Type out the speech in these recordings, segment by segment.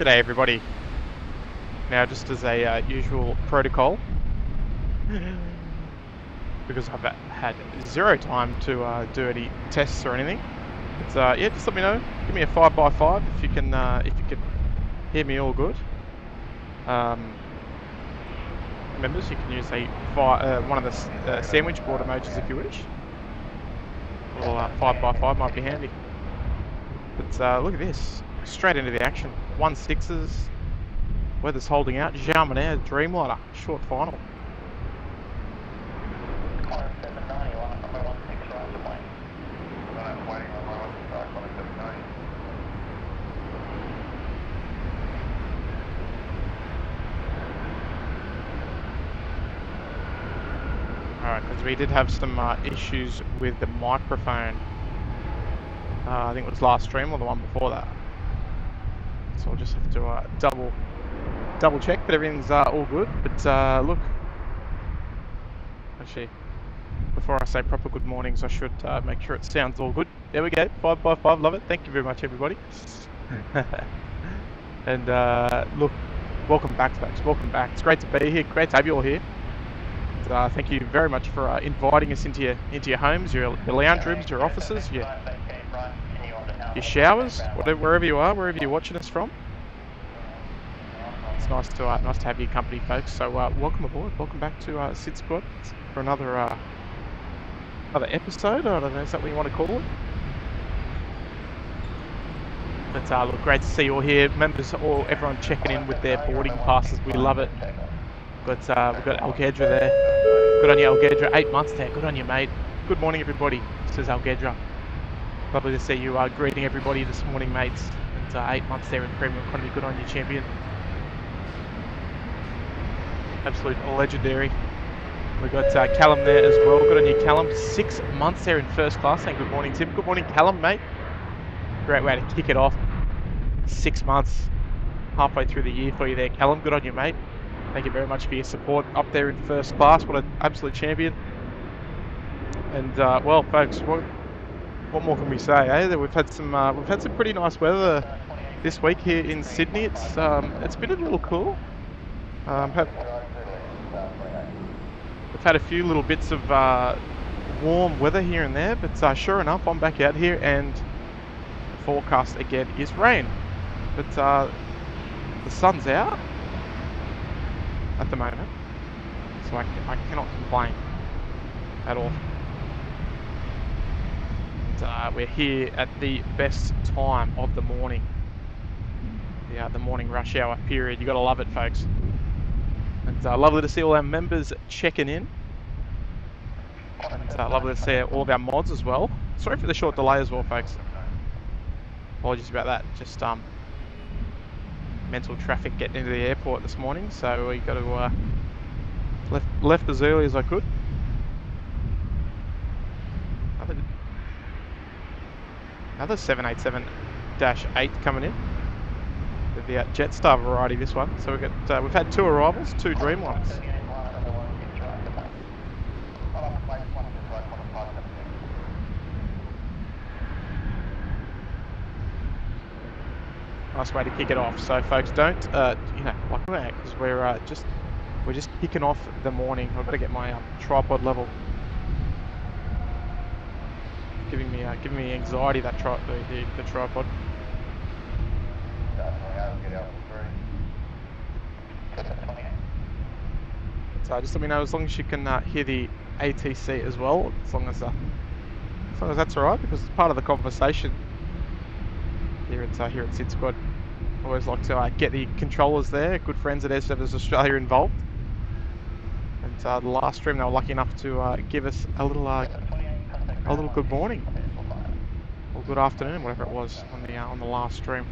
G'day everybody. Now just as a usual protocol, because I've had zero time to do any tests or anything, but yeah, just let me know. Give me a 5x5 if you can hear me all good. Members, you can use one of the sandwich board emojis if you wish. A little 5x5 might be handy. But look at this, straight into the action. 1.6s, weather's holding out. Jarman Dreamliner, short final. Alright, because we did have some issues with the microphone. I think it was last stream or the one before that. So I'll just have to double check that everything's all good. But look, actually, before I say proper good mornings, I should make sure it sounds all good. There we go, 5x5, love it. Thank you very much, everybody. And look, welcome back, folks. Welcome back. It's great to be here. Great to have you all here. And, thank you very much for inviting us into your homes, your lounge rooms, your offices, your showers, wherever you are, wherever you're watching us from. It's nice to have your company, folks. So welcome aboard. Welcome back to SydSquad for another episode. I don't know, is that what you want to call it? But look, great to see you all here. Members, everyone checking in with their boarding passes. We love it. We've got Algedra there. Good on you, Algedra. 8 months there. Good on you, mate. Good morning, everybody. Says Algedra. Lovely to see you greeting everybody this morning, mates. And 8 months there in premium economy. Good on you, champion. Absolute legendary. We've got Callum there as well. Good on you, Callum. 6 months there in first class. Saying good morning, Tim. Good morning, Callum, mate. Great way to kick it off. 6 months. Halfway through the year for you there, Callum. Good on you, mate. Thank you very much for your support up there in first class. What an absolute champion. And well, folks, what more can we say? Eh? We've had some pretty nice weather this week here in Sydney. It's been a little cool. We've had a few little bits of warm weather here and there, but sure enough, I'm back out here, and the forecast again is rain. But the sun's out at the moment, so I cannot complain at all. And, we're here at the best time of the morning, the morning rush hour period. You gotta love it, folks. And lovely to see all our members checking in, and lovely to see all of our mods as well. Sorry for the short delay as well, folks. Apologies about that. Just mental traffic getting into the airport this morning, so we got to left as early as I could. Another 787-8 coming in with the Jetstar variety. This one, so we've had 2 arrivals, 2 Dreamliners. Nice way to kick it off. So folks, don't like that, because we're just kicking off the morning. I've got to get my tripod level. Giving me anxiety, that the tripod. So just let me know as long as you can hear the ATC as well. As long as that's alright, because it's part of the conversation here at SydSquad. Always like to get the controllers there. Good friends at SYD Australia involved. And the last stream they were lucky enough to give us a little good morning or good afternoon, whatever it was on the last stream.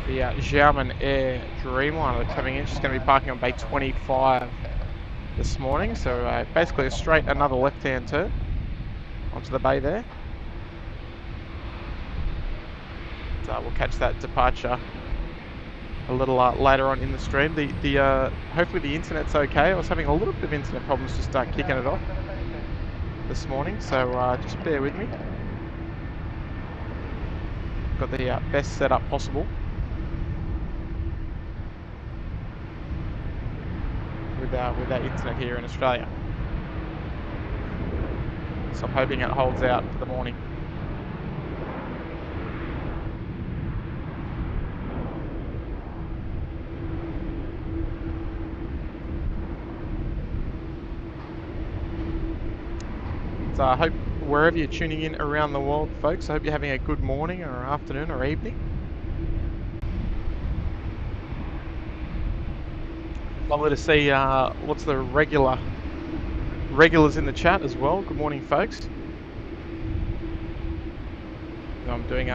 The Jarman Air Dreamliner coming in. She's going to be parking on bay 25 this morning, so basically another left-hand turn onto the bay there. We'll catch that departure a little later on in the stream. Hopefully the internet's okay. I was having a little bit of internet problems just kicking it off this morning, so just bear with me. Got the best setup possible with our internet here in Australia. So I'm hoping it holds out for the morning. So I hope wherever you're tuning in around the world, folks, I hope you're having a good morning or afternoon or evening. Lovely to see lots of the regulars in the chat as well. Good morning, folks. I'm doing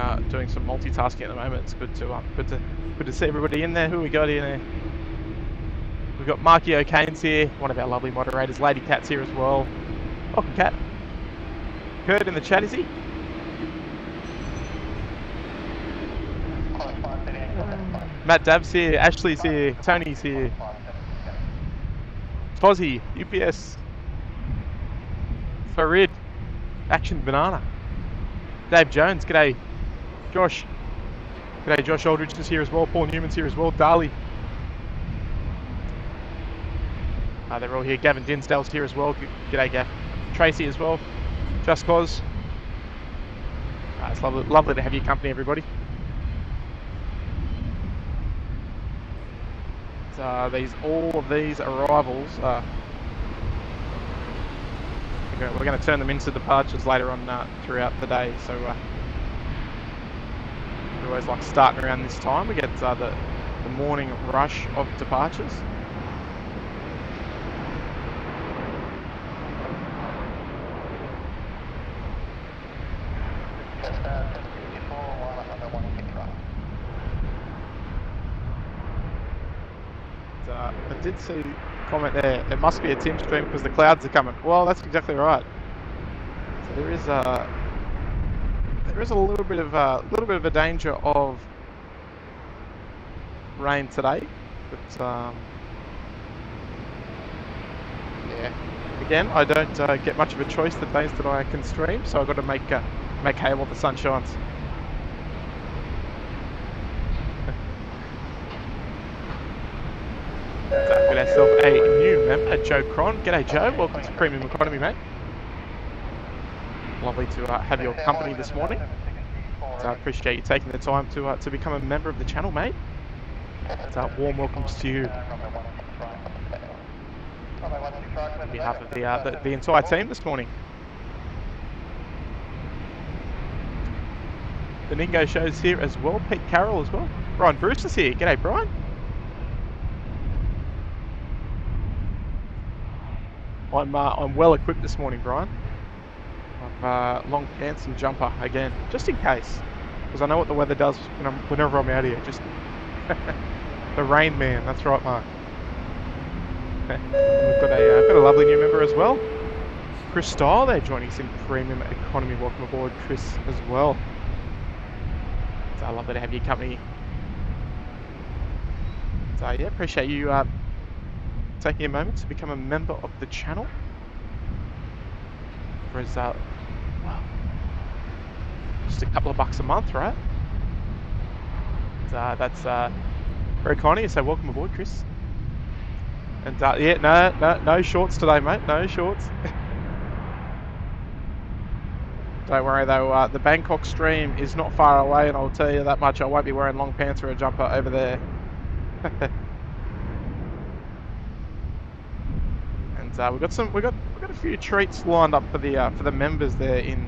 some multitasking at the moment. It's good to see everybody in there. Who we got in there? We've got Marky O'Kane's here, one of our lovely moderators. Lady Cat's here as well. Welcome, Cat. Kurt in the chat, is he? Matt Dab's here, Ashley's here, Tony's here. Fozzie, UPS. Farid, Action Banana. Dave Jones, g'day. Josh. G'day, Josh Aldridge is here as well. Paul Newman's here as well. Darley. They're all here. Gavin Dinsdale's here as well. G'day, Gav. Tracy as well. Just Cause. It's lovely to have your company, everybody. All of these arrivals we're going to turn them into departures later on throughout the day. So we always like starting around this time. We get the morning rush of departures. I did see a comment there. It must be a Tim stream because the clouds are coming. Well, that's exactly right. So there is a little bit of a danger of rain today, but yeah. Again, I don't get much of a choice the days that I can stream, so I've got to make hay while the sun shines. So we've got ourselves a new member, Joe Cron. G'day, Joe. Welcome to Premium Economy, mate. Lovely to have your company this morning. So I appreciate you taking the time to become a member of the channel, mate. So warm welcomes to you on behalf of the entire team this morning. The Ningo Show's here as well. Pete Carroll as well. Brian Bruce is here. G'day, Brian. I'm well equipped this morning, Brian. I've long pants and jumper again, just in case, because I know what the weather does whenever I'm out here. Just the rain man. That's right, Mark. We've got a lovely new member as well, Chris Style. There joining us in Premium Economy. Welcome aboard, Chris, as well. So lovely to have your company. So yeah, appreciate you taking a moment to become a member of the channel. For his, well, just a couple of bucks a month, right? That's very kind of you. So welcome aboard, Chris. And yeah, no shorts today, mate. No shorts. Don't worry though. The Bangkok stream is not far away, and I'll tell you that much. I won't be wearing long pants or a jumper over there. And we got a few treats lined up for the members there in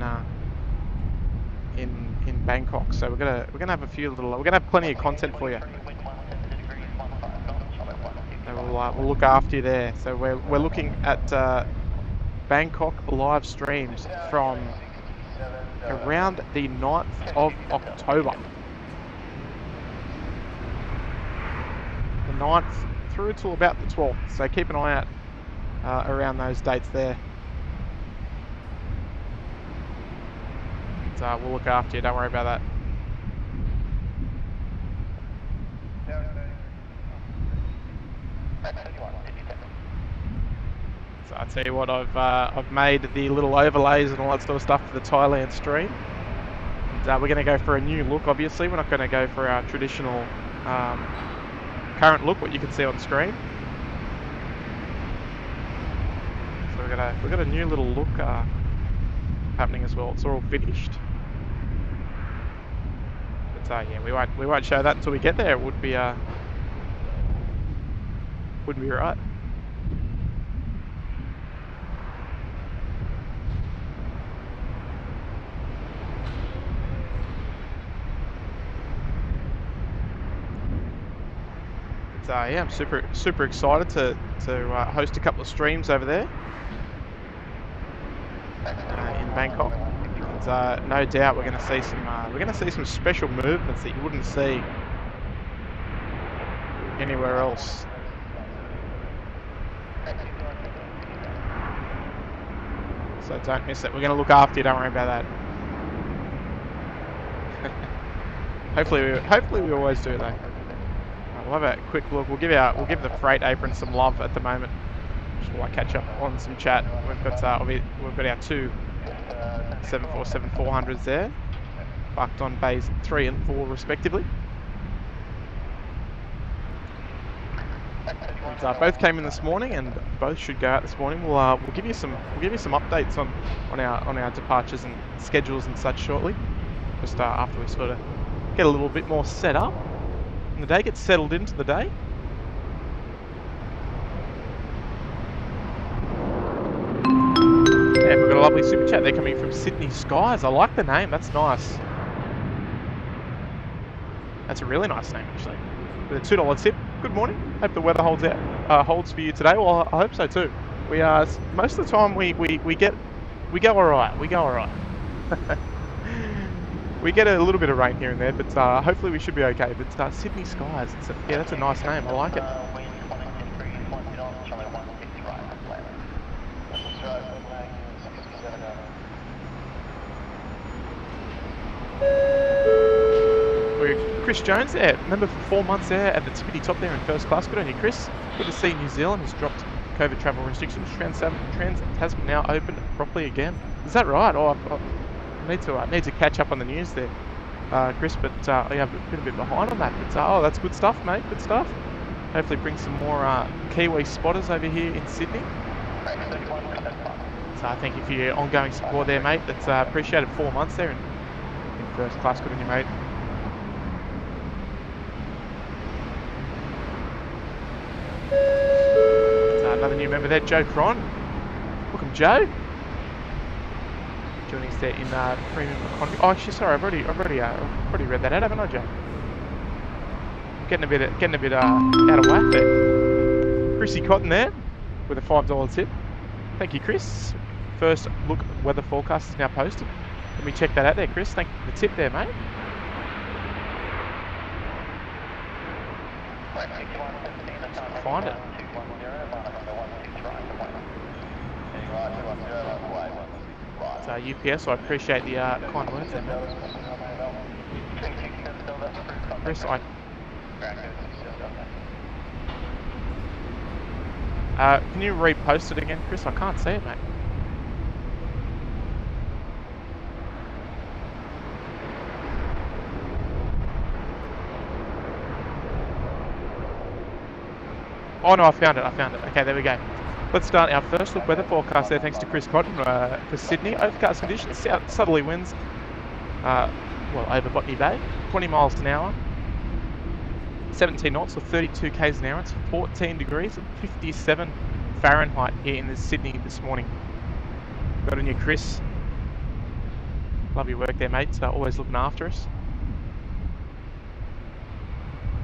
Bangkok. So we're gonna have a few we're gonna have plenty of content for you. And we'll look after you there. So we're looking at Bangkok live streams from around the 9th of October. The 9th through till about the 12th. So keep an eye out around those dates there. And, we'll look after you, don't worry about that. So I tell you what, I've made the little overlays and all that sort of stuff for the Thailand stream. And, we're going to go for a new look. Obviously, we're not going to go for our traditional current look, what you can see on screen. So we've got a new little look happening as well. It's all finished. But yeah, we won't show that until we get there. It wouldn't be right. Yeah, I'm super excited to host a couple of streams over there in Bangkok. And, no doubt we're going to see some special movements that you wouldn't see anywhere else. So don't miss it. We're going to look after you. Don't worry about that. Hopefully we always do though. We'll have a quick look. We'll give the freight apron some love at the moment. Just while I catch up on some chat. We've got our two 747-400s there, parked on bays 3 and 4 respectively. And, both came in this morning, and both should go out this morning. We'll give you some updates on our departures and schedules and such shortly. Just after we sort of get a little bit more set up. And the day gets settled into the day. Yeah, we've got a lovely super chat there coming from Sydney Skies. I like the name, that's nice. That's a really nice name actually. With a $2 tip. Good morning. Hope the weather holds for you today. Well, I hope so too. We are most of the time we go alright. We go alright. We get a little bit of rain here and there, but hopefully we should be okay. But Sydney Skies, yeah, that's a nice name. I like it. Chris Jones there, member for 4 months there at the tippity top there in first class. Good on you, Chris. Good to see New Zealand has dropped COVID travel restrictions. Trans-Tasman now open properly again. Is that right? Oh, I need to catch up on the news there, Chris. But yeah, I've been a bit behind on that. But oh, that's good stuff, mate. Good stuff. Hopefully, bring some more Kiwi spotters over here in Sydney. So thank you for your ongoing support there, mate. That's appreciated. 4 months there in first class. Good on you, mate. Another new member there, Joe Cron. Welcome, Joe. Joining us there in premium economy. Oh, actually, sorry, I've already read that out, haven't I, Joe? Getting a bit out of whack there. Chrissy Cotton there with a $5 tip. Thank you, Chris. First look weather forecast is now posted. Let me check that out there, Chris. Thank you for the tip there, mate. Find it. UPS, so I appreciate the kind words there, mate. Chris, can you repost it again, Chris? I can't see it, mate. Oh no, I found it. Okay, there we go. Let's start our first look weather forecast there, thanks to Chris Cotton for Sydney. Overcast conditions, southerly winds, over Botany Bay, 20 miles an hour, 17 knots or 32 k's an hour. It's 14 degrees and 57 Fahrenheit here in Sydney this morning. Got on you, Chris. Love your work there, mate. Always looking after us.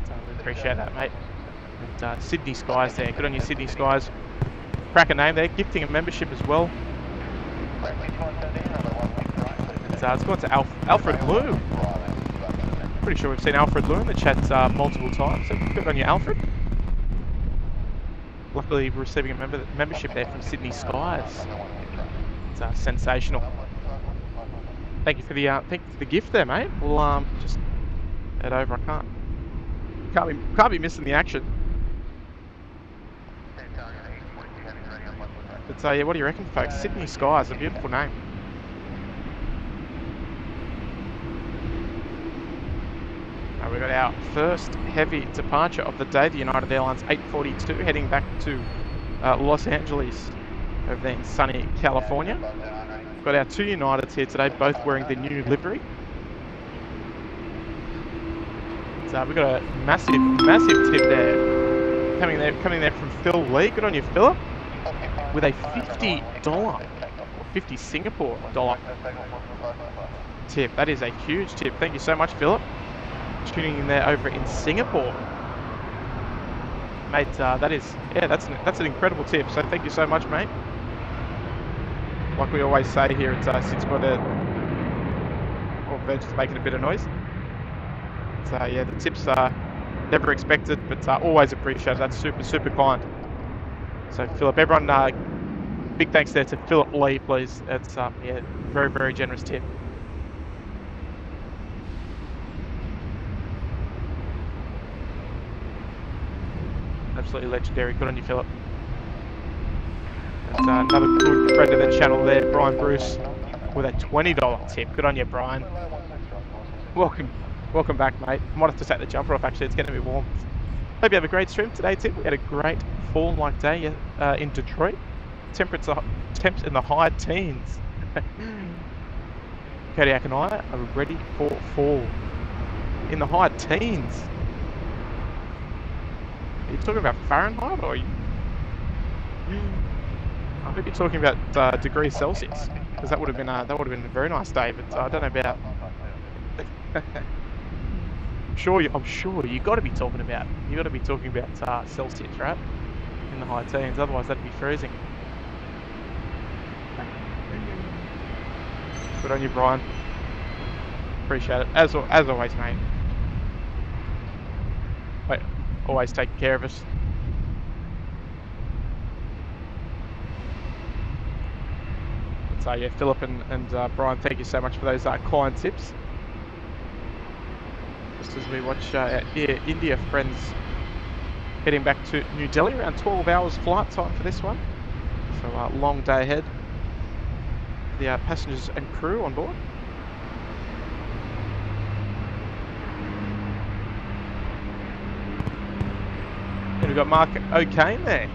So we appreciate that, mate. And, Sydney Skies there. Good on you, Sydney Skies. Crack a name there, gifting a membership as well. It's gone to Alfred Lou. Pretty sure we've seen Alfred Lou in the chat multiple times. So good on you, Alfred. Luckily, we're receiving a membership there from Sydney Skies. It's sensational. Thank you for the gift there, mate. We'll just head over. I can't be missing the action. But yeah, what do you reckon, folks? Sydney Skies, a beautiful name. We've got our first heavy departure of the day, the United Airlines 842, heading back to Los Angeles over there in sunny California. We've got our two Uniteds here today, both wearing the new livery. So we've got a massive tip there. Coming there from Phil Lee. Good on you, Philip. With a $50 or 50 Singapore dollar tip. That is a huge tip. Thank you so much, Philip. Tuning in there over in Singapore, mate. That's an incredible tip. So thank you so much, mate. Like we always say here at SydSquad, we're just making a bit of noise. So yeah, the tips are never expected, but always appreciated. That's super kind. So Philip, everyone, big thanks there to Philip Lee, please. It's yeah, very generous tip. Absolutely legendary. Good on you, Philip. And another good friend of the channel there, Brian Bruce, with a $20 tip. Good on you, Brian. Welcome back, mate. I might have to take the jumper off, actually. It's getting a bit warm. Hope you have a great stream today, Tim. We had a great fall-like day in Detroit. Temps in the high teens. Kodiak and I are ready for fall. In the high teens. Are you talking about Fahrenheit, or are you... I hope you're talking about degrees Celsius, because that would have been a very nice day. But I don't know about. I'm sure you got to be talking about Celsius, right? In the high teens, otherwise that'd be freezing. Good on you, Brian. Appreciate it as always, mate. Wait. Always taking care of us. So yeah, Philip and Brian, thank you so much for those kind tips. Just as we watch our India friends heading back to New Delhi, around 12 hours flight time for this one. So long day ahead. The passengers and crew on board. And we've got Mark O'Kane there,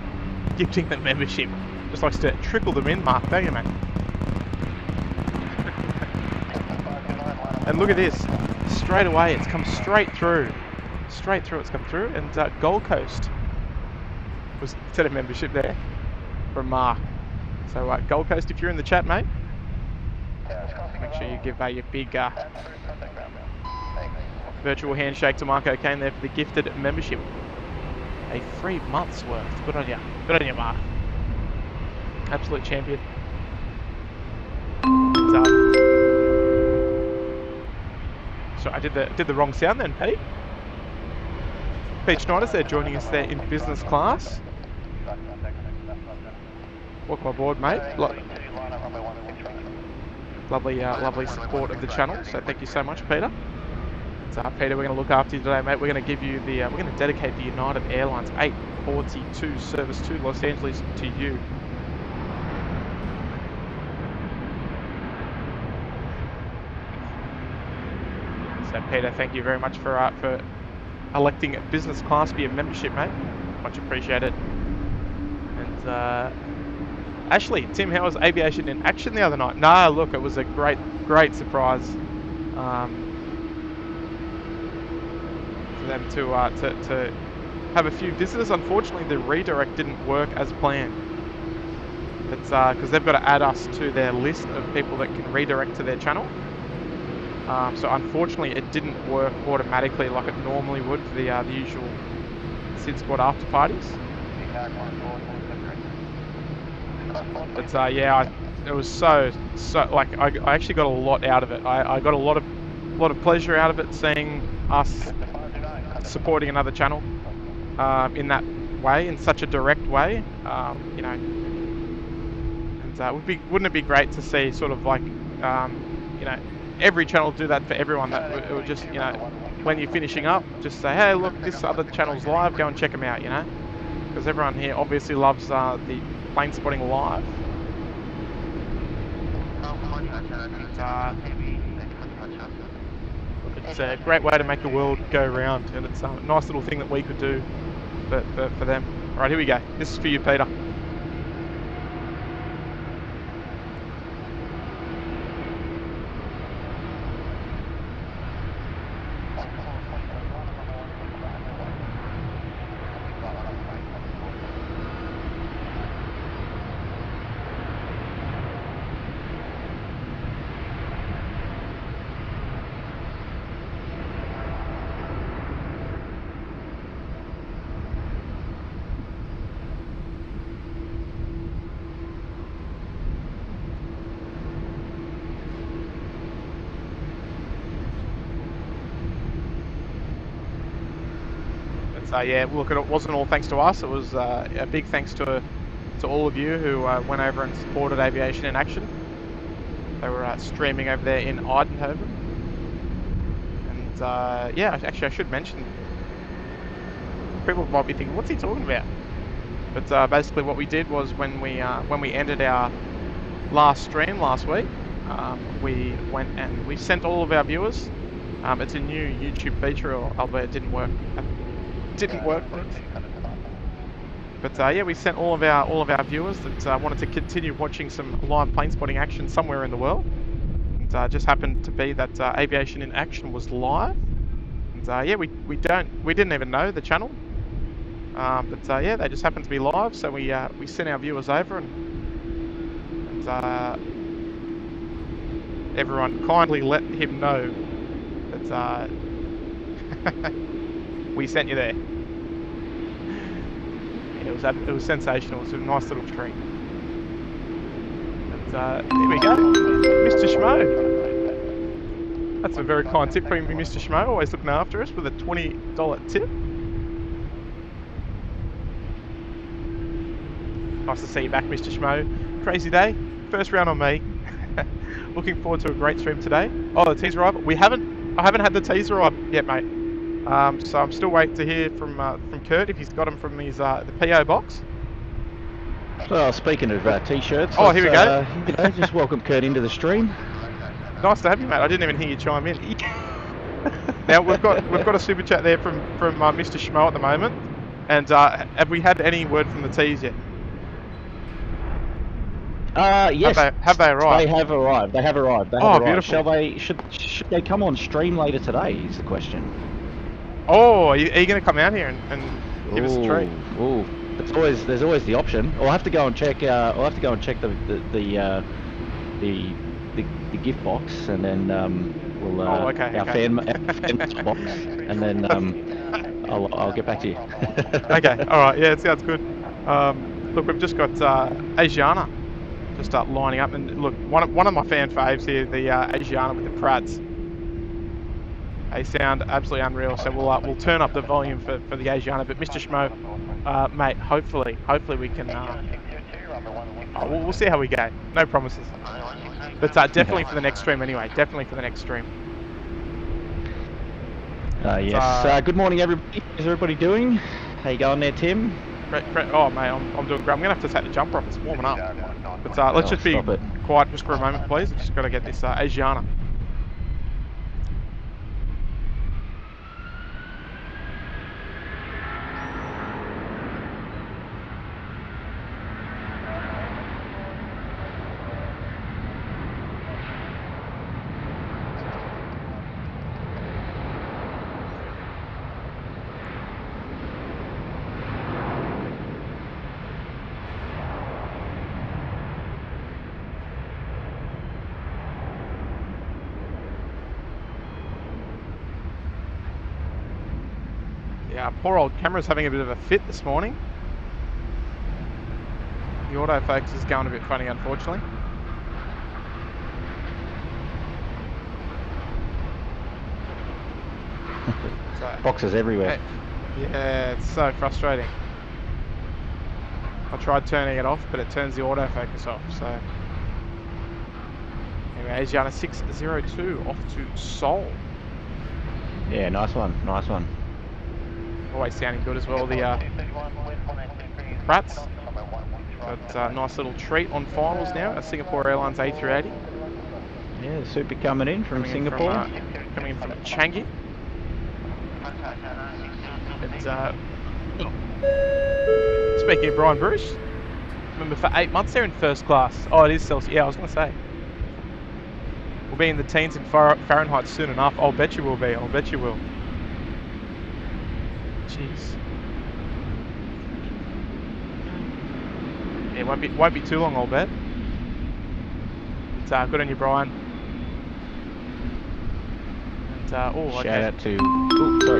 gifting the membership. Just likes to trickle them in, Mark, don't you, mate? And look at this, straight away it's come straight through. It's come through, and Gold Coast was set of membership there from Mark. So Gold Coast, if you're in the chat, mate, make sure you give your big virtual handshake to Mark O'Kane there for the gifted membership. A 3 months worth. Good on you, Mark. Absolute champion. So I did the wrong sound then, Pete. Pete Schneider's there joining us there in business class. Welcome aboard, mate. Lovely support of the channel. So thank you so much, Peter. Peter, we're going to look after you today, mate. We're going to give you we're going to dedicate the United Airlines 842 service to Los Angeles to you. So Peter, thank you very much for electing business class for your membership, mate. Much appreciated. And Ashley, Tim, how was aviation in action the other night? Nah, look, it was a great surprise. For them to have a few visitors. Unfortunately, the redirect didn't work as planned. It's because they've got to add us to their list of people that can redirect to their channel. So unfortunately, it didn't work automatically like it normally would for the usual SydSquad after parties. But yeah, it was so like I actually got a lot out of it. I got a lot of pleasure out of it, seeing us supporting another channel in that way, in such a direct way. You know, and wouldn't it be great to see sort of like you know, every channel do that for everyone? That it would just, you know, when you're finishing up, just say, hey, look, this other channel's live, go and check them out, you know, because everyone here obviously loves the plane spotting live. Look, it's a great way to make the world go round, and it's a nice little thing that we could do for them. All right, here we go. This is for you, Peter. Yeah, look, it wasn't all thanks to us. It was a big thanks to all of you who went over and supported Aviation in Action. They were streaming over there in Eindhoven. And yeah, actually I should mention, people might be thinking, what's he talking about? But basically what we did was when we ended our last stream last week, we went and we sent all of our viewers. It's a new YouTube feature, although it didn't work. But yeah, we sent all of our viewers that wanted to continue watching some live plane spotting action somewhere in the world. And just happened to be that Aviation in Action was live. And yeah, we didn't even know the channel. But yeah, they just happened to be live, so we sent our viewers over, and everyone kindly let him know that we sent you there. Yeah, it was sensational. It was a nice little treat. And here we go, Mr. Schmo. That's a very kind tip from Mr. Schmo, always looking after us with a $20 tip. Nice to see you back, Mr. Schmo. Crazy day. First round on me. Looking forward to a great stream today. Oh, the teaser arrival. I haven't had the teaser arrival yet, mate. So I'm still waiting to hear from Kurt if he's got them from his the PO box. Well, speaking of t-shirts, oh, here we go. You know, just welcome Kurt into the stream. Nice to have you, mate. I didn't even hear you chime in. Now we've got a super chat there from Mr. Schmo at the moment, and have we had any word from the T's yet? Yes. Have they arrived? They have arrived. Oh, beautiful. Should they come on stream later today? Is the question. Oh, are you going to come out here and give us a treat? Ooh, there's always the option. I'll have to go and check. I'll have to go and check the gift box, and then we'll our fan box, and then I'll get back to you. Okay, all right, yeah, it sounds good. Look, we've just got Asiana just start lining up, and look, one of my fan faves here, the Asiana with the Prads. They sound absolutely unreal, so we'll turn up the volume for the Asiana. But Mr. Schmo, mate, hopefully we can. We'll see how we go. No promises. But definitely for the next stream anyway. Definitely for the next stream. Yes. Good morning, everybody. How's everybody doing? How you going there, Tim? Oh, mate, I'm doing great. I'm going to have to take the jumper off. It's warming up. But let's just be quiet just for a moment, please. I've just got to get this Asiana. Yeah, poor old camera's having a bit of a fit this morning. The autofocus is going a bit funny, unfortunately. Boxes everywhere. Yeah, it's so frustrating. I tried turning it off, but it turns the autofocus off, so... Anyway, Asiana 602 off to Seoul. Yeah, nice one, nice one. Always sounding good as well, the Prats. Got a nice little treat on finals now. A Singapore Airlines A380. Yeah, super coming in from Singapore. Coming in from Changi. And speaking of Brian Bruce, remember for 8 months there in first class. Oh, it is Celsius. Yeah, I was going to say. We'll be in the teens in Fahrenheit soon enough. I'll bet you will be. I'll bet you will. Jeez. Yeah, won't be too long, I'll bet. It's good on you, Brian. And shout out to shout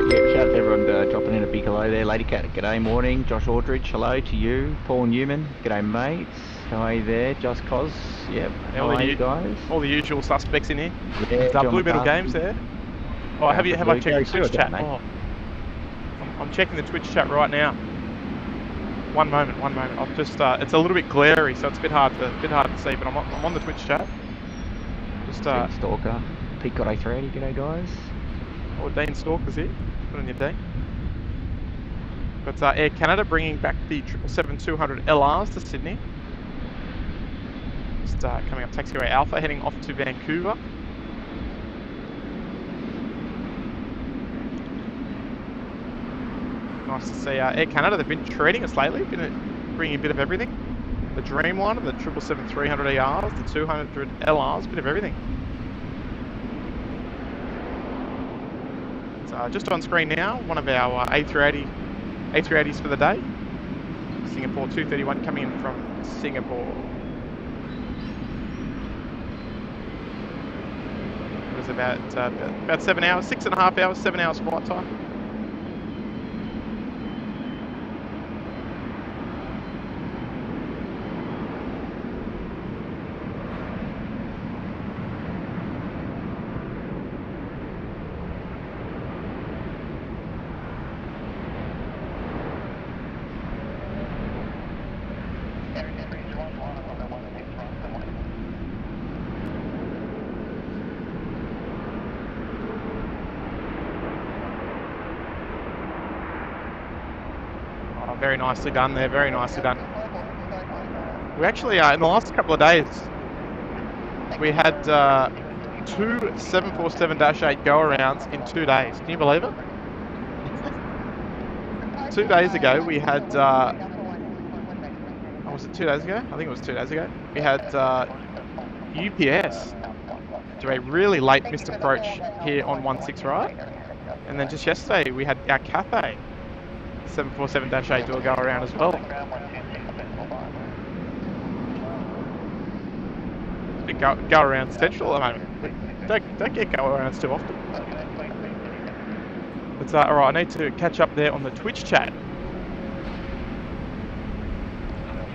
out to everyone dropping in a big hello there. Lady Cat, g'day morning. Josh Aldridge, hello to you. Paul Newman, g'day mates. How are you there? Just Cos, yep. How are you guys? All the usual suspects in here. Yeah, Blue Metal Games there. Oh, have I checked the Twitch chat? Oh, I'm checking the Twitch chat right now. One moment. I'll just it's a little bit glary, so it's a bit hard to see. But I'm on the Twitch chat. Just Stalker, Peacock A380, g'day guys. Oh, Dean Stalker's here. Good on you, Dean. Got Air Canada bringing back the 777-200 LRs to Sydney. Just coming up taxiway Alpha, heading off to Vancouver. Nice to see Air Canada. They've been treating us lately, bringing a bit of everything. The Dreamliner, the 777-300 ERs, the 200 LRs, a bit of everything. So just on screen now, one of our A380s for the day. Singapore 231 coming in from Singapore. It was about 7 hours, 6.5 hours, 7 hours flight time. Very nicely done there, very nicely done. We actually, in the last couple of days, we had 2 747-8 go-arounds in 2 days. Can you believe it? 2 days ago, we had, was it 2 days ago? I think it was 2 days ago. We had UPS do a really late missed approach here on 16 right. And then just yesterday, we had our Cathay 747-8 do a go around as well. Go around central at the moment. Don't get go arounds too often. But alright, I need to catch up there on the Twitch chat.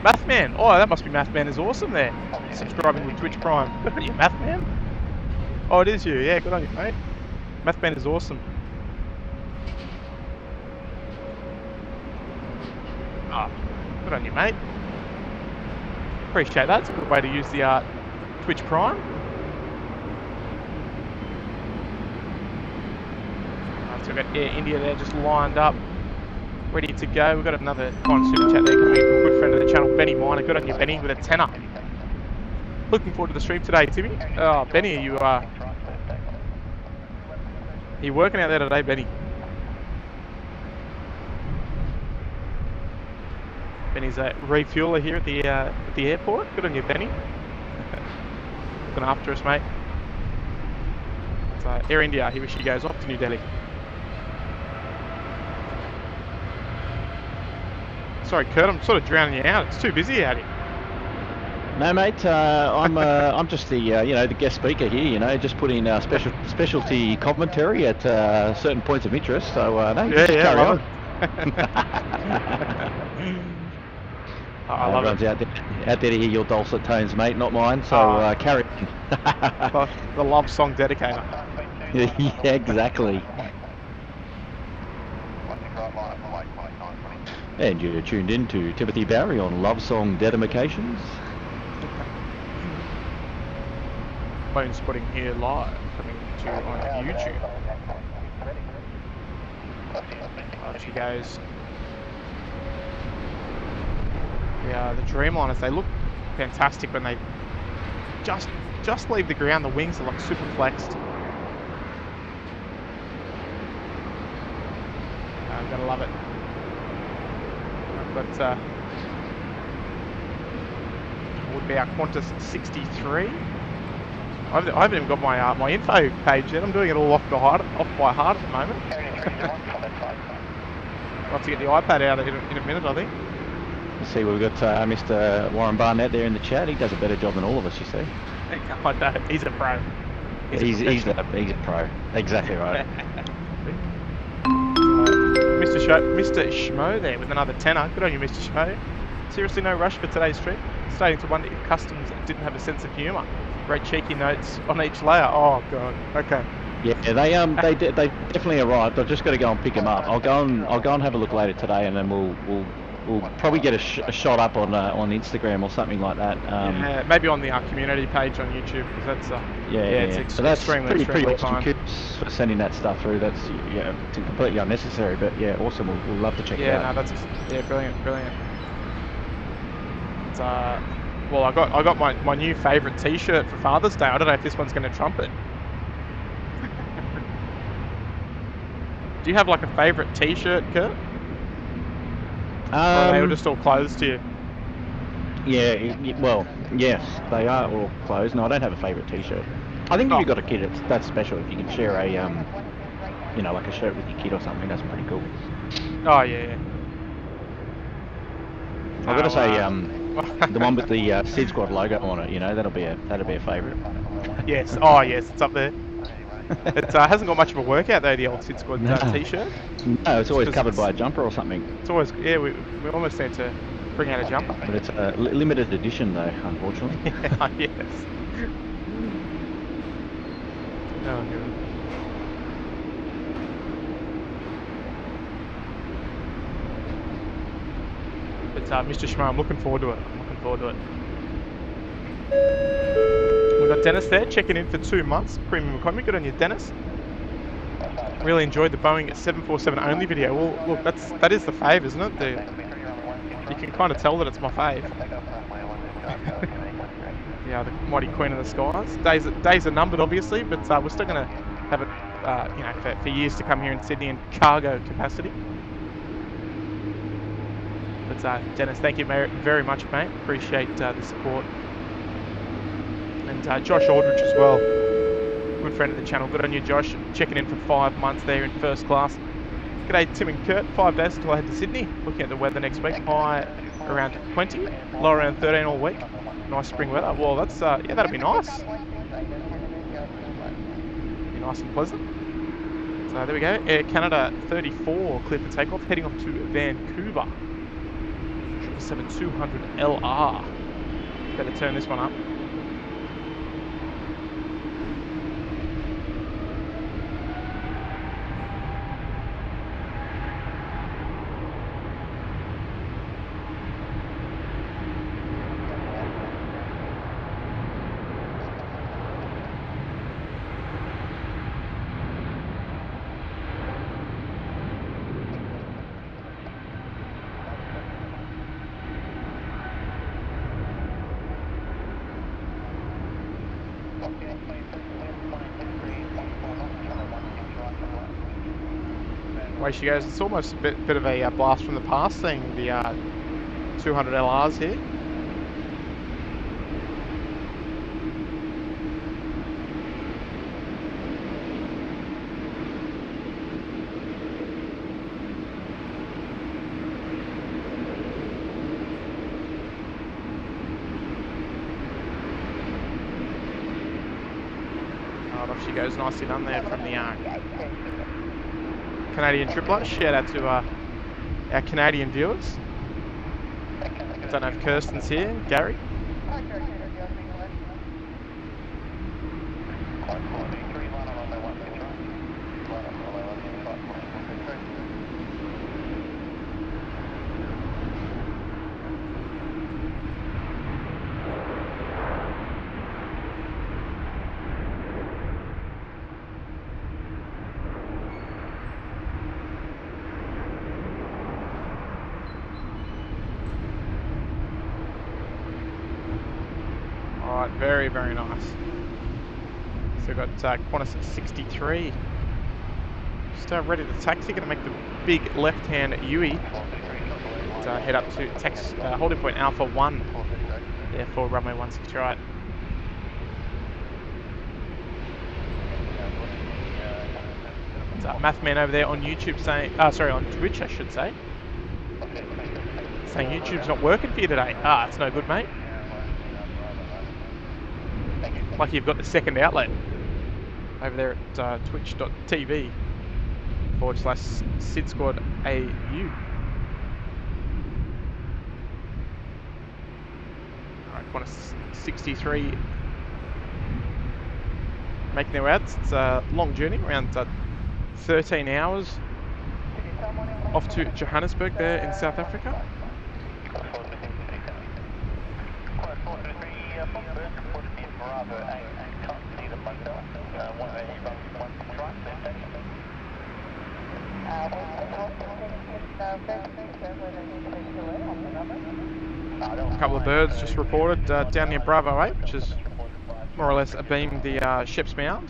Mathman, oh that must be Mathman is awesome there. Subscribing with Twitch Prime. Good on you, Mathman. Oh it is you, yeah, good on you mate. Mathman is awesome. Good on you, mate. Appreciate that. It's a good way to use the Twitch Prime. So we've got Air India there just lined up, ready to go. We've got another kind super chat there coming in from a good friend of the channel, Benny Miner. Good on you, Benny, with a tenner. Looking forward to the stream today, Timmy. Oh, Benny, are you working out there today, Benny? Benny's a refueler here at the airport. Good on you, Benny. Looking after us, mate. It's Air India. Here she goes off to New Delhi. Sorry, Kurt. I'm sort of drowning you out. It's too busy out here. No, mate. I'm just the the guest speaker here. Just putting specialty commentary at certain points of interest. So carry on. I love it. Out there to hear your dulcet tones, mate, not mine. So carry on. The love song dedicator. Yeah, exactly. And you're tuned in to Timothy Barry on Love Song Dedications. Bone Spotting here live, coming to you on YouTube. There she goes. the Dreamliners, they look fantastic when they just leave the ground. The wings are like super flexed. I'm gonna love it. I've got would be our Qantas 63. I haven't even got my my info page yet. I'm doing it all off by heart at the moment. I'll have to get the iPad out in a minute, I think. You see, we've got Mr. Warren Barnett there in the chat. He does a better job than all of us, you see. I know, he's a pro. He's a pro. Exactly right. Mr. Schmo there with another tenner. Good on you, Mr. Schmo. Seriously, no rush for today's trip. Starting to wonder if customs didn't have a sense of humour. Great cheeky notes on each layer. Oh god. Okay. Yeah, they definitely arrived. I've just got to go and pick them up. I'll go and have a look later today, and then we'll probably get a shot up on Instagram or something like that. Yeah, maybe on the community page on YouTube, because that's it's so that's extremely pretty awesome. fine. Kudos for sending that stuff through. That's it's completely unnecessary, but yeah, awesome. We'll love to check it out. Yeah, no, that's brilliant. It's, well, I got my new favourite T-shirt for Father's Day. I don't know if this one's going to trump it. Do you have like a favourite T-shirt, Kurt? Or are they all just all clothes to you? Yeah, well, yes, they are all clothes. No, I don't have a favourite T-shirt. I think if you've got a kid, that's special. If you can share a, like a shirt with your kid or something, that's pretty cool. Oh yeah. I've got to say, the one with the SydSquad logo on it, that'll be a favourite. Yes. Oh yes, it's up there. It hasn't got much of a workout though, the old SydSquad T-shirt. No, it's always covered by a jumper or something. It's always, yeah, we almost need to bring out a jumper. But it's a limited edition though, unfortunately. Yeah, yes. Oh, good. But Mr. Schmo, I'm looking forward to it. We've got Dennis there, checking in for 2 months. Premium economy. Good on you, Dennis. Really enjoyed the Boeing 747 only video. Well, look, that is the fave, isn't it? You can kind of tell that it's my fave. Yeah, the mighty queen of the skies. Days are numbered, obviously, but we're still going to have it, for years to come here in Sydney in cargo capacity. But Dennis, thank you very much, mate. Appreciate the support. And Josh Aldridge as well. Good friend of the channel. Good on you, Josh. Checking in for 5 months there in first class. G'day, Tim and Kurt. 5 days until I head to Sydney. Looking at the weather next week. High around 20. Low around 13 all week. Nice spring weather. Well, that's, that'll be nice. Be nice and pleasant. So there we go. Air Canada 34 clear for takeoff. Heading off to Vancouver. 777-200 LR. Better turn this one up. Way she goes. It's almost a bit of a blast from the past, seeing the 200 LRs here. Off she goes, nicely done there from the Canadian tripler. Shout out to our Canadian viewers. I don't know if Kirsten's here. Gary. Alright, very, very nice. So we've got Qantas 63. Just ready to taxi, going to make the big left-hand U-ey. Head up to holding point Alpha 1. Therefore, runway 16 right. Mathman over there on YouTube saying, sorry, on Twitch, I should say. Saying YouTube's not working for you today. Ah, it's no good, mate. Lucky you've got the second outlet over there at twitch.tv/SydSquad AU. Alright, Qantas 63 making their way out. It's a long journey, around 13 hours off to Johannesburg there in South Africa. A couple of birds just reported down near Bravo 8, which is more or less abeam the ship's mount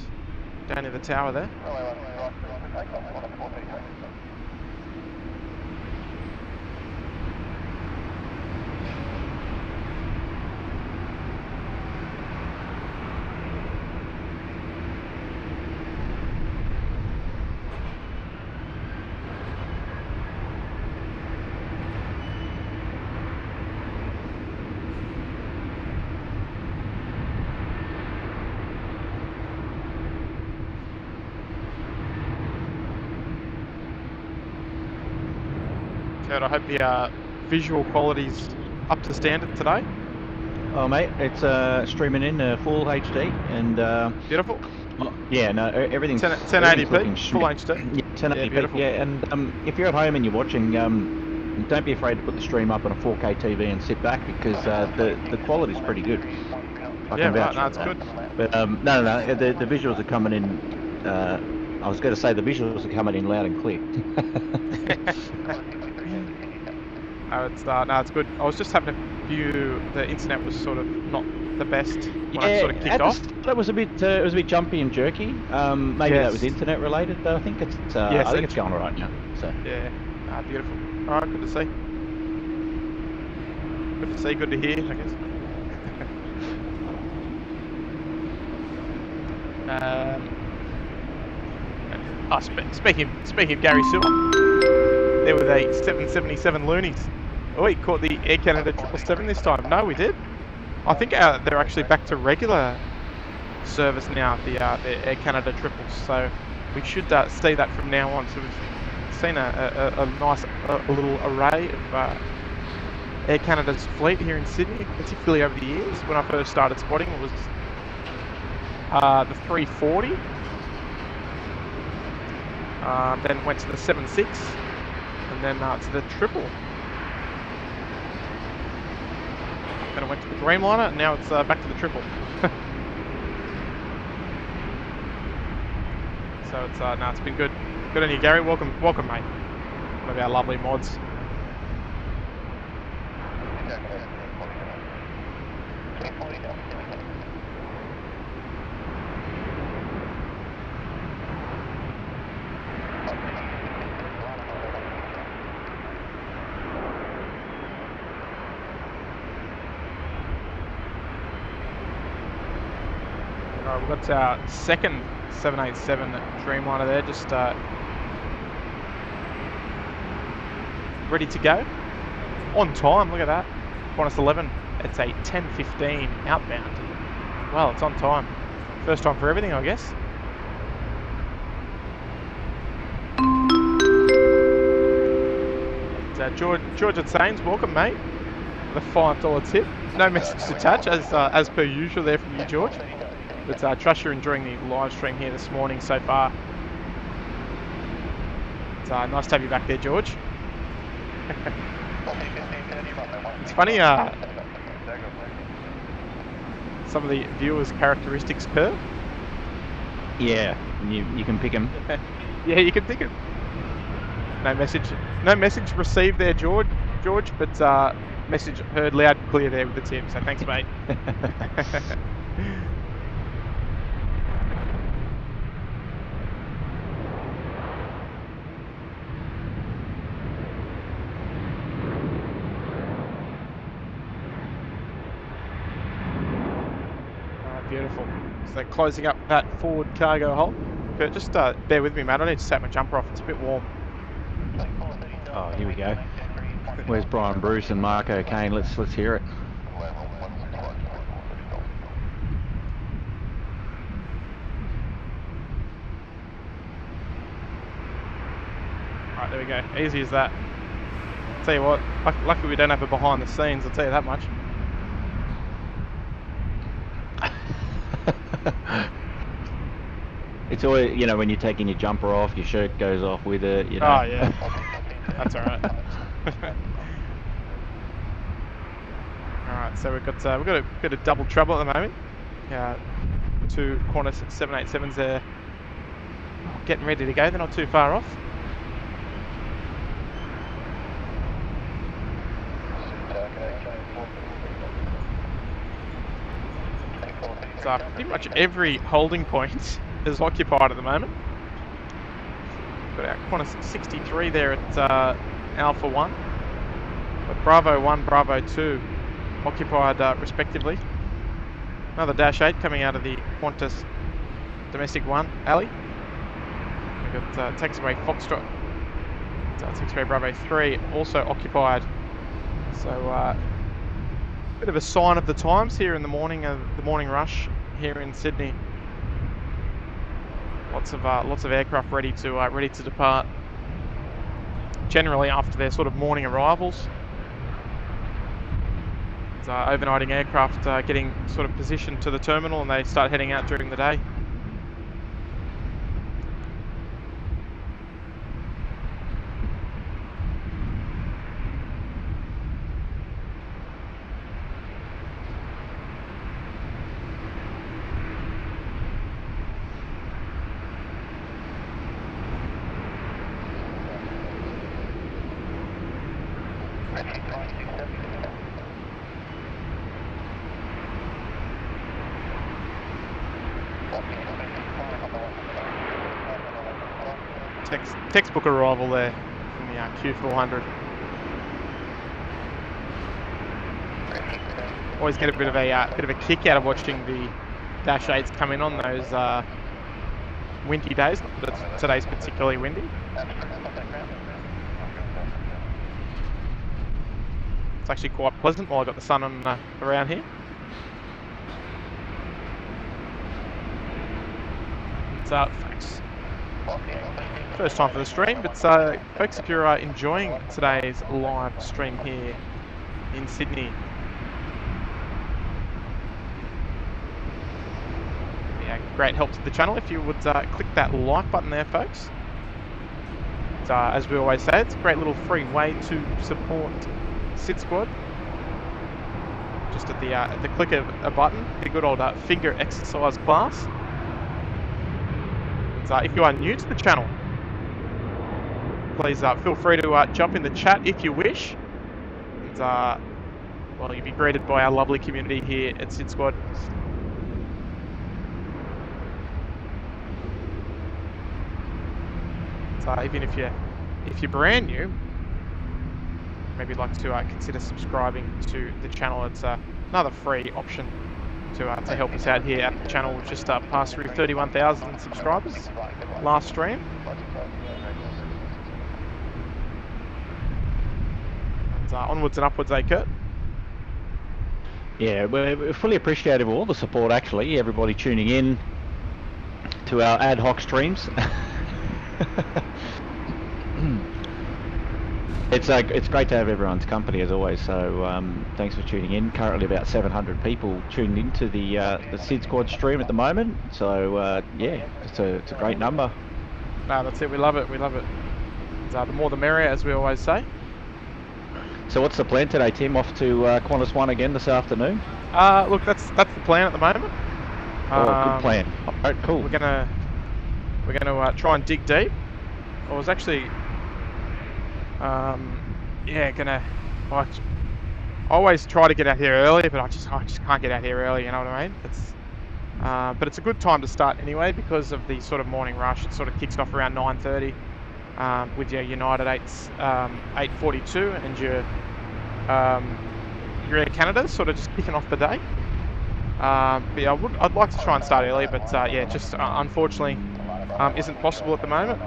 down near the tower there. I hope the visual quality's up to standard today. Oh mate, it's streaming in full HD and beautiful. Yeah, no, everything's 1080p, full HD. Yeah, 1080p. Beautiful. Yeah, and if you're at home and you're watching, don't be afraid to put the stream up on a 4K TV and sit back because the quality's pretty good. Yeah, right, no, it's good. But no, the visuals are coming in. I was going to say the visuals are coming in loud and clear. No, it's good. I was just having a few. The internet was sort of not the best when I sort of kicked off. It was a bit jumpy and jerky. Maybe that was internet related, but I think it's I think it's going all right now. So yeah, beautiful. All right, good to see. Good to see. Good to hear, I guess. Speaking of Gary Sewer, there with a 777 Loonies. Oh, he caught the Air Canada 777 this time. No, we did. I think they're actually back to regular service now, the Air Canada triples. So we should see that from now on. So we've seen a nice little array of Air Canada's fleet here in Sydney, particularly over the years. When I first started spotting, it was the 340. Then went to the 76, and then to the triple. Then I went to the Dreamliner, and now it's back to the triple. So it's it's been good. Good on you, Gary. Welcome, mate. One of our lovely mods. We've got our second 787 Dreamliner there, just ready to go. On time, look at that. Qantas 11, it's a 10:15 outbound. Well, it's on time. First time for everything, I guess. George at Sains, welcome, mate. The $5 tip. No message to touch, as per usual there from you, George. But trust you're enjoying the live stream here this morning so far. It's nice to have you back there, George. It's funny, some of the viewers' characteristics per. Yeah, you can pick them. Yeah, you can pick them. No message received there, George. But Message heard loud and clear there with the Tim, so thanks, mate. Beautiful. So closing up that forward cargo hold. But just bear with me, mate. I need to set my jumper off. It's a bit warm. Oh, here we go. Where's Brian Bruce and Mark O'Kane? Let's hear it. Right, there we go. Easy as that. Tell you what, lucky we don't have a behind the scenes, I'll tell you that much. It's always, you know, when you're taking your jumper off, your shirt goes off with it, you know. Oh, yeah. That's alright. Alright, so we've got a bit of double trouble at the moment. Two Qantas 787s there getting ready to go. They're not too far off. So pretty much every holding point is occupied at the moment. Got our Qantas 63 there at Alpha 1. Got Bravo 1, Bravo 2 occupied respectively. Another Dash 8 coming out of the Qantas Domestic 1 alley. We've got taxiway Foxtrot, taxiway Bravo 3 also occupied. So bit of a sign of the times here in the morning rush here in Sydney. Lots of aircraft ready to depart. Generally after their sort of morning arrivals. Overnighting aircraft getting sort of positioned to the terminal, and they start heading out during the day. Textbook arrival there from the Q400. Always get a bit of a kick out of watching the Dash 8s come in on those windy days. Not that today's particularly windy. It's actually quite pleasant while I got the sun on around here. Thanks. First time for the stream, but folks, if you're enjoying today's live stream here in Sydney, yeah, great help to the channel if you would click that like button there, folks. As we always say, it's a great little free way to support SydSquad. Just at the click of a button, the good old finger exercise class. If you are new to the channel, please feel free to jump in the chat if you wish. And, well, you'll be greeted by our lovely community here at SydSquad. So even if you're brand new, maybe you'd like to consider subscribing to the channel. It's another free option to help us out here at the channel. We've just passed through 31,000 subscribers last stream. And onwards and upwards, Kurt? Yeah, we're fully appreciative of all the support, actually. Everybody tuning in to our ad hoc streams. It's great to have everyone's company as always. So thanks for tuning in. Currently about 700 people tuned into the SydSquad stream at the moment. So yeah, it's a great number. No, that's it. We love it. We love it. The more the merrier, as we always say. So what's the plan today, Tim? Off to Qantas 1 again this afternoon? Look, that's the plan at the moment. Good plan. All right, cool. We're gonna try and dig deep. I was actually always try to get out here early, but I just can't get out here early. You know what I mean? But it's a good time to start anyway because of the sort of morning rush. It sort of kicks off around 9:30 with your United 842 and your Air Canada sort of just kicking off the day. But yeah, I'd like to try and start early, but yeah, just unfortunately isn't possible at the moment.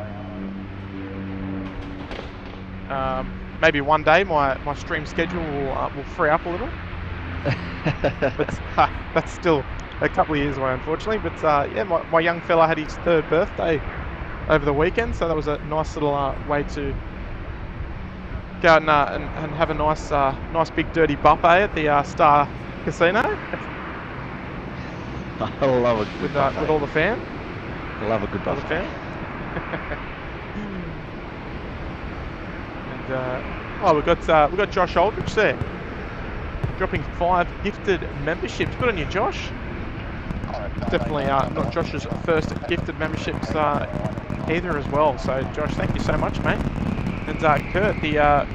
Maybe one day my stream schedule will free up a little. But that's still a couple of years away, unfortunately. But yeah, my young fella had his 3rd birthday over the weekend, so that was a nice little way to go out and have a nice big dirty buffet at the Star Casino. I love it with all the fam. I love a good buffet. And we've got Josh Aldrich there, dropping 5 gifted memberships. Good on you, Josh. Definitely not Josh's first gifted memberships either as well. So Josh, thank you so much, mate. And Kurt, the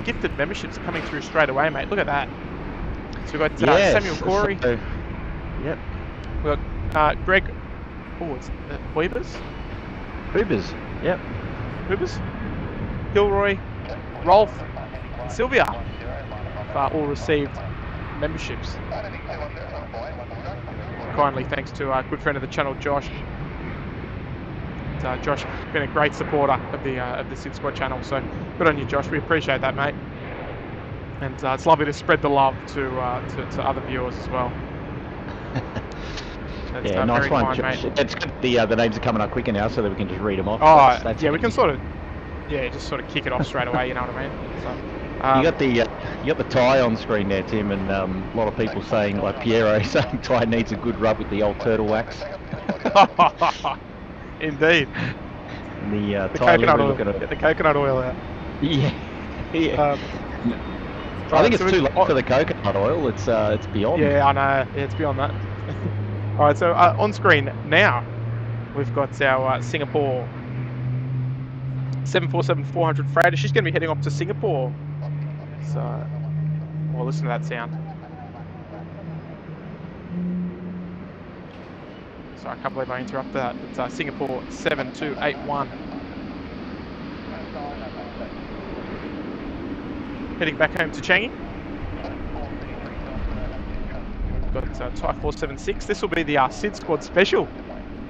gifted memberships are coming through straight away, mate. Look at that. So we've got Samuel Corey. Yep. We've got Greg. Oh, it's Hoobers. Yep. Hoobers. Gilroy, Rolf, and Sylvia have all received memberships. Kindly thanks to our good friend of the channel, Josh. Josh has been a great supporter of the SydSquad channel, so good on you, Josh. We appreciate that, mate. And it's lovely to spread the love to other viewers as well. That's, yeah, nice one, kind, Josh. mate. It's good the names are coming up quicker now, so that we can just read them off. Oh, that's yeah, we can sort of, just sort of kick it off straight away. You know what I mean? So, you got the tie on screen there, Tim, and a lot of people saying, like Piero saying, tie needs a good rub with the old turtle wax. Indeed. And the coconut oil. Get the coconut oil out. Yeah. Yeah. I think it's too late for the coconut oil. It's beyond. Yeah, I know. Yeah, it's beyond that. All right, so on screen now, we've got our Singapore 747-400 freighter. She's going to be heading off to Singapore. So, well, listen to that sound. Sorry, I can't believe I interrupted that. It's Singapore 7281. Heading back home to Changi. Got Type 476. This will be the SydSquad special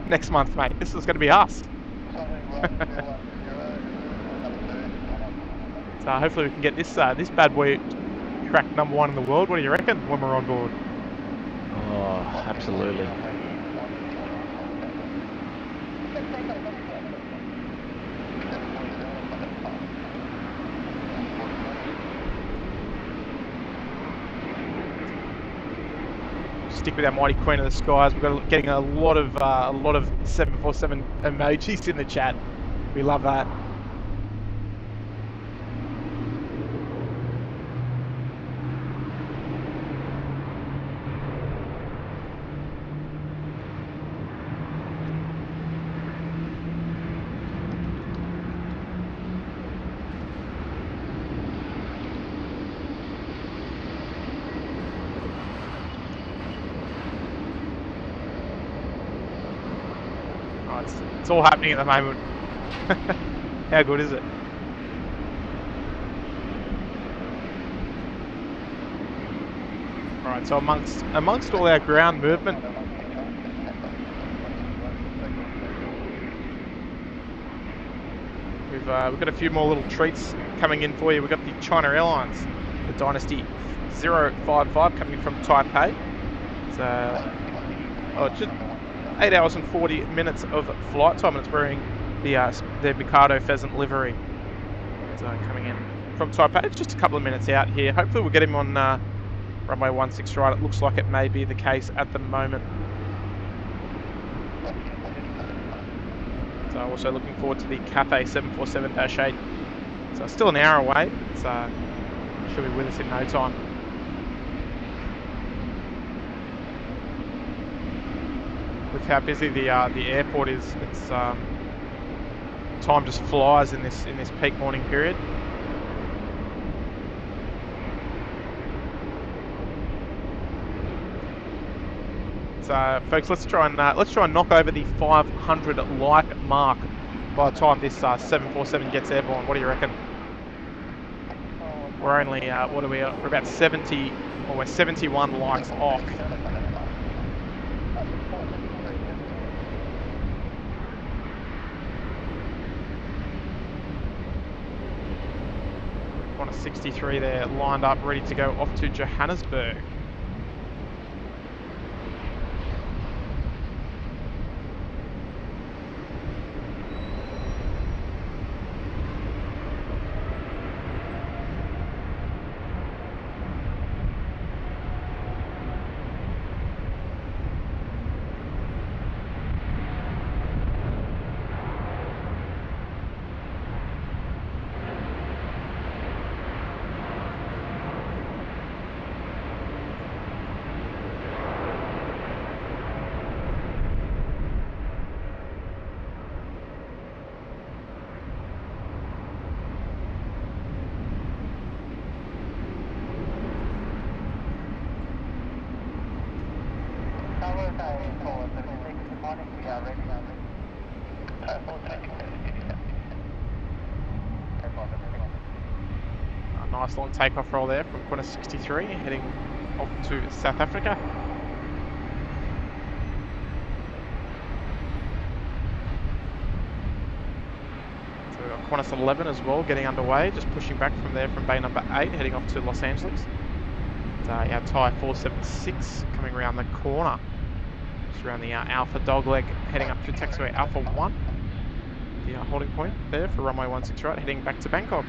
next month, mate. This is going to be us. So hopefully we can get this bad boy track #1 in the world. What do you reckon when we're on board? Oh, absolutely. Stick with our mighty queen of the skies. We're getting a lot of 747 emojis in the chat. We love that. It's all happening at the moment. How good is it? Alright, so amongst all our ground movement, we've got a few more little treats coming in for you. We've got the China Airlines, the Dynasty 055 coming from Taipei. It's just 8 hours and 40 minutes of flight time, and it's wearing the Mikado pheasant livery. So coming in from Taipei. It's just a couple of minutes out here. Hopefully we'll get him on runway 16 right. It looks like it may be the case at the moment. So also looking forward to the Cathay 747-8. So still an hour away. Should be with us in no time. With how busy the airport is, time just flies in this peak morning period. folks, let's try and knock over the 500 like mark by the time this 747 gets airborne. What do you reckon? We're only what are we? We're about 70, or we're 71 likes off. On a 63 there, lined up, ready to go off to Johannesburg. A nice long takeoff roll there from corner 63, heading off to South Africa. So we've got Qantas 11 as well, getting underway, just pushing back from there from bay number 8, heading off to Los Angeles. Our Thai 476 coming around the corner, just around the Alpha dogleg, heading up to taxiway Alpha 1, the holding point there for runway 16 right, heading back to Bangkok.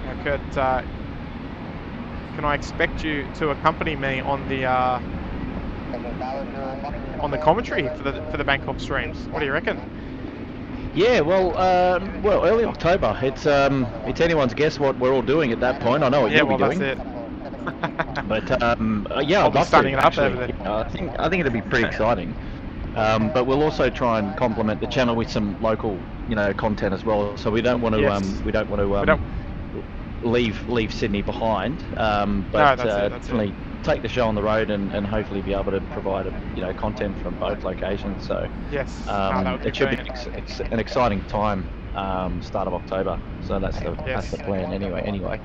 Now, Kurt, can I expect you to accompany me on the commentary for the Bangkok streams? What do you reckon? Yeah, well, early October. It's anyone's guess what we're all doing at that point. I know what you'll be doing. That's it. But yeah, I'd love to. Actually, I think it'll be pretty exciting. But we'll also try and complement the channel with some local, content as well. So we don't want to leave Sydney behind. But definitely take the show on the road and hopefully be able to provide content from both locations. So yes, it should be an exciting time, start of October. So that's the plan anyway.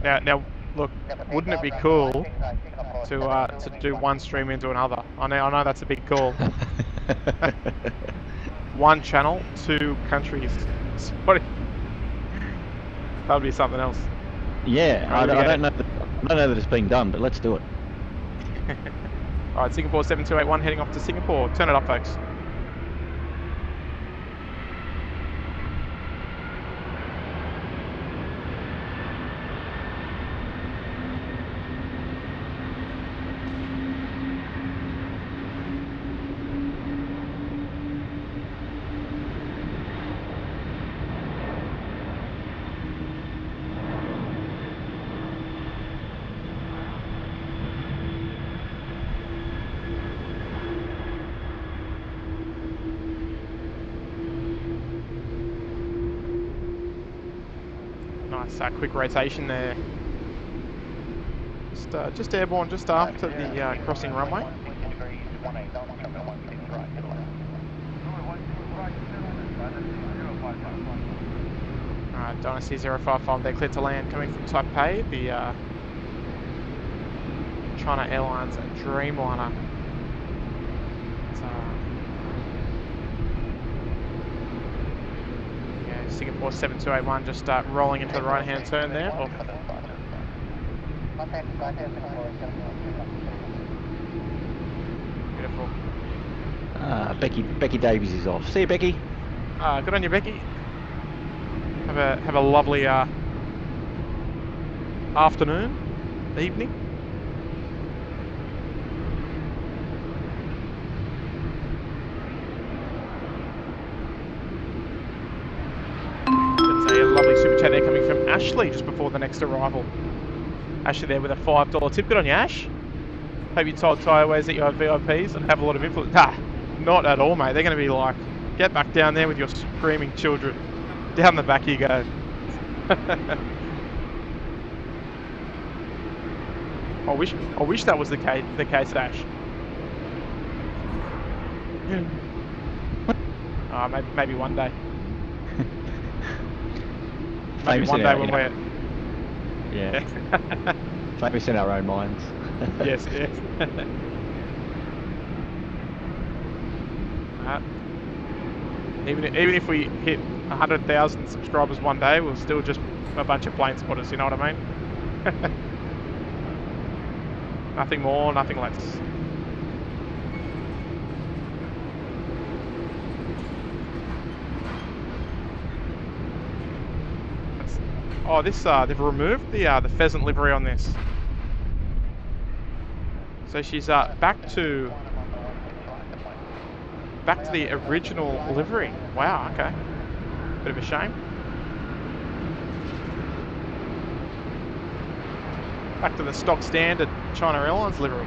Now look, wouldn't it be cool to do one stream into another? I know that's a big call. One channel, 2 countries. That would be something else. Yeah, I don't know that it's being done, but let's do it. All right, Singapore 7281 heading off to Singapore. Turn it up, folks. Nice quick rotation there. Just airborne just after the crossing runway. Alright, Dynasty 055, they're cleared to land coming from Taipei, the China Airlines Dreamliner. Singapore 7281 just rolling into the right hand turn there. Beautiful. Becky Davies is off. See you, Becky. Good on you, Becky. Have a lovely afternoon, evening. Lovely super chat there coming from Ashley just before the next arrival. Ashley there with a $5 tip. Good on you, Ash. Hope you told Tyreways that you are VIPs and have a lot of influence. Not at all, mate. They're going to be like, get back down there with your screaming children. Down the back you go. I wish that was the case, Ash. Maybe one day. Maybe Famous one in day our, when we're... Yeah. Famous in our own minds. Yes. Even if we hit 100,000 subscribers one day, we'll still just a bunch of plane spotters. You know what I mean? Nothing more, nothing less. Oh, this they've removed the pheasant livery on this, so she's back to the original livery. Wow, okay, bit of a shame. Back to the stock standard China Airlines livery.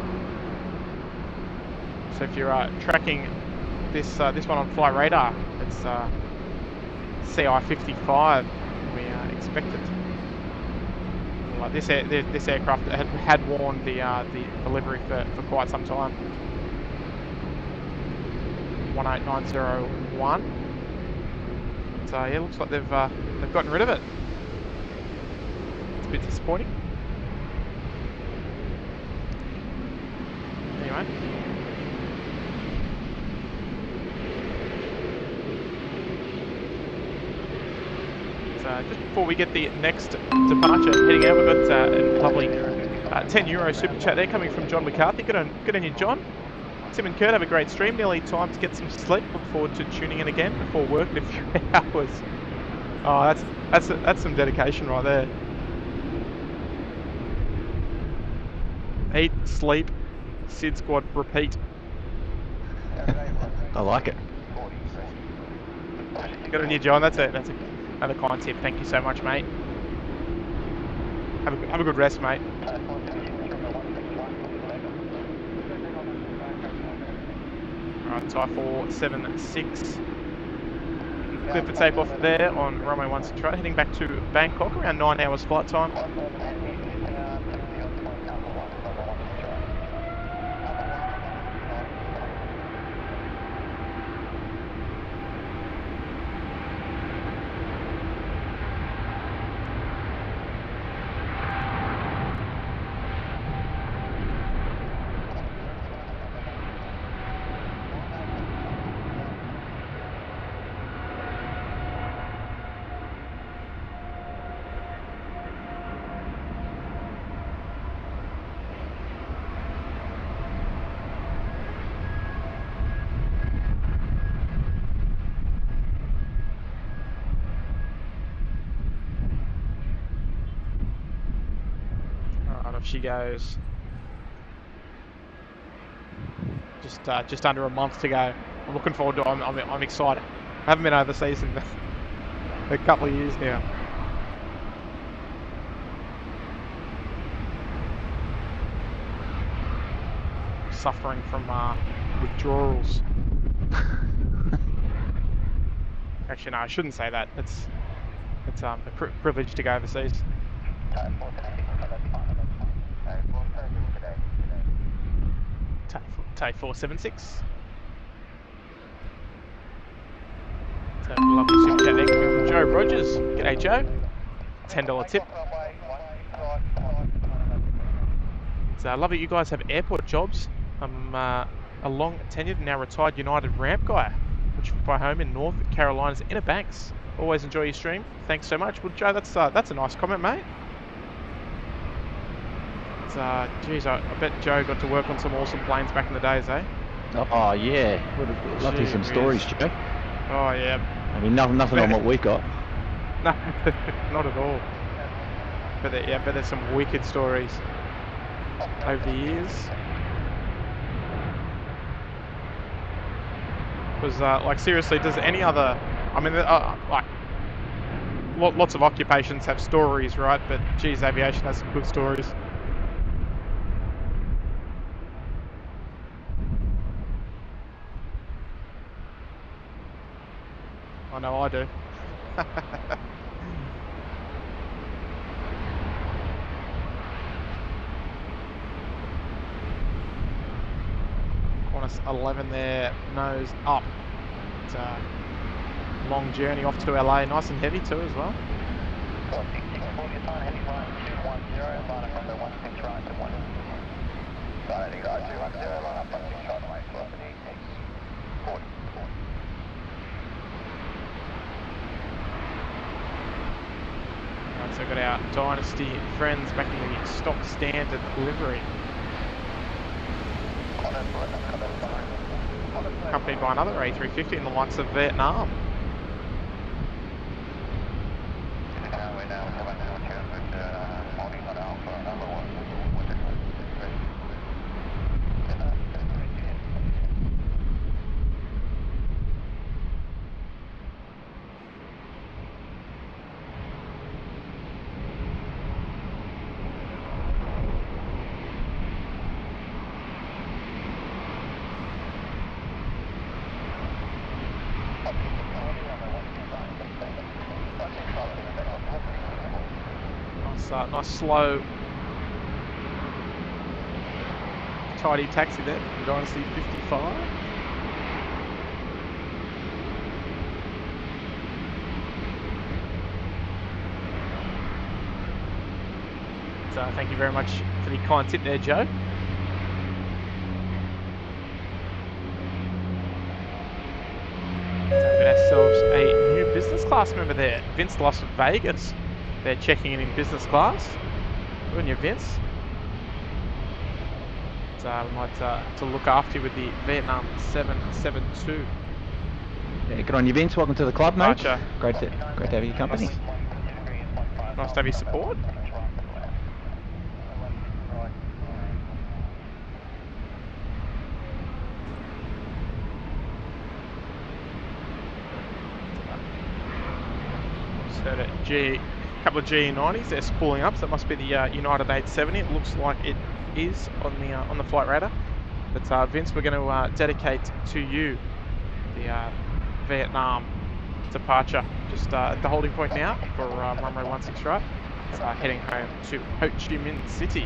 So if you're tracking this one on flight radar, it's CI55. We expected. Like this aircraft had worn the livery for quite some time. 18901. So yeah, looks like they've gotten rid of it. It's a bit disappointing. Anyway. Just before we get the next departure heading out, we've got a lovely €10 super chat there coming from John McCarthy. Good on you, John. Tim and Kurt, have a great stream. Nearly time to get some sleep. Look forward to tuning in again before work in a few hours. Oh, that's some dedication right there. Eat, sleep, SydSquad, repeat. I like it. Good on you, John. That's another kind tip. Thank you so much, mate. Have a good rest, mate. Alright, Type 476. Clear for takeoff there on runway 16 right, heading back to Bangkok, around 9 hours flight time. Off she goes. Just under a month to go. I'm looking forward to it. I'm excited. I haven't been overseas in a couple of years now. Suffering from withdrawals. Actually, no, I shouldn't say that. It's a privilege to go overseas. Take 476. So lovely super chat there coming from Joe Rogers. G'day, Joe. $10 tip. So I love that you guys have airport jobs. I'm a long tenured, now retired United ramp guy, which fly home in North Carolina's Inner Banks. Always enjoy your stream. Thanks so much. Well, Joe, that's a nice comment, mate. Geez, I bet Joe got to work on some awesome planes back in the days, eh? Oh yeah, would have loved to hear some stories, Joe. Oh yeah. I mean, nothing on what we've got. No, not at all. But there's some wicked stories over the years. Because like seriously, does any other? I mean, like lots of occupations have stories, right? But geez, aviation has some good stories. I know I do. Nice 11 there, nose up. It's a long journey off to LA, nice and heavy too as well. Right, so we've got our Dynasty friends back in the stock standard livery. Accompanied by another A350 in the likes of Vietnam. Nice slow, tidy taxi there from Dynasty 55. So thank you very much for the kind tip there, Joe. So we've got ourselves a new business class member there, Vince Las Vegas. They're checking in business class. Good on you, Vince. So we might to look after you with the Vietnam 772. Yeah, good on you, Vince. Welcome to the club, mate. Archer. Great to have your company. Nice to have your support. Just heard a couple of GE90s. They're spooling up, so it must be the United 870. It looks like it is on the flight radar. But Vince, we're going to dedicate to you the Vietnam departure. Just at the holding point now for runway 16 right. Heading home to Ho Chi Minh City.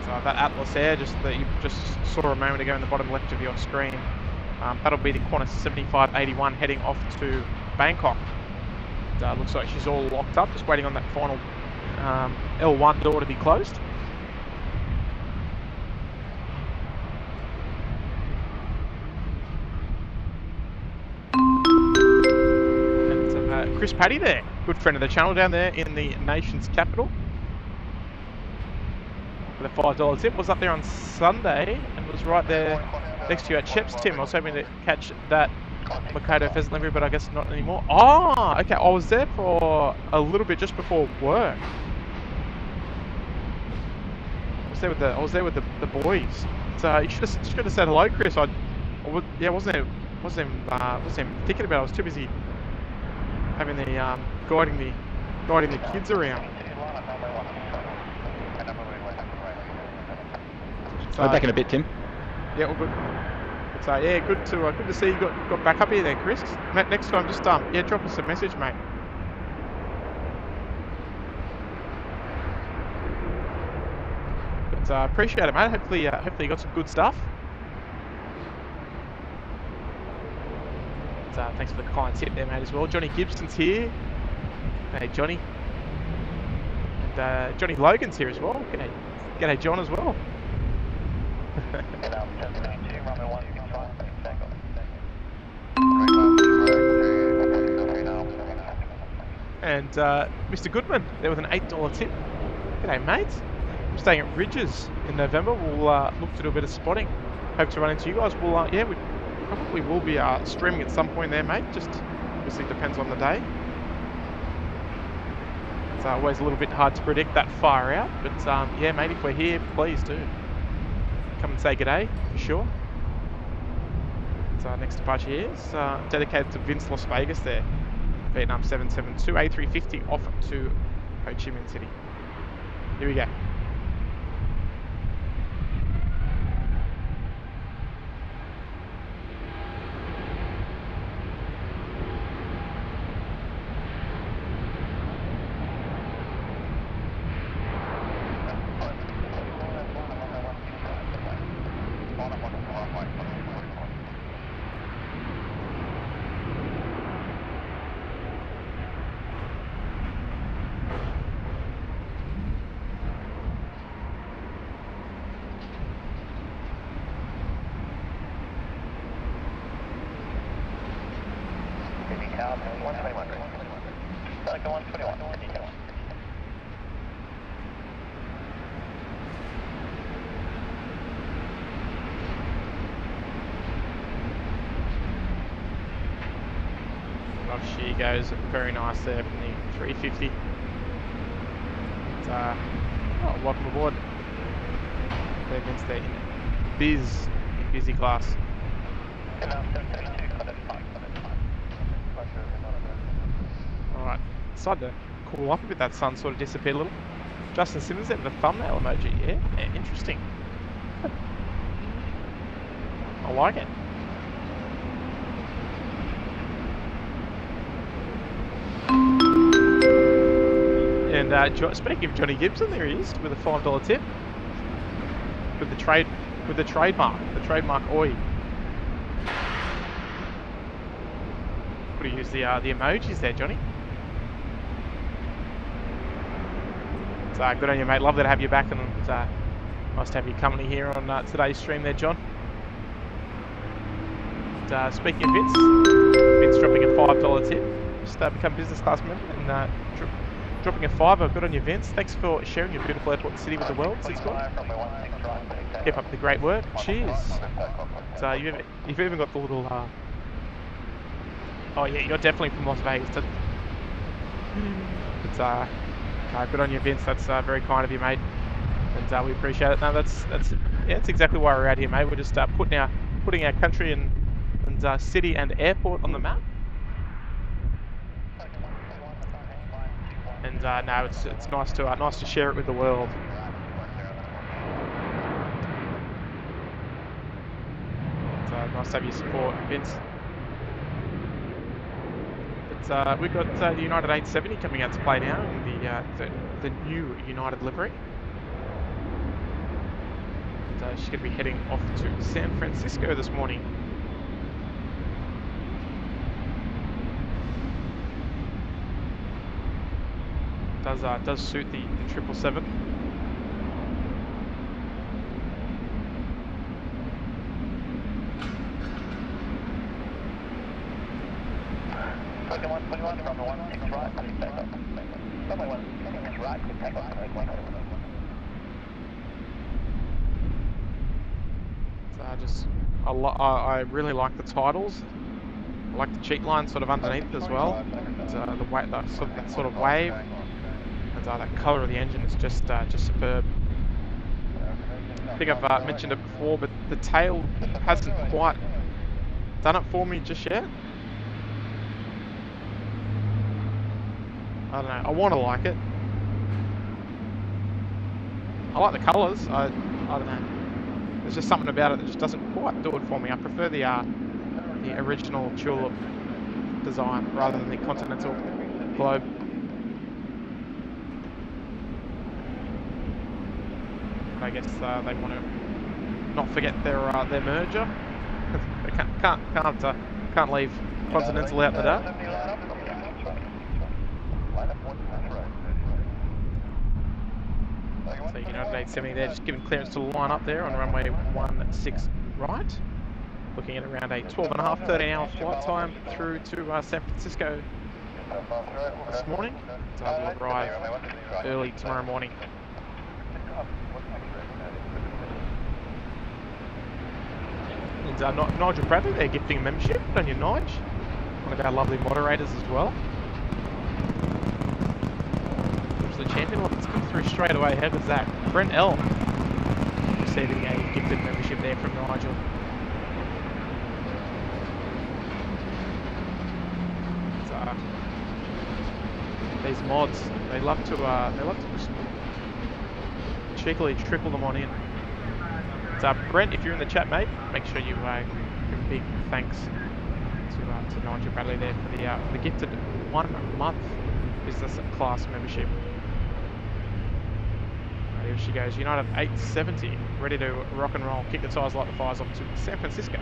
So that Atlas Air that you just saw a moment ago in the bottom left of your screen, that'll be the Qantas 7581 heading off to Bangkok. Looks like she's all locked up, just waiting on that final L1 door to be closed. And Chris Paddy there, good friend of the channel down there in the nation's capital. With a $5 tip, was up there on Sunday and was right there next to you at Sheps, Tim. I was hoping to catch that Mikado pheasant livery, but I guess not anymore. Oh, okay. I was there for a little bit just before work. I was there with the boys. So you should have said hello, Chris. Wasn't even thinking about it. I was too busy having the guiding the kids around. So, We're back in a bit, Tim. Yeah, all good. So yeah, good to see you got back up here there, Chris. Next time, just drop us a message, mate. But appreciate it, mate. Hopefully you got some good stuff. But, thanks for the kind tip there, mate, as well. Johnny Gibson's here. Hey, Johnny. And Johnny Logan's here as well. G'day, John as well. And Mr. Goodman there with an $8 tip. G'day, mate. I'm staying at Ridges in November. We'll look to do a bit of spotting. Hope to run into you guys. We probably will be streaming at some point there, mate. Just obviously depends on the day. It's always a little bit hard to predict that far out, but yeah, mate, if we're here, please do come and say g'day for sure. So next departure here is dedicated to Vince Las Vegas there. Vietnam 772 A350 off to Ho Chi Minh City. Here we go. Off she goes, very nice there from the 350. It's, oh, welcome aboard. They're against the busy class. Alright, decided to cool up a bit, that sun sort of disappeared a little. Justin Simmons there with the thumbnail emoji, yeah, interesting. I like it. And speaking of Johnny Gibson, there he is with a $5 tip with the trademark Oi. What do you use the emojis there, Johnny? It's good on you, mate. Lovely to have you back, and it's nice to have your company here on today's stream there, John. And, speaking of Vince dropping a $5 tip. Just become business class member and dropping a $5. Good on you, Vince. Thanks for sharing your beautiful airport city with the world, SydSquad. Keep up the great work. Cheers. So you've even got the little. Oh yeah, you're definitely from Las Vegas. It's good on you, Vince. That's very kind of you, mate. And we appreciate it. No, that's exactly why we're out here, mate. We're just putting our country and city and airport on the map. And no, it's nice to share it with the world. It's nice to have your support, Vince. But we've got the United A380 coming out to play now in the new United livery. And, she's going to be heading off to San Francisco this morning. Does suit the 777. I really like the titles. I like the cheek line sort of underneath as well. That sort of wave. And that colour of the engine is just superb. I think I've mentioned it before, but the tail hasn't quite done it for me just yet. I don't know. I want to like it. I like the colours. I don't know. There's just something about it that just doesn't quite do it for me. I prefer the original tulip design rather than the continental globe. I guess they want to not forget their merger. They can't leave Continental out in the dark. So United A380 there, just giving clearance to line up there on runway 16 right. Looking at around a 12.5, 13-hour flight time through to San Francisco this morning. So we'll arrive early tomorrow morning. And Nigel Bradley, they're gifting a membership. Good on you, Nige. One of our lovely moderators as well. The champion, let's come through straight away. How goes that? Brent L. Receiving a gifted membership there from Nigel. These mods, they love to just cheekily trickle them on in. Brent, if you're in the chat, mate, make sure you give a big thanks to Nigel Bradley there for the gifted 1 month business class membership. Right, here she goes, United A380, ready to rock and roll, kick the tires, light the fires off to San Francisco.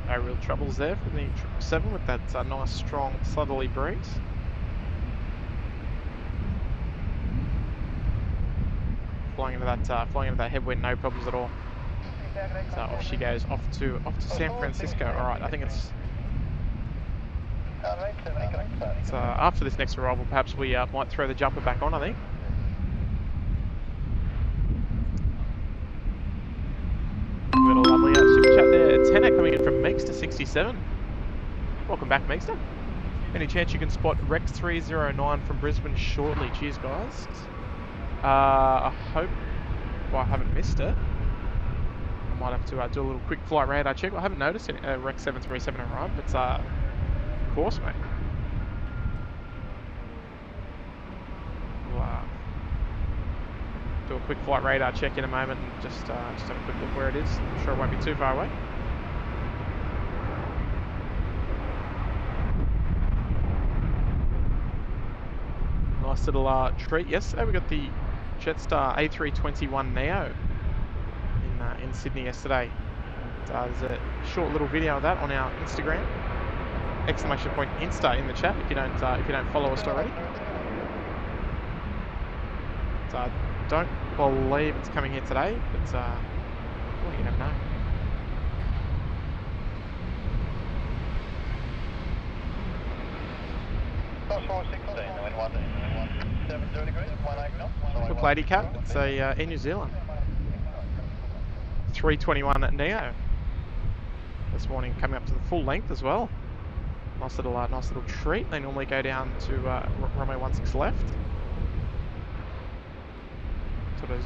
No real troubles there from the 777 with that nice strong southerly breeze. Flying into that headwind, no problems at all. So off she goes, off to San Francisco. All right, I think it's after this next arrival, perhaps we might throw the jumper back on. I think. We've got a lovely super chat there. A tenner coming in from Meekster 67. Welcome back, Meekster. Any chance you can spot Rex 309 from Brisbane shortly? Cheers, guys. I hope I haven't missed it. I might have to do a little quick flight radar check. I haven't noticed any Rex 737 arrive, but of course, mate. We'll do a quick flight radar check in a moment and just have a quick look where it is. I'm sure it won't be too far away. Nice little treat yesterday. We got the Jetstar A321 Neo in Sydney yesterday. There's a short little video of that on our Instagram. Exclamation point Insta in the chat if you don't follow us already. I don't believe it's coming here today, but well, you never know. Good lady cap. It's a Air New Zealand 321 Neo this morning, coming up to the full length as well. Nice little treat. They normally go down to runway 16 left. Sort of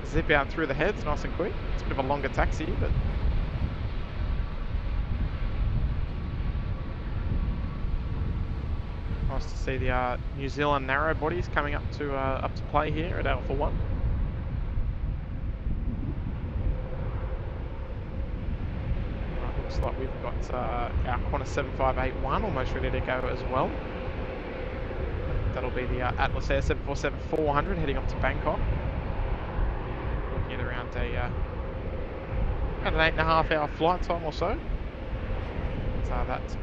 zip out through the heads, nice and quick. It's a bit of a longer taxi, but nice to see the New Zealand narrow bodies coming up to play here at Alpha 1. Looks like we've got our Qantas 7581 almost ready to go as well. That'll be the Atlas Air 747-400 heading up to Bangkok. Looking at around an 8.5 hour flight time or so. So that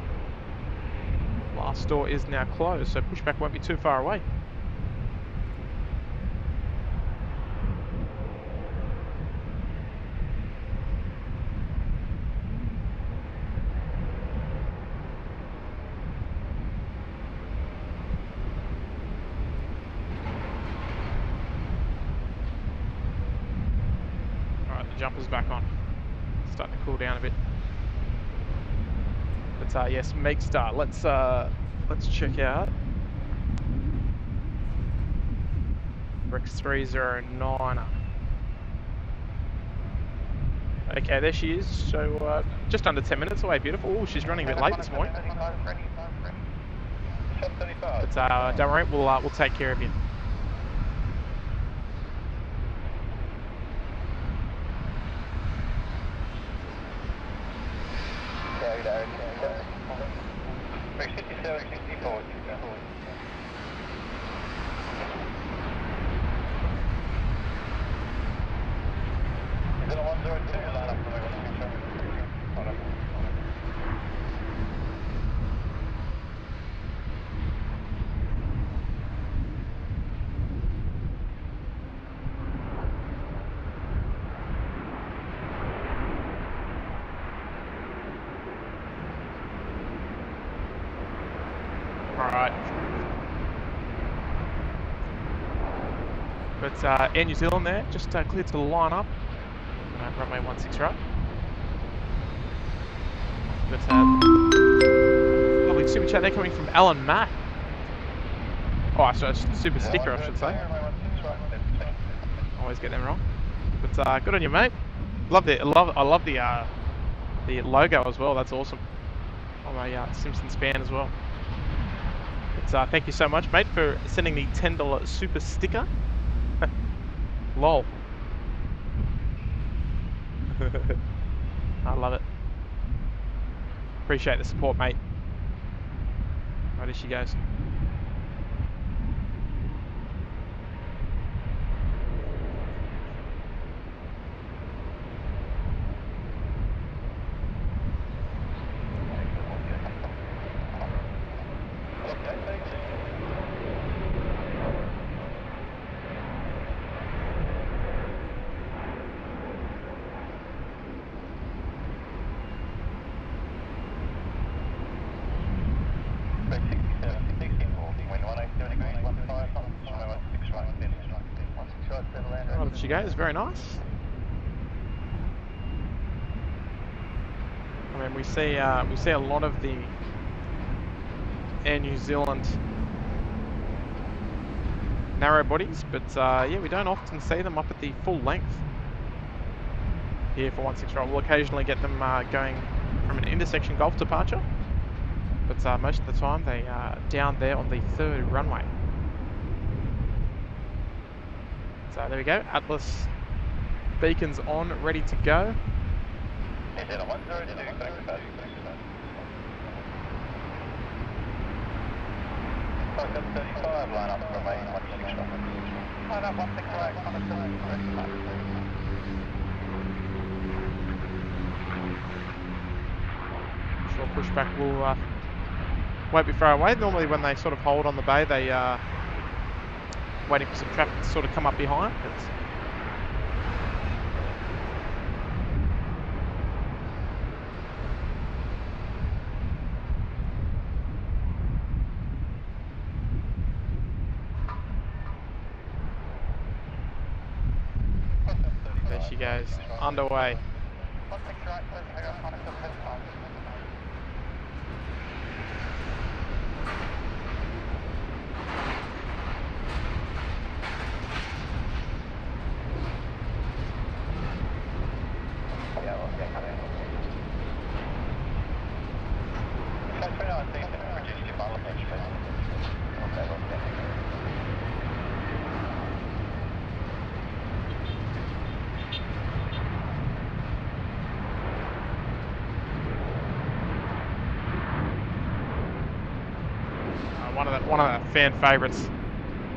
last door is now closed, so pushback won't be too far away. Jumper's back on. Starting to cool down a bit. But yes, Meekstar. Let's check out Rex 309. Okay, there she is. So just under 10 minutes away. Beautiful. Oh, she's running a bit late this morning. But don't worry, we'll take care of you. Alright. But Air New Zealand there, just cleared to line up. Runway 16 right. But lovely super chat there coming from Alan Mack. Oh, so super sticker, I should say. Always get them wrong. But good on you, mate. I love the logo as well. That's awesome. On my Simpsons fan as well. But thank you so much, mate, for sending the $10 super sticker. Lol. I love it. Appreciate the support, mate. Right, here she goes. Right, she goes, very nice. I mean, we see a lot of the Air New Zealand narrow bodies, but yeah, we don't often see them up at the full length here for 160. We'll occasionally get them going from an intersection Gulf departure, but most of the time they are down there on the 3rd runway. So there we go, Atlas beacons on, ready to go. Sure, pushback will won't be far away. Normally when they sort of hold on the bay, they waiting for some traffic to sort of come up behind. There she goes, underway. One of the fan favourites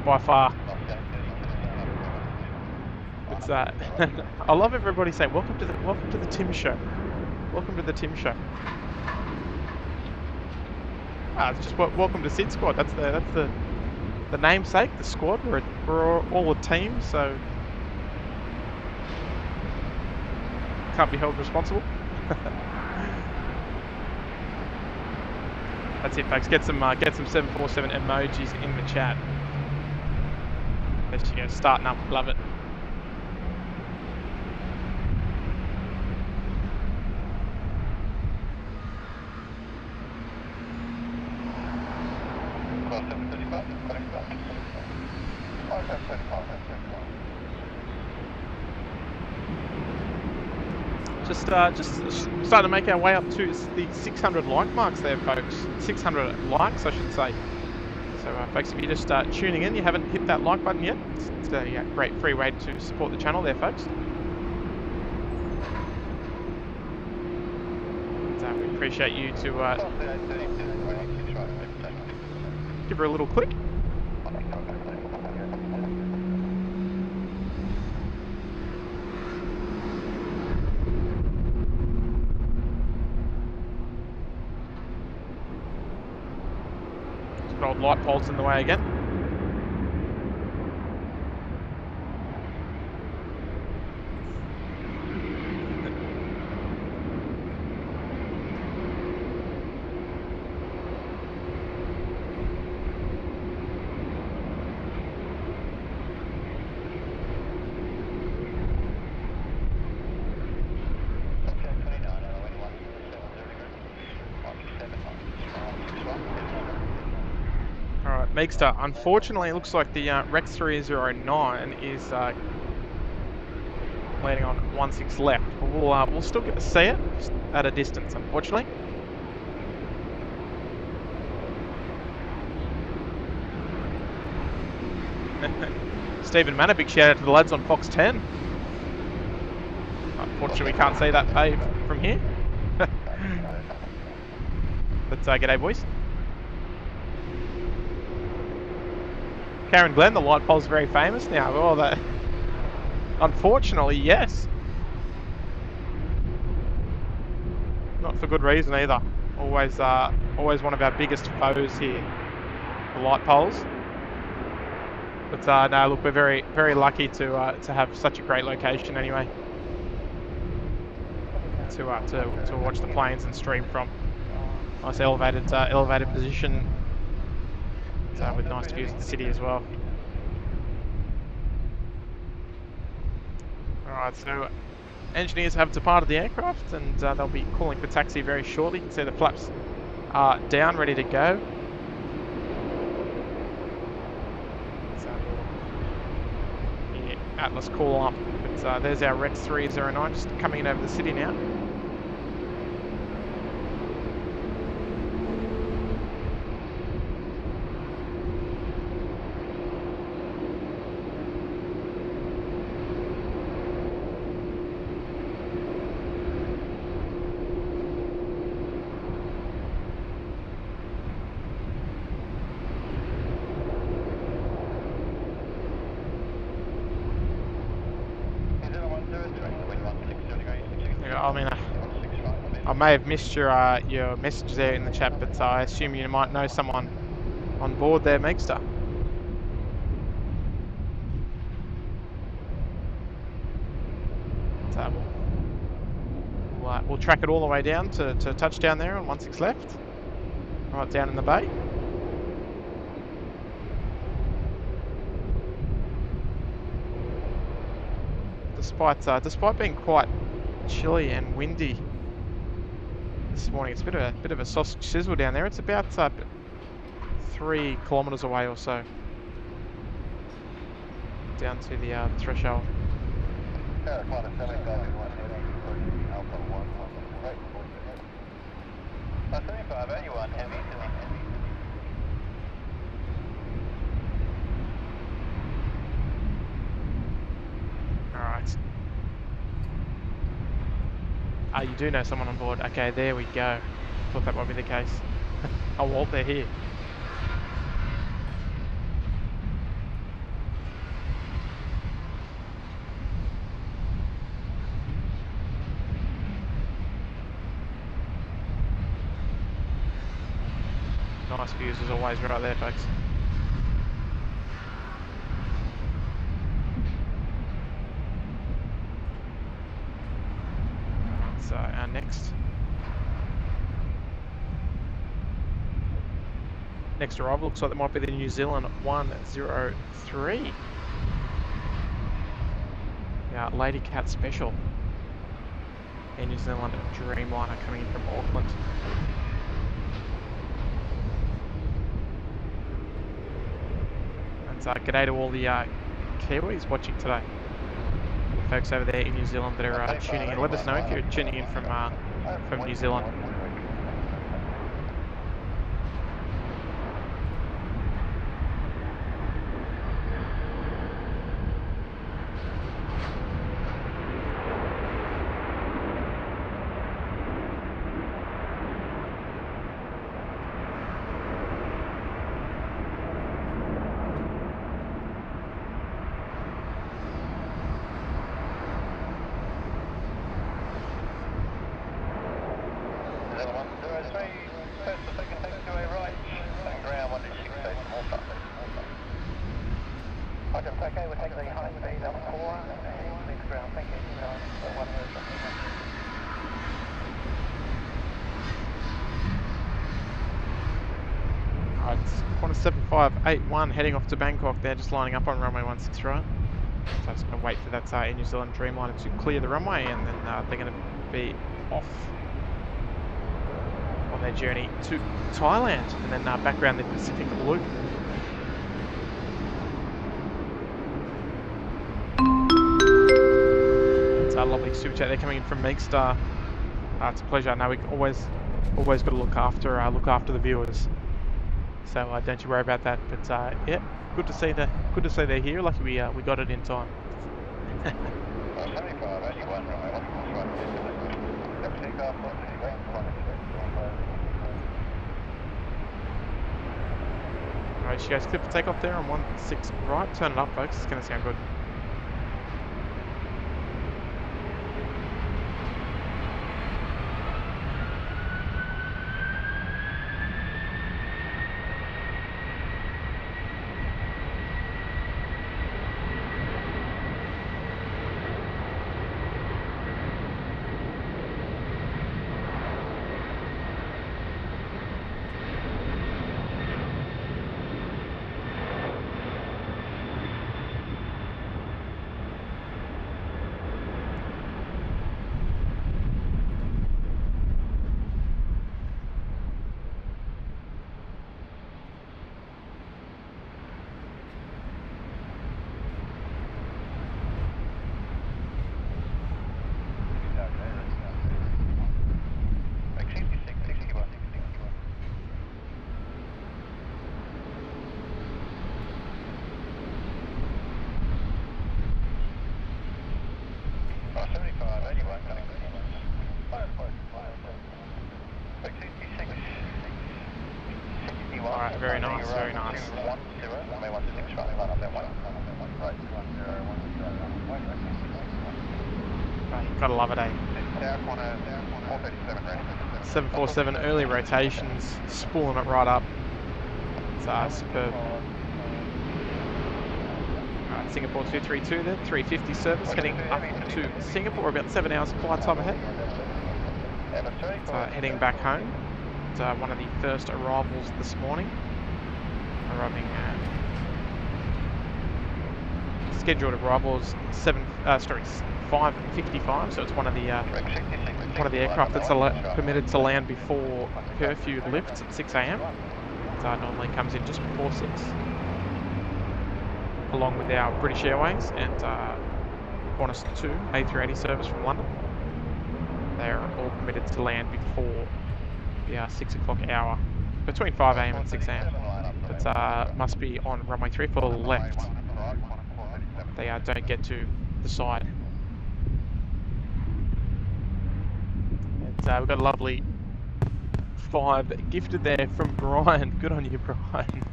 by far. It's I love everybody saying welcome to the Tim show. Welcome to the Tim show. It's just welcome to SydSquad. That's the namesake, the squad. We're all a team, so can't be held responsible. That's it, folks. Get some 747 emojis in the chat. There she goes, starting up. Love it. Just starting to make our way up to the 600 like marks there, folks. 600 likes, I should say. So, folks, if you're just tuning in, you haven't hit that like button yet, it's a great free way to support the channel there, folks. So we appreciate you to give her a little click. Old light poles in the way again. Meekstar, unfortunately, it looks like the Rex 309 is landing on 16 left. We'll still get to see it just at a distance, unfortunately. Stephen Mann, a big shout out to the lads on Fox 10. Unfortunately, we can't see that pave from here. But g'day, boys. Karen Glen, the light pole's very famous now. Oh, that. Unfortunately, yes. Not for good reason either. Always one of our biggest foes here, the light poles. But no, look, we're very, very lucky to have such a great location anyway. To watch the planes and stream from. Nice elevated position. With nice views of the city as well. Alright, so engineers have departed the aircraft and they'll be calling for taxi very shortly. You can see the flaps are down, ready to go. So yeah, Atlas call up. But there's our Rex 309 just coming in over the city now. I may have missed your message there in the chat, but I assume you might know someone on board there, Megster. So we'll track it all the way down to touchdown there on 16 left, right down in the bay. Despite being quite chilly and windy this morning, it's a bit of a sausage sizzle down there. It's about 3 kilometres away or so down to the threshold. Alright. You do know someone on board. Okay, there we go. Thought that might be the case. Oh, Walt, they're here. Nice views as always right there, folks. So our next arrival looks like it might be the New Zealand 103. Yeah, Lady Cat Special. A New Zealand Dreamliner coming in from Auckland. And g'day to all the Kiwis watching today. Folks over there in New Zealand that are tuning in. Let us know if you're tuning in from New Zealand. It's Qantas 7581 heading off to Bangkok. They're just lining up on runway 16 right. So I'm just going to wait for that Air New Zealand Dreamliner to clear the runway, and then they're going to be off on their journey to Thailand, and then back around the Pacific Loop. It's a lovely super chat. They're coming in from Megstar. It's a pleasure. Now we always got to look after the viewers. So don't you worry about that. But yeah, good to see they're here. Lucky we got it in time. Alright, she goes clear for takeoff there on 16 right. Turn it up, folks. It's going to sound good. Alright, very nice, very nice. Gotta love it, eh? 747 early rotations, spooling it right up. It's superb. Alright, Singapore 232 then, 350 service, heading up to Singapore, about 7 hours flight time ahead. Heading back home. It's one of the first arrivals this morning. Arriving scheduled arrivals 5:55, so it's one of the aircraft that's permitted to land before curfew lifts at 6 AM. It normally comes in just before 6, along with our British Airways and Qantas 2 A380 service from London. They are all permitted to land before the 6 o'clock hour, between 5 AM and 6 AM. But must be on runway 3 for the left. They don't get to the side. And we've got a lovely 5 gifted there from Brian. Good on you, Brian.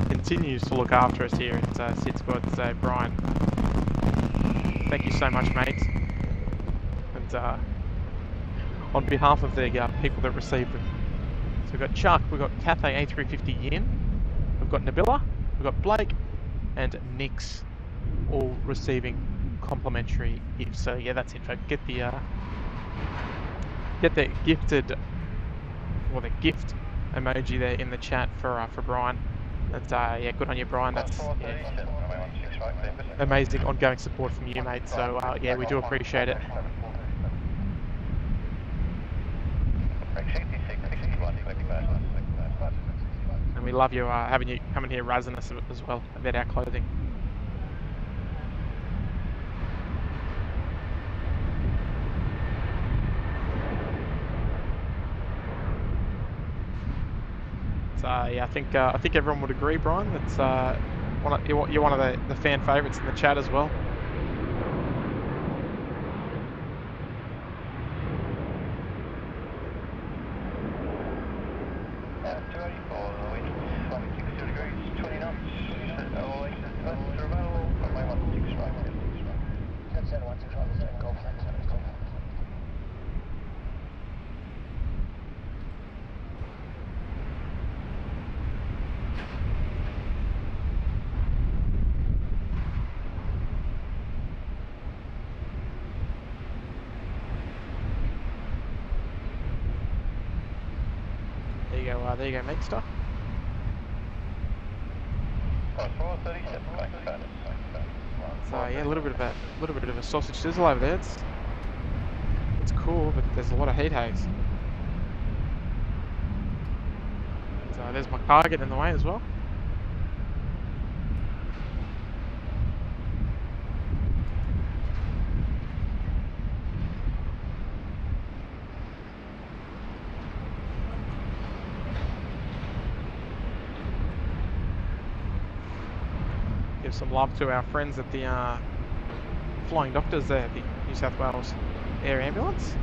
Continues to look after us here at SydSquad. So Brian, thank you so much, mate. And on behalf of the people that received them. So we've got Chuck, we've got Cathay A350 Yin, we've got Nabila, we've got Blake, and Nix, all receiving complimentary gifts. So yeah, that's it, folks. Get the gifted, or the gift emoji there in the chat for Brian. That's yeah, good on you, Brian. That's amazing ongoing support from you, mate. So yeah, we do appreciate it. And we love you having you coming here razzing us as well about our clothing. So yeah, I think everyone would agree, Brian. That's you're one of the fan favourites in the chat as well. There you go, mate. Stuff. So yeah, a little bit of a sausage sizzle over there. It's cool, but there's a lot of heat haze. So there's my car getting in the way as well. Some love to our friends at the Flying Doctors there, the New South Wales Air Ambulance.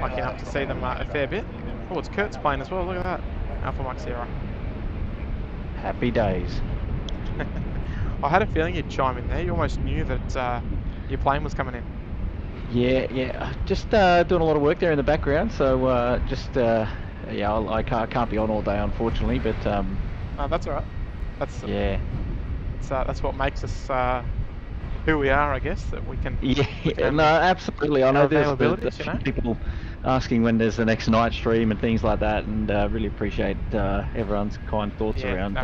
Lucky enough to see them a fair bit. Oh, it's Kurt's plane as well. Look at that. Alpha Mike Sierra. Happy days. I had a feeling you'd chime in there. You almost knew that your plane was coming in. Yeah. Just doing a lot of work there in the background. So yeah, I can't be on all day, unfortunately. But Oh, that's all right. yeah. That's what makes us who we are, I guess. That we can. Yeah, no, absolutely. I know there's a availabilities, few people asking when there's the next night stream and things like that, and really appreciate everyone's kind thoughts around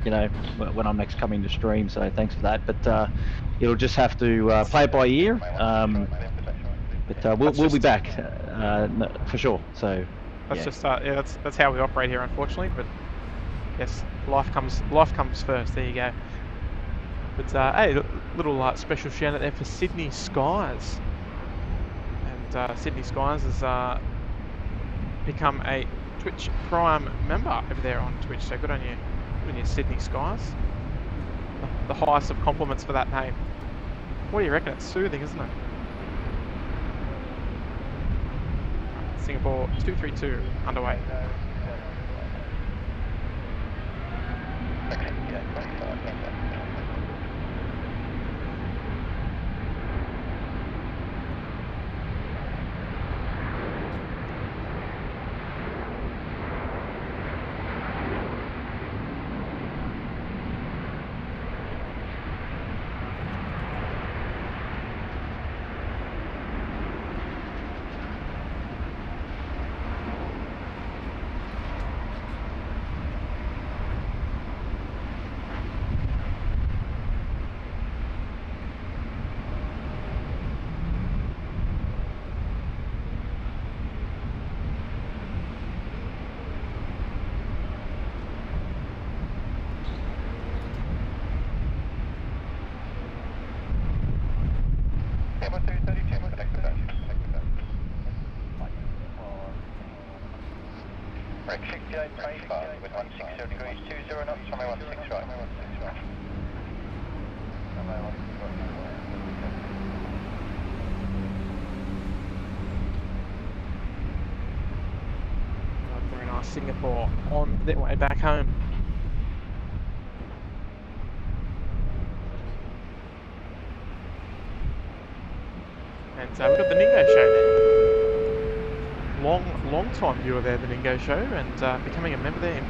you know, when I'm next coming to stream. So thanks for that. But you'll just have to play it by ear. But we'll be back for sure. So that's just that's how we operate here, unfortunately. But yes, life comes first. There you go. But hey, little special shout out there for Sydney Skies. And Sydney Skies has become a Twitch Prime member over there on Twitch. So good on you, Sydney Skies. The highest of compliments for that name. What do you reckon? It's soothing, isn't it? Singapore 232 underway. Right, 6825 with 160 degrees, 20 knots, runway 16 right. Very nice. Singapore on their way back home. And we've got the Ningo Show there. Long time viewer there, the Ningo Show, and becoming a member there in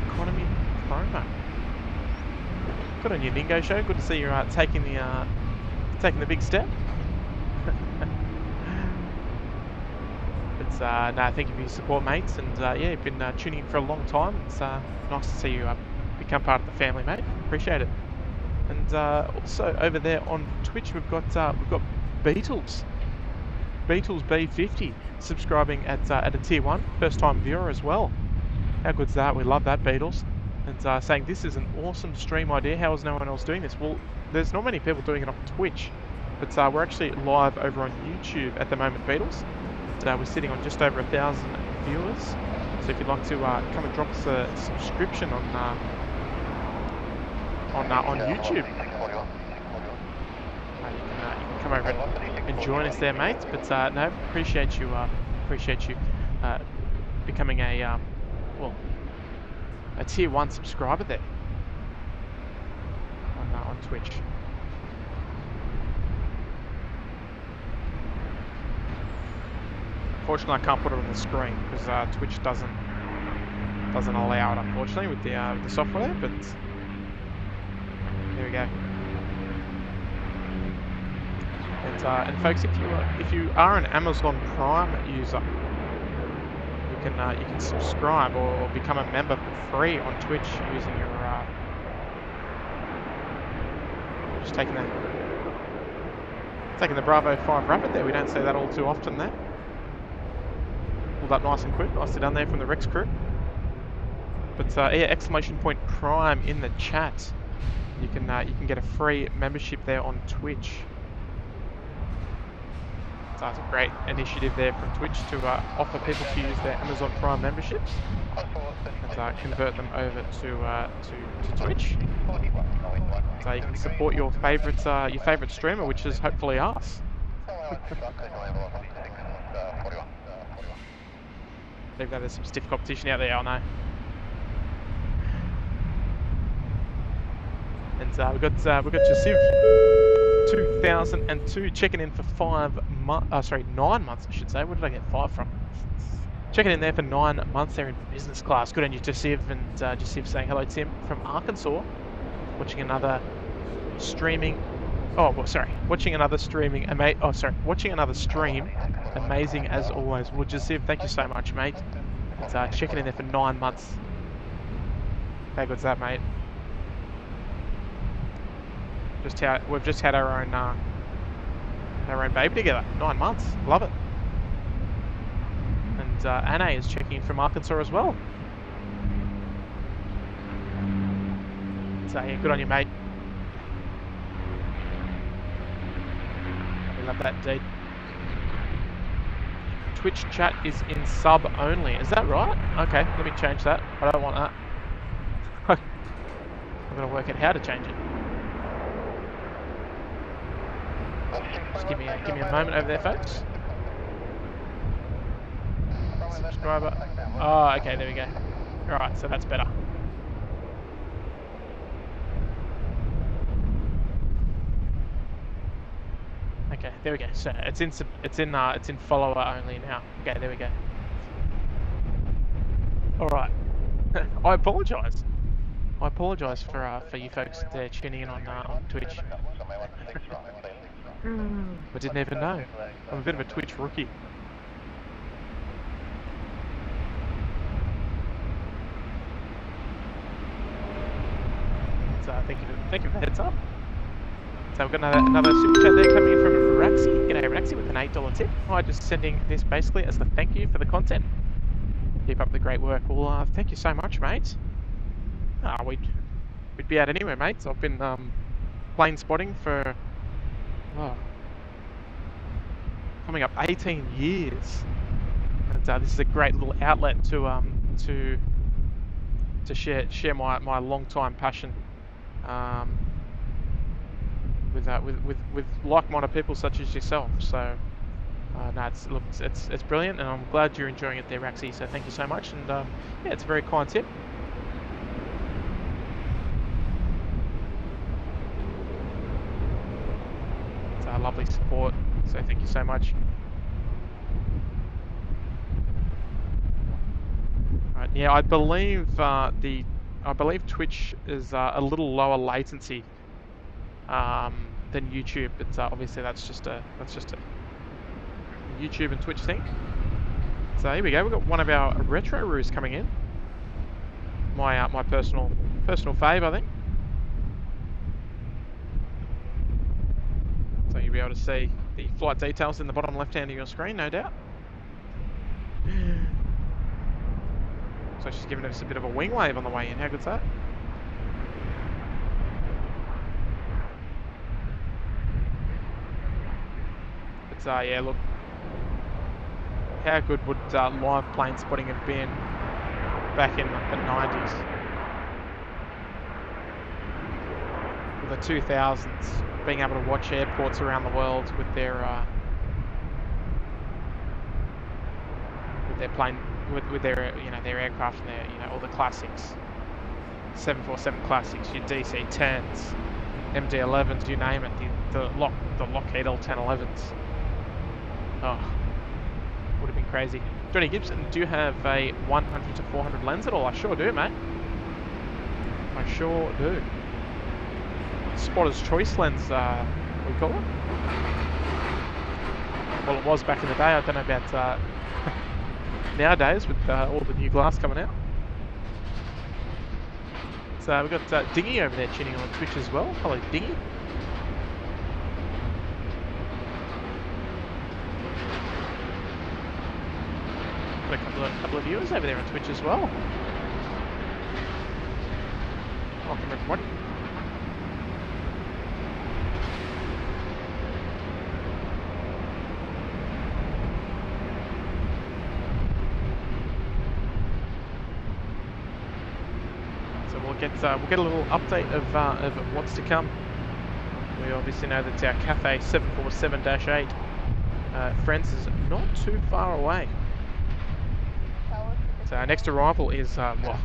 Economy Promo. Good on you, Ningo Show. Good to see you're taking the big step. It's no, thank you for your support, mates, and yeah, you've been tuning in for a long time. It's nice to see you become part of the family, mate. Appreciate it. And also over there on Twitch, we've got Beatles B50 subscribing at a tier 1, first time viewer as well. How good's that? We love that, Beatles. And saying this is an awesome stream idea. How is no one else doing this? Well, there's not many people doing it on Twitch, but we're actually live over on YouTube at the moment, Beatles. And, we're sitting on just over 1,000 viewers. So if you'd like to come and drop us a subscription on YouTube, you can come over and join us there, mates. But no, appreciate you becoming a tier 1 subscriber there on Twitch. Unfortunately, I can't put it on the screen because Twitch doesn't allow it, unfortunately, with the software there. But there we go. And folks, if you are an Amazon Prime user, you can subscribe or become a member for free on Twitch using your just taking the Bravo 5 Rapid there. We don't see that all too often there. Pulled up nice and quick. Nicely done there from the Rex crew. But yeah, exclamation point Prime in the chat. You can get a free membership there on Twitch. So it's a great initiative there from Twitch to offer people to use their Amazon Prime memberships and convert them over to Twitch. So you can support your favourite streamer, which is hopefully us. Even though there's some stiff competition out there, I know. And we've got Jasiv 2002 checking in for 9 months, I should say. Where did I get 5 from? Checking in there for 9 months there in business class. Good on you, Jasiv, and Jasiv saying hello, Tim from Arkansas. Watching another streaming. Watching another streaming. Watching another stream. Amazing as always. Well, Jasiv, thank you so much, mate. And checking in there for 9 months. How good's that, mate? We've just had our own baby together. 9 months. Love it. And Anna is checking in from Arkansas as well. So yeah, good on you, mate. We love that indeed. Twitch chat is in sub only. Is that right? Okay, let me change that. I don't want that. I'm gonna work out how to change it. Just give me a moment over there, folks. Subscriber. Oh, okay, there we go. Alright, so that's better. Okay, there we go. So it's in follower only now. Okay, there we go. Alright. I apologise. I apologise for you folks there tuning in on Twitch. I didn't even know. I'm a bit of a Twitch rookie. So thank you for the heads up. So we've got another super chat there coming in from Raxi. G'day Raxi with an $8 tip. I'm just sending this basically as a thank you for the content. Keep up the great work. Well, thank you so much, mate. We'd be out anywhere, mates. I've been plane spotting for coming up 18 years. And this is a great little outlet to share my long time passion with like-minded people such as yourself. So no, it's brilliant, and I'm glad you're enjoying it there, Raxi. So thank you so much, and yeah, it's a very kind tip. It's a lovely support. So thank you so much. Right, yeah, I believe Twitch is a little lower latency than YouTube. But obviously that's just a YouTube and Twitch thing. So here we go. We've got one of our retro roos coming in. My personal fave, I think. So you'll be able to see the flight details in the bottom left hand of your screen, no doubt. So she's giving us a bit of a wing wave on the way in. How good's that? It's yeah, look. How good would live plane spotting have been back in the 90s? With the 2000s, being able to watch airports around the world with their plane, with their their aircraft and their all the classics, 747 classics, your DC-10s, MD-11s, you name it, the Lockheed L-1011s. Oh, would have been crazy. Johnny Gibson, do you have a 100 to 400 lens at all? I sure do, mate. I sure do. Spotter's choice lens, we call it. Well, it was back in the day. I don't know about nowadays with all the new glass coming out. So we've got Dingy over there tuning on Twitch as well. Hello, Dingy. Got a couple of viewers over there on Twitch as well. Welcome everybody. We'll get a little update of what's to come. We obviously know that our Cafe 747-8 friends is not too far away. So our next arrival is, well,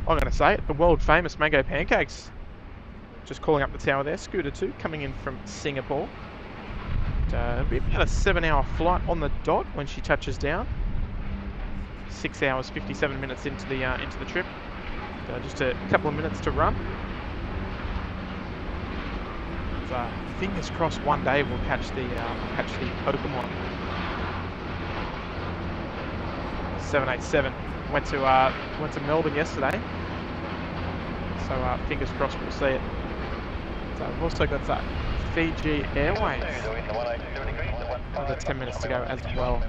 I'm going to say it, the world famous mango pancakes. Just calling up the tower there, Scooter 2 coming in from Singapore. It'll be about a 7-hour flight on the dot when she touches down. 6 hours 57 minutes into the trip. Just a couple of minutes to run. So, fingers crossed one day we'll catch the Pokemon. 787 went to Melbourne yesterday. So fingers crossed we'll see it. So we've also got that Fiji Airways. Another 10 minutes to go as well.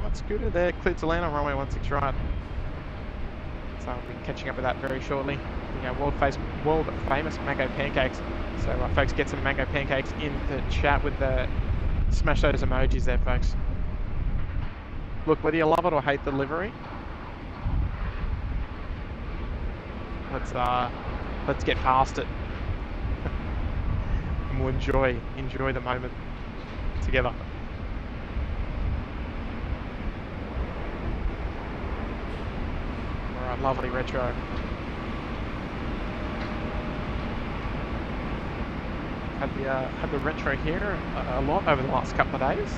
That's good there, cleared to land on runway 16 right. So we'll be catching up with that very shortly. You know, world famous mango pancakes. So folks, get some mango pancakes in the chat with the smash those emojis there, folks. Look, whether you love it or hate the livery, let's get past it. And we'll enjoy the moment together. Alright, lovely retro. Had the retro here a lot over the last couple of days.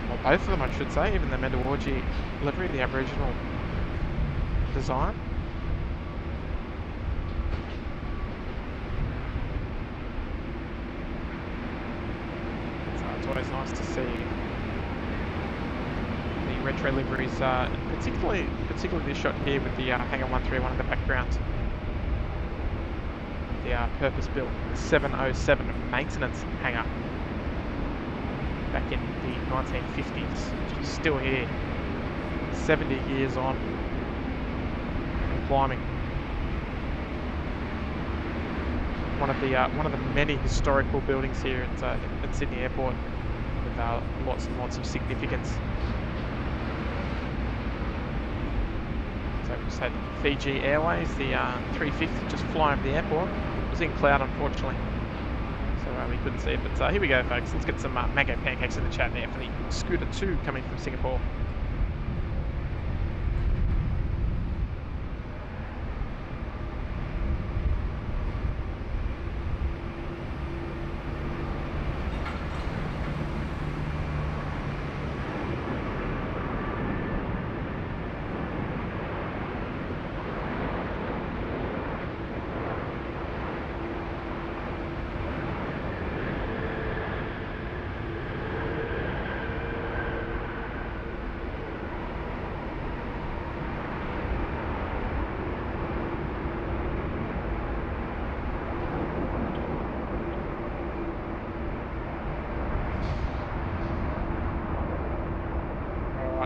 Well, both of them, I should say. Even the Mendawarji livery, the Aboriginal design. So it's always nice to see the retro liveries, particularly this shot here with the Hangar 131 in the background. The purpose-built 707 maintenance hangar back in the 1950s, still here, 70 years on, and climbing. One of the many historical buildings here at Sydney Airport, with lots and lots of significance. So we just had Fiji Airways, the 350, just flying over the airport. It was in cloud, unfortunately, so we couldn't see it. But here we go, folks. Let's get some mango pancakes in the chat there for the Scooter 2 coming from Singapore.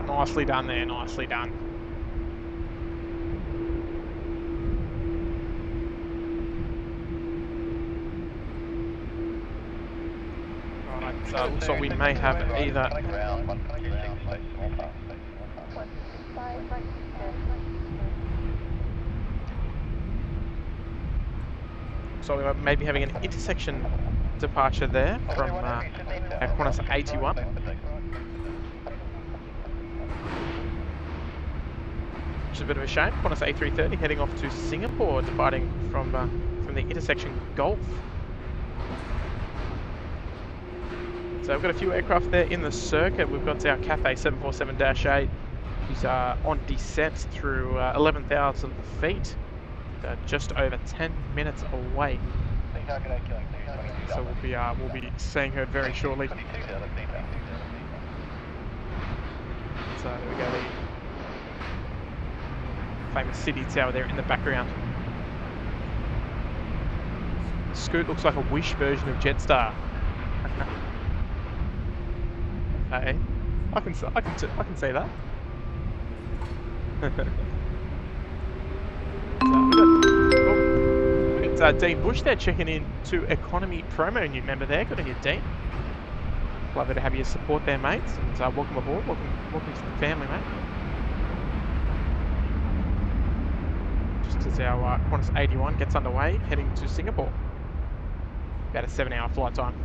Nicely done there, nicely done. Alright, so it looks like we may have either... So we may be having an intersection departure there from Qantas 81. Which is a bit of a shame. Qantas A330 heading off to Singapore, departing from the intersection Gulf. So we've got a few aircraft there in the circuit. We've got our Cathay 747-8, who's on descent through 11,000 feet, just over 10 minutes away. So we'll be seeing her very shortly. So there we go. The famous city tower there in the background. Scoot looks like a Wish version of Jetstar. Hey, I can see that. It's Dean Bush there checking in to economy promo new member there. Good on you, Dean. Lovely to have your support there, mates. And welcome aboard. Welcome to the family, mate. As our Qantas 81 gets underway, heading to Singapore. About a 7-hour flight time.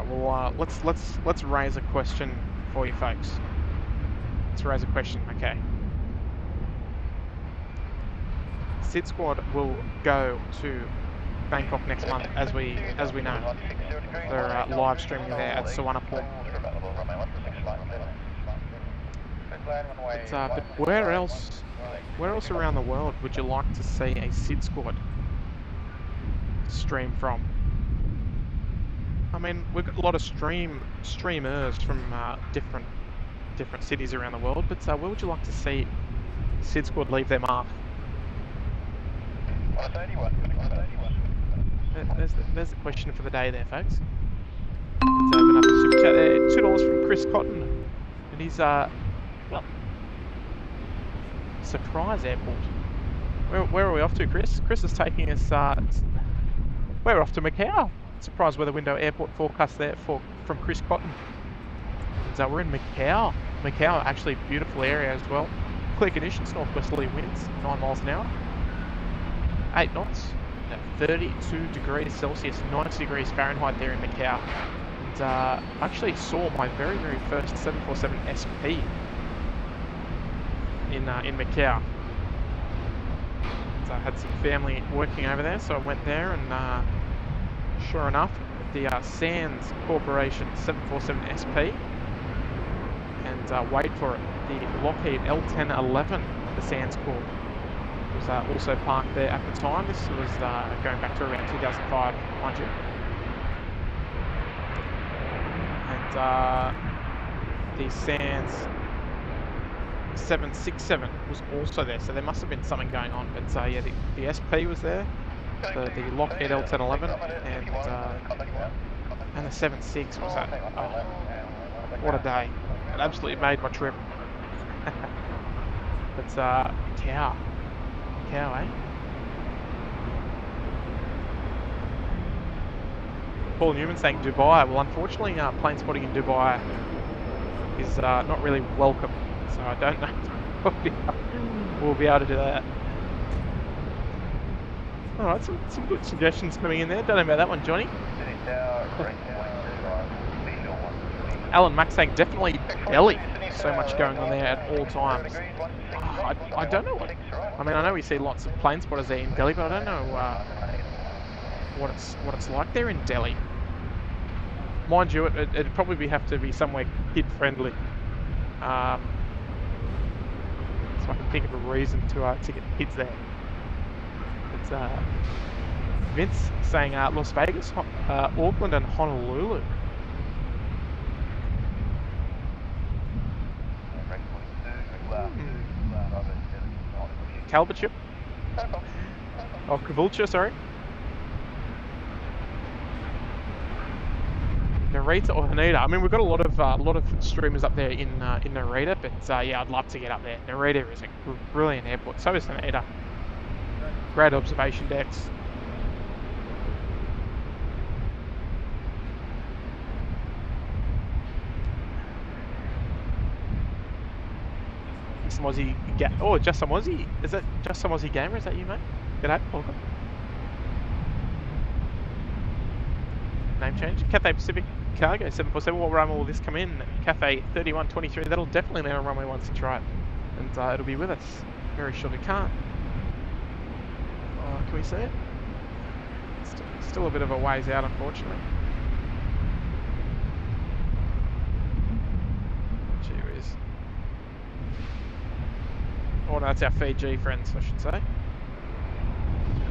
right. Well, let's raise a question for you folks. Let's raise a question. Okay. SydSquad will go to Bangkok next month, as we know. They're live streaming there at Suvarnabhumi. But where else around the world would you like to see a SydSquad stream from? I mean, we've got a lot of streamers from different cities around the world, but where would you like to see SydSquad leave their mark? There's the question for the day there, folks. Let's open up a super chat there. $2 from Chris Cotton, and he's well, surprise airport. Where are we off to, Chris? Chris is taking us. We're off to Macau. Surprise weather window airport forecast there from Chris Cotton. So we're in Macau. Macau, actually a beautiful area as well. Clear conditions, northwesterly winds, 9 miles an hour. 8 knots at 32 degrees Celsius, 90 degrees Fahrenheit there in Macau. And actually saw my very first 747 SP in Macau. So I had some family working over there, so I went there, and sure enough, the Sands Corporation 747 SP, and wait for it, the Lockheed L1011, the Sands Corp, was also parked there at the time. This was going back to around 2005, mind you. And the Sands 767 was also there, so there must have been something going on. But yeah, the SP was there, the Lockheed L1011, and the 76 was that. Oh, what a day! It absolutely made my trip. But Macau, eh? Paul Newman saying Dubai. Well, unfortunately, plane spotting in Dubai is not really welcome, so I don't know if we'll be able to do that. Alright, some good suggestions coming in there. Don't know about that one, Johnny. Alan Mack saying definitely Delhi. So much going on there at all times. I don't know what. I mean, I know we see lots of plane spotters there in Delhi, but I don't know what it's like there in Delhi. Mind you, it'd probably have to be somewhere kid friendly. So I can think of a reason to get kids there. It's Vince saying Las Vegas, Auckland, and Honolulu. Calbachip. Oh, Caboolture, sorry. Narita or Haneda. I mean, we've got a lot of streamers up there in Narita, but yeah, I'd love to get up there. Narita is a brilliant airport. So is Haneda. Great observation decks. Some Aussie oh, just some Aussie. Is it just some Aussie gamer? Is that you, mate? G'day, welcome. Name change. Cathay Pacific Cargo 747. What runway will this come in? Cathay 3123. That'll definitely land on runway 16 right, and it'll be with us very shortly. Can't. Can we see it? Still a bit of a ways out, unfortunately. Oh, no, it's our Fiji friends, I should say.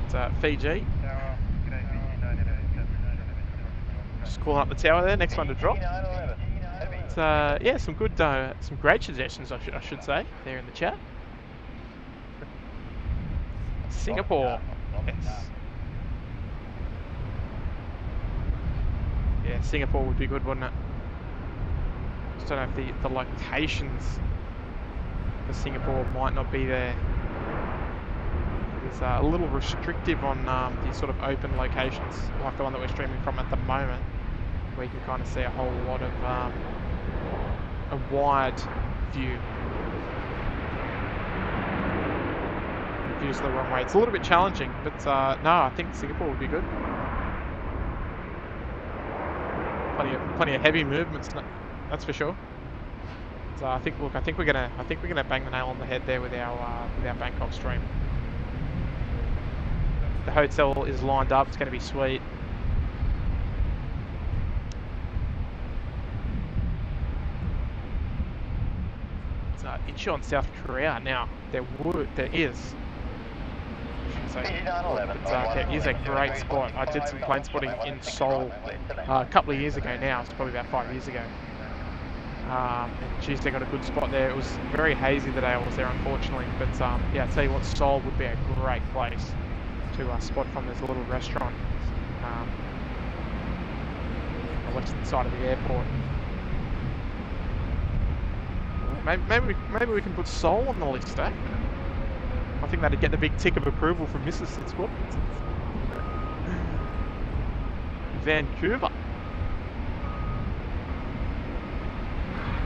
It's Fiji. Just calling up the tower there. Next one to drop. It's, yeah, some great suggestions, I should say, there in the chat. Singapore. Yes. Yeah, Singapore would be good, wouldn't it? Just don't know if the locations for Singapore might not be there. It's a little restrictive on these sort of open locations, like the one that we're streaming from at the moment, where you can kind of see a whole lot of a wide view. Views of the runway. It's a little bit challenging, but no, I think Singapore would be good. plenty of heavy movements, that's for sure. So I think we're gonna bang the nail on the head there with our Bangkok stream. The hotel is lined up. It's gonna be sweet. So Incheon, South Korea. Now there is a great spot. I did some plane spotting in Seoul a couple of years ago now. It's probably about 5 years ago. And geez, they got a good spot there. It was very hazy the day I was there, unfortunately. But yeah, I tell you what, Seoul would be a great place to spot from. There's a little restaurant on the western side of the airport. Maybe we can put Seoul on the list, eh? I think that'd get the big tick of approval from Mrs. SydSquad. Vancouver.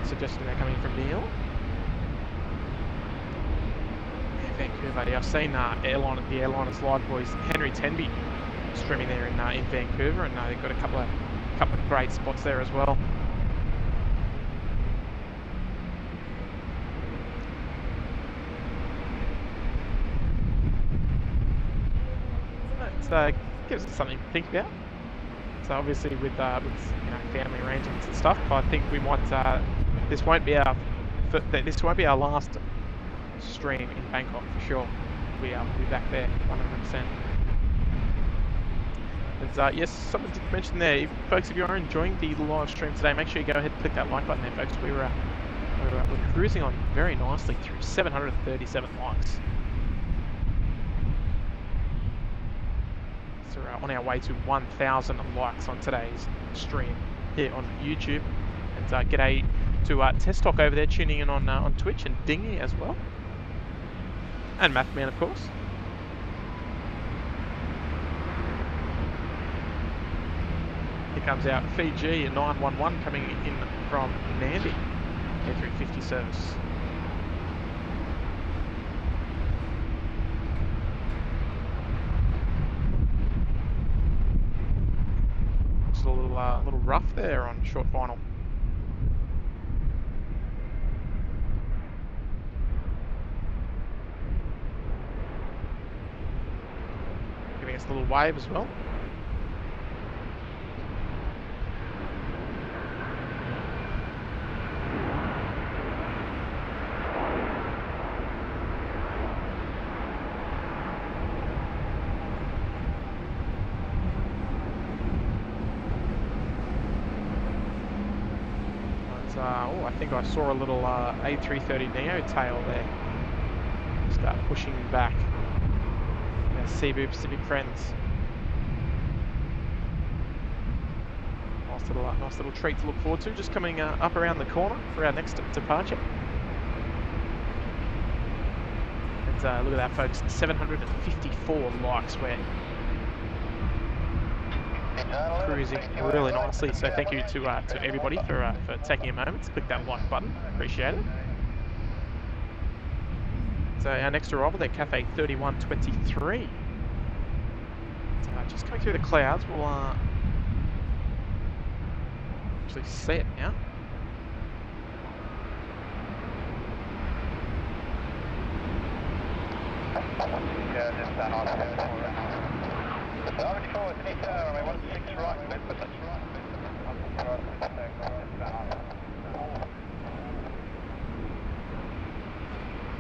Suggesting they're coming from Neil. Yeah, Vancouver. Yeah, I've seen the Airliners live boys, Henry Tenby, streaming there in Vancouver, and they've got a couple of great spots there as well. So gives us something to think about. So obviously with family arrangements and stuff, I think we might this won't be our last stream in Bangkok for sure. We'll be back there 100%. And yes, someone did mention there, folks, if you are enjoying the live stream today, make sure you go ahead and click that like button there, folks. We're cruising on very nicely through 737 likes. So we're on our way to 1,000 likes on today's stream here on YouTube. And g'day to Test Talk over there tuning in on Twitch, and Dingy as well. And Mathman, of course. Here comes out Fiji 911 coming in from Nandi, A350 service. Just a little rough there on short final. Giving us a little wave as well. I think I saw a little A330 Neo tail there. Start pushing back. Our Cebu Pacific friends. Nice little treat to look forward to. Just coming up around the corner for our next departure. And look at that, folks. 754 likes. We're cruising really nicely, so thank you to everybody for taking a moment to click that like button. Appreciate it. So our next arrival there, Cafe 3123. So just coming through the clouds, we'll actually see it now.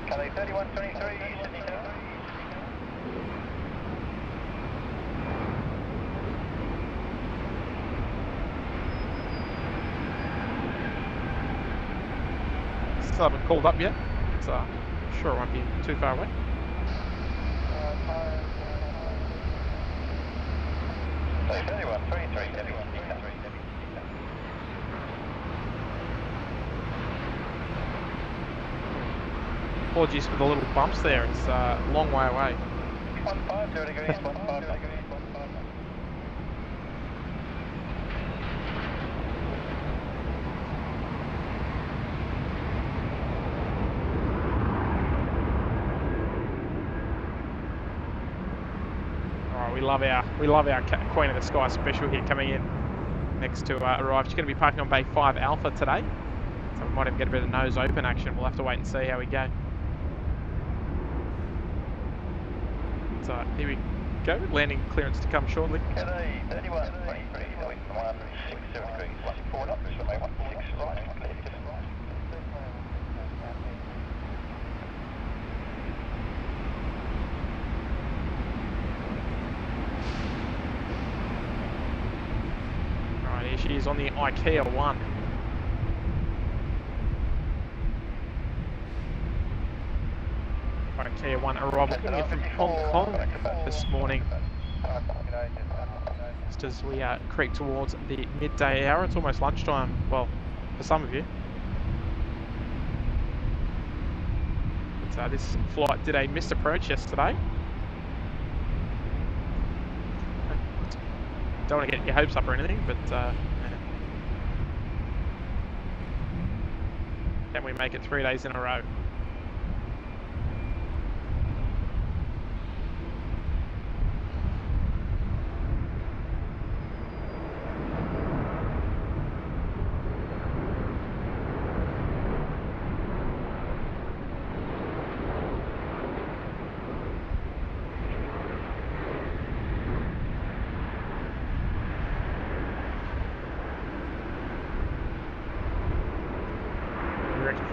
Kelly 3123, Sydney Tower. Still haven't called up yet, so I'm sure it won't be too far away. Kelly 3123, Apologies for the little bumps there, it's a long way away. 150 degrees, 150 degrees. Alright, we love our Queen of the Sky special here coming in. next to arrive. She's going to be parking on Bay 5 Alpha today. So we might even get a bit of nose open action. We'll have to wait and see how we go. So here we go. Landing clearance to come shortly. G'day, 31, 23, 167 degrees, 14 knots, runway 16 right, clear. Alright, here she is on the IKEA 1. IKEA 1 arrival coming in from Hong Kong this morning. Just as we creep towards the midday hour, it's almost lunchtime, well, for some of you. But, this flight did a missed approach yesterday. Don't want to get your hopes up or anything, but can we make it 3 days in a row?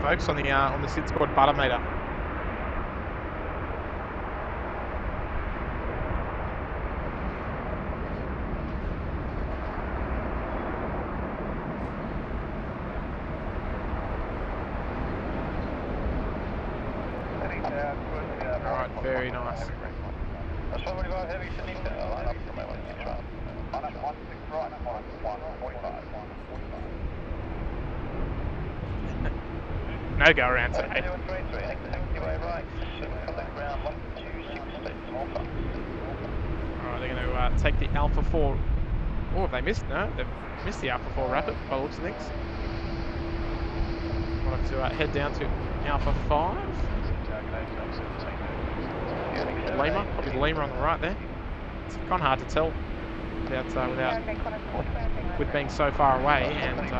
Folks, on the SydSquad buttermeter. Alright, very nice. No go around today. Alright, they're going to take the Alpha 4. Oh, have they missed? No, they've missed the Alpha 4 Rapid by the looks of things. We'll have to head down to Alpha 5. Lima, probably the Lima on the right there. It's kind of hard to tell without with being so far away and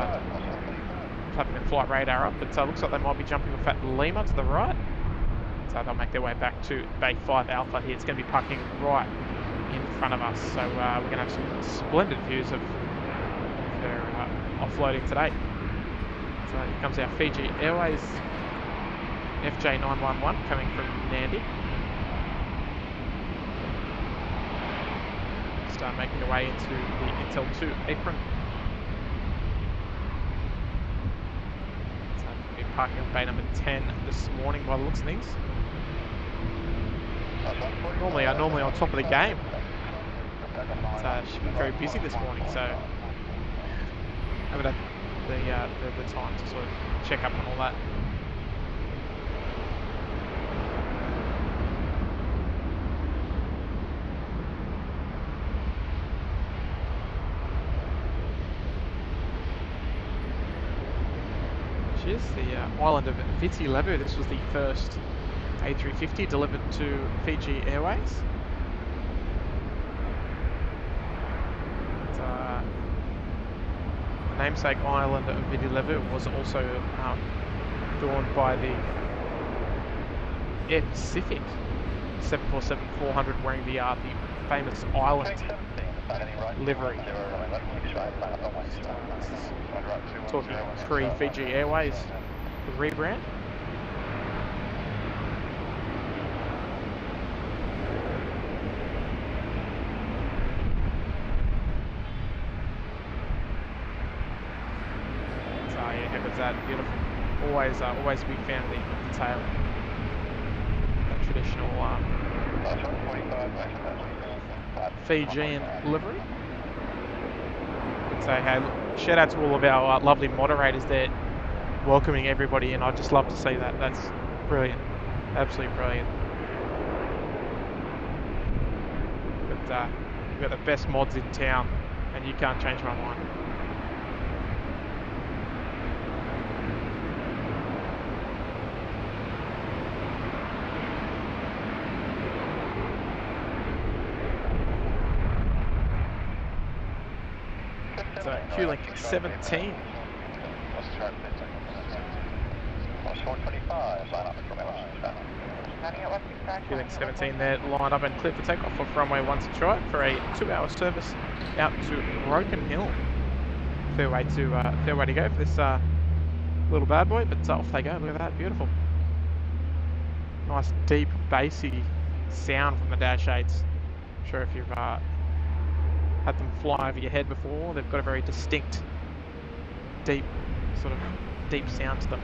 having the flight radar up, but looks like they might be jumping off at Lima to the right. So they'll make their way back to Bay 5 Alpha here. It's going to be parking right in front of us. So we're going to have some splendid views of their offloading today. So here comes our Fiji Airways FJ911 coming from Nandi. Start making their way into the Intel 2 apron. Parking on bay number 10 this morning by the looks of things. Normally on top of the game. It should be very busy this morning, so haven't had the time to sort of check up on all that. The island of Viti Levu. This was the first A350 delivered to Fiji Airways. The namesake island of Viti Levu was also adorned by the Air Pacific 747-400 wearing the famous island livery. Talking pre-Fiji Airways, the rebrand. So yeah, heck was that beautiful. Always we found the tail. That traditional Fijian livery. So hey, shout out to all of our lovely moderators there welcoming everybody in. I'd just love to see that. That's brilliant. Absolutely brilliant. But we've got the best mods in town and you can't change my mind. So Q-Link 17. Q-Link 17 there, lined up and cleared for takeoff off runway 1 Detroit for a 2-hour service out to Broken Hill. Fair way to go for this little bad boy, but off they go. Look at that, beautiful. Nice deep bassy sound from the dash 8s. Not sure if you've had them fly over your head before. They've got a very distinct, deep sound to them.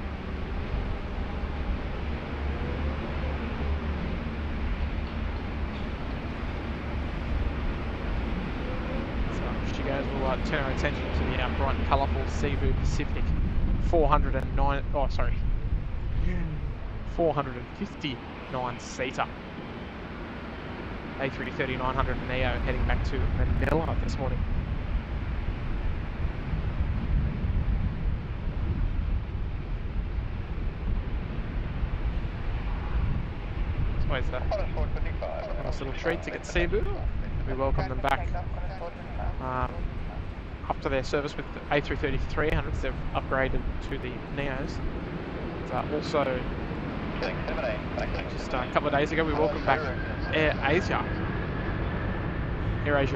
So she goes. We'll turn our attention to the bright and colourful Cebu Pacific 459 seater. A330-900 Neo heading back to Manila this morning. It's always a nice little treat to get Cebu. We welcome them back after their service with the A330-300s. They've upgraded to the Neos. Also, just a couple of days ago, we welcomed back Air Asia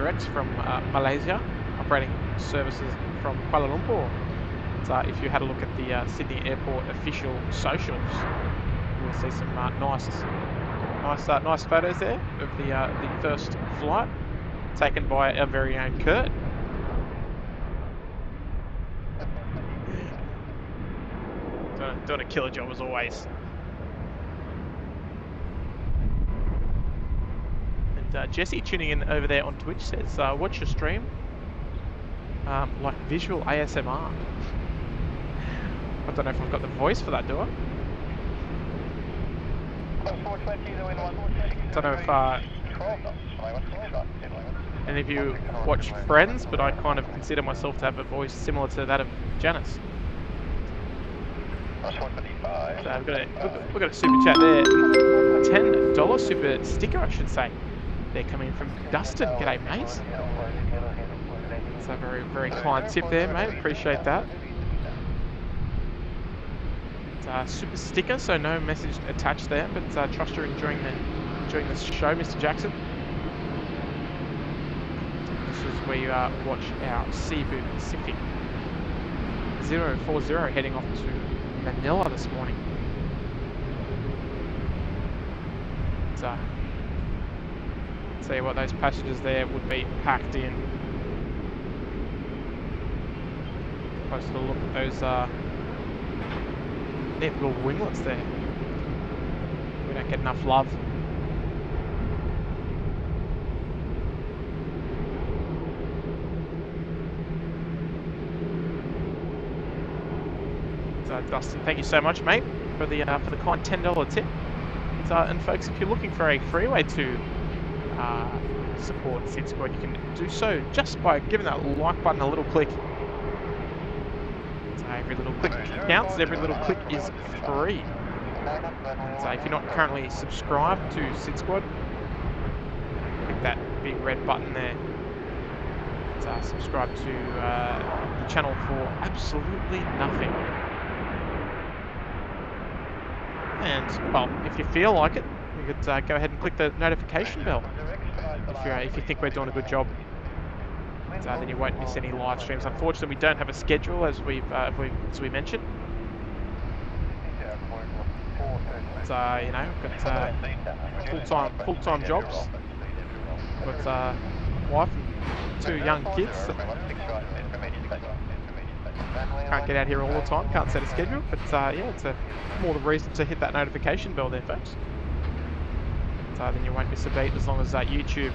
X from Malaysia, operating services from Kuala Lumpur. So if you had a look at the Sydney Airport official socials, you'll see some nice photos there of the first flight taken by our very own Kurt. Doing a killer job as always. And Jesse tuning in over there on Twitch says, watch your stream like visual ASMR. I don't know if I've got the voice for that, do I? Don't know if any of you watch Friends, but I kind of consider myself to have a voice similar to that of Janice. So we've got a super chat there, a $10 super sticker I should say. They're coming from Dustin. G'day mate. It's a very, very kind tip there mate, appreciate that. It's a super sticker, so no message attached there, but trust you're enjoying the show, Mr. Jackson. This is where you watch our Cebu Pacific 040 heading off to Manila this morning. So, see what those passengers there would be packed in. Close to look at those neat little winglets there. We don't get enough love. Dustin, thank you so much, mate, for the kind $10 tip. And folks, if you're looking for a free way to support SydSquad, you can do so just by giving that like button a little click. So every little click counts. Every little click is free. So if you're not currently subscribed to SydSquad, click that big red button there. Subscribe to the channel for absolutely nothing. And, well, if you feel like it, you could go ahead and click the notification bell if you think we're doing a good job. Then you won't miss any live streams. Unfortunately, we don't have a schedule, as we mentioned. But, you know, we've got full-time jobs. Got a wife and 2 young kids. Can't get out here all the time, can't set a schedule, but yeah, it's more the reason to hit that notification bell there, folks. So then you won't miss a beat as long as YouTube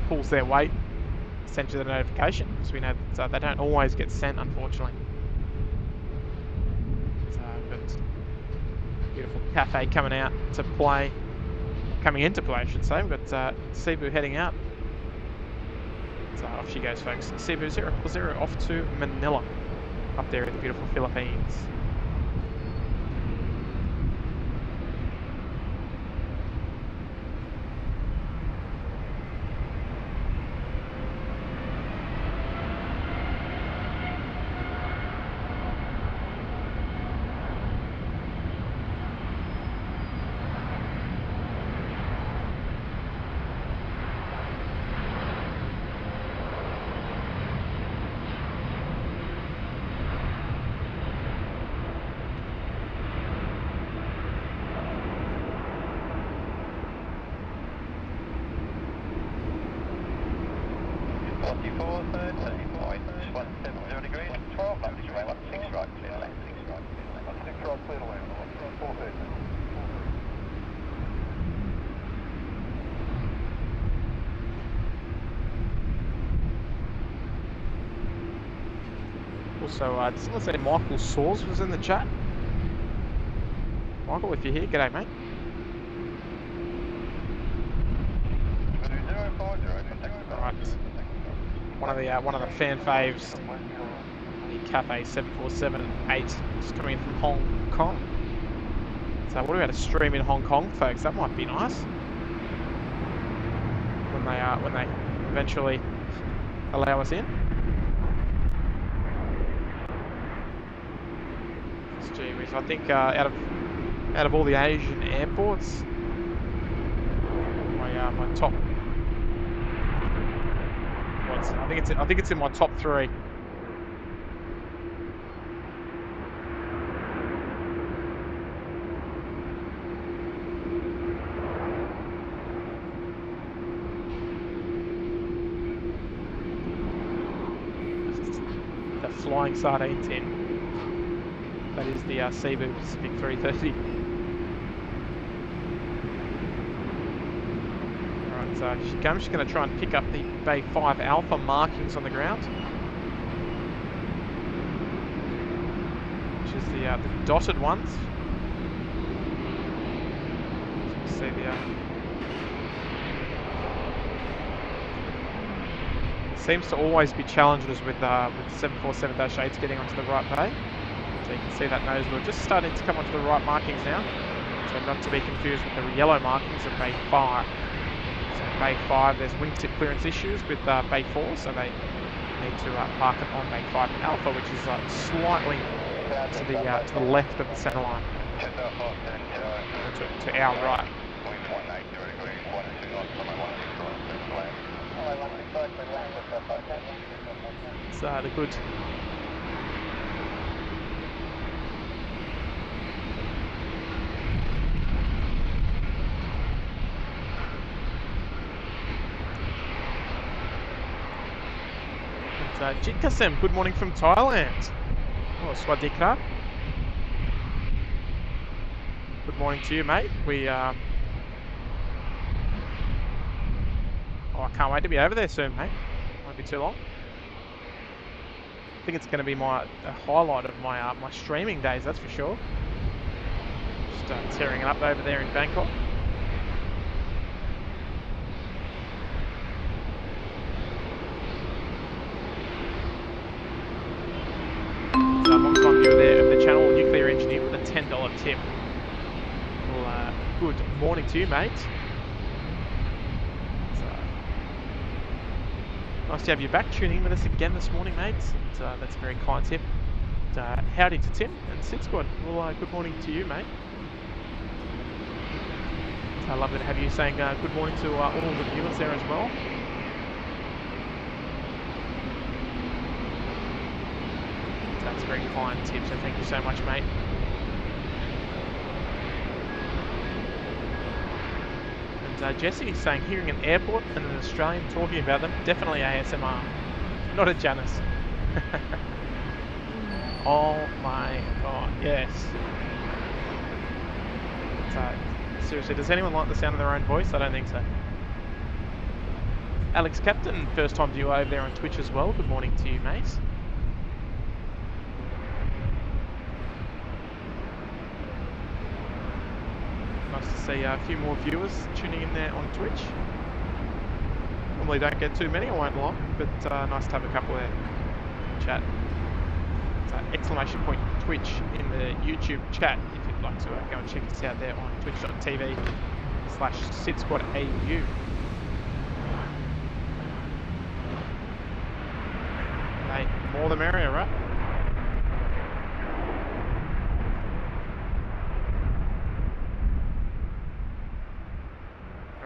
pulls their weight, sends you the notification, because we know that they don't always get sent, unfortunately. So we've got a beautiful cafe coming into play, I should say. We've got Cebu heading out. So off she goes, folks. Cebu 0 off to Manila, up there in the beautiful Philippines. 44, 13.170 degrees, 12 knots, you may want 6 right, clear to land. 6 right, clear to land, 430. Also, did someone say Michael Saws was in the chat? Michael, if you're here, g'day, mate. Right. One of the fan faves, the Cathay 747-8, is coming in from Hong Kong. So what about a stream in Hong Kong, folks? That might be nice. When they eventually allow us in. Jeez, I think out of all the Asian airports, my top. I think it's in my top 3. The Flying Sardine tin. That is the Cebu Pacific 330. Alright, so I'm just going to try and pick up the Bay 5 Alpha markings on the ground. Which is the dotted ones. So you can see seems to always be challenges with 747-8s getting onto the right bay. So you can see that nose wheel just starting to come onto the right markings now. So not to be confused with the yellow markings of Bay 5. So Bay 5, there's wingtip clearance issues with Bay 4, so they need to park it on Bay 5 Alpha, which is slightly to the left of the centre line. To our right. It's the good. Jit Kasem, good morning from Thailand. Oh, Swadika. Good morning to you, mate. Oh, I can't wait to be over there soon, mate. Won't be too long. I think it's going to be a highlight of my my streaming days, that's for sure. Just tearing it up over there in Bangkok. Long-time viewer there of the channel, Nuclear Engineer with a $10 tip. Well, good morning to you, mate. Nice to have you back tuning in with us again this morning, mates. And, that's a very kind tip. And, howdy to Tim and SydSquad. Well, good morning to you, mate. I love to have you saying good morning to all the viewers there as well. That's very kind tip, so thank you so much, mate. And Jesse saying, hearing an airport and an Australian talking about them, definitely ASMR, not a Janice. Oh my god, yes. Seriously, does anyone like the sound of their own voice? I don't think so. Alex Captain, first time viewer over there on Twitch as well. Good morning to you, mate. Nice to see a few more viewers tuning in there on Twitch. Normally don't get too many, I won't lie, but nice to have a couple there. Chat. Exclamation point Twitch in the YouTube chat if you'd like to go and check us out there on twitch.tv/SydSquadAU. Hey, more the merrier, right?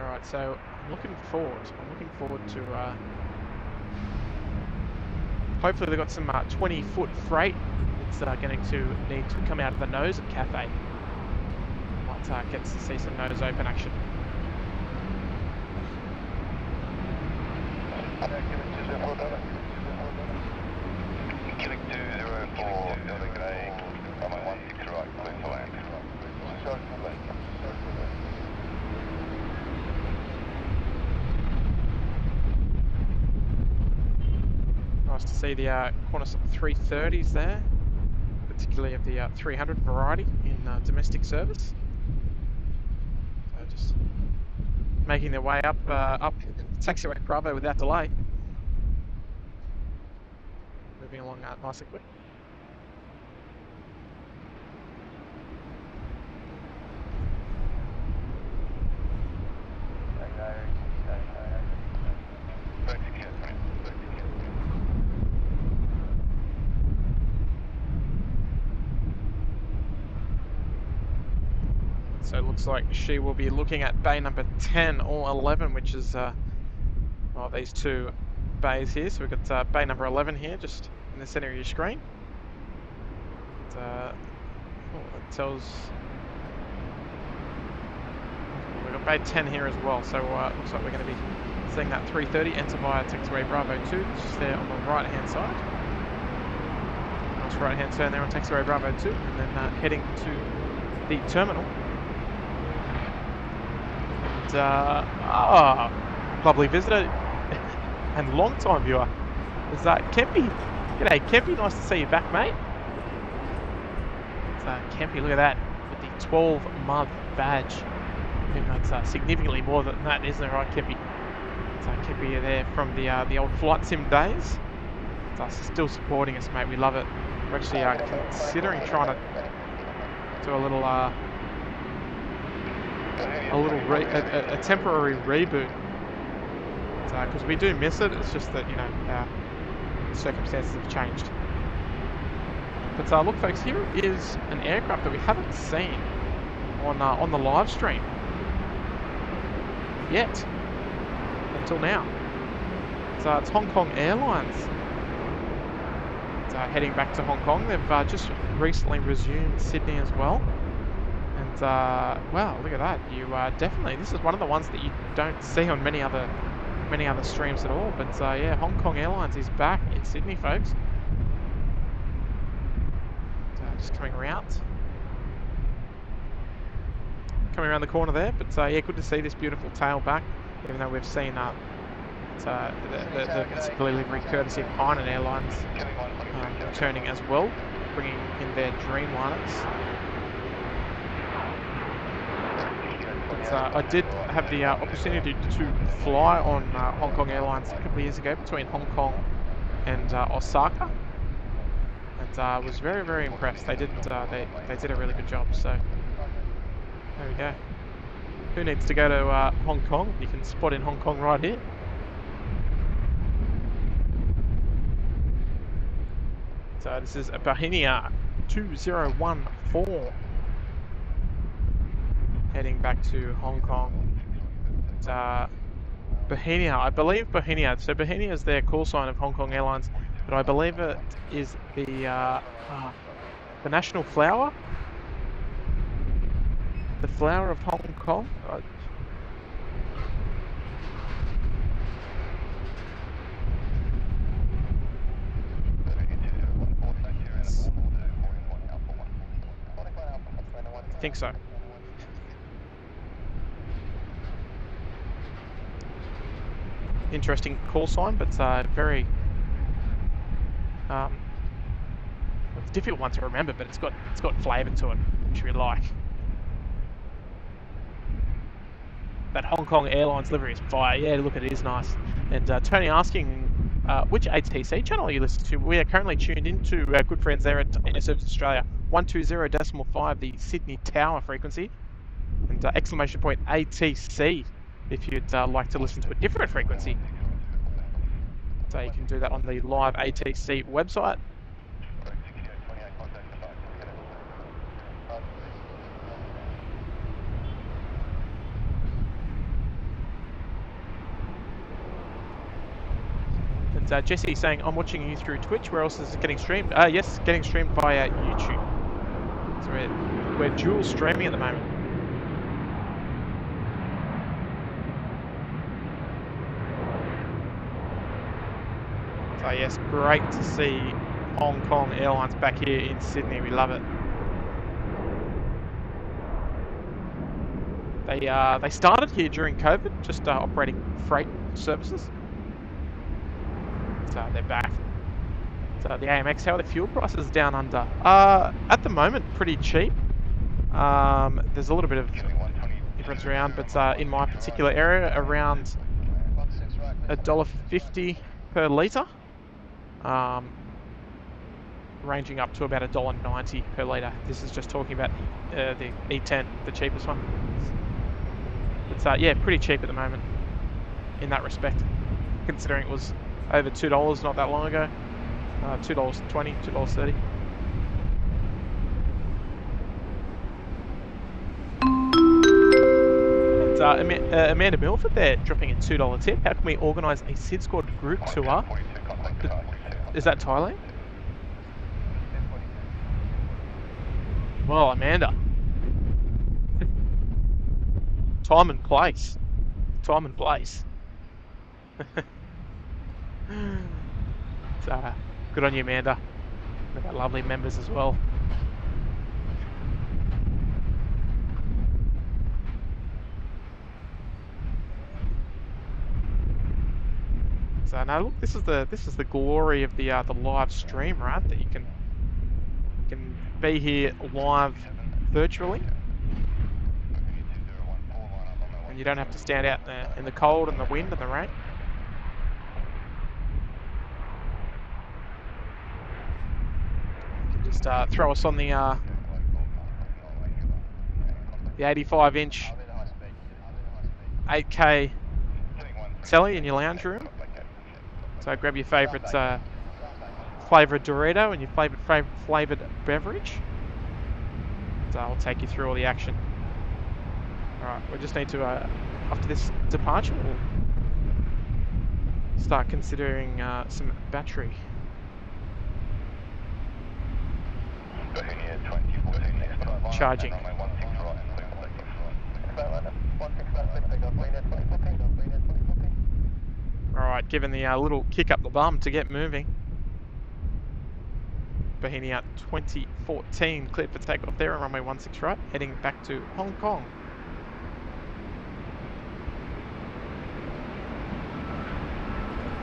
Alright, so I'm looking forward to hopefully they've got some 20-foot freight that's going to need to come out of the nose at Cathay. Might get to see some nose open action. Killing 204, Delta G'day, runway 16 right, clear for land. Nice to see the Qantas 330s there, particularly of the 300 variety in domestic service. So just making their way up taxiway Bravo without delay. Moving along nice and quick. So it looks like she will be looking at bay number 10 or 11, which is well, these two bays here. So we've got bay number 11 here, just in the center of your screen. And, it tells... We've got bay 10 here as well, so looks like we're going to be seeing that 330 enter via taxiway Bravo 2, which is there on the right hand side. Nice right hand turn there on taxiway Bravo 2, and then heading to the terminal. And, lovely visitor and long time viewer is Kempy. G'day Kempy, nice to see you back, mate. It's Kempy, look at that, with the 12-month badge. I think that's significantly more than that, isn't it, right, Kempy? It's Kempy there from the old flight sim days. It's still supporting us, mate. We love it. We're actually considering trying to do a little a temporary reboot, because we do miss it. It's just that, you know, our circumstances have changed. But look, folks, here is an aircraft that we haven't seen on the live stream yet until now. It's Hong Kong Airlines. It's heading back to Hong Kong. They've just recently resumed Sydney as well. And wow, look at that! You definitely, this is one of the ones that you don't see on many other streams at all. But yeah, Hong Kong Airlines is back in Sydney, folks. Just coming around the corner there. But yeah, good to see this beautiful tail back, even though we've seen the particular livery courtesy of Hainan Airlines returning as well, bringing in their Dreamliners. I did have the opportunity to fly on Hong Kong Airlines a couple of years ago between Hong Kong and Osaka, and I was very, very impressed. They did a really good job. So there we go. Who needs to go to Hong Kong? You can spot in Hong Kong right here. So this is a Boeing 2014. Heading back to Hong Kong. Boeing, I believe Boeing. So Boeing is their call sign of Hong Kong Airlines, but I believe it is the national flower, the flower of Hong Kong. I think so. Interesting call sign, but very it's a difficult one to remember, but it's got flavour to it, which we like. That Hong Kong Airlines livery is fire. Yeah, look, it is nice. And Tony asking which ATC channel you listen to. We are currently tuned into our good friends there at Service Australia 120.5, the Sydney Tower frequency, and exclamation point ATC if you'd like to listen to a different frequency. So you can do that on the live ATC website. And Jesse saying, I'm watching you through Twitch. Where else is it getting streamed? Yes, getting streamed via YouTube. So we're dual streaming at the moment. So yes, great to see Hong Kong Airlines back here in Sydney. We love it. They started here during COVID, just operating freight services. So they're back. So the AMX, how are the fuel prices down under? At the moment, pretty cheap. There's a little bit of difference around, but in my particular area, around $1.50 per litre, ranging up to about $1.90 per litre. This is just talking about the E10, the cheapest one. It's yeah, pretty cheap at the moment in that respect, considering it was over $2 not that long ago. $2.20, $2.30. Amanda Milford there dropping a $2 tip. How can we organise a SydSquad group tour? Is that Thailand? Well, Amanda. Time and place. Time and place. So, good on you, Amanda. We've got lovely members as well. So now look, this is the glory of the live stream, right? That you can be here live virtually, and you don't have to stand out in the cold and the wind and the rain. You can just throw us on the 85-inch 8K telly in your lounge room. So grab your favourite flavoured Dorito and your flavoured beverage. So I'll take you through all the action. Alright, we just need to, after this departure, we'll start considering some battery. Charging. Alright, giving the little kick up the bum to get moving. Bohemia 2014 cleared for takeoff there on runway 16 right, heading back to Hong Kong.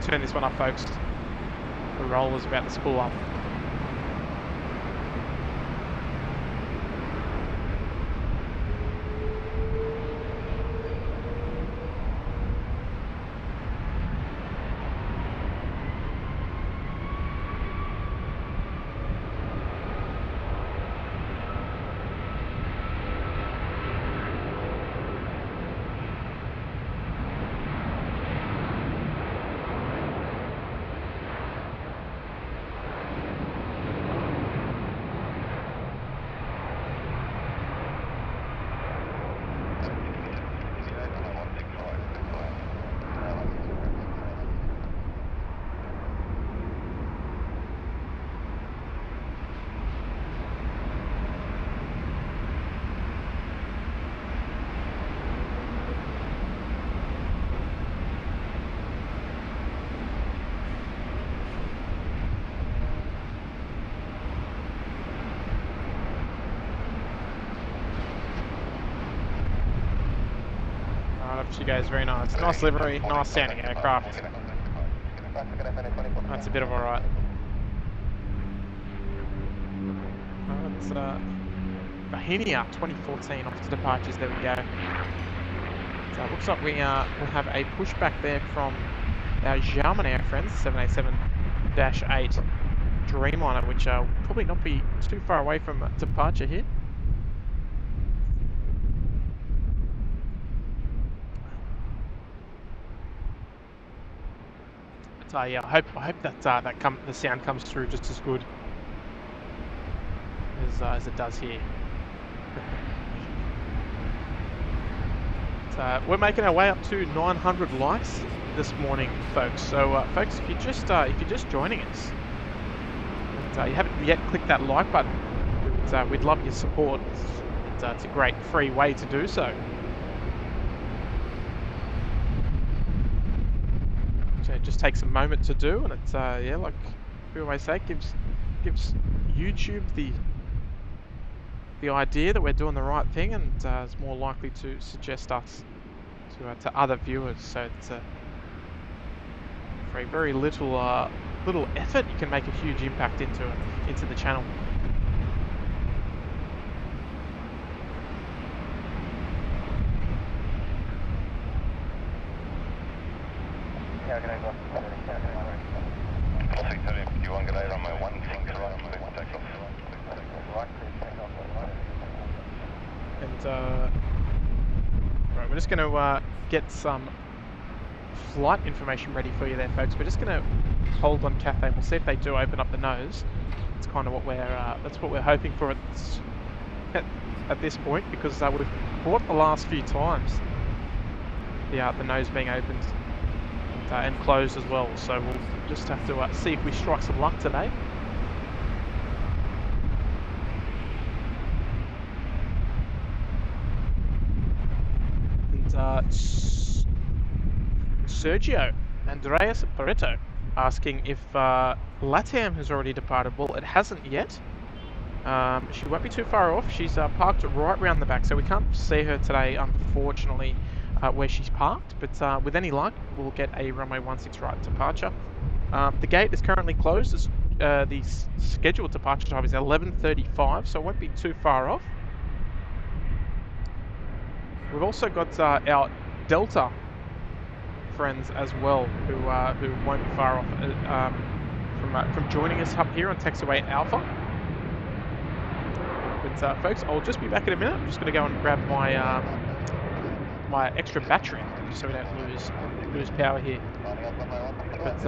Turn this one up, folks. The roll is about to spool up. You guys, very nice. Nice livery, nice sounding aircraft. That's a bit of alright. It's Bohemia 2014 off to departures, there we go. So it looks like we will have a pushback there from our Xiamen Air friends, 787-8 Dreamliner, which will probably not be too far away from departure here. Yeah, I hope that the sound comes through just as good as it does here. So we're making our way up to 900 likes this morning, folks. So folks, if you're just joining us, and you haven't yet clicked that like button, we'd love your support. It's a great free way to do so. So it just takes a moment to do, and it's yeah, like we always say, gives YouTube the idea that we're doing the right thing, and is more likely to suggest us to other viewers. So it's for a very little effort, you can make a huge impact into the channel. And right, we're just going to get some flight information ready for you there, folks. We're just going to hold on Cathay. We'll see if they do open up the nose. It's kind of what we're hoping for at this point, because we've caught the last few times the nose being opened and closed as well. So we'll just have to see if we strike some luck today. And Sergio Andreas Pareto asking if LATAM has already departed. Well, it hasn't yet. She won't be too far off. She's parked right round the back, so we can't see her today, unfortunately, where she's parked. But with any luck, we'll get a runway 16 right departure. The gate is currently closed. The scheduled departure time is 11:35, so it won't be too far off. We've also got our Delta friends as well, who won't be far off from joining us up here on Taxiway Alpha. But folks, I'll just be back in a minute. I'm just going to go and grab my my extra battery, just so we don't lose power here. But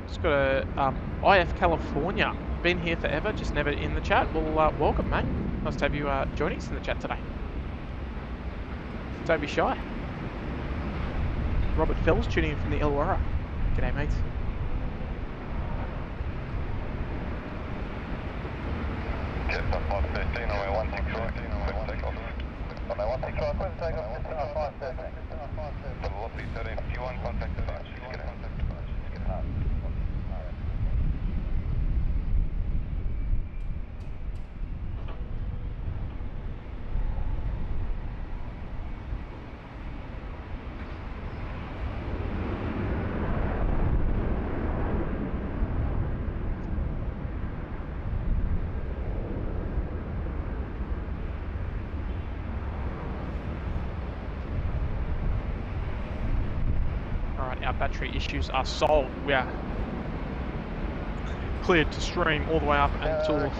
just got a IF California, been here forever, just never in the chat. Well, welcome, mate. Nice to have you joining us in the chat today. Don't be shy. Robert Fells tuning in from the Illawarra. G'day, mate. Yes, 513, runway 16 right, quick takeoff. Runway 16 right, quick takeoff, 513. Velocity 1351, contact departure. Our battery issues are solved. We are cleared to stream all the way up until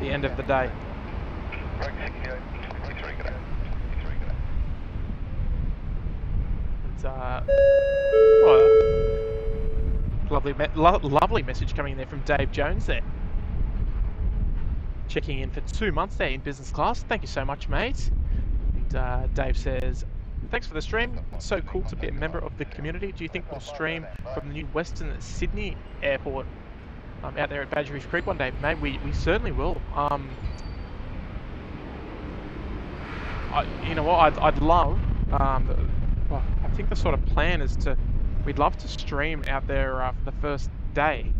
the end of the day. It's lovely message coming in there from Dave Jones there. Checking in for 2 months there in business class. Thank you so much, mate. And Dave says, thanks for the stream. It's so cool to be a member of the community. Do you think we'll stream from the new Western Sydney airport out there at Badger Ridge Creek one day? Mate, we certainly will. You know what? I'd love. Well, I think the sort of plan is we'd love to stream out there for the first day.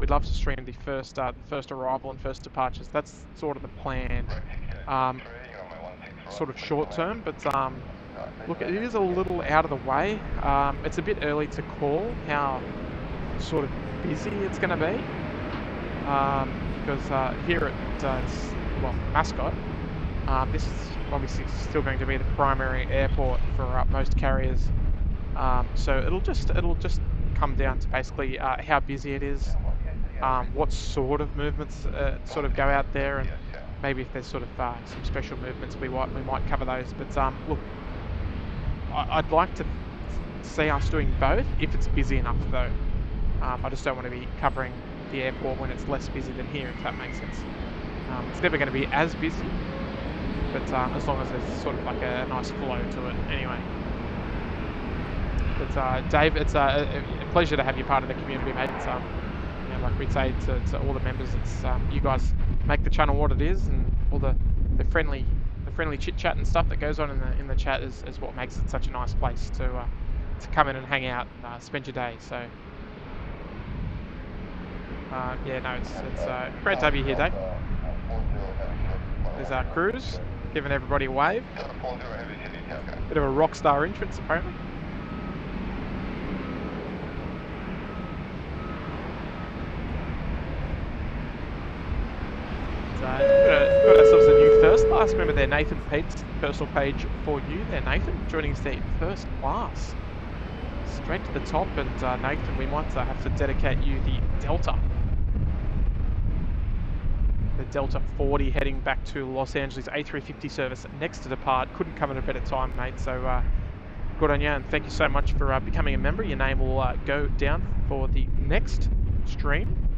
We'd love to stream the first arrival and first departures. That's sort of the plan. Sort of short term, but look, it is a little out of the way. It's a bit early to call how sort of busy it's going to be, because here at Mascot, this is obviously still going to be the primary airport for most carriers. So it'll just come down to basically how busy it is, what sort of movements sort of go out there, and maybe if there's sort of some special movements, we might cover those. But look, I'd like to see us doing both if it's busy enough, though. I just don't want to be covering the airport when it's less busy than here, if that makes sense. It's never going to be as busy, but as long as there's sort of like a nice flow to it anyway. But Dave, it's a pleasure to have you part of the community, mate. It's, you know, like we'd say to all the members, it's you guys make the channel what it is, and all the friendly the friendly chit chat and stuff that goes on in the chat is what makes it such a nice place to come in and hang out and spend your day. So yeah, no, it's great to have you here, Dave. There's Cruz giving everybody a wave. Bit of a rock star entrance, apparently. Got ourselves a new first class member there, Nathan Pete's personal page for you there, Nathan, joining us there in first class. Straight to the top, and Nathan, we might have to dedicate you the Delta. The Delta 40 heading back to Los Angeles, A350 service next to depart. Couldn't come at a better time, mate, so good on you, and thank you so much for becoming a member. Your name will go down for the next stream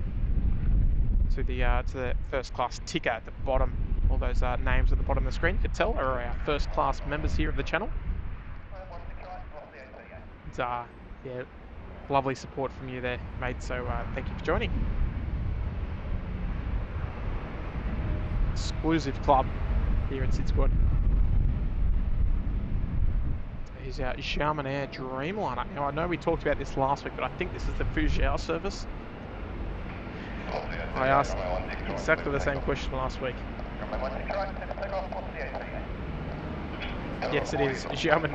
to the first class ticker at the bottom. All those names at the bottom of the screen, you can tell, are our first class members here of the channel. It's, yeah, lovely support from you there, mate, so thank you for joining. Exclusive club here at SydSquad. Here's our Xiamen Air Dreamliner. Now, I know we talked about this last week, but I think this is the Fuzhou service. I asked exactly the same question last week. Yes, it is. Xiamen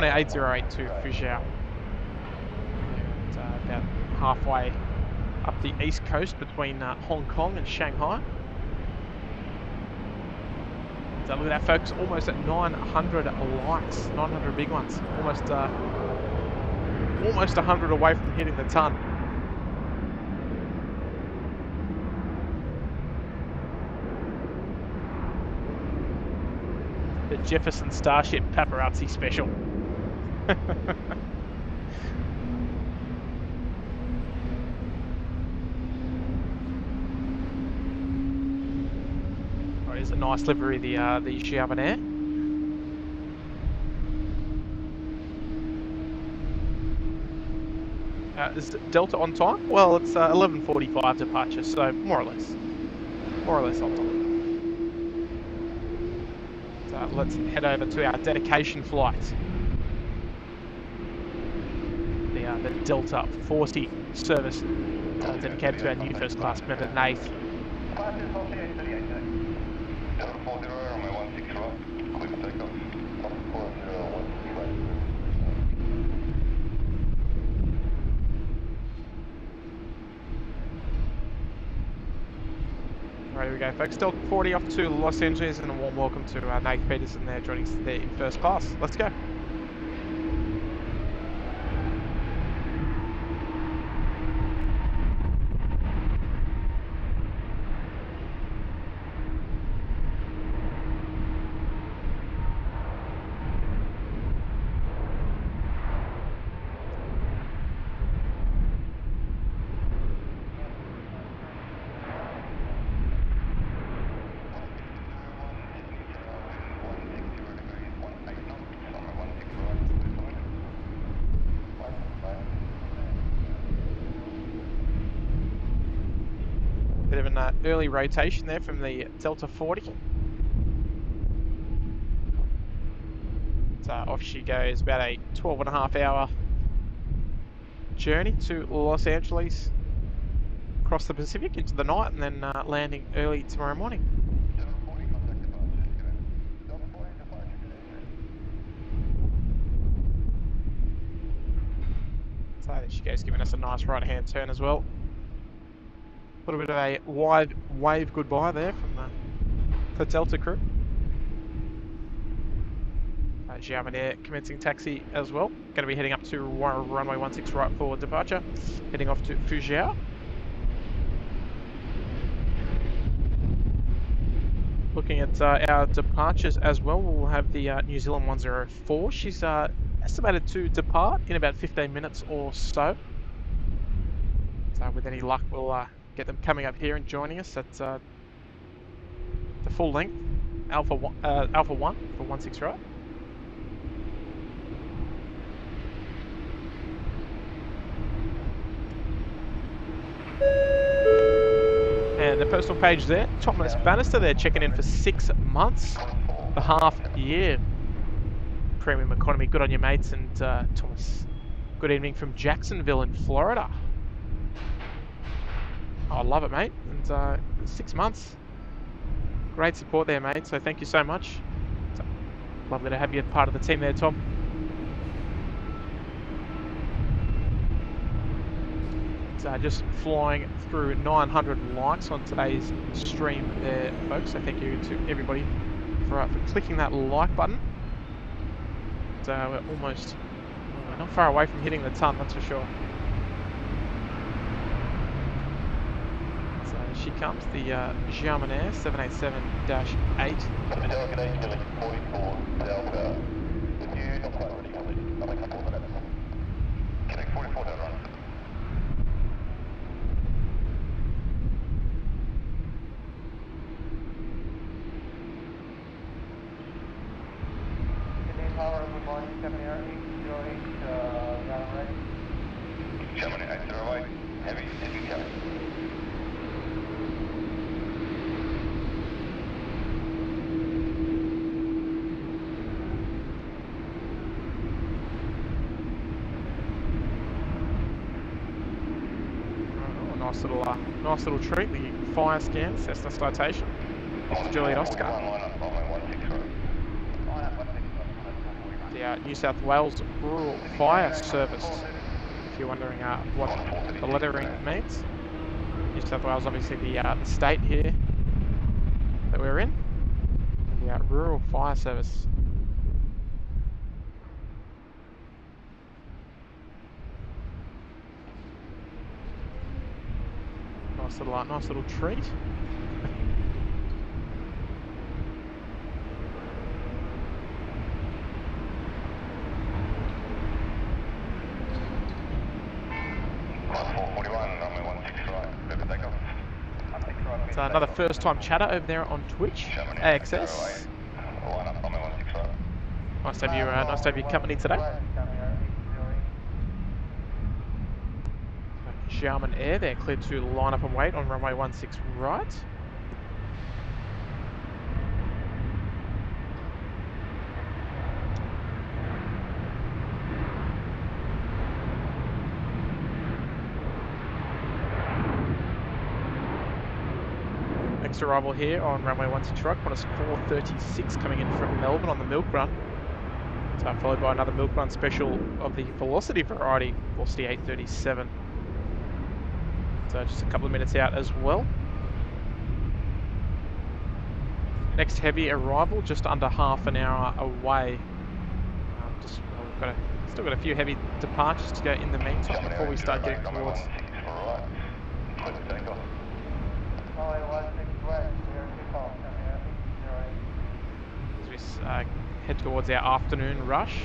Air 8082 Fuzhou. It's about halfway up the east coast between Hong Kong and Shanghai. So look at that, folks, almost at 900 likes, 900 big ones, almost 100 away from hitting the ton. The Jefferson Starship paparazzi special. Oh, here's a nice livery, the Xiamen Air. Is Delta on time? Well, it's 11:45 departure, so more or less on time. So let's head over to our dedication flight. The Delta 40 service dedicated to our new first class member, Nate. Right, here we go, folks. Delta 40 off to Los Angeles, and a warm welcome to Nate Peterson there joining us there in first class. Let's go. Bit of an early rotation there from the Delta 40. So off she goes, about a 12.5-hour journey to Los Angeles, across the Pacific into the night, and then landing early tomorrow morning. So there she goes, giving us a nice right-hand turn as well. A little bit of a wide wave goodbye there from the Delta crew. Xiamen Air commencing taxi as well. Going to be heading up to runway 16 right for departure. Heading off to Fuzhou. Looking at our departures as well, we'll have the New Zealand 104. She's estimated to depart in about 15 minutes or so. So with any luck, we'll get them coming up here and joining us at the full length Alpha 1 for 16 right. And And the personal page there, Thomas Bannister there checking in for 6 months, the half year. Premium economy, good on you mates. And Thomas, good evening from Jacksonville in Florida. I love it, mate. And 6 months. Great support there, mate. So thank you so much. So, lovely to have you part of the team there, Tom. Just flying through 900 likes on today's stream there, folks. So thank you to everybody for clicking that like button. We're almost not far away from hitting the ton, that's for sure. So she comes, the German Air 787-8. Germany 808, heavy, taking cover. Nice little treat, the fire scan, Cessna citation. Juliet Oscar. The New South Wales Rural Fire Service. If you're wondering what the lettering means. New South Wales, obviously the state here that we're in. The Rural Fire Service. Nice little treat. So another first-time chatter over there on Twitch, AXS. Nice to have your company today. German Air, they're cleared to line up and wait on runway 16 right. Next arrival here on runway 16 right, Qantas 436 coming in from Melbourne on the milk run. So followed by another milk run special of the Velocity variety, Velocity 837. So just a couple of minutes out as well. Next heavy arrival, just under half an hour away. Still got a few heavy departures to go in the meantime before we start getting towards. As we head towards our afternoon rush.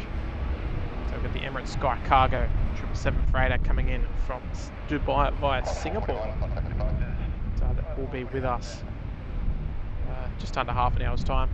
So we've got the Emirates Sky Cargo 777 freighter coming in from Dubai via Singapore. So that will be with us just under half an hour's time.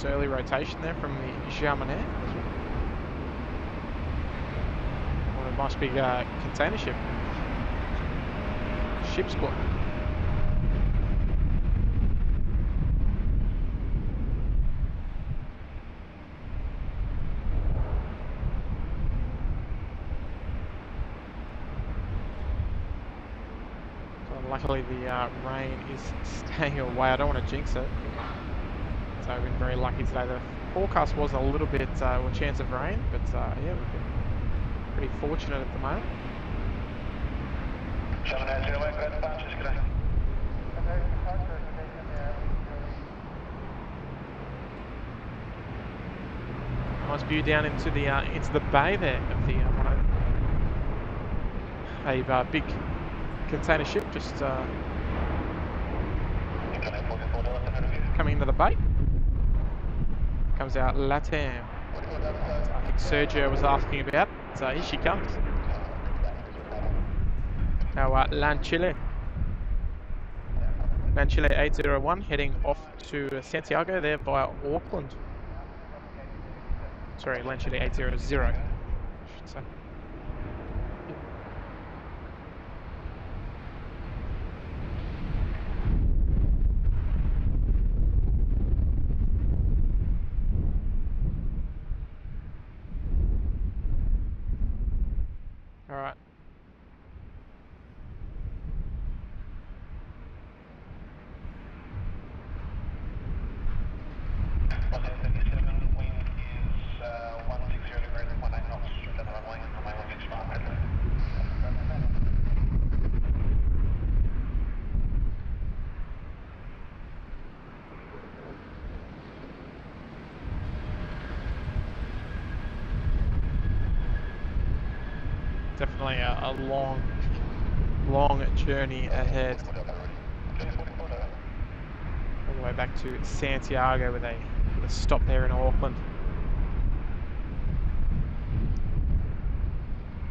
Early rotation there from the German Air. What a nice big container ship. Ship squad. So luckily the rain is staying away. I don't want to jinx it. So we've been very lucky today. The forecast was a little bit a chance of rain, but yeah, we've been pretty fortunate at the moment. Nice view down into the bay there of the one a big container ship just coming into the bay. Comes out Latam. I think Sergio was asking about. So here she comes. Our Lanchile 801 heading off to Santiago there via Auckland. Sorry, Lanchile 800, I should say. All right. Definitely a long journey ahead. All the way back to Santiago with a stop there in Auckland.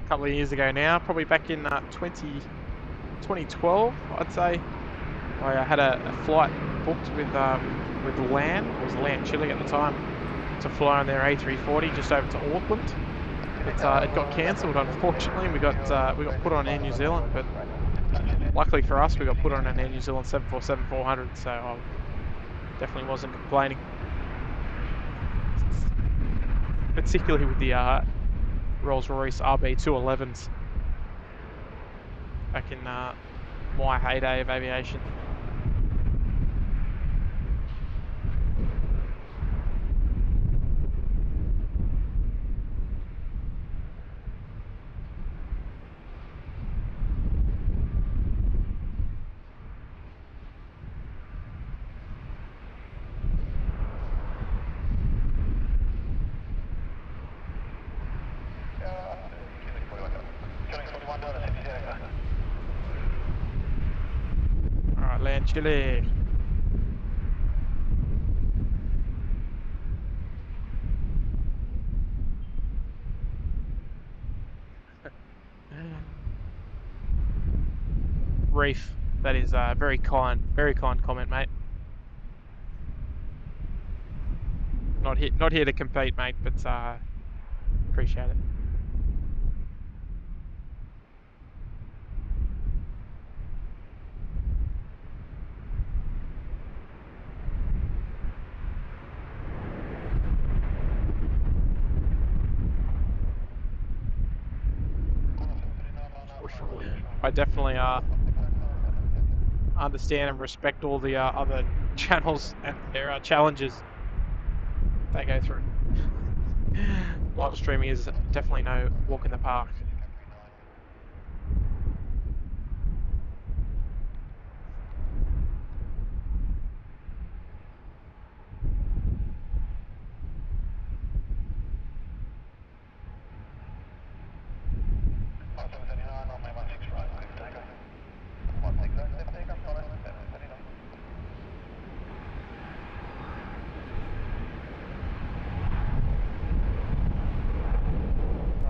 A couple of years ago now, probably back in 2012, I'd say. I had a flight booked with LAN, it was LAN Chile at the time, to fly on their A340 just over to Auckland. But it got cancelled, unfortunately, and we got put on Air New Zealand. But luckily for us, we got put on an Air New Zealand 747-400, so I definitely wasn't complaining. Particularly with the Rolls-Royce RB211s back in my heyday of aviation. Alright, land Chile. Reef, that is very kind comment, mate. Not here to compete, mate, but appreciate it. I definitely understand and respect all the other channels and their challenges they go through. Live streaming is definitely no walk in the park.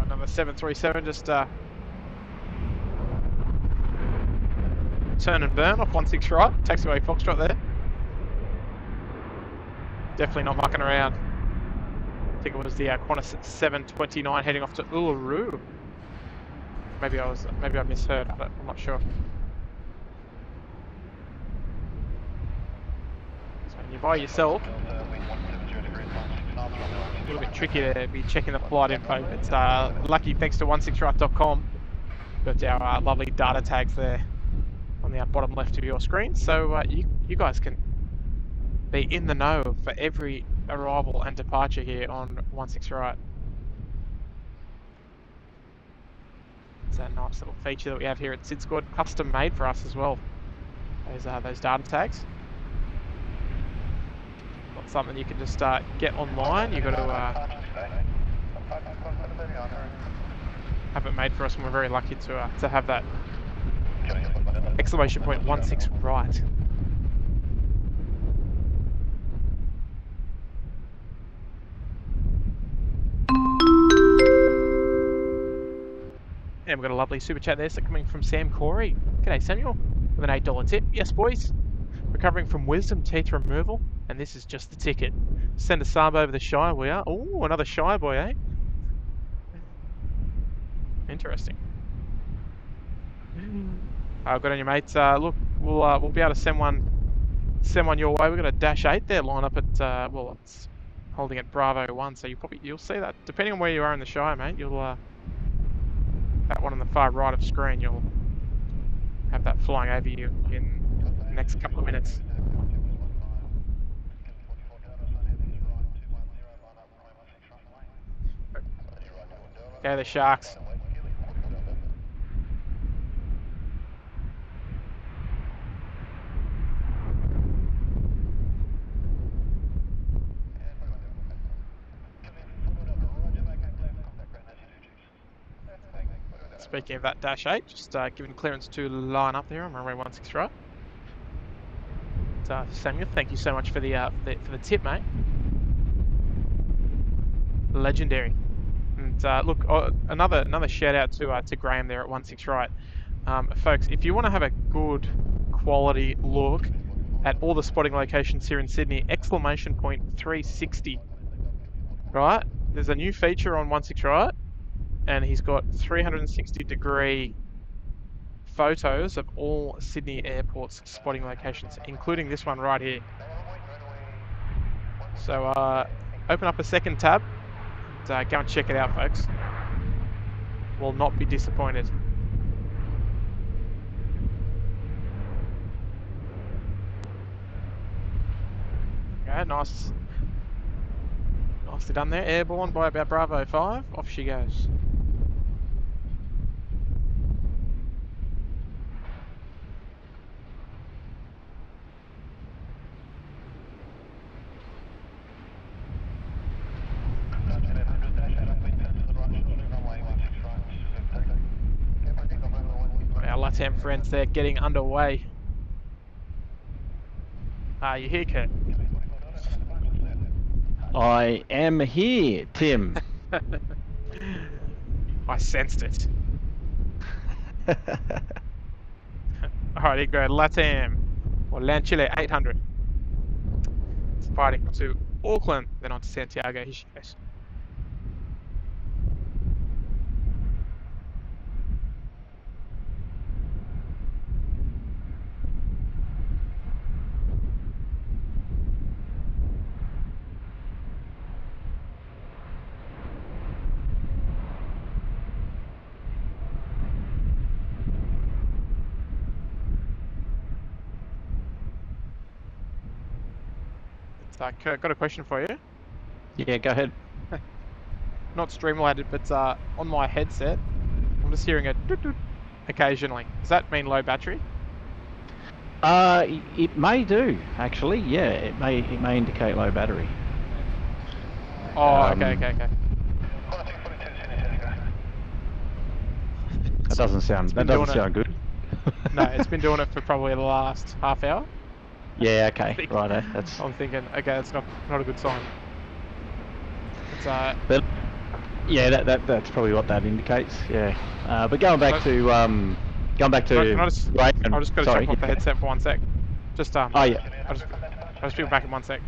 Number 737 just turn and burn off 16 right, taxiway Foxtrot there. Definitely not mucking around. I think it was the Qantas 729 heading off to Uluru. Maybe I misheard. I'm not sure. So when you're by yourself, a little bit tricky to be checking the flight info. It's lucky, thanks to 16right.com, got our lovely data tags there on the bottom left of your screen, so you guys can be in the know for every arrival and departure here on 16 right. It's a nice little feature that we have here at SydSquad, custom made for us as well. Those data tags. Not something you can just get online. You got to have it made for us, and we're very lucky to have that exclamation point 16 right. And we've got a lovely super chat there, so coming from Sam Corey. G'day Samuel, with an $8 tip. Yes boys, recovering from wisdom teeth removal, and this is just the ticket. Send a sub over the Shire we are. Oh, another Shire boy, eh? Interesting. Good on you, mates. Look, we'll be able to send one your way. We've got a Dash 8 there line up at well, it's holding at Bravo 1, so you'll see that. Depending on where you are in the Shire, mate, you'll that one on the far right of screen, you'll have that flying over you in the next couple of minutes. Go the Sharks. Speaking of that Dash 8, just giving clearance to line up there on runway 16 right. Samuel, thank you so much for the tip, mate. Legendary. And look, another shout out to Graham there at 16 right. Folks, if you want to have a good quality look at all the spotting locations here in Sydney, exclamation point 360. Right? There's a new feature on 16 right, and he's got 360-degree photos of all Sydney airports spotting locations, including this one right here. So open up a second tab and go and check it out, folks. Will not be disappointed. Okay, nicely done there. Airborne by about Bravo 5. Off she goes. Our LATAM friends there getting underway. Are you here, Kurt? I am here, Tim. I sensed it. Alright, here go LATAM, or Land Chile 800. It's fighting to Auckland, then on to Santiago. Here she goes. Kurt, got a question for you. Yeah, go ahead. Not streamlined, but on my headset, I'm just hearing a doot-doot occasionally. Does that mean low battery? It may do, actually. Yeah, it may indicate low battery. Oh, okay. That doesn't sound good. No, it's been doing it for probably the last half hour. Yeah, okay, righto. I'm thinking, okay, that's not a good sign. It's But yeah, that's probably what that indicates. Yeah, but going back to Can I just got to jump off the headset for 1 sec. Just Oh yeah. I'll just be back in 1 sec.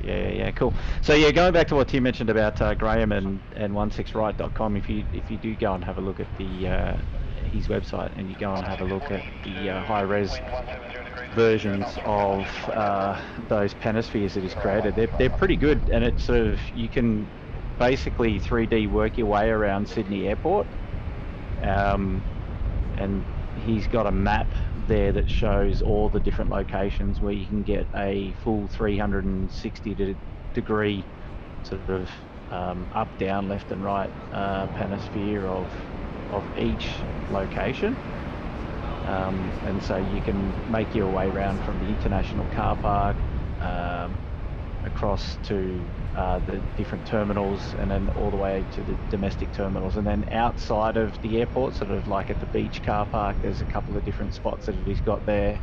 Yeah, cool. So yeah, going back to what Tim mentioned about Graham and 16right.com, if you do go and have a look at his website, and you go and have a look at the high-res versions of those panospheres that he's created, they're pretty good, and it's sort of, you can basically 3D work your way around Sydney Airport, and he's got a map there that shows all the different locations where you can get a full 360-degree sort of up, down, left and right panosphere of each location, and so you can make your way around from the international car park across to the different terminals, and then all the way to the domestic terminals. And then outside of the airport, sort of like at the beach car park, there's a couple of different spots that he's got there.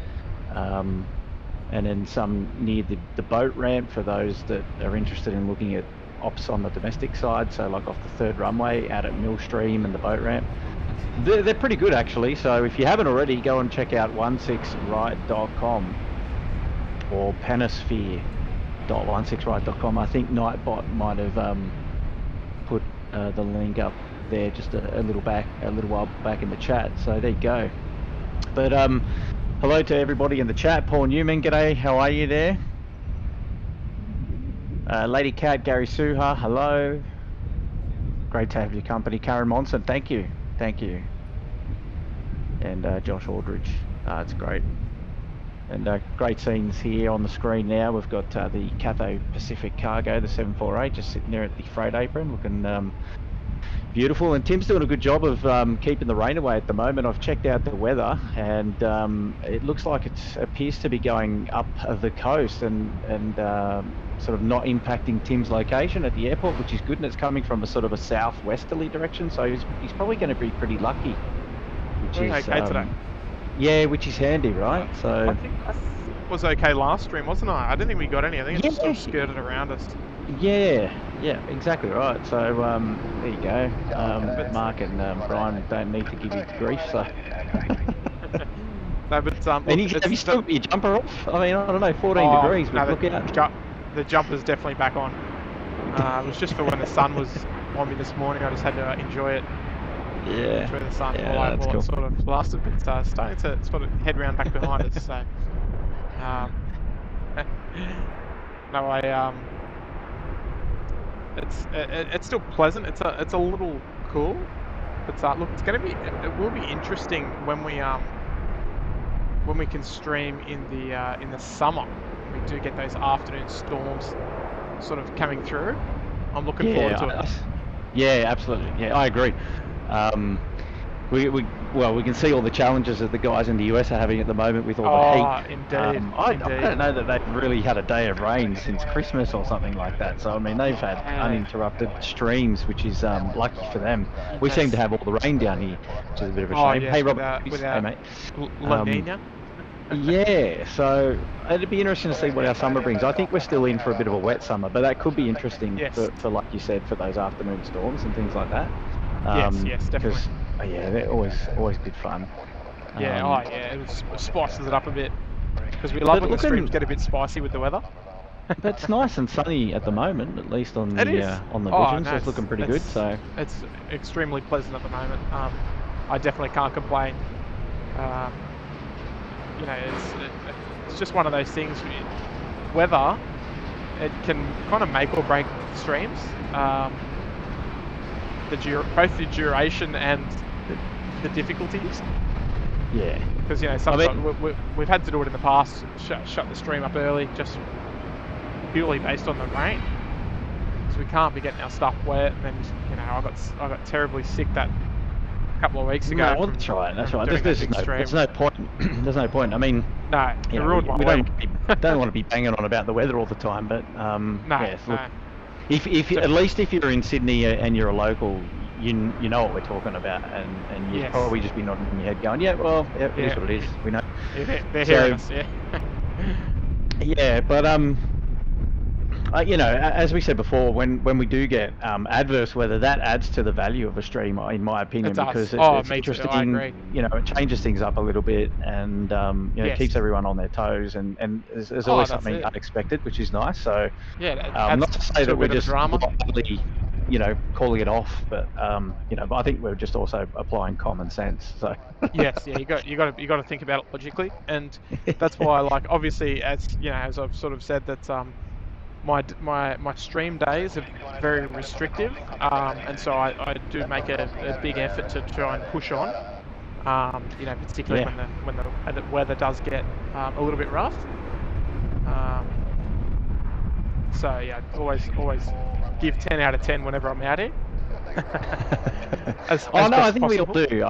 And then some near the boat ramp for those that are interested in looking at ops on the domestic side, so like off the third runway out at Millstream and the boat ramp. They're pretty good actually, so if you haven't already, go and check out 16ride.com or panosphere.16ride.com. I think Nightbot might have put the link up there just a little while back in the chat, so there you go. But hello to everybody in the chat. Paul Newman, g'day, how are you there? Lady Cat, Gary Suha, hello. Great to have your company. Karen Monson, thank you. And Josh Aldridge, it's great. And great scenes here on the screen now. We've got the Cathay Pacific Cargo, the 748, just sitting there at the freight apron, looking beautiful. And Tim's doing a good job of keeping the rain away at the moment. I've checked out the weather, and it looks like it appears to be going up the coast and sort of not impacting Tim's location at the airport, which is good. And it's coming from a sort of a southwesterly direction, so he's probably going to be pretty lucky. Which is okay today. Yeah, which is handy, right? So I think it was okay last stream, wasn't I? I don't think we got any. I think it just sort of skirted around us. Yeah, exactly right. So there you go. Mark and Brian don't need to give you grief, so. No, but and have you still got your jumper off? I mean, I don't know, 14 degrees, but look out. The jumper's definitely back on. It was just for when the sun was on me this morning. I just had to enjoy it. Yeah. Enjoy the sun while cool. It sort of lasted, but starting to sort of head round back behind us. So, no, it's still pleasant. It's a little cool, but look, it's going to be. It will be interesting when we can stream in the summer. We do get those afternoon storms sort of coming through. I'm looking forward to it. Yeah, absolutely. Yeah, I agree. We can see all the challenges that the guys in the US are having at the moment with all the heat. Indeed. I don't know that they've really had a day of rain since Christmas or something like that. So I mean, they've had uninterrupted streams, which is lucky for them. We seem to have all the rain down here, which is a bit of a shame. Yes, hey, Rob. Without hey, mate. La Nina. Yeah, so it'd be interesting to see what our summer brings. I think we're still in for a bit of a wet summer, but that could be interesting for like you said, for those afternoon storms and things like that. Yes, definitely. Yeah, they're always good fun. It spices it up a bit because we love when the streams get a bit spicy with the weather. But it's nice and sunny at the moment, at least on the vision, so it's looking pretty good. So it's extremely pleasant at the moment. I definitely can't complain. It's just one of those things. Weather, it can kind of make or break streams. Both the duration and the difficulties. Yeah. Because sometimes we've had to do it in the past. Shut the stream up early, just purely based on the rain. Because we can't be getting our stuff wet. And then I got terribly sick that couple of weeks ago. No, that's right. There's no point. There's no point. I mean, we don't want to be banging on about the weather all the time, but if at least if you're in Sydney and you're a local, you know what we're talking about, and you'd probably just be nodding in your head, going, it is what it is. We know. They're hearing us. Yeah, but as we said before, when we do get adverse weather, that adds to the value of a stream, in my opinion, because it's interesting. It changes things up a little bit, and it keeps everyone on their toes, and there's always something unexpected, which is nice. So not to say that we're just blindly, calling it off, but but I think we're just also applying common sense. So you got to think about it logically, and that's why, obviously, as I've sort of said, that my stream days are very restrictive, and so I do make a big effort to try and push on, particularly when the weather does get a little bit rough. Always give 10 out of 10 whenever I'm out here. I think possible. We all do.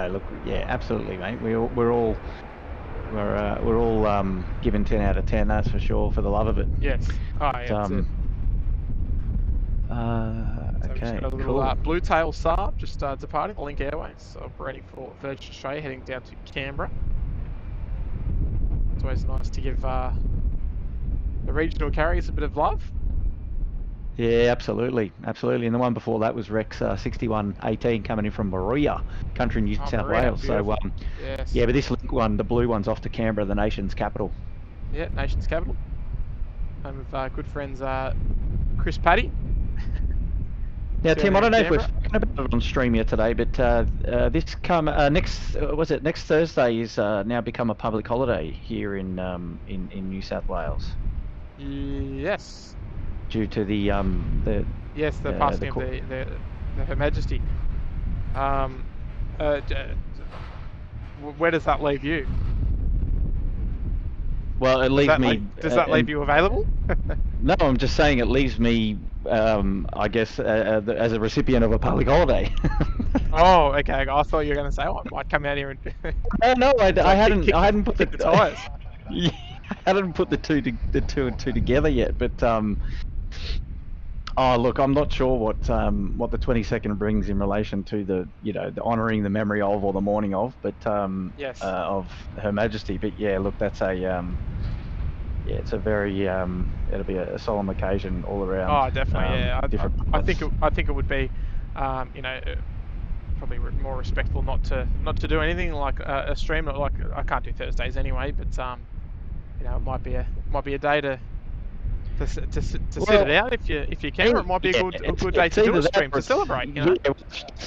Look, absolutely, mate. We're all we're all given 10 out of 10. That's for sure, for the love of it. Yes. Oh, yeah, that's it. So we've just Okay, got a little cool. blue tail Saab just departing Link Airways, operating for Virgin Australia, heading down to Canberra. It's always nice to give the regional carriers a bit of love. Yeah, absolutely, absolutely. And the one before that was Rex 6118 coming in from Maria, country New South Maria, Wales. beautiful. So Yes. yeah, but this Link one, the blue one's off to Canberra, the nation's capital. Yeah, nation's capital. And with good friends Chris Paddy. Now, Tim, I don't know if we've spoken about it on stream yet today, but this next Thursday is now become a public holiday here in New South Wales. Yes. Due to the passing of the Her Majesty. Where does that leave you? Well, it leaves me. Does that leave you available? No, I'm just saying it leaves me. I guess as a recipient of a public holiday. Oh, okay. I thought you were going to say, "Oh, I might come out here and." No, I hadn't put the tires. Yeah, I hadn't put the two and two together yet, but oh look, I'm not sure what the 22nd brings in relation to the the honouring the memory of or the mourning of, but yes. Of Her Majesty. But yeah, look, that's a it's a very it'll be a solemn occasion all around. Oh, definitely. Yeah, I think it would be, probably more respectful not to do anything like a stream. Like I can't do Thursdays anyway, but it might be a day to sit it out if you can, or it might be a good day to do a stream to celebrate. Yeah,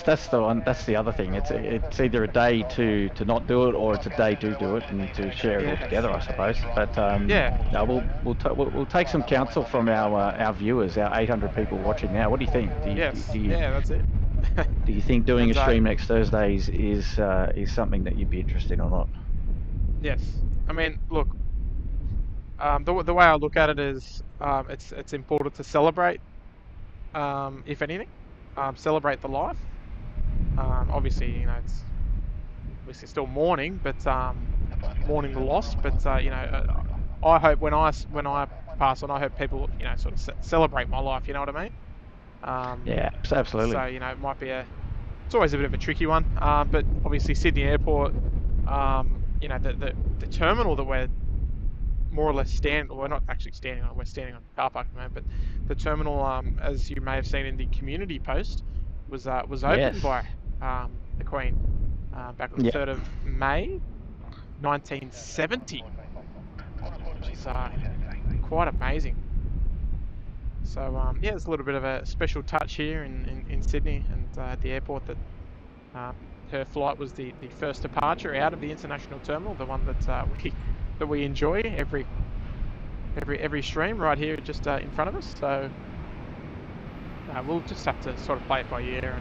that's the one. That's the other thing. It's either a day to not do it, or it's a day to do it and to share it all together, I suppose. But no, we'll take some counsel from our viewers, our 800 people watching now. What do you think? Yeah, that's it. Do you think doing a stream next Thursday is something that you'd be interested in or not? Yes. I mean, look. The way I look at it is, it's important to celebrate, if anything, celebrate the life. Obviously, it's obviously still mourning, but mourning the loss. But I hope when I pass on, I hope people sort of celebrate my life. You know what I mean? Yeah, absolutely. So it might be it's always a bit of a tricky one. But obviously Sydney Airport, the terminal that we're more or less standing, we're not actually standing on, we're standing on the car park at the moment, but the terminal, as you may have seen in the community post, was opened by the Queen back on the 3rd of May 1970, which is quite amazing. So there's a little bit of a special touch here in Sydney and at the airport that her flight was the first departure out of the international terminal, the one that we enjoy every stream right here just in front of us. So we'll just have to sort of play it by ear.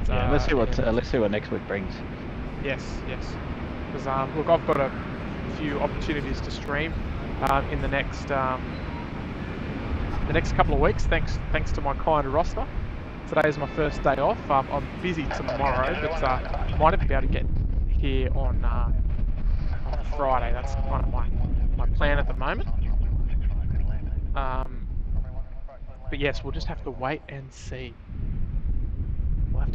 And let's see what next week brings. Yes. Because look, I've got a few opportunities to stream in the next couple of weeks. Thanks to my kind roster. Today is my first day off. I'm busy tomorrow, but I might even be able to get here on Friday. That's kind of my plan at the moment. But yes, we'll just have to wait and see. But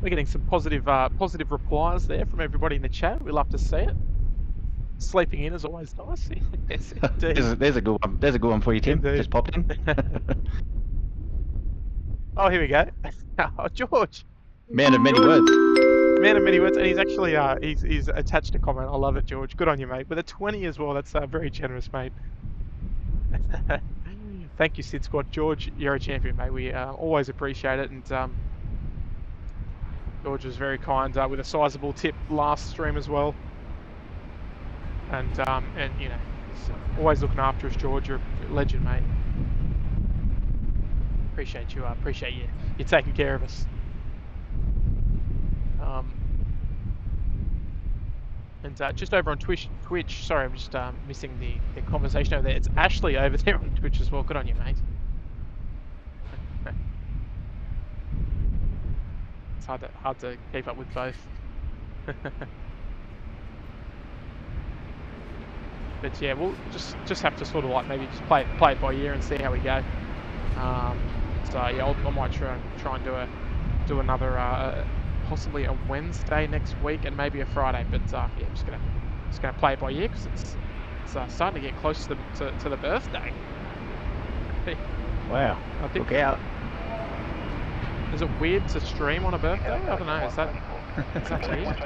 we're getting some positive replies there from everybody in the chat. We love to see it. Sleeping in is always nice. Yes, there's a good one. There's a good one for you, Tim. Indeed. Just pop in. Oh, here we go. Oh, George. Man of many words. Man of many words, and he's actually he's attached a comment. I love it, George. Good on you, mate. With a 20 as well. That's very generous, mate. Thank you, SydSquad. George, you're a champion, mate. We always appreciate it, and George was very kind with a sizable tip last stream as well. And he's always looking after us, George. You're a legend, mate. Appreciate you. Appreciate you. You're taking care of us. And just over on Twitch. Sorry, I'm just missing the conversation over there. It's Ashley over there on Twitch as well. Good on you, mate. It's hard to keep up with both. But yeah, we'll just have to sort of like maybe just play it by ear and see how we go. So yeah, I might try and do another possibly a Wednesday next week and maybe a Friday. But yeah, just gonna play it by ear because it's starting to get close to the birthday. Wow. I think, look out. is it weird to stream on a birthday? I don't know. Is that weird?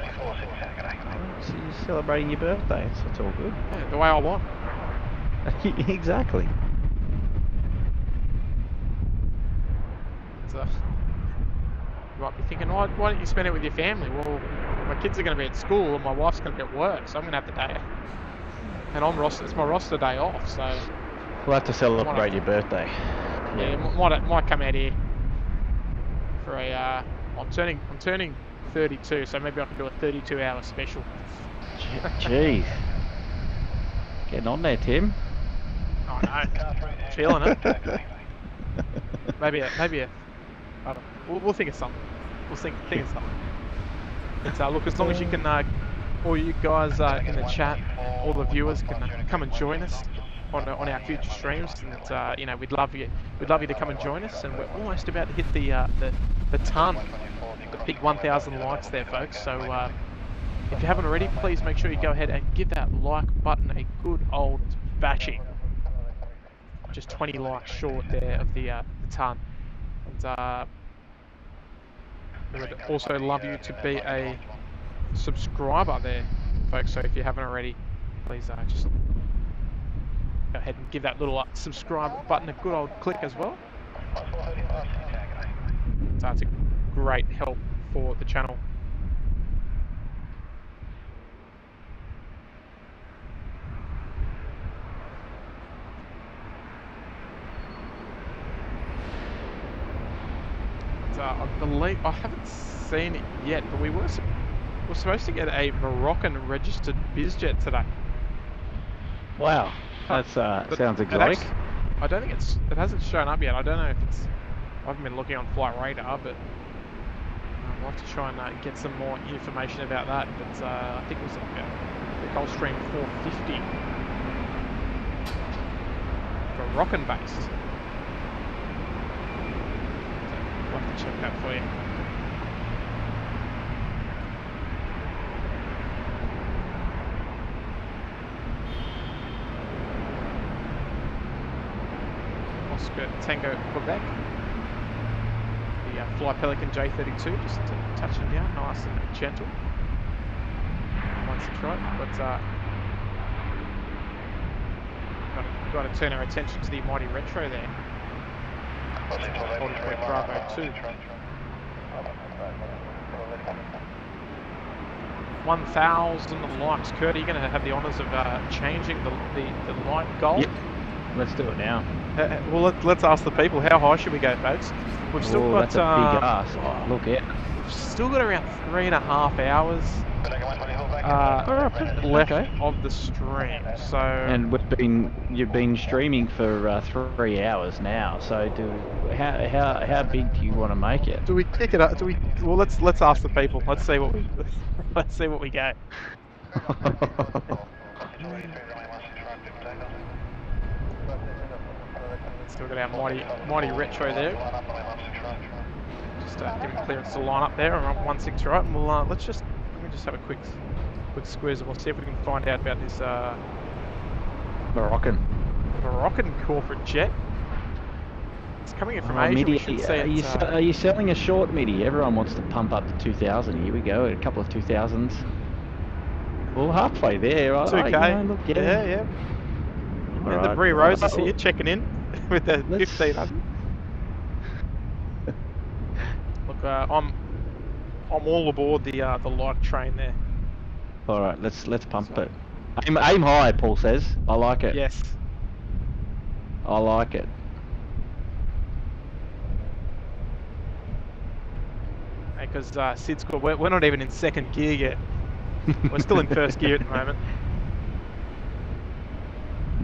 You're celebrating your birthday. It's all good. Yeah, the way I want. Exactly. So, you might be thinking, why don't you spend it with your family? Well, my kids are going to be at school and my wife's going to be at work, so I'm going to have the day. And it's my roster day off, so We'll have to celebrate your birthday. yeah, might come out here for a. I'm turning 32, so maybe I can do a 32-hour special. Jeez. Getting on there, Tim. I know. Feeling it. Maybe a. I don't know. We'll think of something. We'll think of something. But look, as long as you can, all you guys in the chat, all the viewers can come and join us on our future streams, and you know, we'd love you to come and join us. And we're almost about to hit the ton, the big 1,000 likes there, folks. So if you haven't already, please make sure you go ahead and give that like button a good old bashing. Just 20 likes short there of the ton. And we would also love you to be a subscriber there, folks. So if you haven't already, please just go ahead and give that little subscribe button a good old click as well. So it's a great help for the channel. I believe, I haven't seen it yet, but we're supposed to get a Moroccan registered bizjet today. Wow, that sounds exotic. I don't think it hasn't shown up yet. I don't know if it's. I haven't been looking on Flight Radar, but I'll have to try and get some more information about that. But I think it was the Gulfstream 450, Moroccan based. I'll have to check that for you. Oscar Tango Quebec. The Fly Pelican J32 just touching down, nice and gentle. Once it's right, but got to turn our attention to the mighty retro there. 40 Bravo 2. 1,000 likes. Kurt, are you going to have the honours of changing the light gold? Yep. Let's do it now. Well, let's ask the people, how high should we go, folks? We've still got that's a big ask. Look out. We've still got around 3.5 hours left of the stream. So and you've been streaming for 3 hours now. So how big do you want to make it? Do we kick it up? Well, let's ask the people. Let's see what we get. Still got our mighty retro there. Just giving clearance to line up there. I'm on 16 right, and we'll let me just have a quick squeeze, and we'll see if we can find out about this Moroccan corporate jet. It's coming in from Asia. MIDI, We should see are you selling a short MIDI? Everyone wants to pump up to 2,000. Here we go, a couple of 2,000s. Well, halfway there. 2K. You know, look, yeah. And right. the Bree Rose is here checking in with the 1,500. Look, I'm all aboard the light train there. All right, let's pump it. Aim high, Paul says. I like it. Yes. I like it. Because SydSquad, we're not even in second gear yet. We're still in first gear at the moment.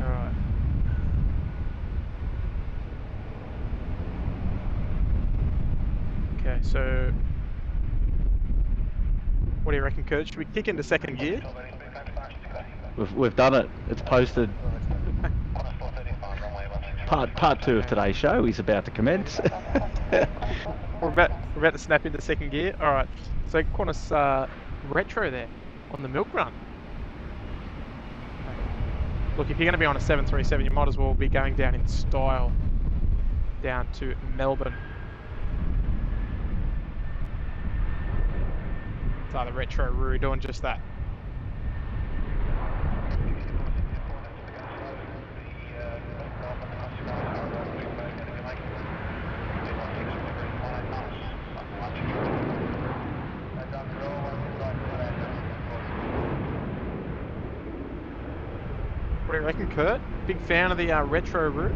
Alright. Okay, so What do you reckon, Kurt? Should we kick into second gear? We've done it. It's posted. Part 2 of today's show is about to commence. we're about to snap into second gear. All right. So Qantas retro there on the milk run. Look, if you're going to be on a 737, you might as well be going down in style down to Melbourne. So the retro Roo doing just that. What do you reckon, Kurt? Big fan of the retro route?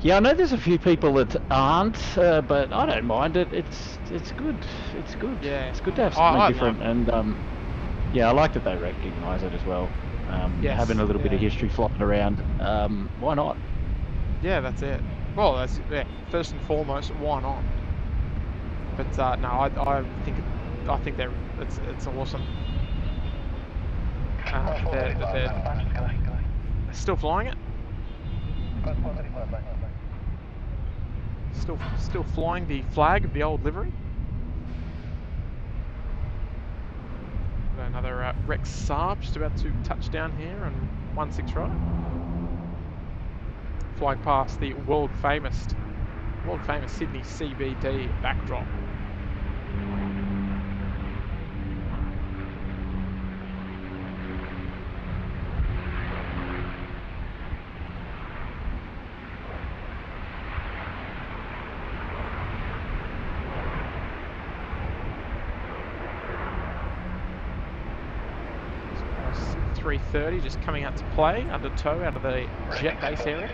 Yeah, I know there's a few people that aren't, but I don't mind it. It's good. It's good. Yeah, it's good to have something different, and yeah, I like that they recognise it as well. Yes, having a little bit of history floating around, why not? Yeah, that's it. Well, that's first and foremost, why not? But no, I think it's awesome. They're still flying it. Still flying the flag of the old livery. Got another Rex Saab just about to touch down here on 16 right. Flying past the world famous Sydney CBD backdrop. A330 just coming out to play under tow out of the jet base area.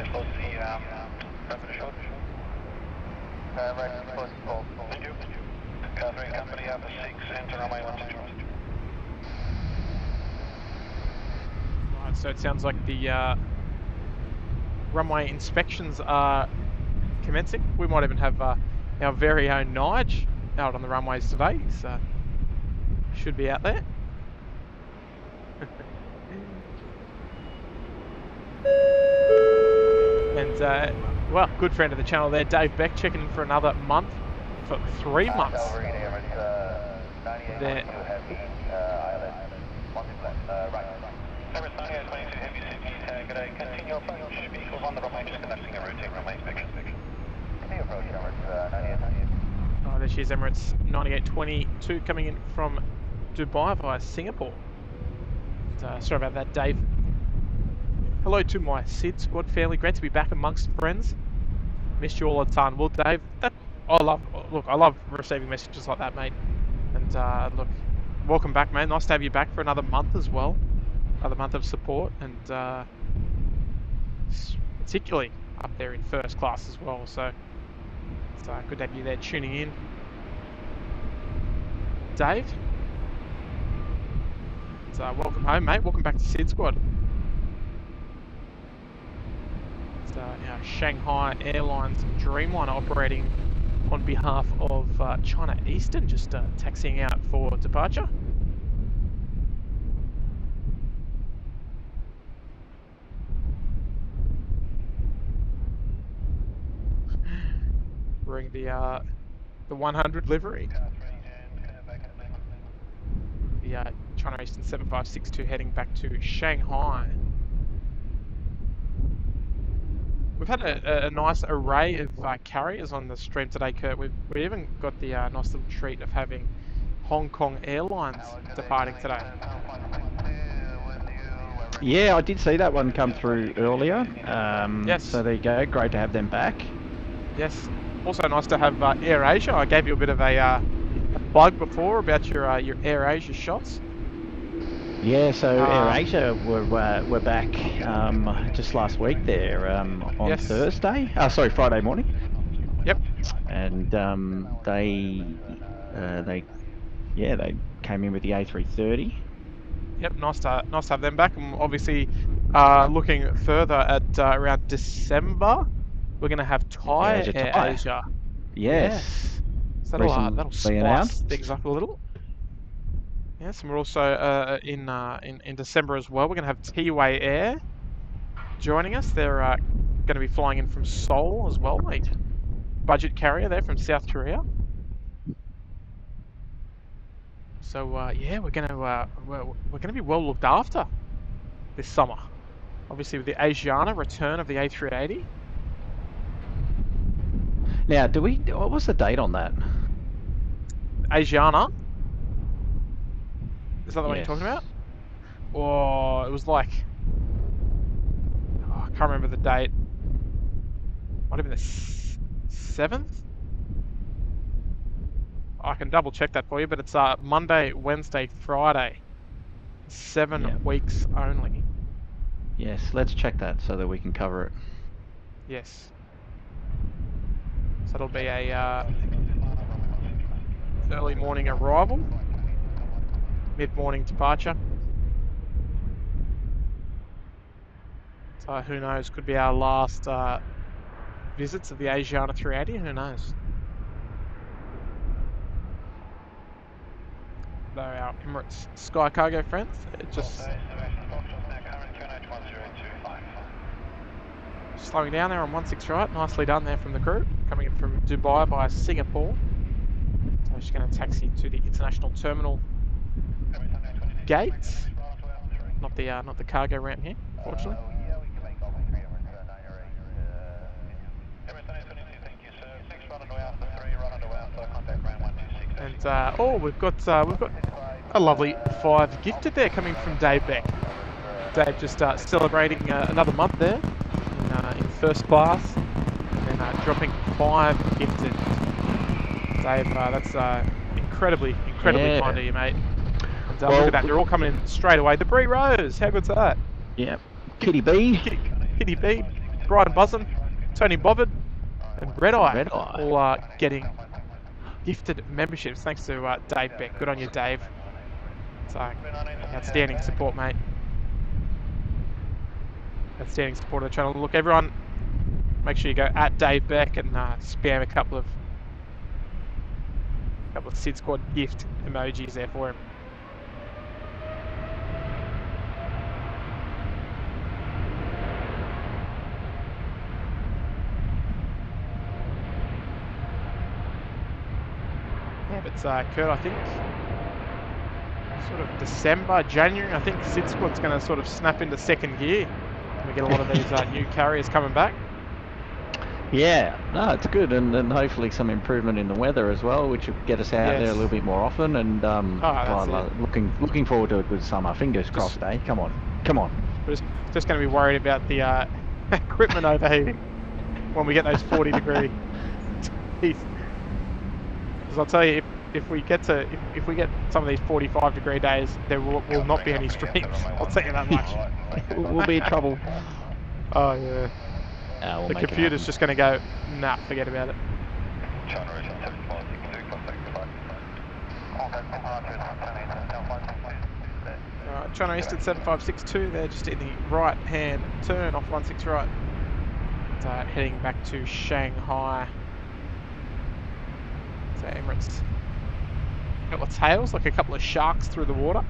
Right, so it sounds like the runway inspections are commencing. We might even have our very own Nige out on the runways today. So should be out there. And well, good friend of the channel there, Dave Beck, checking in for another month, for 3 months. There. Oh, there she is, Emirates 9822 coming in from Dubai via Singapore. Sorry about that, Dave. Hello to my SydSquad family. Great to be back amongst friends. Missed you all a ton. Well, Dave, I love receiving messages like that, mate. And look, welcome back, mate. Nice to have you back for another month as well. Another month of support, and particularly up there in first class as well. So it's good to have you there tuning in, Dave. So welcome home, mate. Welcome back to SydSquad. Shanghai Airlines Dreamliner operating on behalf of China Eastern, just taxiing out for departure. Wearing the 100 livery. The China Eastern 7562 heading back to Shanghai. We've had a nice array of carriers on the stream today, Kurt. We even got the nice little treat of having Hong Kong Airlines departing today. Yeah, I did see that one come through earlier. Yes. So there you go. Great to have them back. Yes. Also nice to have AirAsia. I gave you a bit of a plug before about your AirAsia shots. Yeah, so AirAsia were back just last week there on Thursday. Sorry, Friday morning. Yep. And they came in with the A330. Yep, nice to have them back. And obviously, looking further at around December, we're going to have Thai AirAsia. Yes. So that'll spice things up a little. Yes, and we're also in December as well. We're going to have T-Way Air joining us. They're going to be flying in from Seoul as well, a budget carrier there from South Korea. So yeah, we're going to be well looked after this summer. Obviously with the Asiana return of the A380. Now, what was the date on that? Asiana. Is that the one you're Yes. talking about? Oh, it was like, I can't remember the date. Might have been the 7th? I can double check that for you, but it's Monday, Wednesday, Friday. 7 weeks only. Yes, let's check that so that we can cover it. Yes. So it'll be a early morning arrival, mid-morning departure. So who knows, could be our last visits of the Asiana 380, who knows. Though our Emirates Sky Cargo friends, it just slowing down there on 16 right, nicely done there from the crew, coming in from Dubai via Singapore. So she's going to taxi to the international terminal gates, not the cargo ramp here, fortunately. And oh, we've got a lovely 5 gifted there coming from Dave Beck. Dave just celebrating another month there in first class, and then dropping 5 gifted. Dave, that's incredibly kind of you, mate. And look at that, they're all coming in straight away. The Bree Rose, how good's that? Yep. Kitty B. Kitty B, Brian Buzzin, Tony Bobbard, and Red Eye. All getting gifted memberships thanks to Dave Beck. Good on you, Dave. It's outstanding support, mate. Outstanding support of the channel. Look, everyone, make sure you go at Dave Beck and spam a couple of SydSquad gift emojis there for him. Yeah, but Kurt, I think sort of December, January, I think SydSquad's going to sort of snap into second gear. We get a lot of these new carriers coming back. Yeah, no, it's good, and hopefully some improvement in the weather as well, which will get us out there a little bit more often. And looking forward to a good summer. Fingers crossed, eh? Come on. We're just going to be worried about the equipment overheating when we get those 40-degree teeth. Because I'll tell you, if we get some of these 45-degree days, there will not be any streams. I'll tell you that much. We'll be in trouble. Oh yeah. The computer's just going to go, nah, forget about it. Alright, China Eastern 7562, they're just in the right-hand turn off 16 right. So heading back to Shanghai. So Emirates. A couple of tails, like a couple of sharks through the water.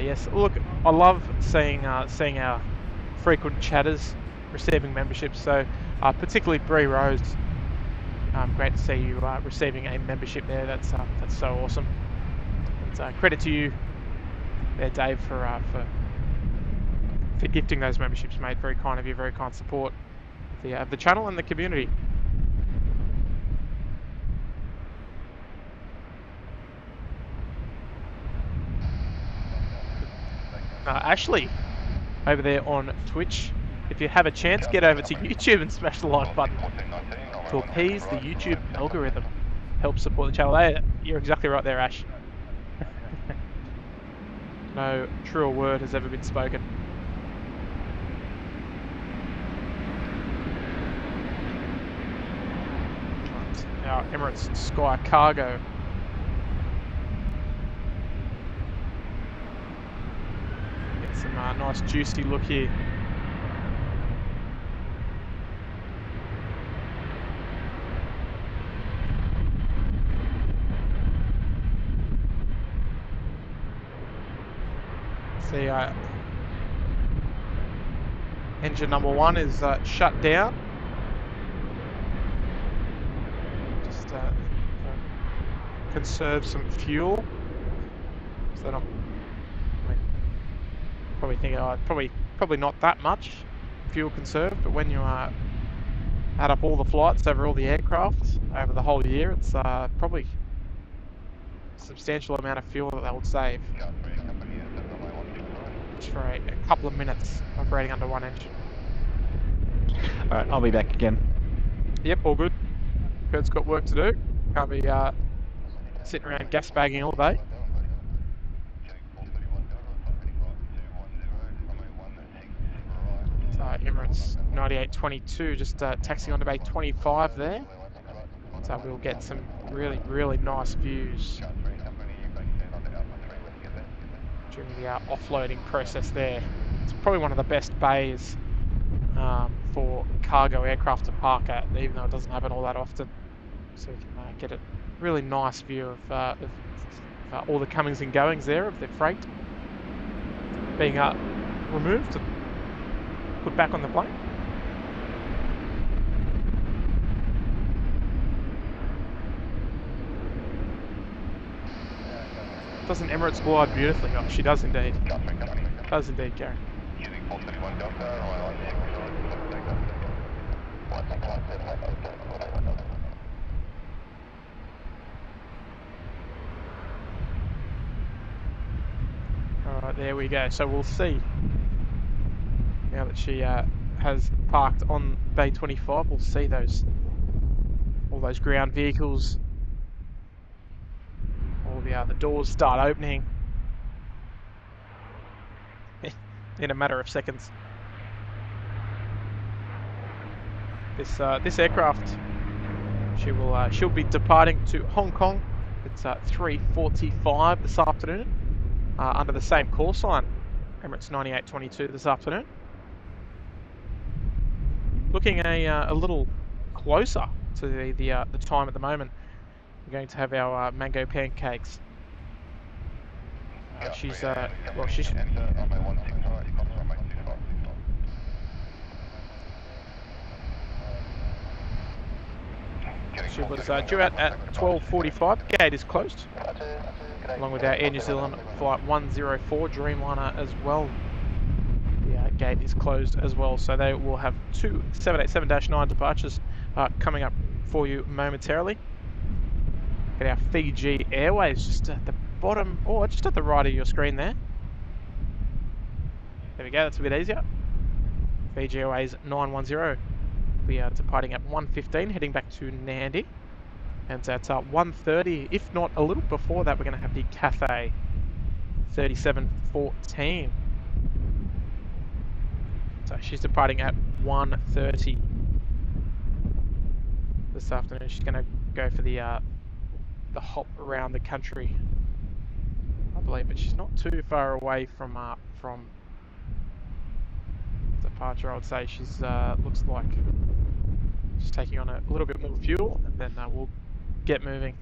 Yes, look, I love seeing our frequent chatters receiving memberships. So particularly Bree Rose, great to see you receiving a membership there. That's so awesome. And credit to you there, Dave, for gifting those memberships, mate. Very kind of you, very kind support of the channel and the community. Ashley, over there on Twitch, if you have a chance, get over to YouTube and smash the like button to appease the YouTube algorithm. Help support the channel. Hey, you're exactly right there, Ash. No truer word has ever been spoken. Our Emirates Sky Cargo. Get some nice juicy look here. The engine number 1 is shut down. Just conserve some fuel. So not, I mean, probably think probably not that much fuel conserved, but when you add up all the flights over all the aircraft over the whole year, it's probably a substantial amount of fuel that they would save just for a couple of minutes operating under one engine. Alright, I'll be back again. Yep, all good. Kurt's got work to do. Can't be sitting around gas bagging all day. Emirates 9822 just taxiing onto bay 25 there. So we'll get some really, really nice views during the offloading process there. It's probably one of the best bays for cargo aircraft to park at, even though it doesn't happen all that often. So we can get a really nice view of all the comings and goings there of the freight being removed and put back on the plane. Doesn't Emirates glide beautifully? Oh, she does indeed. Does indeed, Gary. Alright, there we go. So we'll see. Now that she has parked on bay 25, we'll see all those ground vehicles. All the doors start opening in a matter of seconds. This aircraft, she'll be departing to Hong Kong. It's 3:45 this afternoon, under the same call sign, Emirates 9822 this afternoon. Looking a little closer to the time at the moment. We're going to have our mango pancakes. She's she was due out at 12:45. The gate is closed, along with our Air New Zealand flight 104 Dreamliner as well. The gate is closed as well, so they will have two 787-9 departures coming up for you momentarily. Get our Fiji Airways just at the bottom, or just at the right of your screen there. There we go, that's a bit easier. Fiji Airways 910. We are departing at 1:15, heading back to Nandi. And at 1:30, if not a little before that, we're going to have the Cathay 3714. So she's departing at 1:30 this afternoon. She's going to go for the hop around the country, I believe, but she's not too far away from departure. I would say she's looks like she's taking on a little bit more fuel, and then we'll get moving.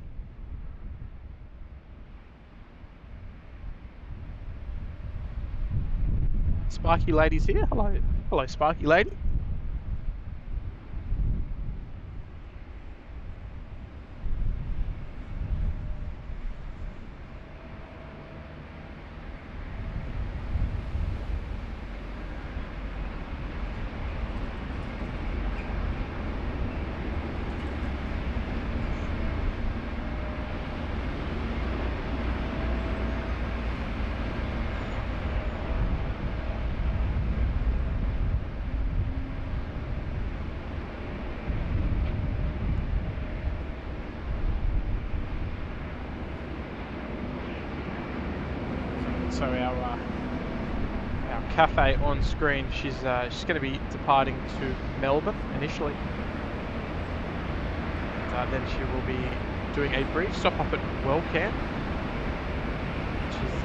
Sparky Lady's here. Hello, Sparky Lady. So our Cathay on screen, she's going to be departing to Melbourne initially. Then she will be doing a brief stop up at Wellcamp, which is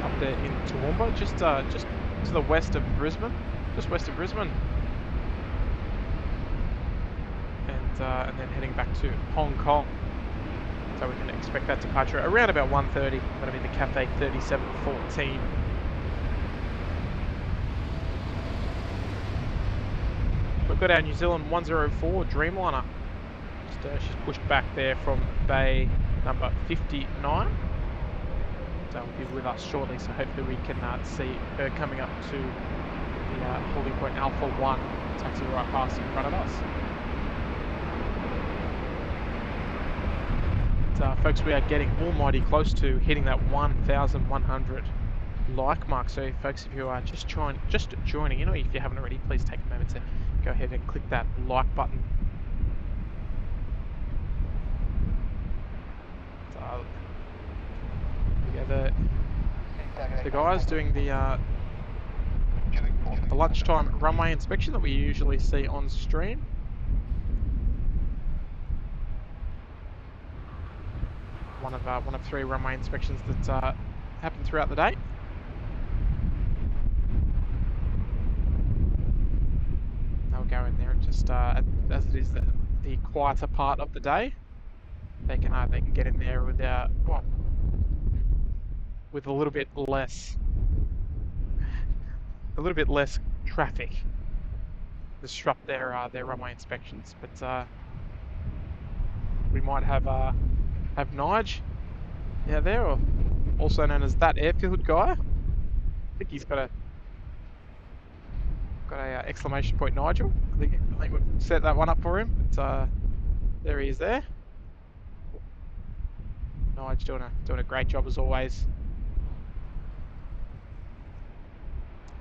up there in Toowoomba, just to the west of Brisbane, just west of Brisbane. And then heading back to Hong Kong. So we can expect that departure around about 1:30. That'll be the Cathay 3714. We've got our New Zealand 104 Dreamliner. She's pushed back there from bay number 59. So will be with us shortly, so hopefully we can see her coming up to the holding point Alpha 1, taxi right past in front of us. But, folks, we are getting almighty close to hitting that 1,100 like mark. So folks, if you are just joining in, or if you haven't already, please take a moment to go ahead and click that like button. The guys doing the lunchtime runway inspection that we usually see on stream. One of 3 runway inspections that happen throughout the day. They'll go in there and just as it is the quieter part of the day, they can get in there with a little bit less traffic, disrupt their runway inspections. But we might have Nige out there, or also known as that airfield guy. I think he's got a exclamation point Nigel. I think we've set that one up for him. But there he is there. Nige doing a great job as always.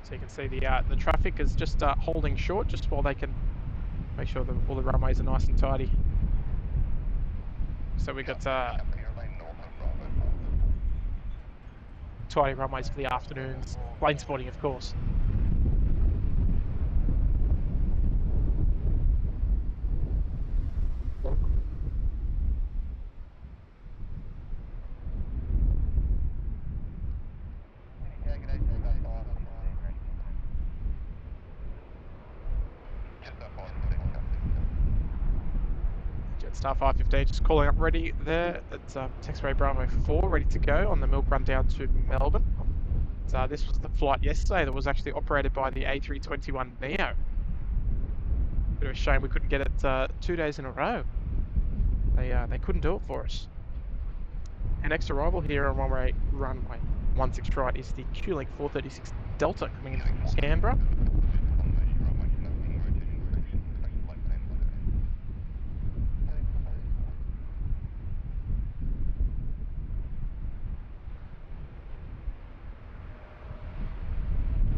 So you can see the traffic is just holding short, just while they can make sure that all the runways are nice and tidy. So we got tidy runways for the afternoons, plane spotting of course. Jetstar 515 just calling up ready there. It's taxiway Bravo 4 ready to go on the milk run down to Melbourne. So this was the flight yesterday that was actually operated by the A321neo. Bit of a shame we couldn't get it 2 days in a row. They couldn't do it for us. Our next arrival here on runway 16 right is the Q-Link 436 Delta coming in from Canberra.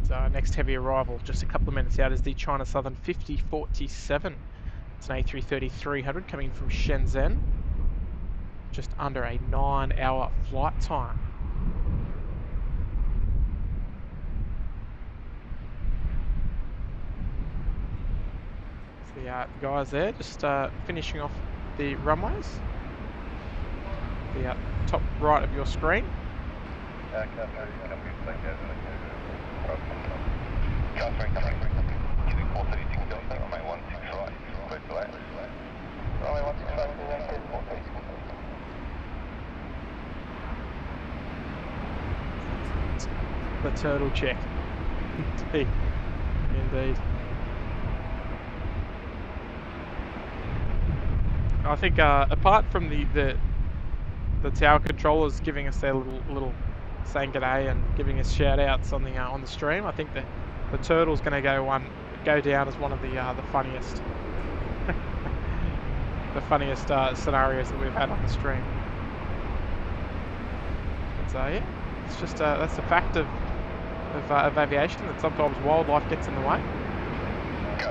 So next heavy arrival, just a couple of minutes out, is the China Southern 5047. It's an A330-300 coming from Shenzhen. Just under a 9-hour flight time. So the guys there just finishing off the runways. The top right of your screen. The turtle check. Indeed. I think apart from the tower controllers giving us their little saying g'day and giving us shout outs on the stream, I think the turtle's going to go down as one of the funniest the funniest scenarios that we've had on the stream. So yeah, it's just that's the fact of aviation, that sometimes wildlife gets in the way. I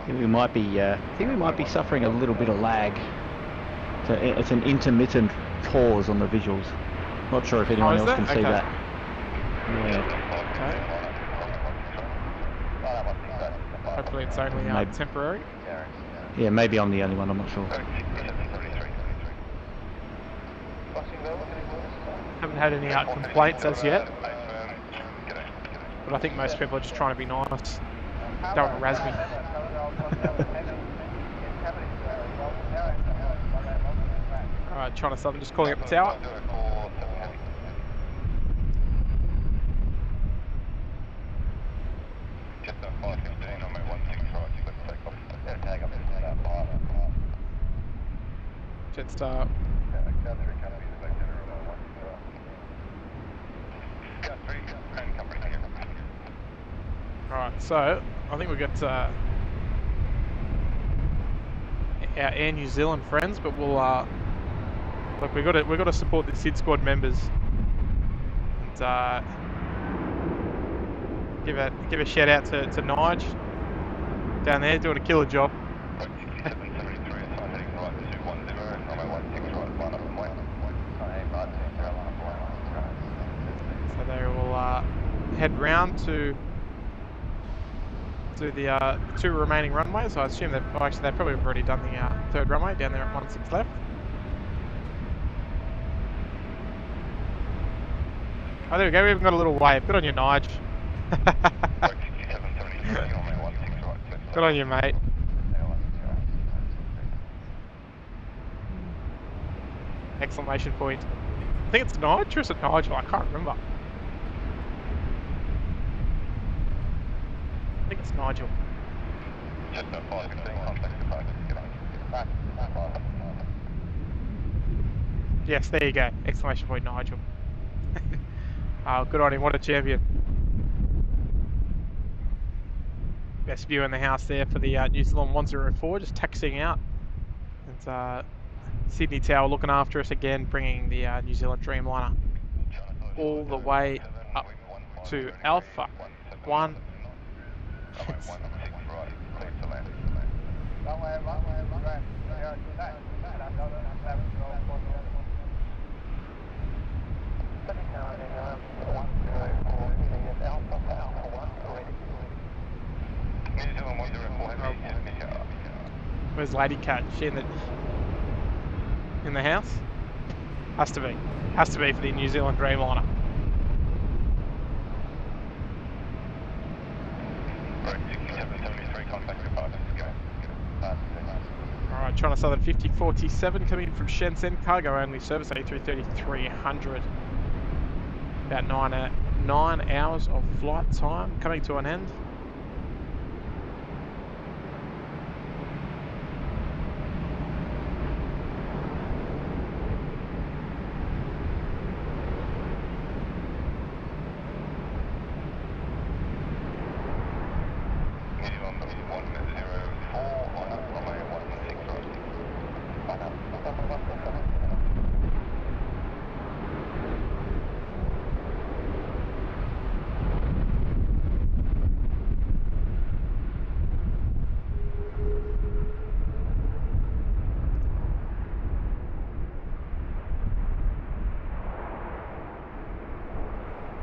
think we might be suffering a little bit of lag. So it's an intermittent pause on the visuals. Not sure if anyone else can see that. Yeah. Okay. Hopefully it's only temporary. Yeah, maybe I'm the only one, I'm not sure. Haven't had any complaints as yet. But I think most people are just trying to be nice. Don't want to razz me. Alright, China Southern just calling up the tower. 515, runway 16 right, clear for takeoff. Yeah, takeoff is about 5. Jetstar. Cat 3 can be expected around 16 right. Cat 3, and company here. Alright, so I think we've got our Air New Zealand friends, but we'll look, we've got to support the SydSquad members and give a shout out to Nige down there doing a killer job. 773, assigned heading right 210, runway 16 right, line up and wait. So they will head round to the 2 remaining runways. I assume they've probably already done the 3rd runway down there at 16 left. Oh, there we go. We even got a little wave. Good on you, Nige. Good on you, mate. Exclamation point. I think it's Nige or is it Nigel? I can't remember. I think it's Nigel. Just a 515, contact departure. Yes, there you go. Exclamation point, Nigel. Oh, good on him. What a champion. Best view in the house there for the New Zealand 104, just taxiing out. And Sydney Tower looking after us again, bringing the New Zealand Dreamliner all the way up to Alpha 1. Where's Lady Cat? Is she in the house? Has to be. Has to be for the New Zealand Dreamliner. Alright, China Southern 5047 coming in from Shenzhen, cargo only service A330 300. About 9 hours of flight time coming to an end.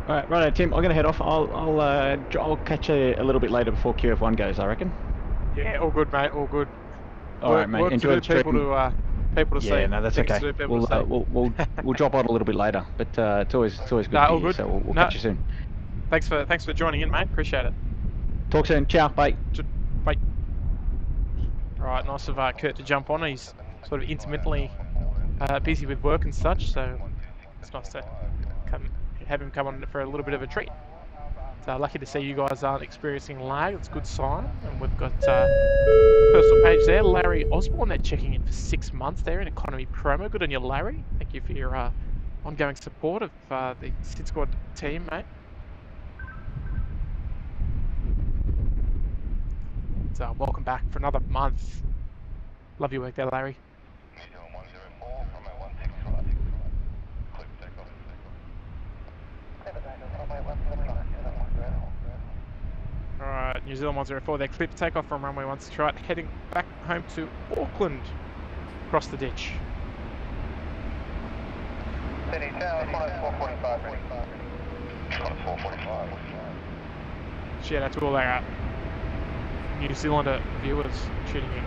Alright, righto, Tim. I'm going to head off. I'll catch you a little bit later before QF1 goes, I reckon. Yeah, all good, mate. All good. Alright, mate. Enjoy the stream. People to see. Yeah, no, that's okay. We'll drop on a little bit later, but it's always good to be here, so we'll catch you soon. Thanks for joining in, mate. Appreciate it. Talk soon. Ciao. Bye. Bye. Alright, nice of Kurt to jump on. He's sort of intermittently busy with work and such, so it's nice to have him come on for a little bit of a treat. So lucky to see you guys aren't experiencing lag. It's a good sign. And we've got personal page there, Larry Osborne. They're checking in for 6 months there in economy promo. Good on you, Larry. Thank you for your ongoing support of the SydSquad team, mate. So welcome back for another month. Love your work there, Larry. Alright, New Zealand 104, they're clear to take off from runway 16 right, heading back home to Auckland, across the ditch. City Tower, 445 ready. 445. Shout out to all our New Zealander viewers tuning in.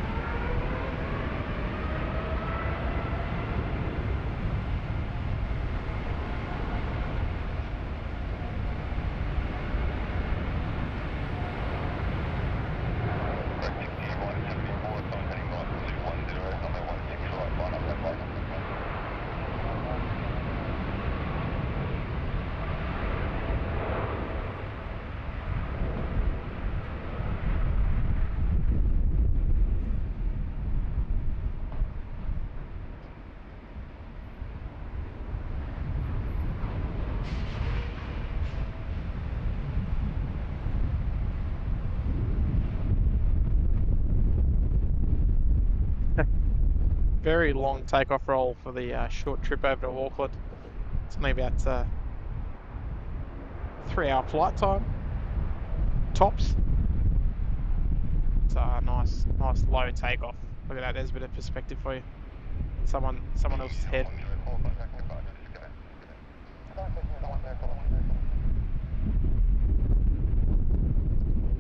very long takeoff roll for the short trip over to Auckland. It's only about 3-hour flight time, tops. It's a nice low takeoff. Look at that, there's a bit of perspective for you. Someone else's head.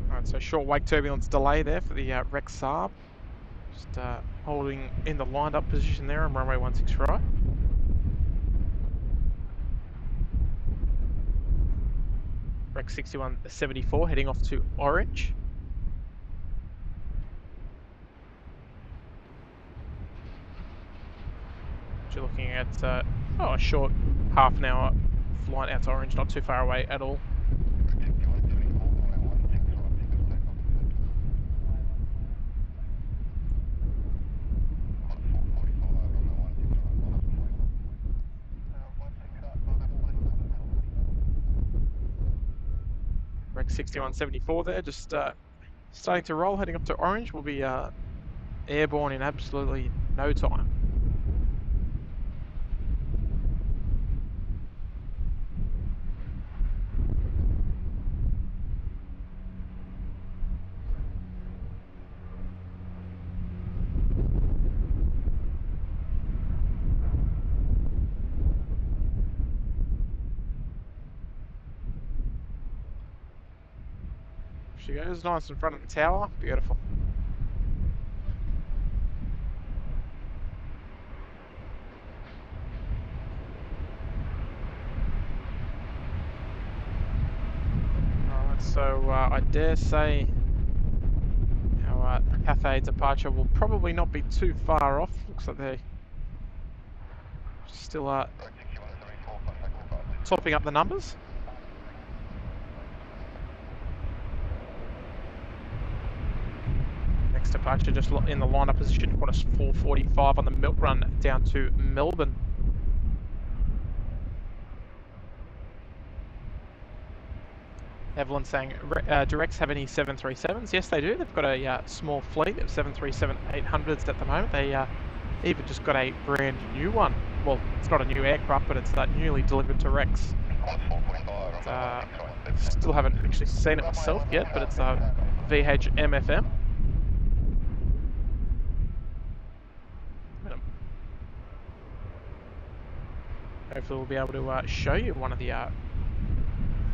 Alright, so short wake turbulence delay there for the Rex Saab. Just holding in the lined up position there on runway 16 right. Rex 6174 heading off to Orange. You're looking at a short half an hour flight out to Orange, not too far away at all. Rex 6174 there, just starting to roll, heading up to Orange. We'll be airborne in absolutely no time. She goes, nice in front of the tower, beautiful. Alright, so I dare say our Cathay departure will probably not be too far off. Looks like they're still topping up the numbers. Departure just in the lineup position, quarter 4:45 on the milk run down to Melbourne. Evelyn saying, do Rex have any 737s? Yes, they do. They've got a small fleet of 737-800s at the moment. They even just got a brand new one. Well, it's not a new aircraft, but it's newly delivered to Rex. Still haven't actually seen it myself yet, but it's a VH-MFM. Hopefully we'll be able to show you one of the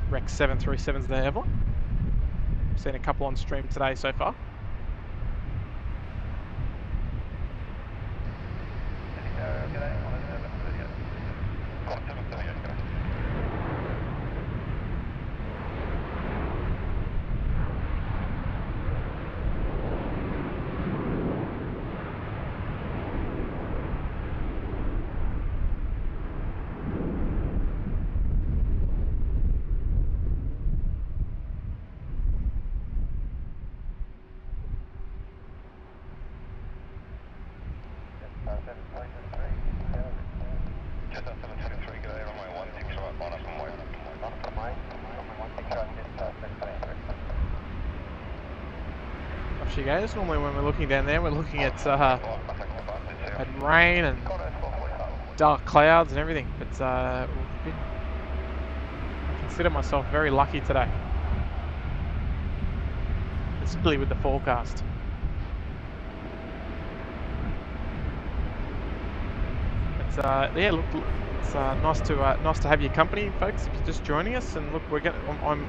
Rex 737s there, Evelyn. I've seen a couple on stream today so far. She goes. Normally when we're looking down there, we're looking at rain and dark clouds and everything, but I consider myself very lucky today, especially with the forecast. It's yeah, look, it's nice to have your company, folks. If you're just joining us, and look, I'm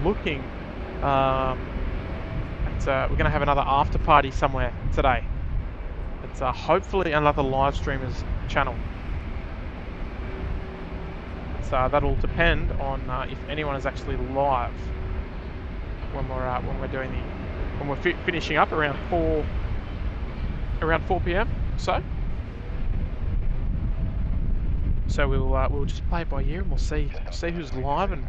looking. We're going to have another after party somewhere today. It's hopefully another live streamers channel. So that'll depend on if anyone is actually live when we're finishing up around 4 p.m. So we'll just play it by ear, and we'll see who's live and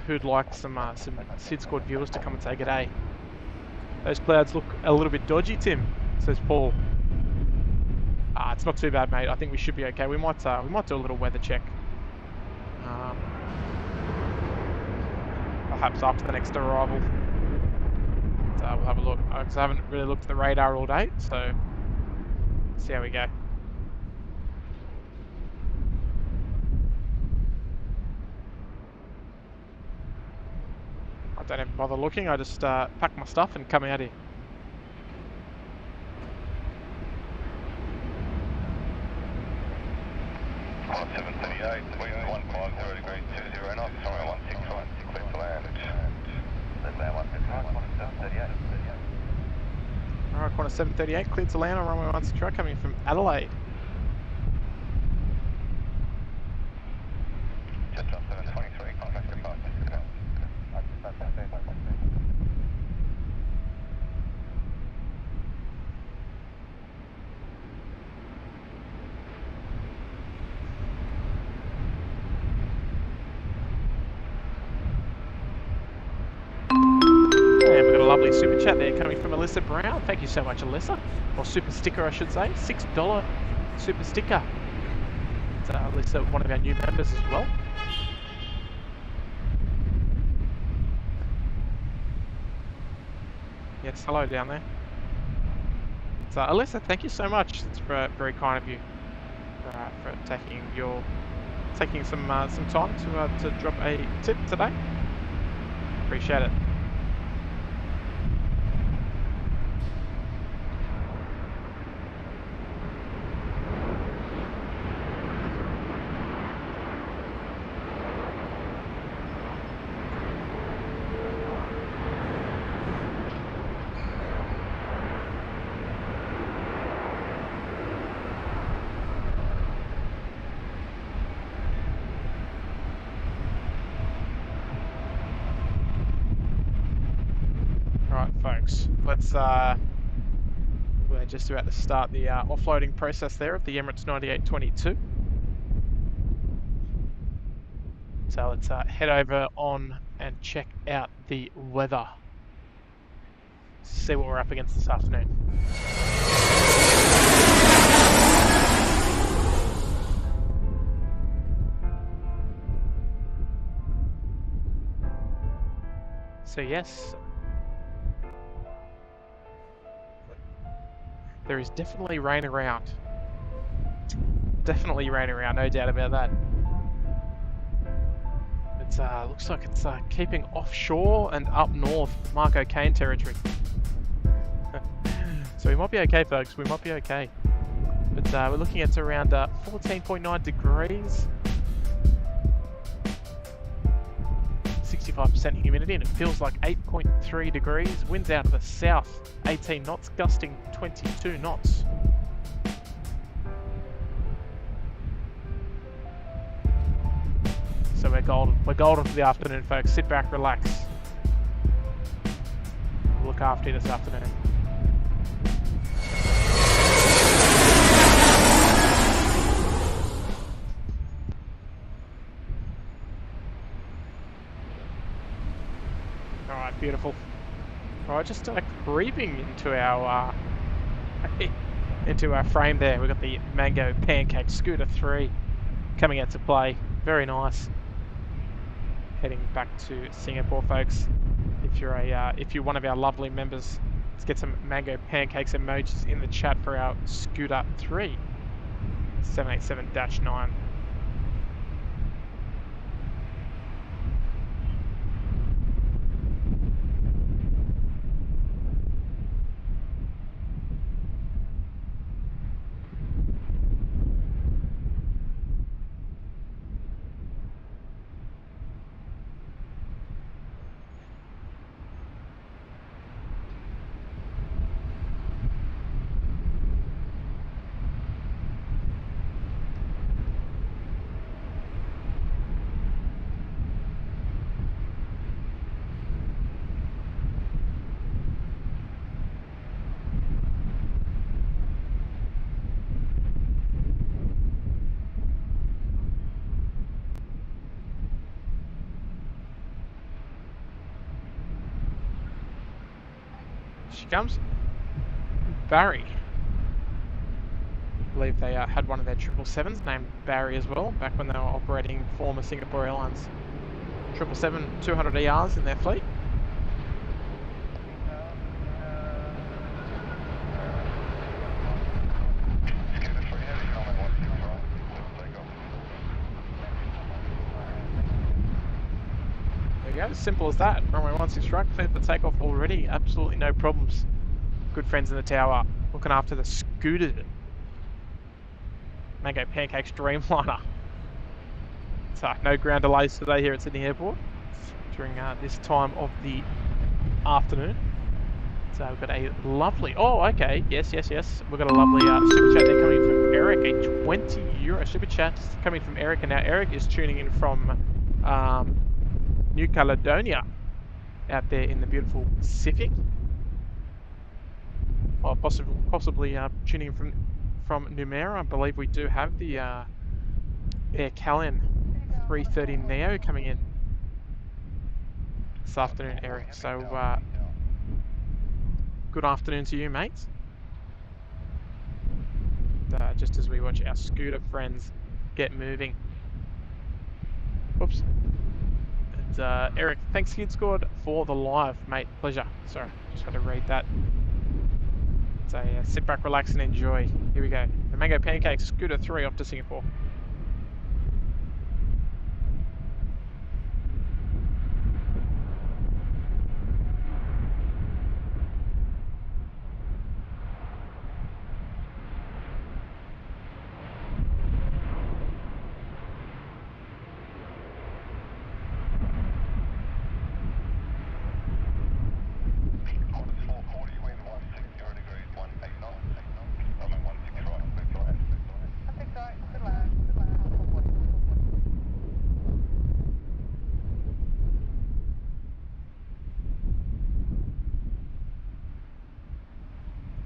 who'd like some SydSquad viewers to come and say g'day. Those clouds look a little bit dodgy, Tim, says Paul. It's not too bad, mate. I think we should be okay. We might do a little weather check. Perhaps after the next arrival. We'll have a look. Because I haven't really looked at the radar all day, so See how we go. I don't even bother looking, I just pack my stuff and come out here. Flight 738, wind 150 degrees, 20 knots, runway 16 right, clear to land. Let's land 165, flight 738. Alright, corner 738, cleared to land on runway 16 right, coming from Adelaide. Just up 723, contact departure. Lovely super chat there coming from Alyssa Brown. Thank you so much, Alyssa. Or super sticker, I should say. $6 super sticker. It's Alyssa, one of our new members as well. Yes, hello down there. So Alyssa, thank you so much. It's very kind of you for taking some time to drop a tip today. Appreciate it. Let's we're just about to start the offloading process there of the Emirates 9822. So let's head over on and check out the weather. See what we're up against this afternoon. So yes, there is definitely rain around. Definitely rain around, no doubt about that. It looks like it's keeping offshore and up north, Mark O'Kane territory. So we might be okay, folks. We might be okay. But we're looking at around 14.9 degrees. 65% humidity, and it feels like 8.3 degrees. Winds out of the south, 18 knots, gusting 22 knots. So we're golden. We're golden for the afternoon, folks. Sit back, relax. We'll look after you this afternoon. Alright, beautiful. Alright, just creeping into our frame there. We've got the Mango Pancake Scooter 3 coming out to play. Very nice. Heading back to Singapore, folks. If you're one of our lovely members, let's get some Mango Pancakes emojis in the chat for our Scooter 3 787-9. She comes. Barry. I believe they had one of their 777s named Barry as well, back when they were operating former Singapore Airlines 777 200ERs in their fleet. as simple as that. Runway 16 right, cleared for takeoff already. Absolutely no problems. Good friends in the tower, looking after the scooter. Mango Pancakes Dreamliner. So no ground delays today here at Sydney Airport during this time of the afternoon. So we've got a lovely, oh okay, yes. We've got a lovely super chat there coming from Eric, a €20 super chat coming from Eric. And now Eric is tuning in from New Caledonia out there in the beautiful Pacific. Or possibly tuning in from Noumea. I believe we do have the Air Calin 330 Neo coming in this afternoon, Eric. So good afternoon to you, mates. Just as we watch our scooter friends get moving. Oops. And Eric, thanks SydSquad for the live, mate. Pleasure. Sorry, just had to read that. So sit back, relax, and enjoy. Here we go. The Mango Pancakes Scooter 3 off to Singapore.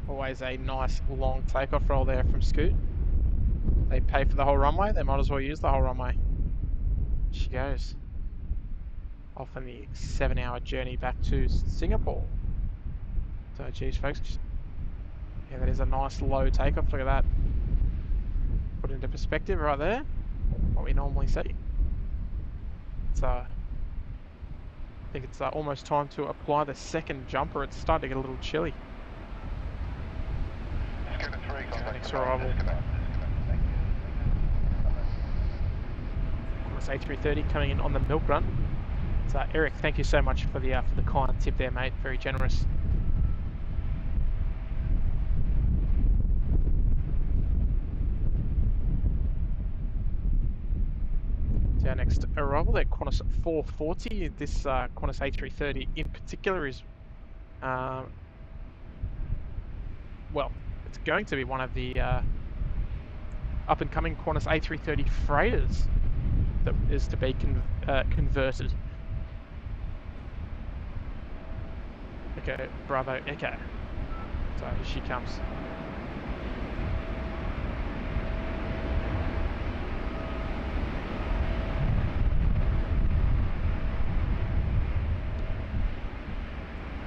Always a nice long takeoff roll there from Scoot. They pay for the whole runway, they might as well use the whole runway. She goes. Off on the 7-hour journey back to Singapore. So geez folks, yeah, that is a nice low takeoff, look at that. Put into perspective right there, what we normally see. So I think it's almost time to apply the second jumper. It's starting to get a little chilly. Next arrival. This A330 coming in on the milk run. So Eric, thank you so much for the kind tip there, mate. Very generous. So our next arrival at Qantas 440. This Qantas A330 in particular is, well, it's going to be one of the up-and-coming Qantas A330 freighters that is to be converted. Okay, Bravo Echo. So here she comes.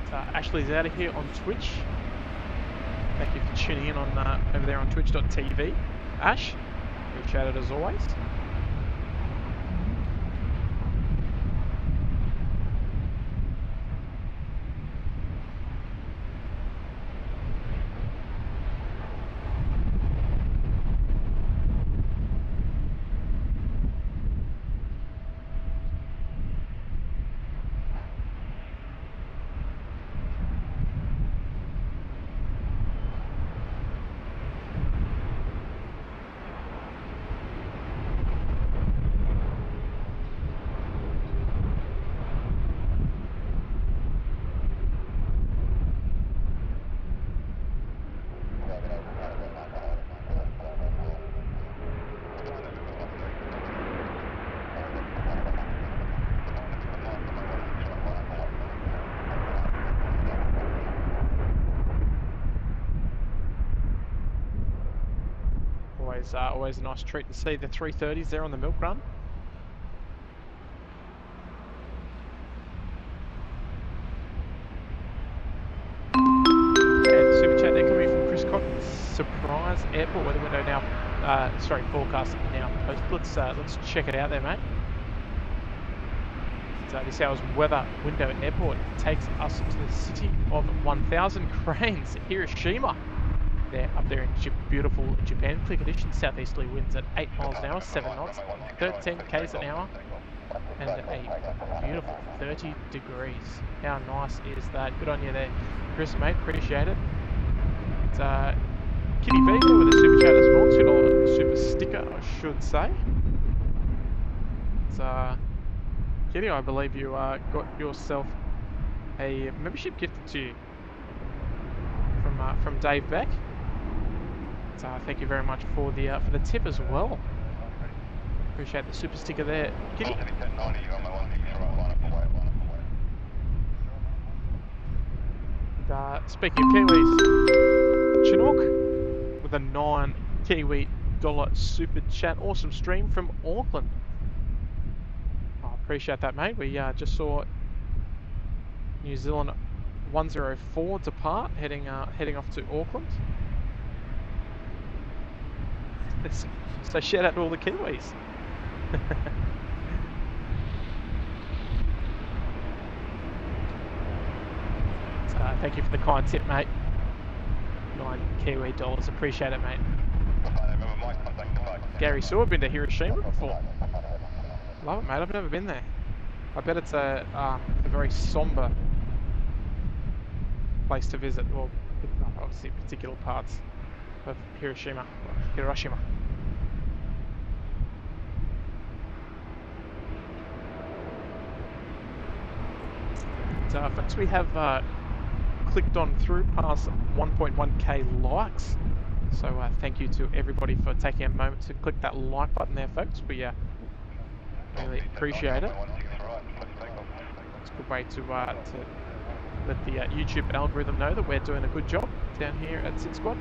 So Ashley's out of here on Twitch. Thank you for tuning in on over there on twitch.tv. Ash, appreciate it as always. Always a nice treat to see the 330s there on the milk run. And super chat there coming from Chris Cotton. Surprise airport weather window now. Forecast now posted. Let's check it out there, mate. So this hour's weather window airport takes us to the city of 1,000 cranes, Hiroshima. There, up there in beautiful Japan. Clear conditions, southeasterly winds at 8 miles an hour, 7 knots, 13 k's an hour. and a beautiful 30 degrees. How nice is that? Good on you there, Chris, mate. Appreciate it. It's Kitty B there with a super chat as well. $2 super sticker, I should say. It's Kitty, I believe you got yourself a membership gifted to you from Dave Beck. So thank you very much for the tip as well. Appreciate the super sticker there, Kitty. And, speaking of Kiwis, Chinook with a $9 Kiwi super chat. Awesome stream from Auckland. I appreciate that, mate. We just saw New Zealand 104 depart, heading off to Auckland. So shout out to all the Kiwis. So, thank you for the kind tip, mate. $9 Kiwi dollars. Appreciate it, mate. Gary Saw, been to Hiroshima before. Love it, mate. I've never been there. I bet it's a very somber place to visit. Well, obviously particular parts of Hiroshima. So, folks, we have clicked on through past 1.1k likes. So thank you to everybody for taking a moment to click that like button there, folks. We really appreciate it. It's a good way to let the YouTube algorithm know that we're doing a good job down here at SydSquad.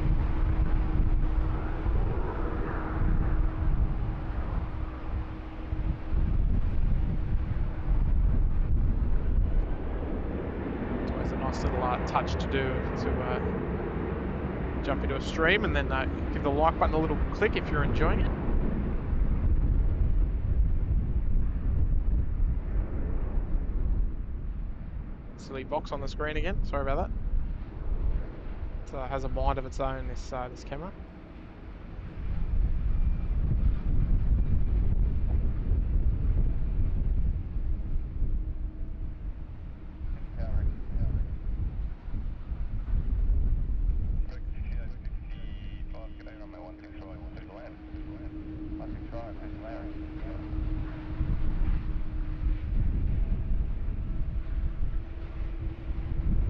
It's always a nice little touch to do to jump into a stream and then give the like button a little click if you're enjoying it. Silly box on the screen again. Sorry about that. It has a mind of its own, this camera.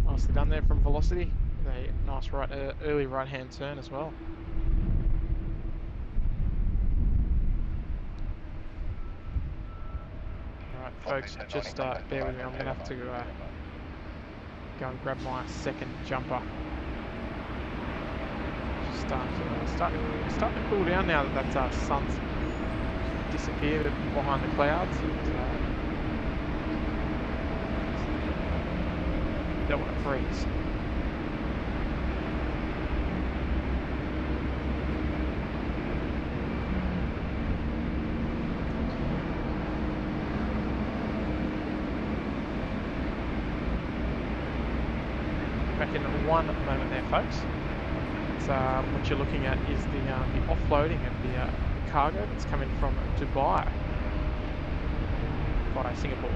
Nicely done there from Velocity. A nice early right-hand turn as well. Alright, folks, just bear with me. I'm going to have to go and grab my second jumper. Just starting to cool down now that sun's disappeared behind the clouds. Don't want to freeze. Back in one moment there, folks. So what you're looking at is the offloading of the cargo that's coming from Dubai via Singapore.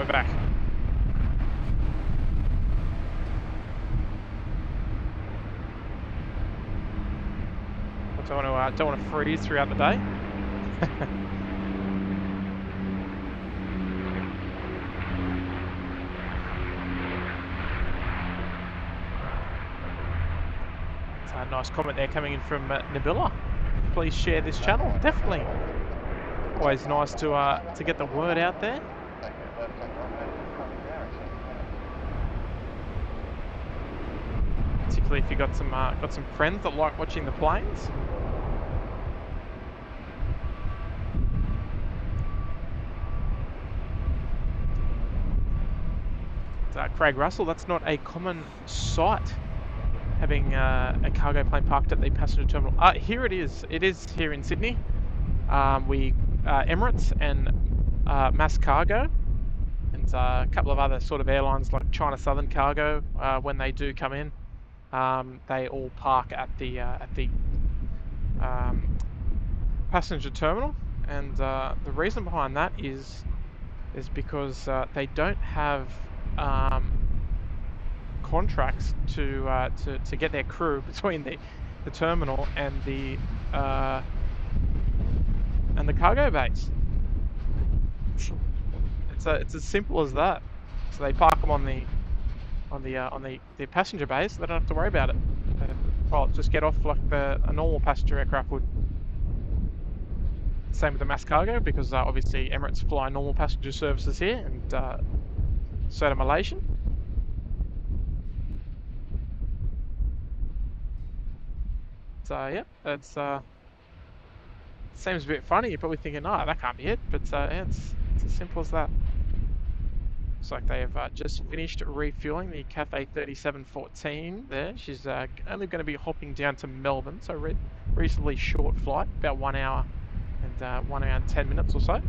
back. I don't want to freeze throughout the day. It's a nice comment there coming in from Nabila. Please share this channel. Definitely. Always nice to get the word out there. Particularly if you got some friends that like watching the planes. Craig Russell, that's not a common sight, having a cargo plane parked at the passenger terminal. Here it is. It is here in Sydney. Emirates and Mass Cargo, and a couple of other sort of airlines like China Southern Cargo, when they do come in, they all park at the passenger terminal. And the reason behind that is because they don't have contracts to get their crew between the terminal and the cargo base. It's as simple as that. So they park them on the passenger base. They don't have to worry about it. Well, just get off like a normal passenger aircraft would. Same with the mass cargo, because obviously Emirates fly normal passenger services here, and so do Malaysian. So yeah, it's seems a bit funny. You're probably thinking, "Oh, that can't be it," but yeah, it's as simple as that. Looks like they have just finished refueling the Cathay 3714 there. She's only going to be hopping down to Melbourne, so reasonably short flight, about 1 hour and 1 hour and 10 minutes or so.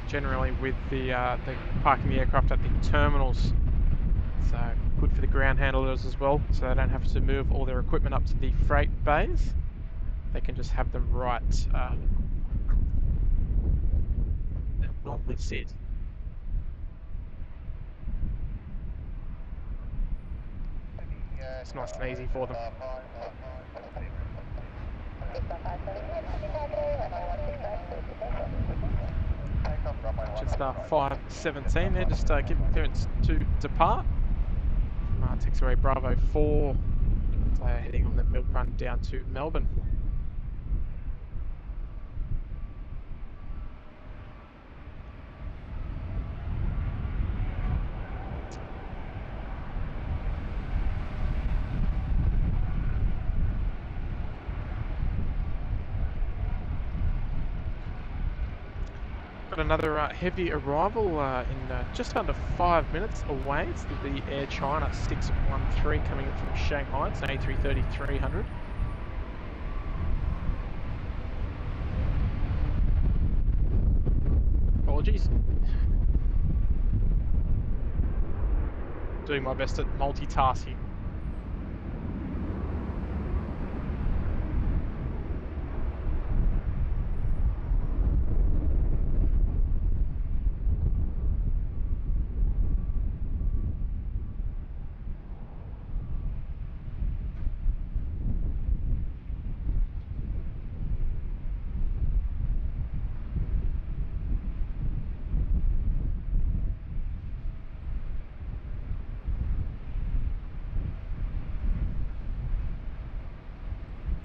Generally with the parking the aircraft at the terminals, it's good for the ground handlers as well, so they don't have to move all their equipment up to the freight bays. They can just have them right normally sit. It's nice and easy for them. Just 517 there, just giving clearance to depart. Taxiway Bravo 4, heading on the milk run down to Melbourne. Got another heavy arrival in just under 5 minutes away. It's the Air China 613 coming in from Shanghai. It's an A330-300. Apologies. Doing my best at multitasking.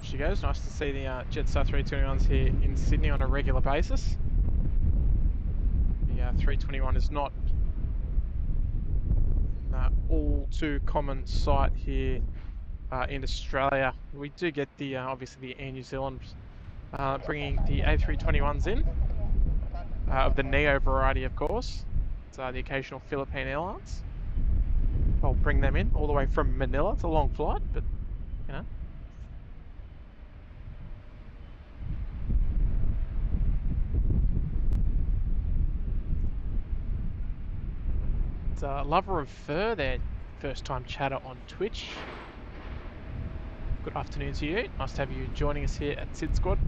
She goes. Nice to see the Jetstar 321s here in Sydney on a regular basis. The 321 is not all too common sight here in Australia. We do get the obviously the Air New Zealand bringing the A321s in of the Neo variety, of course. It's the occasional Philippine Airlines. I'll bring them in all the way from Manila. It's a long flight, but you know. Lover of Fur there, first time chatter on Twitch. Good afternoon to you. Nice to have you joining us here at SydSquad.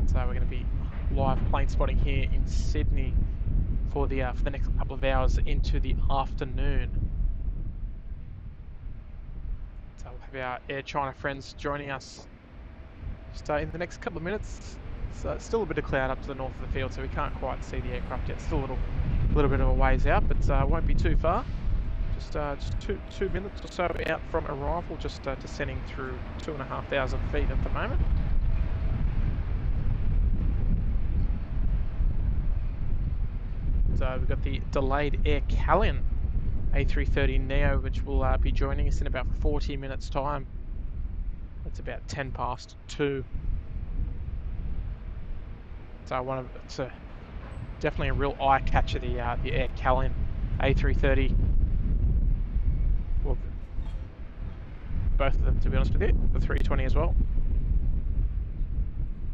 So we're going to be live plane spotting here in Sydney for the next couple of hours into the afternoon. So we'll have our Air China friends joining us just in the next couple of minutes. So it's still a bit of cloud up to the north of the field, so we can't quite see the aircraft yet. Still a little bit of a ways out, but won't be too far. Just two minutes or so out from arrival, just descending through 2,500 feet at the moment. So we've got the delayed Air Callion A330 Neo, which will be joining us in about 40 minutes time. It's about 10 past 2. So it's definitely a real eye catcher, the Air Callion A330. Well, both of them, to be honest with you, the 320 as well.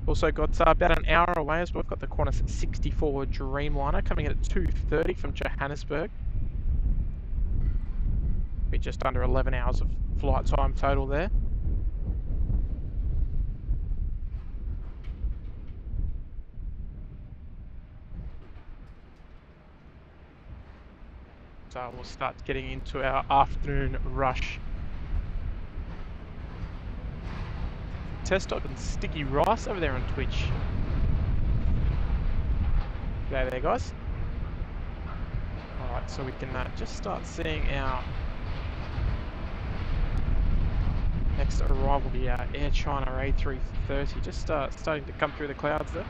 Also got about an hour away as well. We've got the Qantas 64 Dreamliner coming in at 2:30 from Johannesburg. Be just under 11 hours of flight time total there. So we'll start getting into our afternoon rush. Test dog and Sticky Rice over there on Twitch. G'day there, guys. Alright, so we can just start seeing our next arrival, the Air China A330, just starting to come through the clouds there.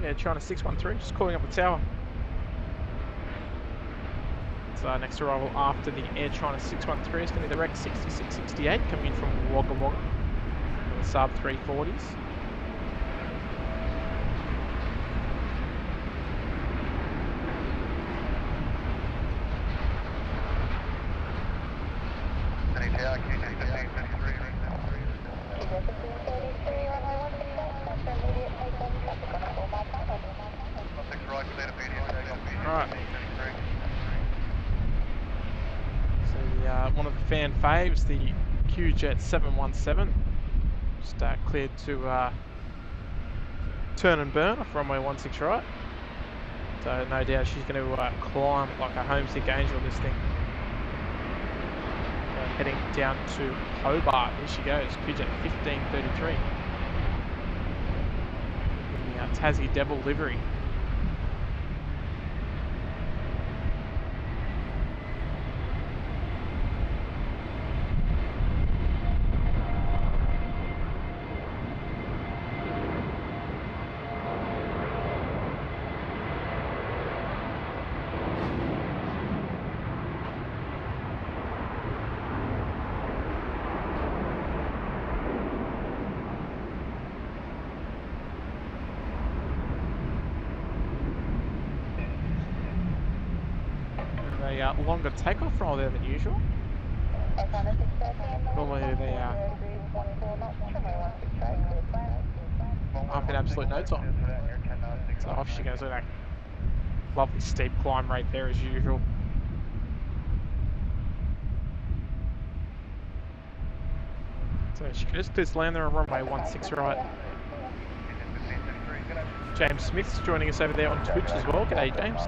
Air China 613, just calling up the tower. So next arrival after the Air China 613 is going to be the Rex 6668 coming in from Wagga Wagga, the sub 340s. One of the fan faves, the QJet 717, just cleared to turn and burn off runway 16 right. So no doubt she's going to climb like a homesick angel, this thing. Heading down to Hobart. Here she goes, QJet 1533. In the Tassie Devil livery. Longer takeoff roll there than usual. Normally they up in absolute no time. So off she goes with that lovely steep climb rate there as usual. So she just clears land there on runway 16 right. James Smith's joining us over there on Twitch as well. G'day James.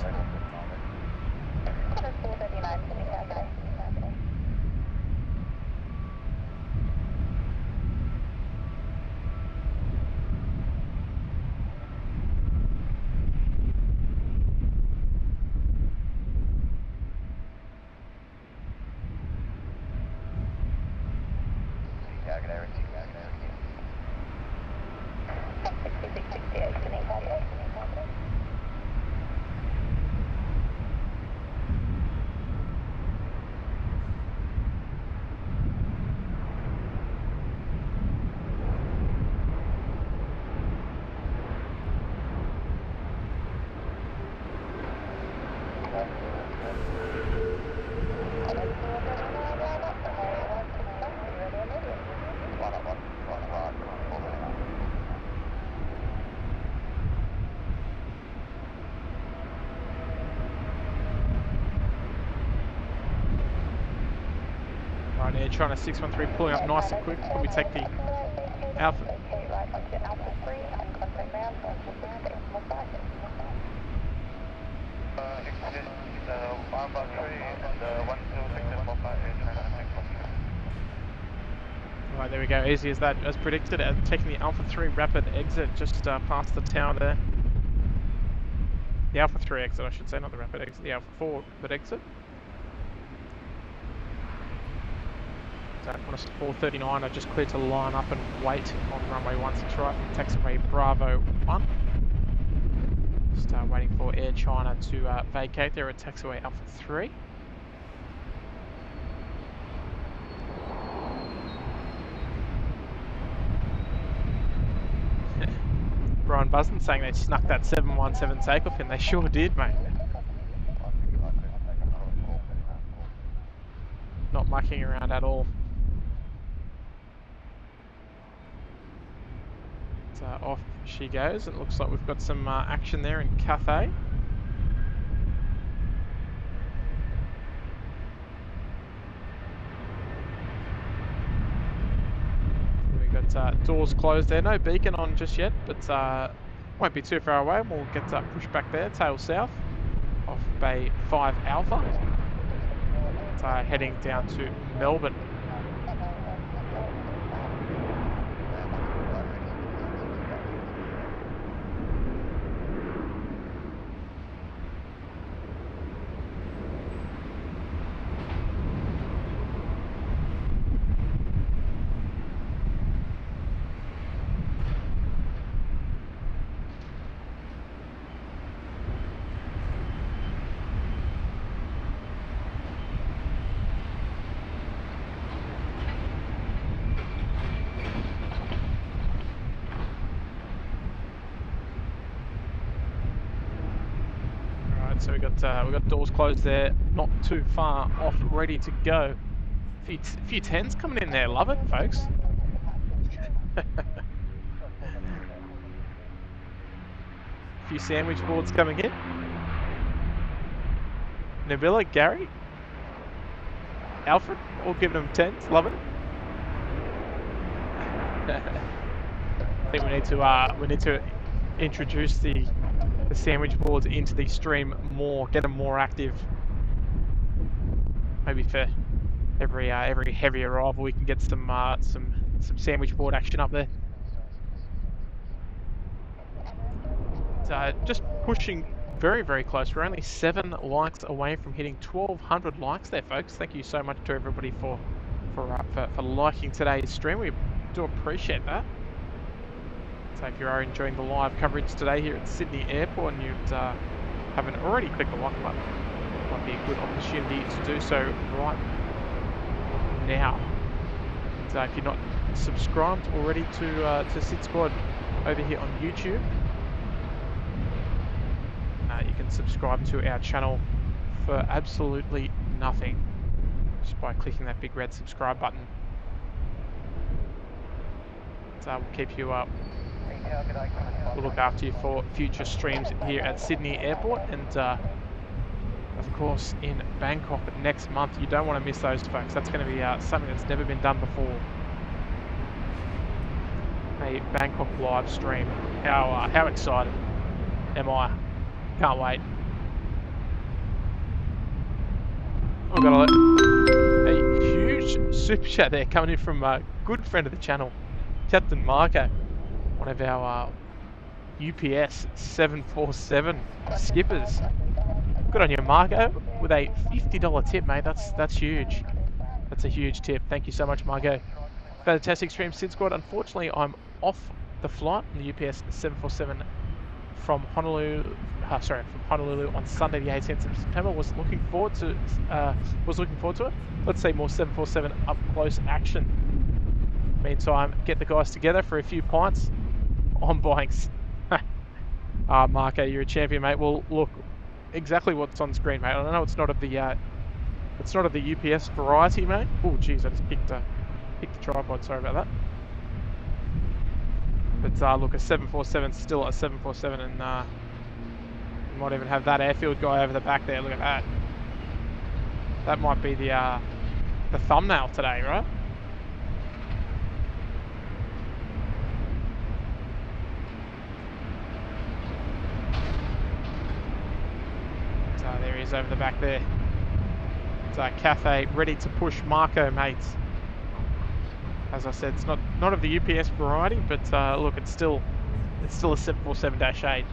China 613 pulling up nice and quick. Can we take the Alpha? Alright, there we go. Easy as that, as predicted. Taking the Alpha 3 rapid exit just past the tower there. The Alpha 3 exit, I should say, not the rapid exit. The Alpha 4 rapid exit. So on a 439, I just cleared to line up and wait on runway 16 right from taxiway Bravo 1. Just waiting for Air China to vacate there at taxiway Alpha 3. Brian Busden saying they snuck that 717 takeoff in. They sure did, mate. Not mucking around at all. Off she goes. It looks like we've got some action there in Cathay. We've got doors closed there. No beacon on just yet, but won't be too far away. We'll get pushback there, tail south, off Bay 5 Alpha. Heading down to Melbourne. So we got doors closed there, not too far off, ready to go. A few tens coming in there, love it, folks. A few sandwich boards coming in. Nabila, Gary, Alfred, all giving them tens, love it. I think we need to introduce the sandwich boards into the stream more, get them more active. Maybe for every heavy arrival we can get some sandwich board action up there. Just pushing very close. We're only 7 likes away from hitting 1,200 likes there, folks. Thank you so much to everybody for liking today's stream. We do appreciate that. So if you are enjoying the live coverage today here at Sydney Airport and you haven't already clicked the like button, it might be a good opportunity to do so right now. And if you're not subscribed already to SydSquad over here on YouTube, you can subscribe to our channel for absolutely nothing just by clicking that big red subscribe button. So we'll keep you up. We'll look after you for future streams here at Sydney Airport and of course in Bangkok next month. You don't want to miss those, folks. That's going to be something that's never been done before. A Bangkok live stream. How excited am I? Can't wait. We've got a huge super chat there coming in from a good friend of the channel, Captain Marco, one of our UPS 747 skippers. Good on you, Marco, with a $50 tip, mate. That's huge. That's a huge tip. Thank you so much, Marco. Fantastic stream, SydSquad. Unfortunately, I'm off the flight on the UPS 747 from Honolulu on Sunday the 18th of September. Was looking forward to it. Let's say more 747 up close action. Meantime, get the guys together for a few pints on bikes. Marco, you're a champion, mate. Well, look, exactly what's on screen, mate. I know it's not of the UPS variety, mate. Oh, geez, I just picked the tripod. Sorry about that. But look, a 747 still a 747, and you might even have that airfield guy over the back there. Look at that. That might be the the thumbnail today, right? So there he is over the back there. It's Cafe ready to push Marco, mates. As I said, it's not of the UPS variety, but look, it's still a 747-8.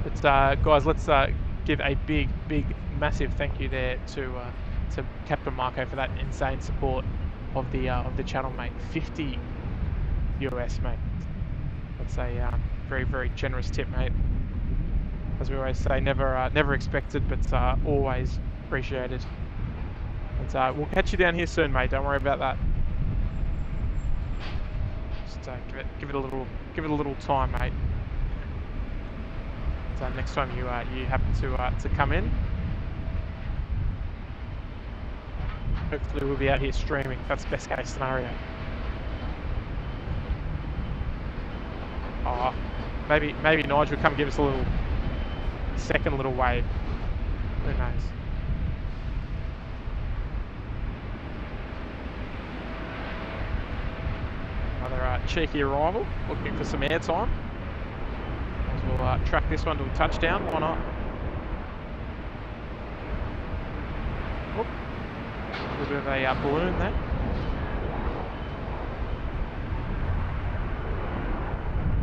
But guys, let's give a big, massive thank you there to Captain Marco for that insane support of the channel, mate. 50 US, mate. That's a very generous tip, mate. As we always say, never expected, but always appreciated. And we'll catch you down here soon, mate. Don't worry about that. Just give it a little time, mate. So next time you happen to come in, hopefully we'll be out here streaming. That's best case scenario. Oh, maybe Nigel will come give us a little second little wave. Who knows? Another cheeky arrival, looking for some airtime. We'll track this one to a touchdown, why not? Oop. A little bit of a balloon there.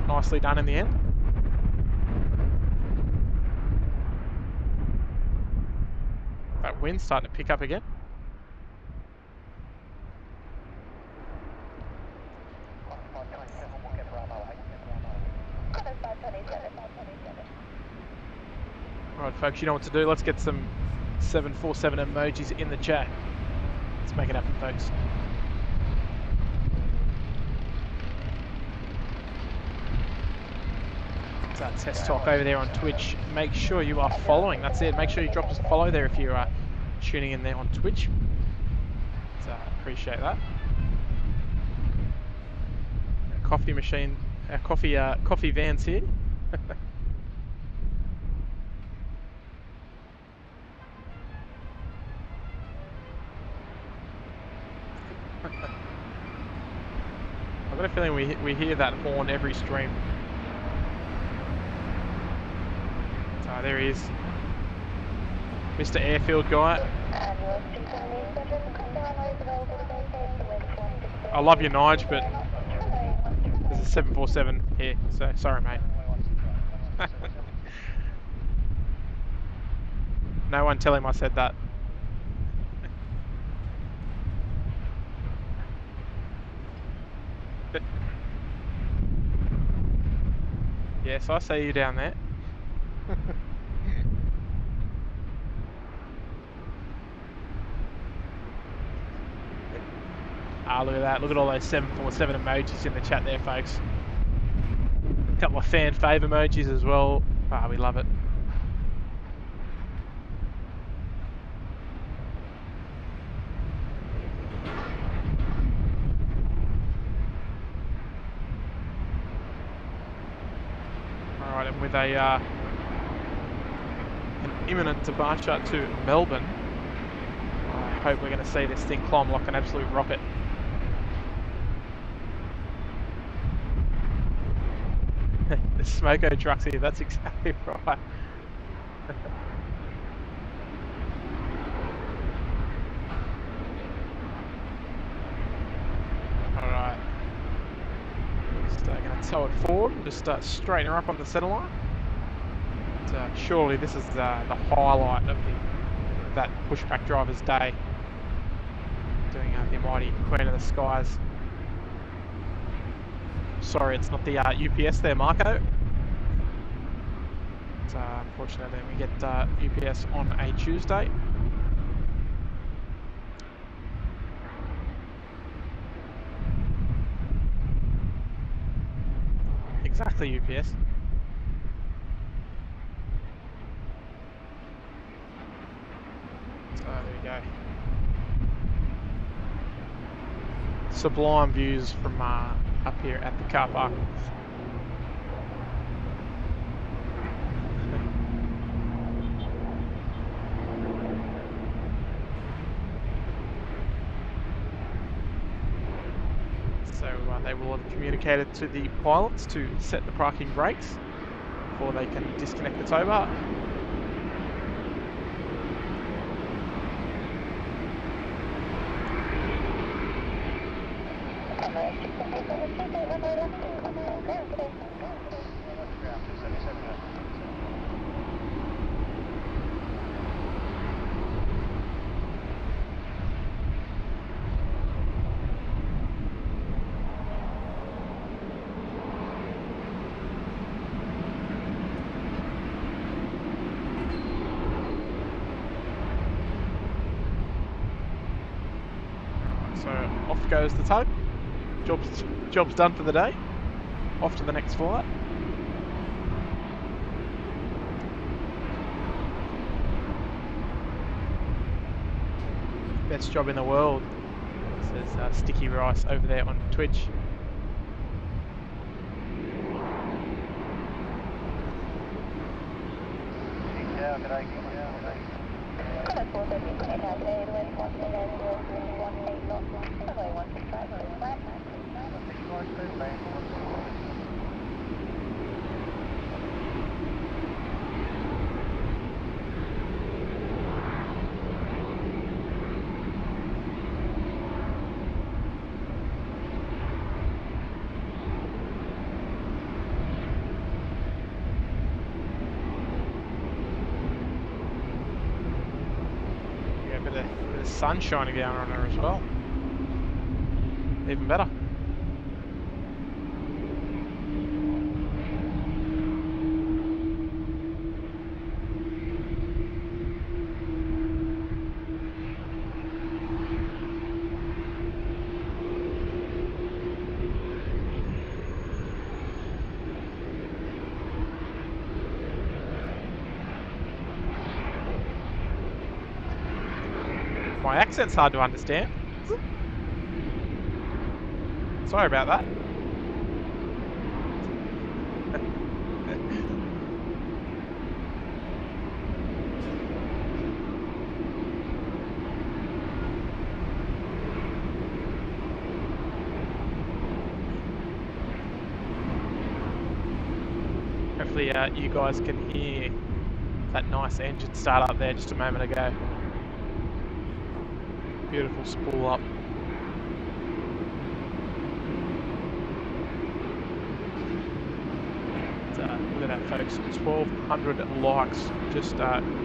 Nicely done in the end. That wind's starting to pick up again. Alright folks, you know what to do. Let's get some 747 emojis in the chat. Let's make it happen, folks. It's our test talk over there on Twitch. Make sure you are following. That's it. Make sure you drop us a follow there if you are tuning in there on Twitch. So, appreciate that. Coffee machine, coffee vans here. I've got a feeling we hear that horn every stream. So there he is, Mr. Airfield guy. I love you, Nige, but there's a 747 here, so sorry, mate. No one tell him I said that. Yes, I see you down there. Ah, look at that. Look at all those 747 emojis in the chat there, folks. A couple of fan fave emojis as well. Ah, we love it. Alright, and with an imminent departure to Melbourne, I hope we're going to see this thing climb like an absolute rocket. The smoko trucks here, that's exactly right. Alright. Just going to tow it forward and just straighten her up on the centre line. But, surely this is the highlight of that pushback driver's day. Doing the mighty Queen of the Skies. Sorry, it's not the UPS there, Marco. But, unfortunately, we get UPS on a Tuesday. Exactly, UPS. So there we go. Sublime views from up here at the car park. they will have communicated to the pilots to set the parking brakes before they can disconnect the tow bar. So off goes the tow. Job's done for the day. Off to the next flight. Best job in the world, says Sticky Rice over there on Twitch. Bit of sun shining down on her as well. Even better. My accent's hard to understand. Sorry about that. Hopefully you guys can hear that nice engine start up there just a moment ago. Beautiful spool up. Look at that, folks. 1,200 likes just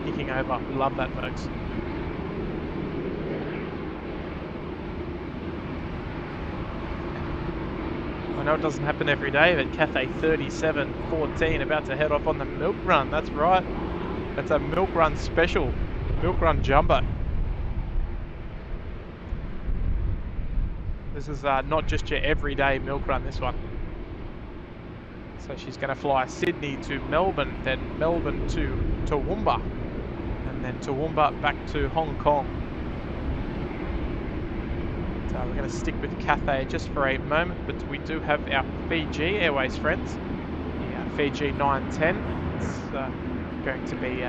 ticking over. We love that, folks. I know it doesn't happen every day, but Cafe 3714 about to head off on the milk run. That's right. That's a milk run special. Milk run jumbo. This is not just your everyday milk run, this one. So she's going to fly Sydney to Melbourne, then Melbourne to Toowoomba, and then Toowoomba back to Hong Kong. So we're going to stick with Cathay just for a moment, but we do have our Fiji Airways friends. The Fiji 910 is going to be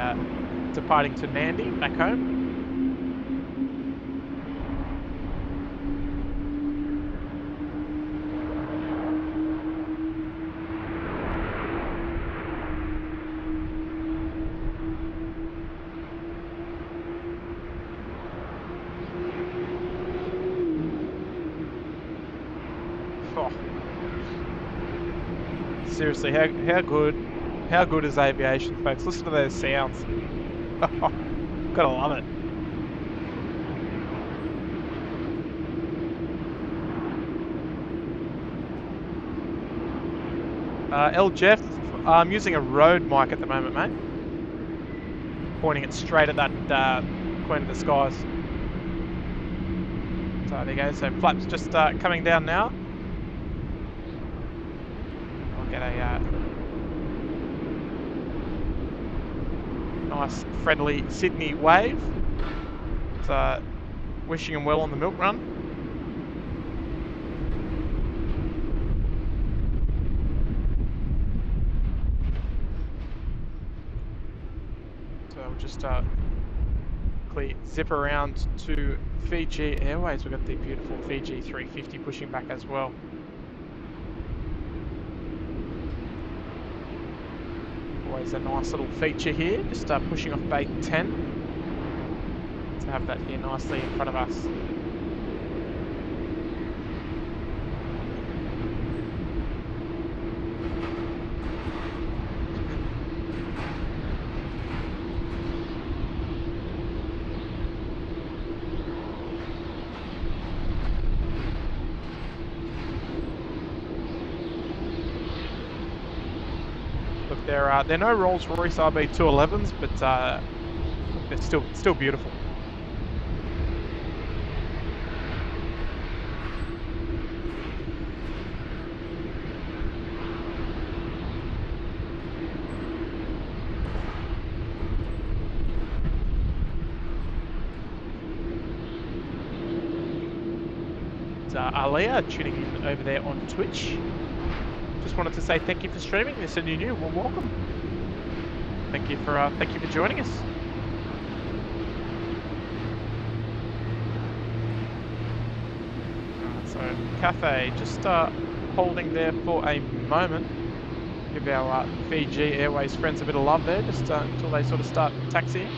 departing to Nandi, back home. Seriously, how good is aviation, folks? Listen to those sounds. Gotta love it. L Jeff, I'm using a Rode mic at the moment, mate. Pointing it straight at that Queen of the Skies. So there you go. So flaps just coming down now. Get a nice friendly Sydney wave. So wishing him well on the milk run. So we'll just quickly zip around to Fiji Airways. We've got the beautiful Fiji 350 pushing back as well. Always a nice little feature here, just pushing off bay 10. To have that here nicely in front of us. Look, they're no Rolls-Royce RB211s, but they're still beautiful. Alia tuning in over there on Twitch. Just wanted to say thank you for streaming this and you new. Well, welcome. Thank you for joining us. So Cathay just holding there for a moment. Give our Fiji Airways friends a bit of love there, just until they sort of start taxiing.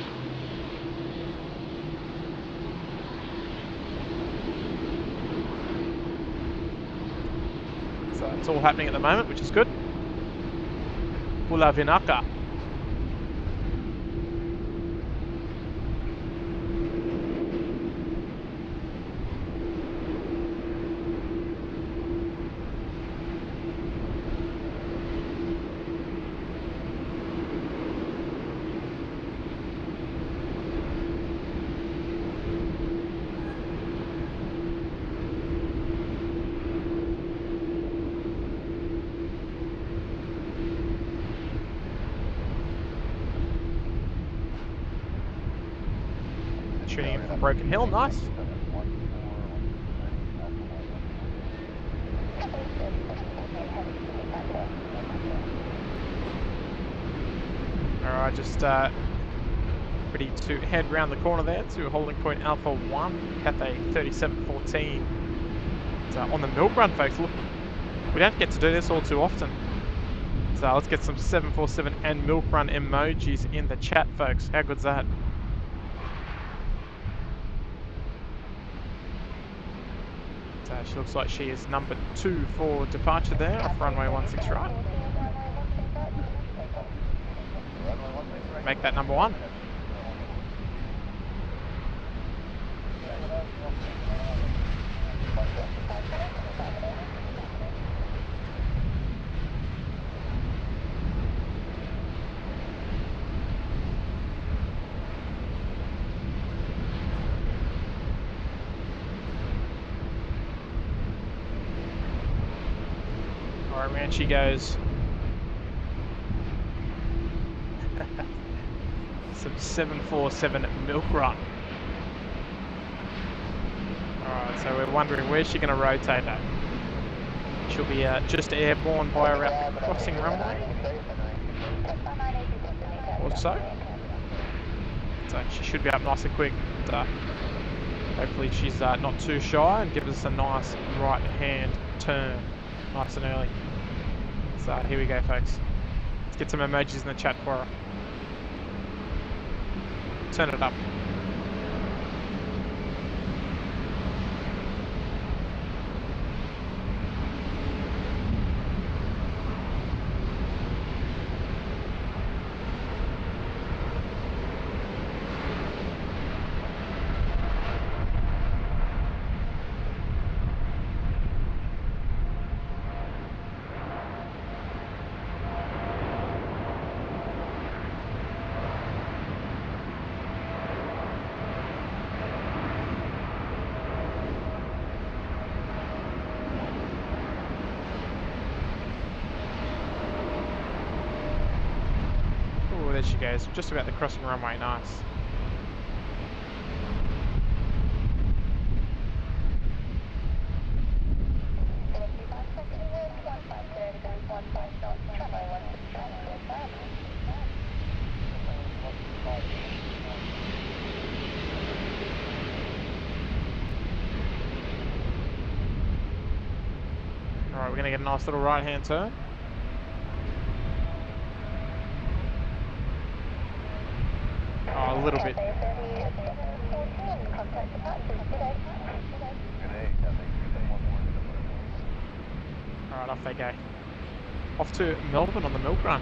It's all happening at the moment, which is good. Pula Vinaka. Tuning in from Broken Hill, nice. Alright, just ready to head round the corner there to holding point Alpha 1, Cathay 3714. It's on the milk run, folks. Look, we don't get to do this all too often. So let's get some 747 and milk run emojis in the chat, folks. How good's that? She looks like she is number 2 for departure there off runway 16 right. Make that number 1. Alright, man, she goes. Some 747 milk run. Alright, so we're wondering where's she going to rotate at. She'll be just airborne by around the crossing runway or so. So she should be up nice and quick. And, hopefully she's not too shy and gives us a nice right hand turn nice and early. So here we go, folks. Let's get some emojis in the chat for her. Turn it up. There she goes, just about the crossing runway, nice. Alright, we're going to get a nice little right hand turn. Oh, a little bit. Alright, off they go. Off to Melbourne on the milk run.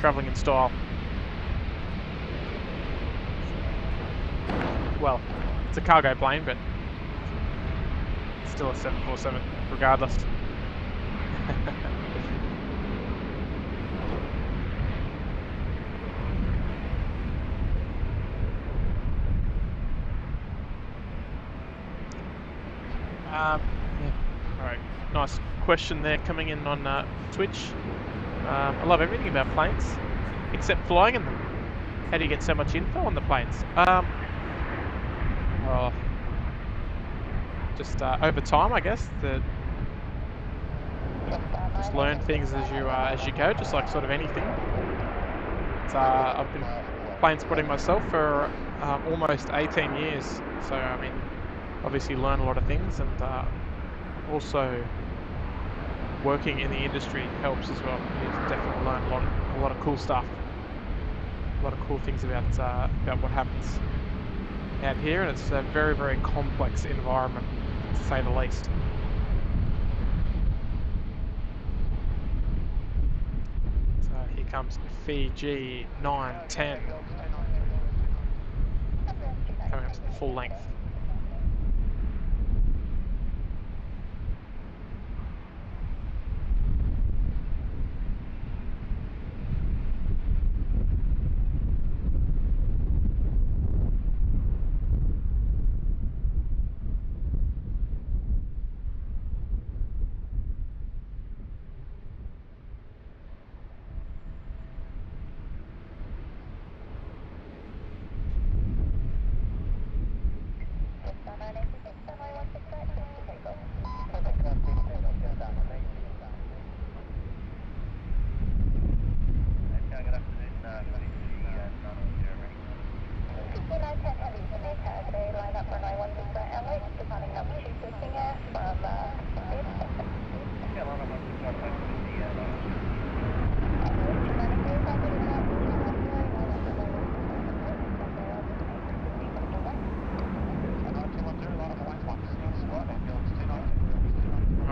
Travelling in style. Well, it's a cargo plane, but it's still a 747, regardless. Yeah. Alright, nice question there coming in on Twitch. I love everything about planes, except flying in them. How do you get so much info on the planes? Well, just over time, I guess. Just learn things as you go, just like sort of anything. I've been plane spotting myself for almost 18 years, so I mean, obviously learn a lot of things, and also working in the industry helps as well. You definitely learn a lot of cool stuff, a lot of cool things about what happens out here, and it's a very, very complex environment, to say the least. So here comes Fiji 910, coming up to the full length.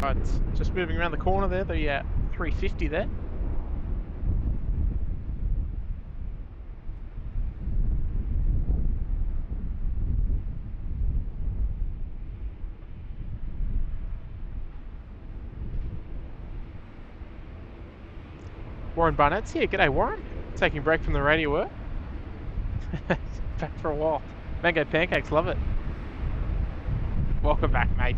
Right, just moving around the corner there, the 350 there. Warren Barnett's here. G'day, Warren. Taking a break from the radio work. Back for a while. Mango pancakes, love it. Welcome back, mate.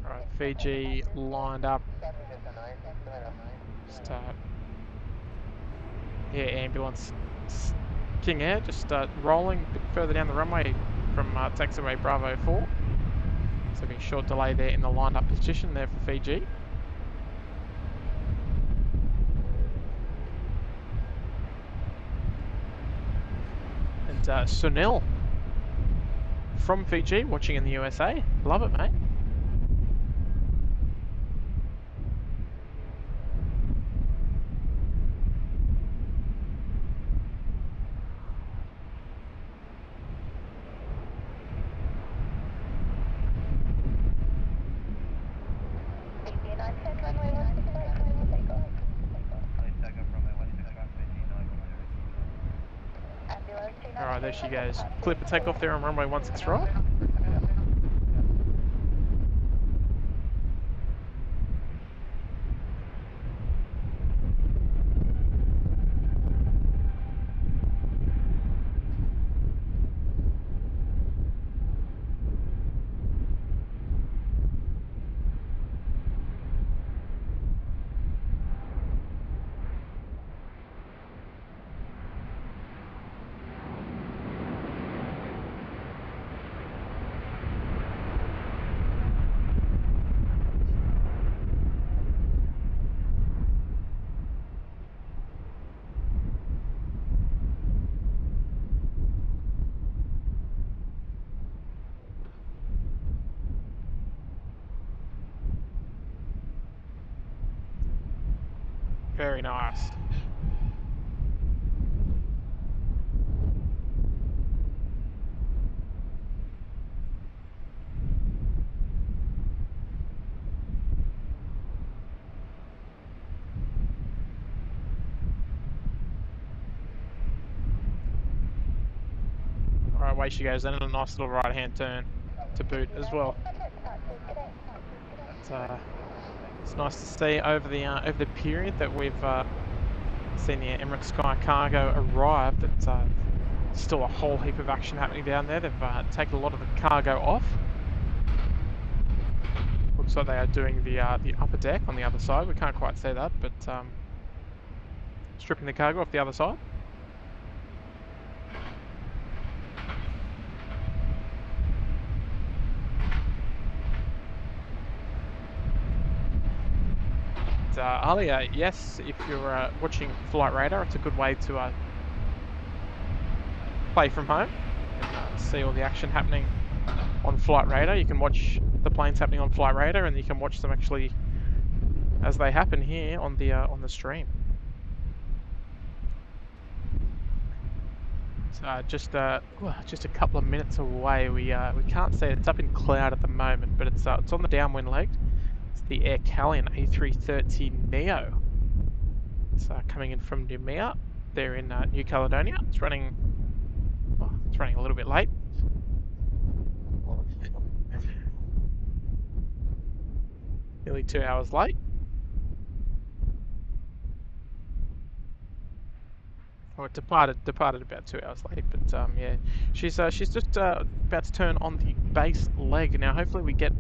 Alright, Fiji lined up. Just, yeah, ambulance. King Air just rolling a bit further down the runway from taxiway Bravo 4. So a short delay there in the lined up position there for Fiji. And Sunil from Fiji watching in the USA. Love it, mate. Alright, there she goes. Clip a takeoff there on runway 16 right. Very nice. Alright, away she goes, and a nice little right-hand turn to boot as well. It's nice to see over the period that we've seen the Emirates Sky Cargo arrive. That still a whole heap of action happening down there. They've taken a lot of the cargo off. Looks like they are doing the upper deck on the other side. We can't quite see that, but stripping the cargo off the other side. Ali, yes, if you're watching Flight Radar, it's a good way to play from home and see all the action happening on Flight Radar. You can watch the planes happening on Flight Radar, and you can watch them actually as they happen here on the stream. So just a couple of minutes away. We can't see it. It's up in cloud at the moment, but it's on the downwind leg. It's the Air Callion A330 Neo. It's coming in from Noumea. They're in New Caledonia. It's running a little bit late. Nearly 2 hours late. Or it departed about 2 hours late, but yeah, she's just about to turn on the base leg now. Hopefully we get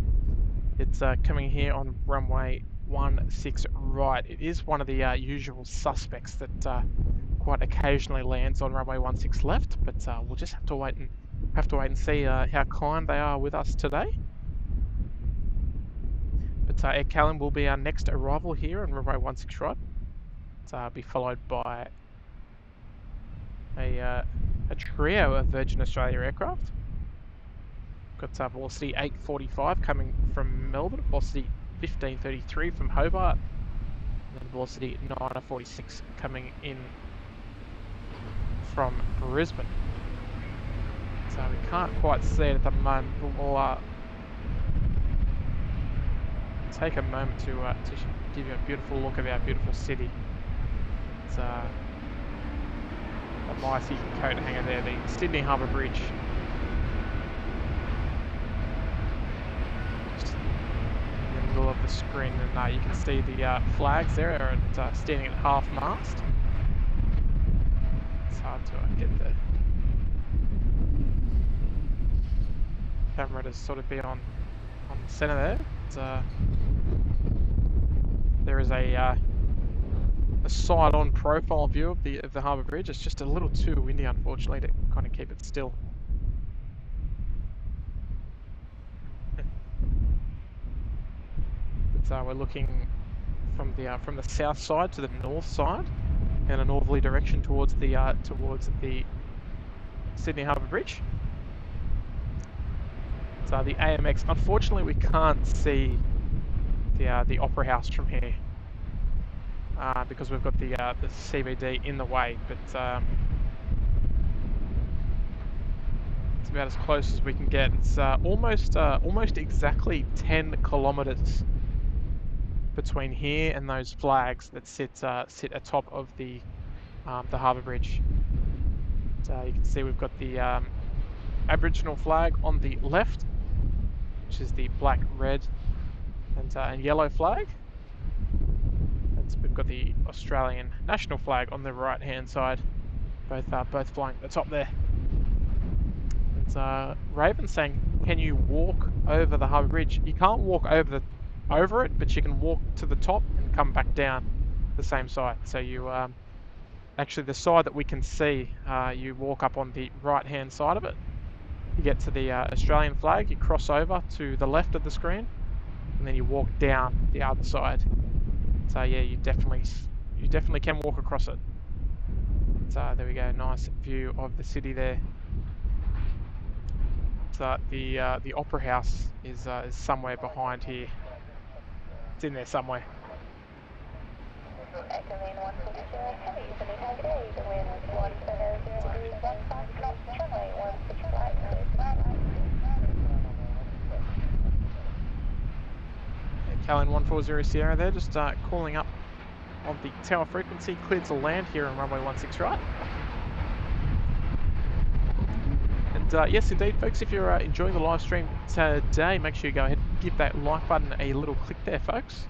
it's coming here on runway 16 right. It is one of the usual suspects that quite occasionally lands on runway 16 left, but we'll just have to wait and see how kind they are with us today. But Air Callion will be our next arrival here on runway 16 right. It'll be followed by a trio of Virgin Australia aircraft. Got velocity 845 coming from Melbourne, velocity 1533 from Hobart, and then velocity 946 coming in from Brisbane. So we can't quite see it at the moment, but we'll take a moment to give you a beautiful look of our beautiful city. It's a mighty coat hanger there, the Sydney Harbour Bridge. Just in the middle of the screen, and you can see the flags there are standing at half mast. It's hard to get the camera to sort of be on the centre there. There is a side-on profile view of the harbour bridge. It's just a little too windy, unfortunately, to kind of keep it still. But we're looking from the south side to the north side, in a northerly direction towards the Sydney Harbour Bridge. So the AMX. Unfortunately, we can't see the Opera House from here. Because we've got the CBD in the way, but it's about as close as we can get. It's almost exactly 10 kilometres between here and those flags that sit atop of the harbour bridge. So you can see we've got the Aboriginal flag on the left, which is the black, red, and yellow flag. We've got the Australian national flag on the right-hand side, both flying at the top there. It's Raven saying, "Can you walk over the harbour bridge?" You can't walk over it, but you can walk to the top and come back down the same side. So you actually the side that we can see, you walk up on the right-hand side of it. You get to the Australian flag, you cross over to the left of the screen, and then you walk down the other side. So yeah, you definitely can walk across it. So there we go, nice view of the city there. So the Opera House is somewhere behind here. It's in there somewhere. Echoing 140 heavy, for the target, the wind 170 degrees, 15 knots, runway 16 right, Callan 140 Sierra there, just calling up on the tower frequency, cleared to land here on runway 16 right. And yes, indeed, folks, if you're enjoying the live stream today, make sure you go ahead and give that like button a little click there, folks.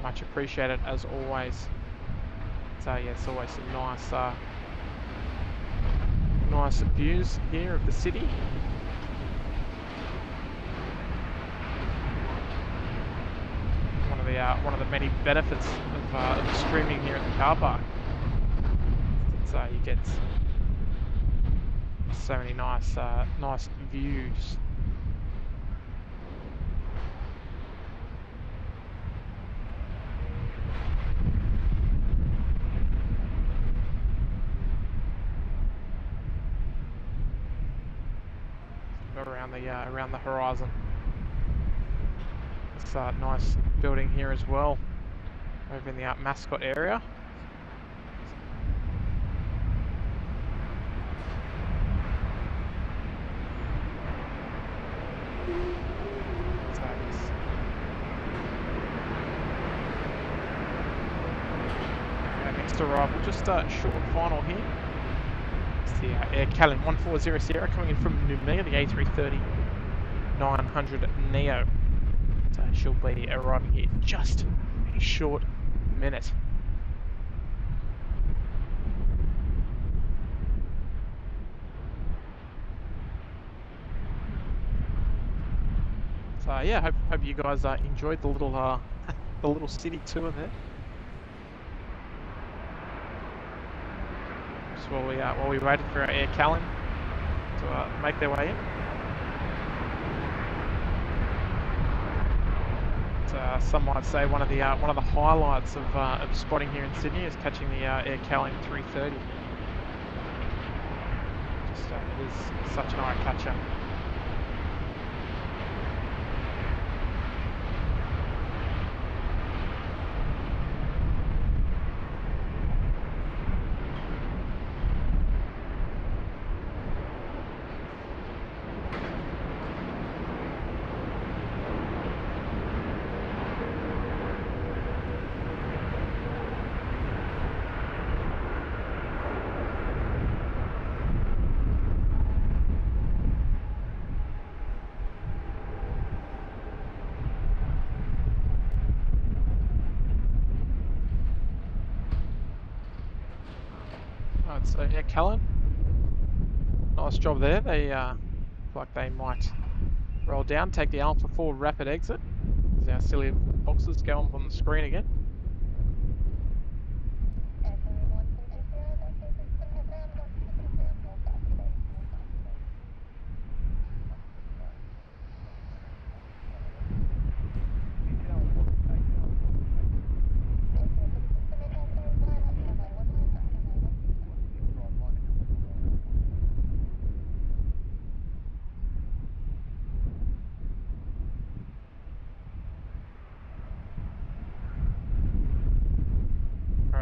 Much appreciated, as always. So yeah, it's always some nice views here of the city. One of the many benefits of streaming here at the car park. So you get so many nice views. Around the horizon. It's a nice building here as well, over in the mascot area. So our next arrival, just short final here. It's the Air Callan 140 Sierra coming in from Noumea, the A330 900 Neo. So she'll be arriving here in just a short minute. So yeah, hope you guys enjoyed the little city tour there. Just while we waited for our Air Callan to make their way in. Some might say one of the highlights of spotting here in Sydney is catching the Air Callan 330. Just it is such an eye catcher. So yeah, Callan, nice job there. They look like they might roll down, take the Alpha 4 rapid exit. As our silly boxes go up on the screen again.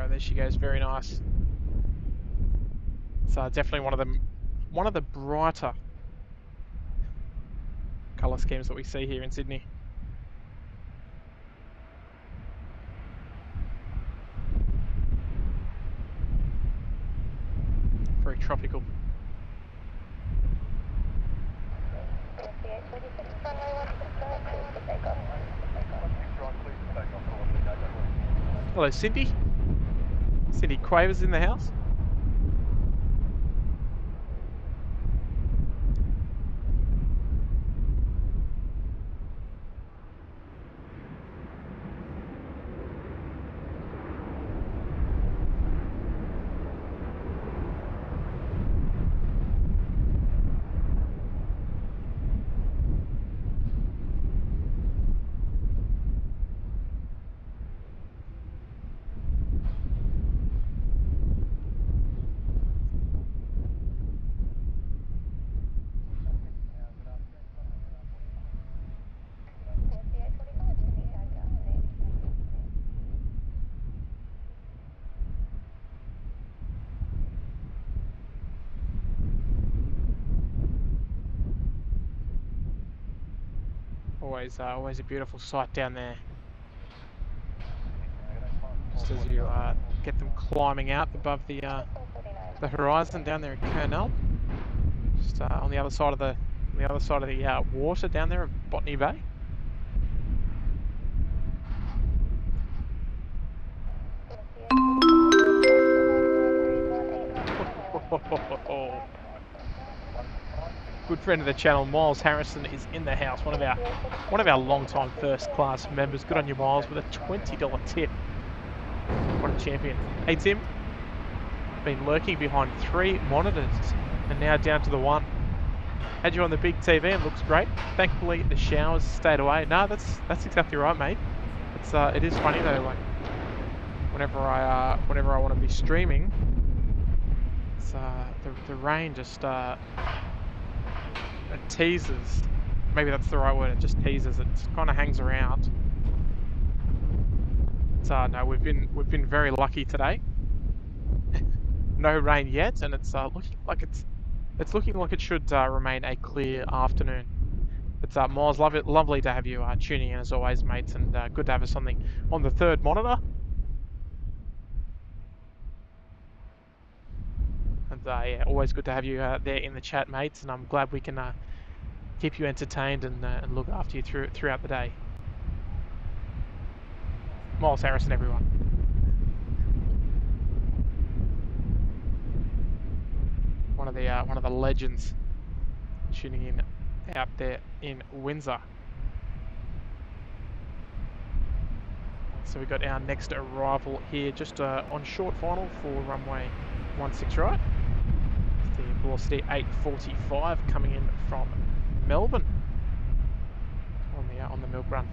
There she goes, very nice. So definitely one of the brighter colour schemes that we see here in Sydney. Very tropical. Hello, Cindy. Cindy Quavers in the house. Always a beautiful sight down there. Just as you get them climbing out above the horizon down there in Kernel. Just on the other side of the water down there of Botany Bay. Good friend of the channel, Miles Harrison, is in the house. One of our long-time first-class members. Good on you, Miles, with a $20 tip. What a champion! Hey Tim, been lurking behind 3 monitors and now down to the 1. Had you on the big TV and looks great. Thankfully the showers stayed away. No, that's exactly right, mate. It is funny though. Like whenever I want to be streaming, it's the rain just it teases. Maybe that's the right word. It just teases. It kind of hangs around. No, we've been very lucky today. No rain yet, and it's looking like it should remain a clear afternoon. It's Miles, lovely to have you tuning in as always, mates, and good to have us on the 3rd monitor. And yeah, always good to have you there in the chat, mates, and I'm glad we can keep you entertained and look after you throughout the day. Miles Harrison, everyone. One of the legends tuning in out there in Windsor. So we got our next arrival here, just on short final for runway 16 right. It's the Velocity 845 coming in from Melbourne on the milk run.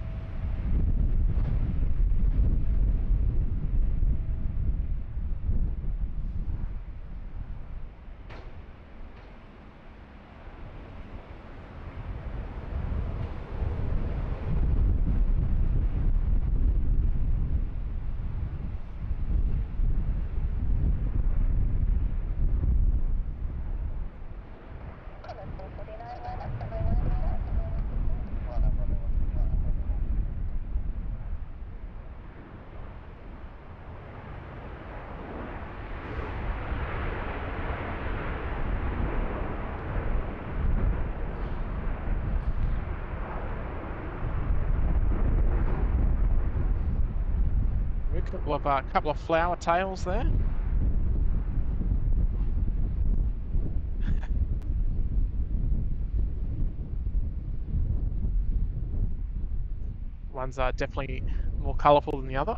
A couple of flower tails there. One's definitely more colourful than the other.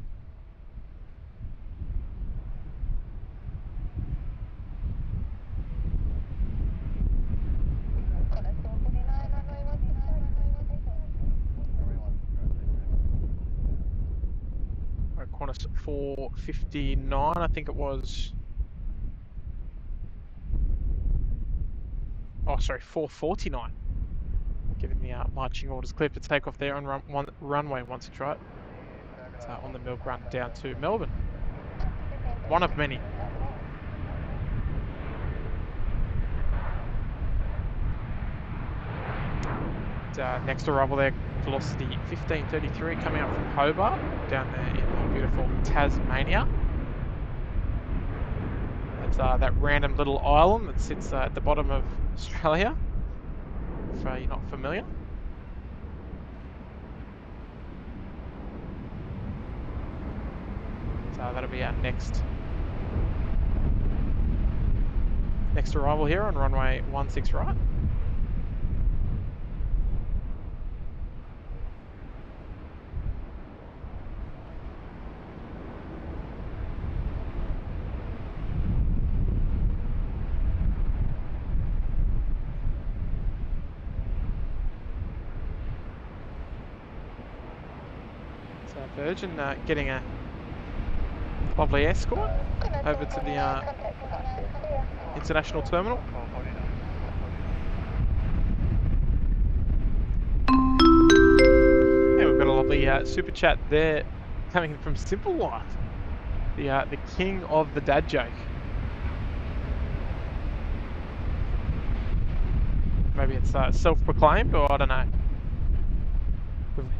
Qantas 459, I think it was. Oh, sorry, 449. Given the marching orders clear for takeoff there on runway 16 right. It's on the milk run down to Melbourne. One of many. Next arrival there, Velocity 1533 coming up from Hobart, down there in beautiful Tasmania. That's that random little island that sits at the bottom of Australia, if you're not familiar. So that'll be our next arrival here on runway 16 right. Virgin getting a lovely escort over to the international terminal. Yeah, we've got a lovely super chat there coming in from Simple Life, the king of the dad joke. Maybe it's self-proclaimed, or I don't know.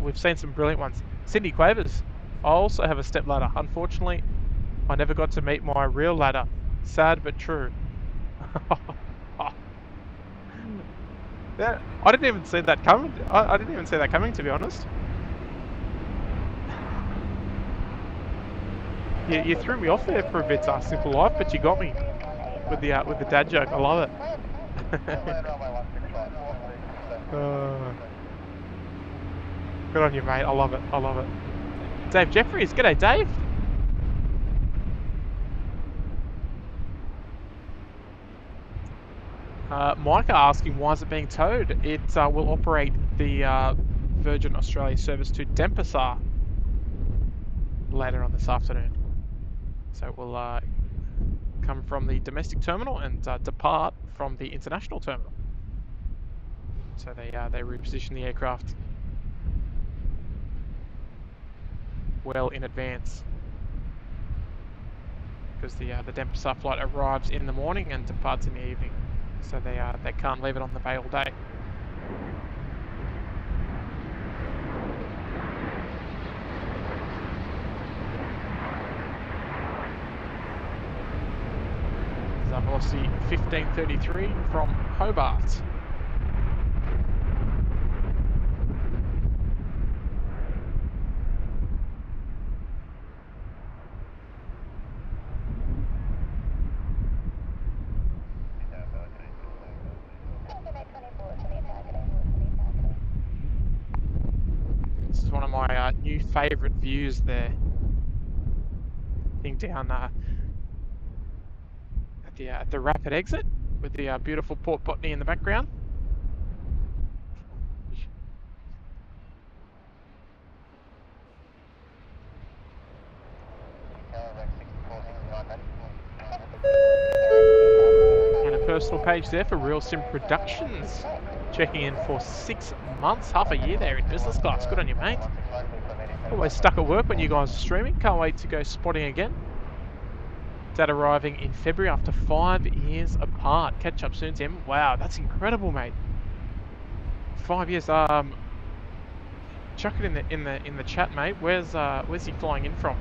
We've seen some brilliant ones. Sydney Quavers. I also have a step ladder. Unfortunately, I never got to meet my real ladder. Sad but true. Yeah, I didn't even see that coming. I didn't even see that coming, to be honest. You threw me off there for a bit, Simple Life, but you got me with the dad joke. I love it. Good on you, mate. I love it. I love it. Dave Jeffries. G'day, Dave. Micah asking why is it being towed? It will operate the Virgin Australia service to Denpasar later on this afternoon. So it will come from the domestic terminal and depart from the international terminal. So they reposition the aircraft well in advance, because the Denpasar flight arrives in the morning and departs in the evening. So they can't leave it on the bay all day. Velocity 1533 from Hobart. This is one of my new favourite views there. Heading down at the rapid exit with the beautiful Port Botany in the background. And a personal page there for Real Sim Productions, checking in for 6 months, half a year there in business class. Good on you, mate. Always stuck at work when you guys are streaming. Can't wait to go spotting again. Dad arriving in February after 5 years apart. Catch up soon, Tim. Wow, that's incredible, mate. 5 years. Chuck it in the chat, mate. Where's he flying in from?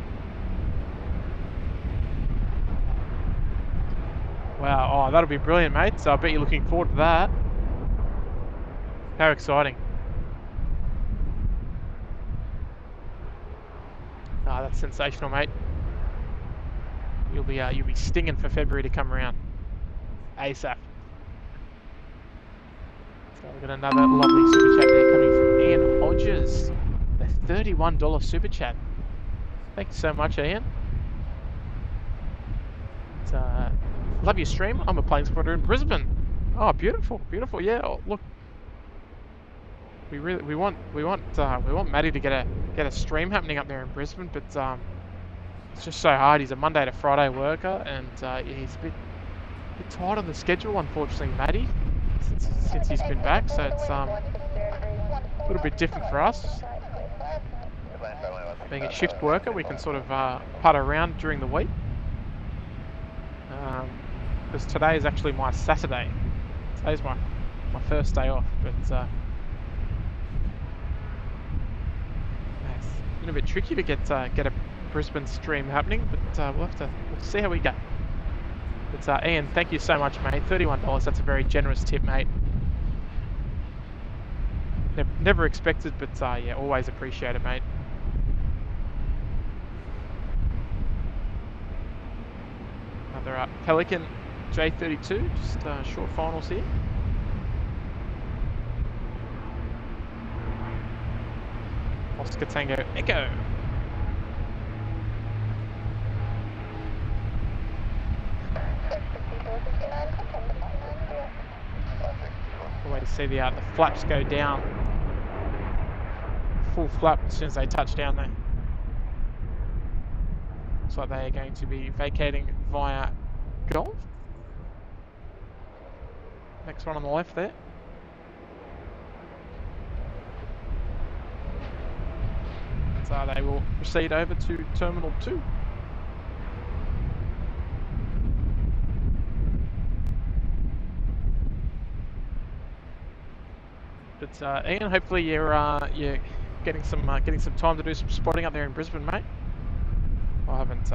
Wow. Oh, that'll be brilliant, mate. So I bet you're looking forward to that. How exciting! Ah, that's sensational, mate. You'll be stinging for February to come around ASAP. So we've got another lovely super chat there coming from Ian Hodges, a $31 super chat. Thank you so much, Ian. Love your stream. I'm a plane spotter in Brisbane. Oh, beautiful, beautiful. Yeah, oh, look, we want Matty to get a stream happening up there in Brisbane, but it's just so hard. He's a Monday to Friday worker, and he's a bit tight on the schedule, unfortunately, Matty, since he's been back. So it's a little bit different for us. Being a shift worker, we can sort of putt around during the week. Because today is actually my Saturday. Today's my first day off, but it's been a bit tricky to get a Brisbane stream happening, but we'll see how we go. But Ian, thank you so much, mate. $31, that's a very generous tip, mate. Never expected, but yeah, always appreciate it, mate. Another Pelican J32, just short finals here. Oscar Tango Echo. The way to see the flaps go down. Full flap as soon as they touch down there. Looks like they are going to be vacating via Gulf. Next one on the left there. So they will proceed over to Terminal 2. But Ian, hopefully you're getting some time to do some spotting up there in Brisbane, mate. I haven't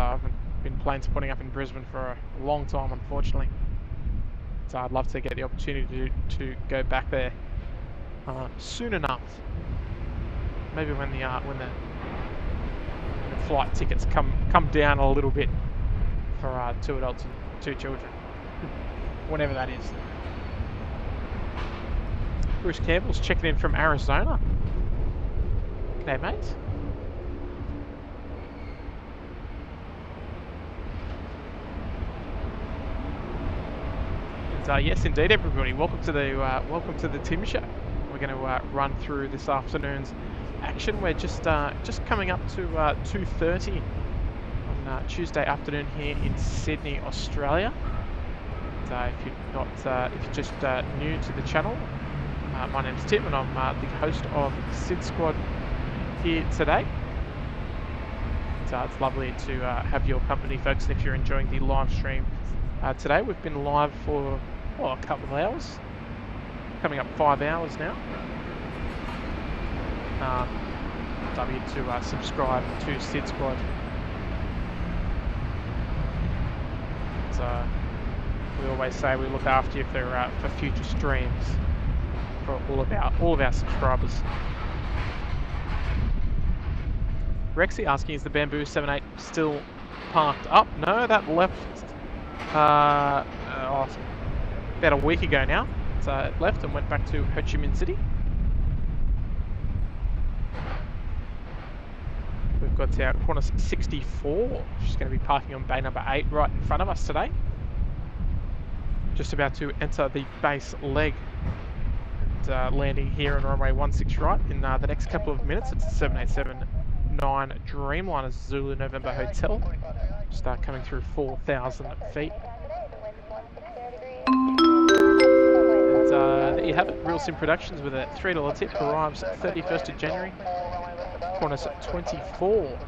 been plane spotting up in Brisbane for a long time, unfortunately. So I'd love to get the opportunity to go back there soon enough. Maybe when the flight tickets come down a little bit for 2 adults and 2 children, whenever that is. Bruce Campbell's checking in from Arizona. G'day, mate. And, yes, indeed, everybody. Welcome to the Tim Show. We're going to run through this afternoon's action. We're just coming up to 2:30 on Tuesday afternoon here in Sydney, Australia. And, if you're just new to the channel, my name's Tim, and I'm the host of SydSquad here today. It's lovely to have your company, folks. And if you're enjoying the live stream today, we've been live for a couple of hours, coming up 5 hours now. W to subscribe to SydSquad. We always say we look after you for future streams for all of our subscribers. Rexy asking, is the Bamboo 78 still parked up? No, that left about a week ago now. So it left and went back to Ho Chi Minh City. We've got our Qantas 64. She's going to be parking on bay number 8 right in front of us today. Just about to enter the base leg. And, landing here on runway 16 right in the next couple of minutes. It's the 787-9 Dreamliner Zulu November Hotel. Just coming through 4,000 feet. And there you have it. Real Sim Productions with a $3 tip arrives 31st of January. Qantas 24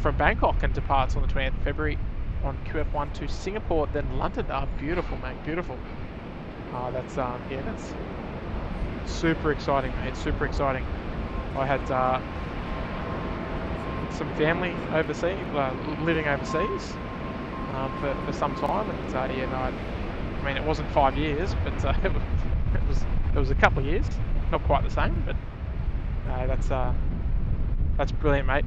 from Bangkok and departs on the 20th of February on QF1 to Singapore, then London. Beautiful, mate, beautiful. That's super exciting, mate. Super exciting. I had some family overseas, living overseas for some time, and I mean, it wasn't 5 years, but it was a couple of years. Not quite the same, but that's brilliant, mate.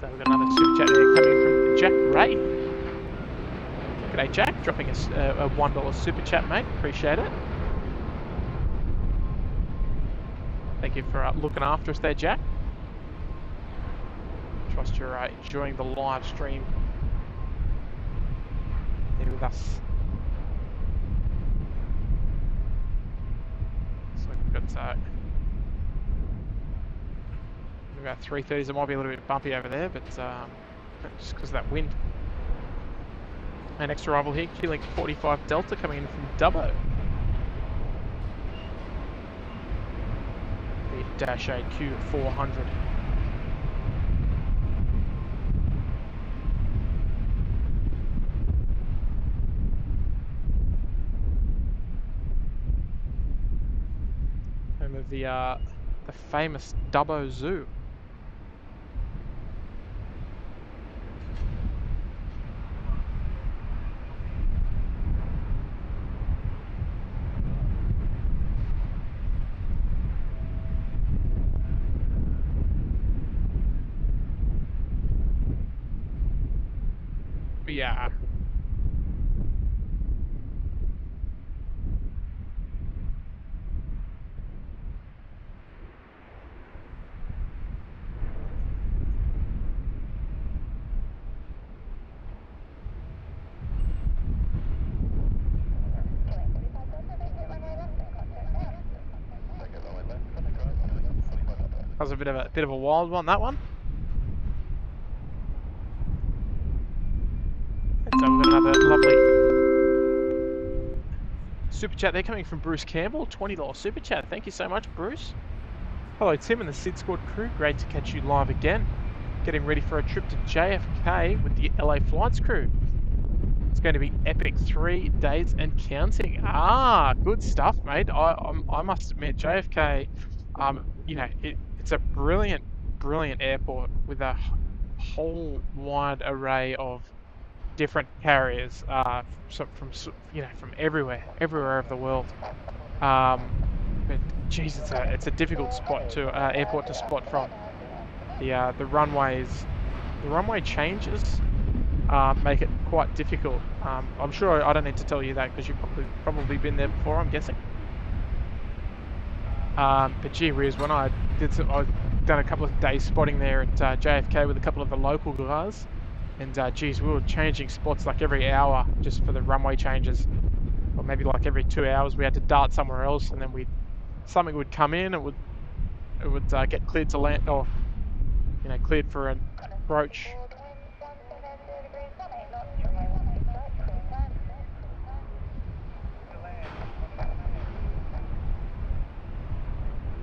So we've got another super chat there coming in from Jack Ray. G'day, Jack, dropping us a $1 super chat, mate. Appreciate it. Thank you for looking after us there, Jack. Trust you're enjoying the live stream here with us. So we've got about 330s. It might be a little bit bumpy over there, but just because of that wind. Our next arrival here, Q-Link 45 Delta coming in from Dubbo. The Dash 8 Q400. Home of the famous Dubbo Zoo. Yeah. That was a bit of a wild one, that one. So we've got another lovely super chat there coming from Bruce Campbell, $20 super chat. Thank you so much, Bruce. Hello, Tim and the SydSquad crew. Great to catch you live again. Getting ready for a trip to JFK with the LA Flights crew. It's going to be epic. 3 days and counting. Ah, good stuff, mate. I must admit, JFK, you know, it's a brilliant airport with a whole wide array of different carriers, from everywhere of the world. But geez, it's a difficult spot to airport to spot from. The runway changes make it quite difficult. I'm sure I don't need to tell you that because you've probably been there before, I'm guessing. But gee whiz, when I've done a couple of days spotting there at JFK with a couple of the local guys, and geez, we were changing spots like every hour just for the runway changes, or maybe like every 2 hours we had to dart somewhere else, and then something would come in, it would get cleared to land, or cleared for an approach.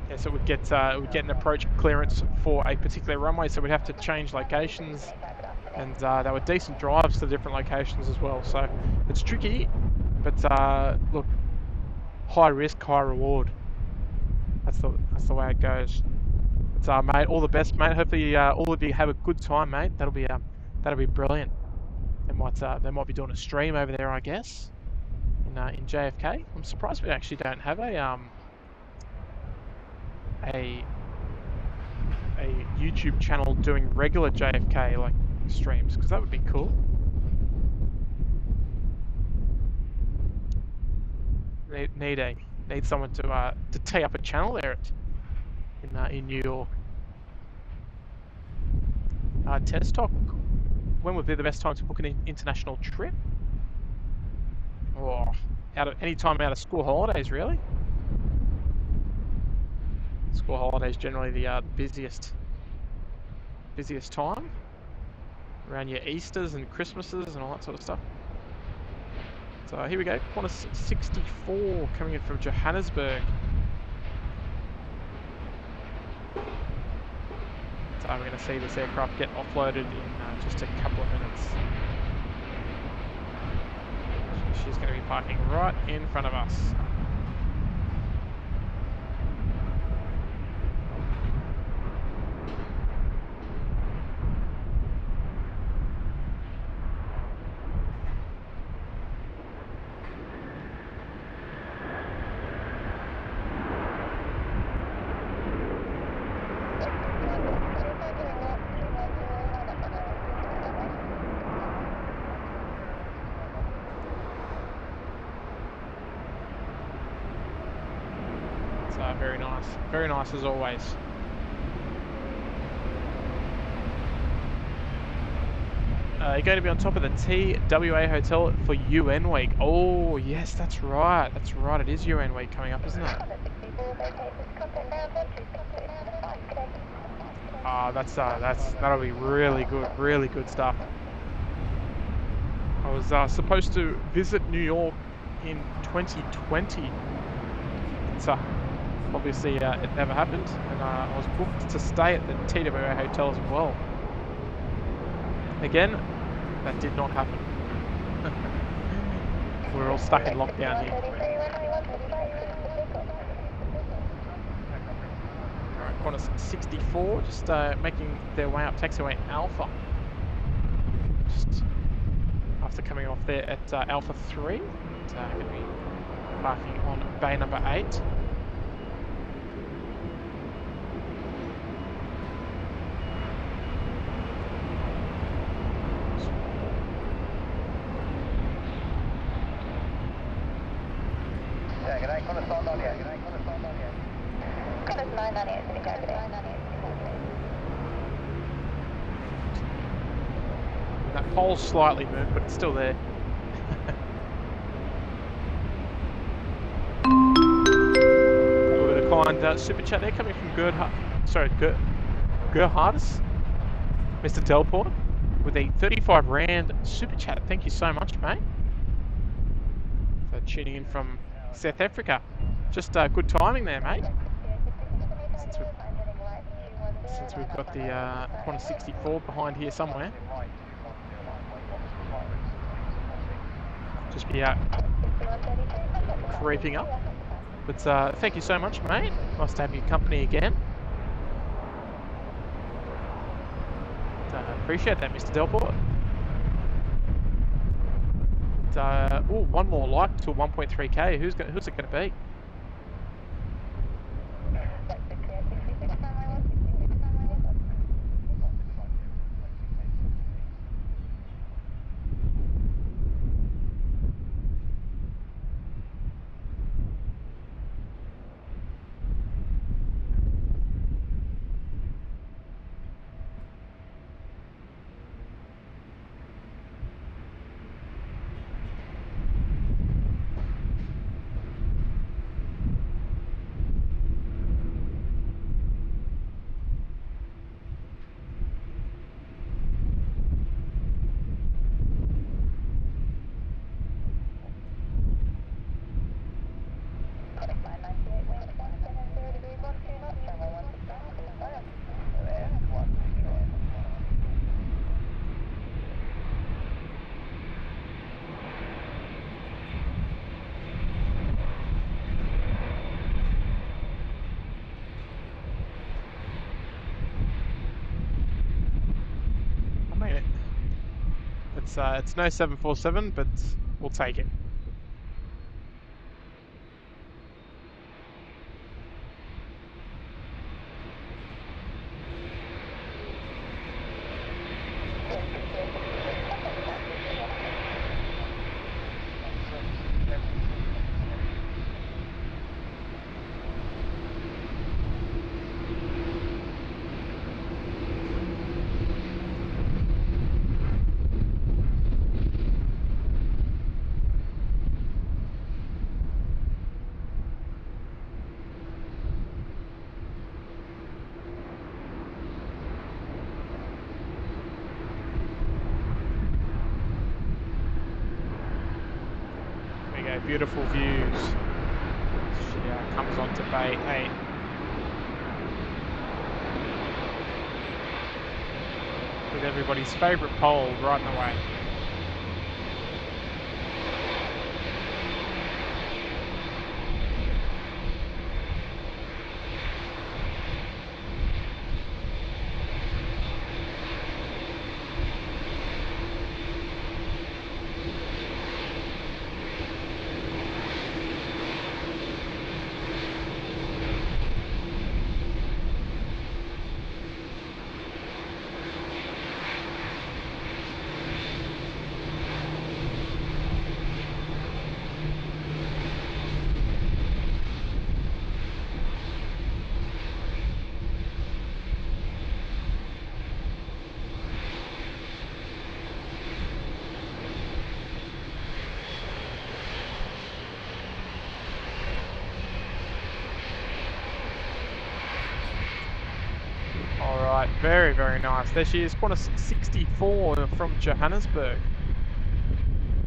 Yeah, so it would get an approach clearance for a particular runway, so we'd have to change locations, and there were decent drives to different locations as well. So it's tricky, but look, high risk, high reward. That's the way it goes. But mate, all the best, mate. Hopefully all of you have a good time, mate. That'll be brilliant. They might be doing a stream over there, I guess, in JFK. I'm surprised we actually don't have a YouTube channel doing regular JFK like streams, because that would be cool. Need someone to tee up a channel there in New York. Test talk. When would be the best time to book an international trip? Oh, any time out of school holidays, really. School holidays generally the busiest time around your Easters and Christmases and all that sort of stuff. So here we go, Qantas 64 coming in from Johannesburg. So we're going to see this aircraft get offloaded in just a couple of minutes. She's going to be parking right in front of us. Very nice as always. You're going to be on top of the TWA Hotel for UN Week. Oh yes, that's right. It is UN Week coming up, isn't it? That'll be really good stuff. I was supposed to visit New York in 2020. So obviously it never happened, and I was booked to stay at the TWA Hotel as well. Again, that did not happen. We're all stuck in lockdown here. Alright, Qantas 64 just making their way up taxiway Alpha. Just after coming off there at Alpha 3, going to be parking on bay number 8. That pole's slightly moved, but it's still there. A declined super chat there coming from Gerhardus, Mr. Delport, with a 35 Rand super chat. Thank you so much, mate. So tuning in from South Africa. Just good timing there, mate. Since we've got the Qantas 64 behind here somewhere. just be creeping up. But thank you so much, mate. Nice to have your company again. Appreciate that, Mr. Delport. Oh, one more like to 1.3k. Who's it going to be? It's no 747, but we'll take it. Beautiful views. She comes on to Bay 8. With everybody's favourite pole right in the way. Very, very nice. There she is, Qantas 64 from Johannesburg.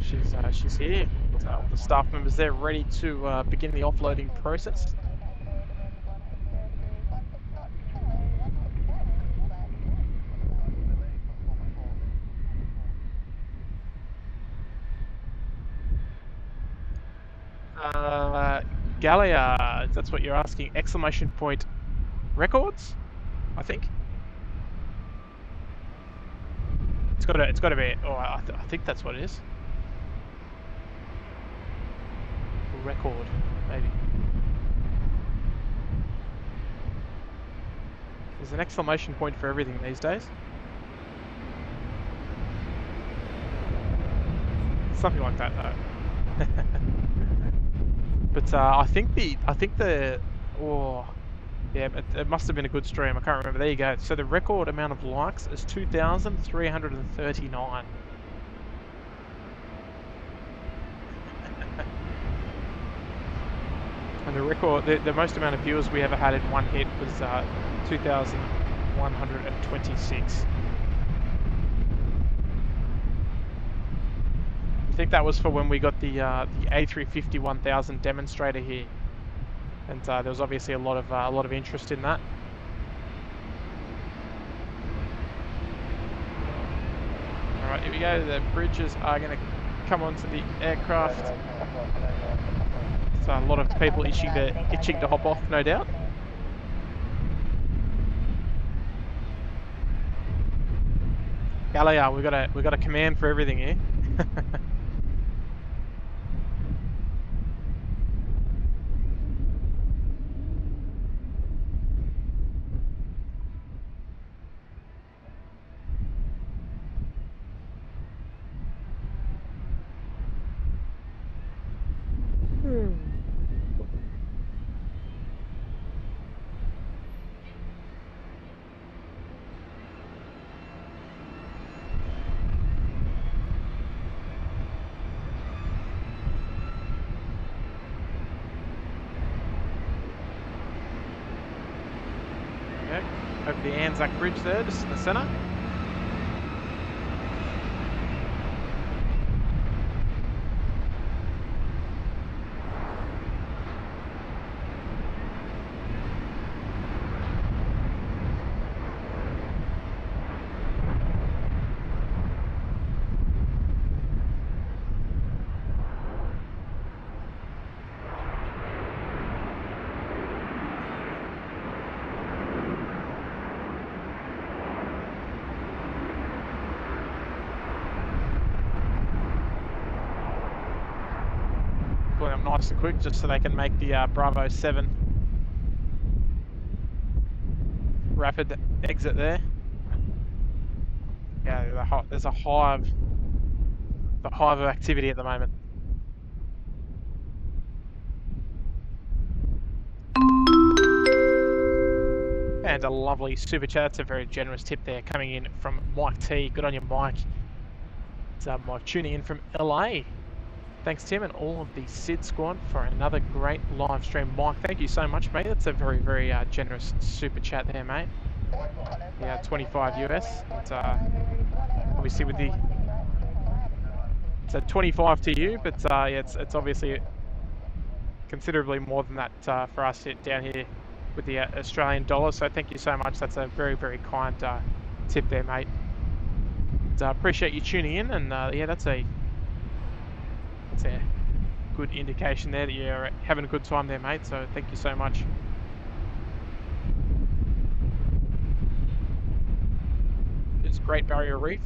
She's here. All the staff members there ready to begin the offloading process. Galia, if that's what you're asking, exclamation point records, I think. It's got to be. Oh, I think that's what it is. Record, maybe. There's an exclamation point for everything these days. Something like that, though. But I think the. Oh. Yeah, it must have been a good stream. I can't remember. There you go. So the record amount of likes is 2,339. And the record, the most amount of viewers we ever had in one hit was 2,126. I think that was for when we got the A350 1000 demonstrator here. And there was obviously a lot of interest in that. All right, here we go. The bridges are going to come onto the aircraft. So a lot of people itching to hop off, no doubt. Galia, we got a command for everything here. Over the Anzac Bridge there, just in the centre. Pulling up nice and quick just so they can make the Bravo 7 rapid exit there. Yeah, there's a hive of activity at the moment. And a lovely super chat. It's a very generous tip there coming in from Mike T. Good on you, Mike. It's Mike tuning in from LA. Thanks, Tim, and all of the SydSquad for another great live stream. Mike, thank you so much, mate. That's a very, very generous super chat there, mate. Yeah, 25 US. It's, obviously with the... It's a 25 to you, but yeah, it's obviously considerably more than that for us down here with the Australian dollar. So thank you so much. That's a very, very kind tip there, mate. I appreciate you tuning in, and yeah, that's a good indication there that you're having a good time there, mate. So thank you so much. It's Great Barrier Reef.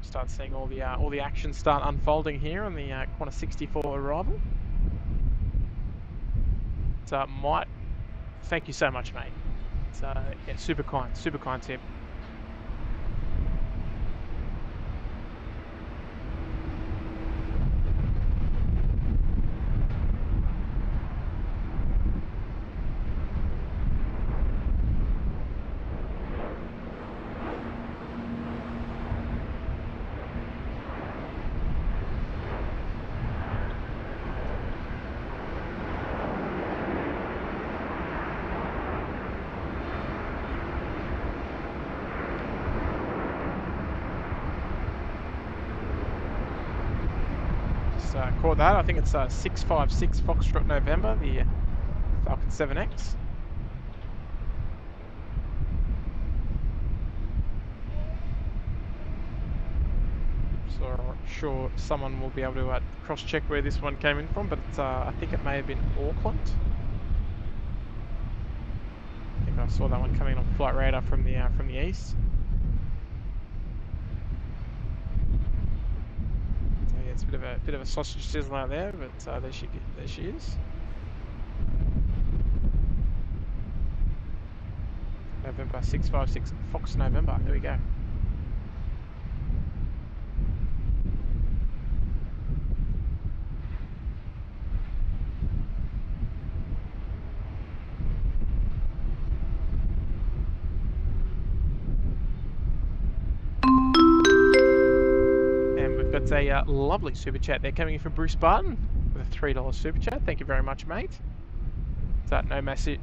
Start seeing all the action start unfolding here on the Qantas 64 arrival. So Mike, thank you so much, mate. It's yeah, super kind tip. Caught that. I think it's 656 Foxtrot November, the Falcon 7X. So sure someone will be able to cross-check where this one came in from, but I think it may have been Auckland. I think I saw that one coming on flight radar from the east. It's a bit of a sausage sizzle out there, but there she is. November 656 Fox November. There we go. It's a lovely super chat there coming in from Bruce Barton with a $3 super chat. Thank you very much, mate. So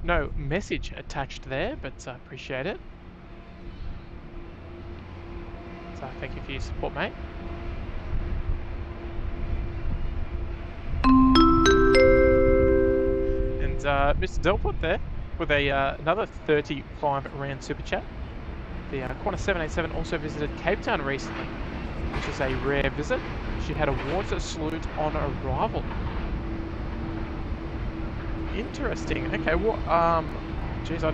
no message attached there, but appreciate it. So thank you for your support, mate. And Mr. Delport there with another 35 rand super chat. The Qantas 787 also visited Cape Town recently, which is a rare visit. She had a water salute on arrival. Interesting. Okay, well, geez, I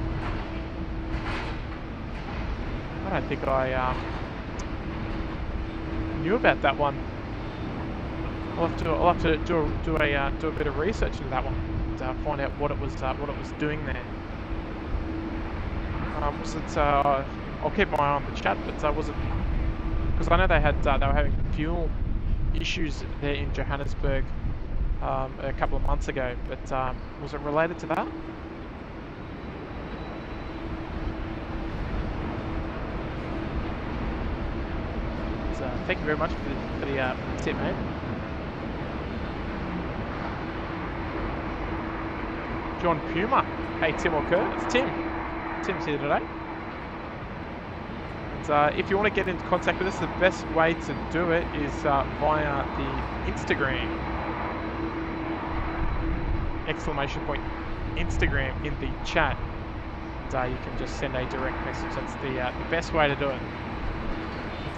don't think I knew about that one. I'll have to do a bit of research into that one to find out what it was doing there. I'll keep my eye on the chat, but was it because I know they were having fuel issues there in Johannesburg a couple of months ago, but was it related to that? So, thank you very much for the tip, mate. John Puma. Hey, Tim or Kurt? It's Tim. Tim's here today. And if you want to get into contact with us, the best way to do it is via the Instagram. Exclamation point Instagram in the chat. And you can just send a direct message. That's the best way to do it.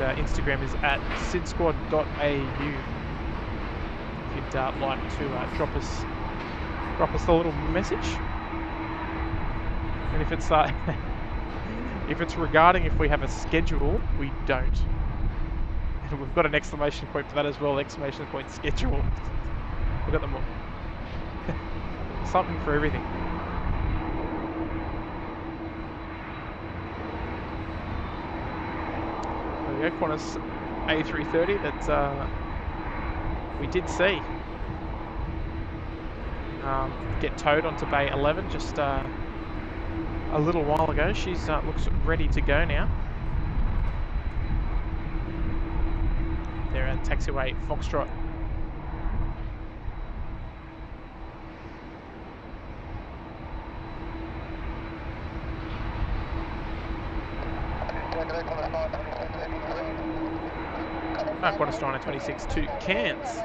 And, Instagram is at SydSquad.au. If you'd like to drop us a little message. And if it's if it's regarding if we have a schedule, we don't. And we've got an exclamation point for that as well. Exclamation point schedule. We've got them all. Something for everything. There we go. Qantas A330 that we did see get towed onto Bay 11 just a little while ago. She's looks ready to go now. They're at taxiway Foxtrot. Qantas 926 to Cairns.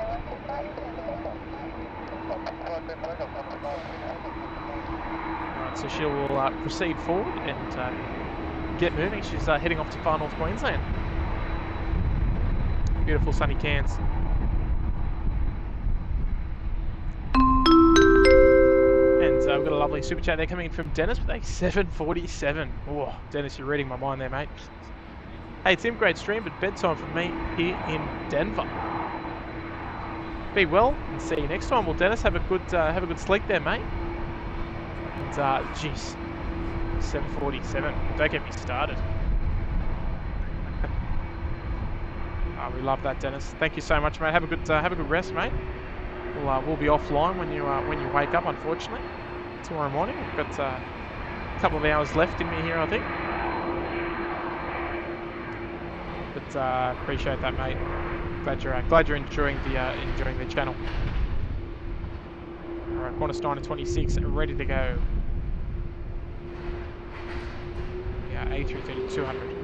Alright, so she will proceed forward and get moving. She's heading off to far north Queensland. Beautiful sunny Cairns. And we've got a lovely super chat there coming in from Dennis with a 747. Oh, Dennis, you're reading my mind there, mate. Hey Tim, great stream, but bedtime for me here in Denver. Be well and see you next time. Well, Dennis, have a good sleep there, mate. And jeez, 747. Don't get me started. We love that, Dennis. Thank you so much, mate. Have a good rest, mate. We'll be offline when you wake up, unfortunately, tomorrow morning. We've got a couple of hours left in me here, I think. But appreciate that, mate. Glad you're enjoying the channel. All right, Qantas 926 ready to go. Yeah, A330 200.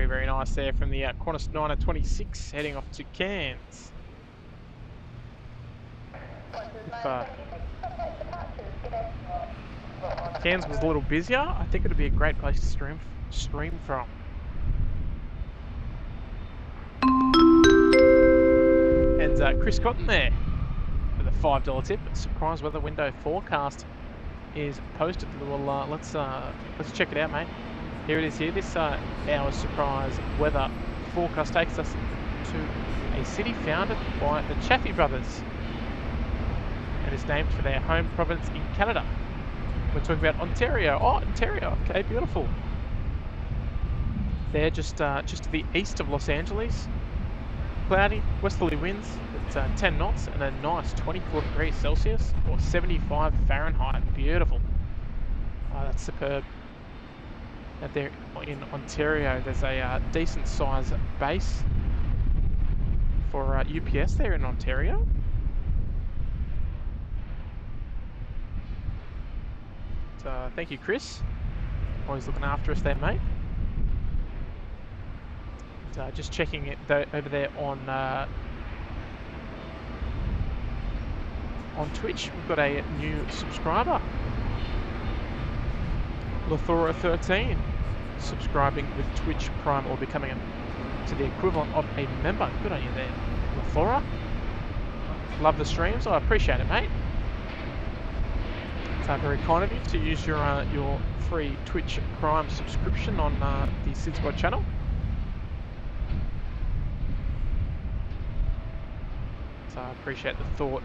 Very nice there from the Qantas 926 heading off to Cairns. If Cairns was a little busier, I think it would be a great place to stream from. And Chris Cotton there with a $5 tip. Surprise weather window forecast is posted. Well, let's check it out, mate. Here it is. Here, this our surprise weather forecast takes us to a city founded by the Chaffee brothers, and is named for their home province in Canada. We're talking about Ontario. Oh, Ontario. Okay, beautiful. They're just to the east of Los Angeles. Cloudy, westerly winds at 10 knots and a nice 24 degrees Celsius or 75 Fahrenheit. Beautiful. Oh, that's superb. Out there in Ontario, there's a decent size base for UPS there in Ontario. So, thank you, Chris. Always looking after us there, mate. Just checking it over there on Twitch. We've got a new subscriber, Lathora13, subscribing with Twitch Prime or becoming to the equivalent of a member. Good on you there, Lathora. Love the streams. I appreciate it, mate. It's very kind of you to use your free Twitch Prime subscription on the SydSquad channel. I appreciate the thought.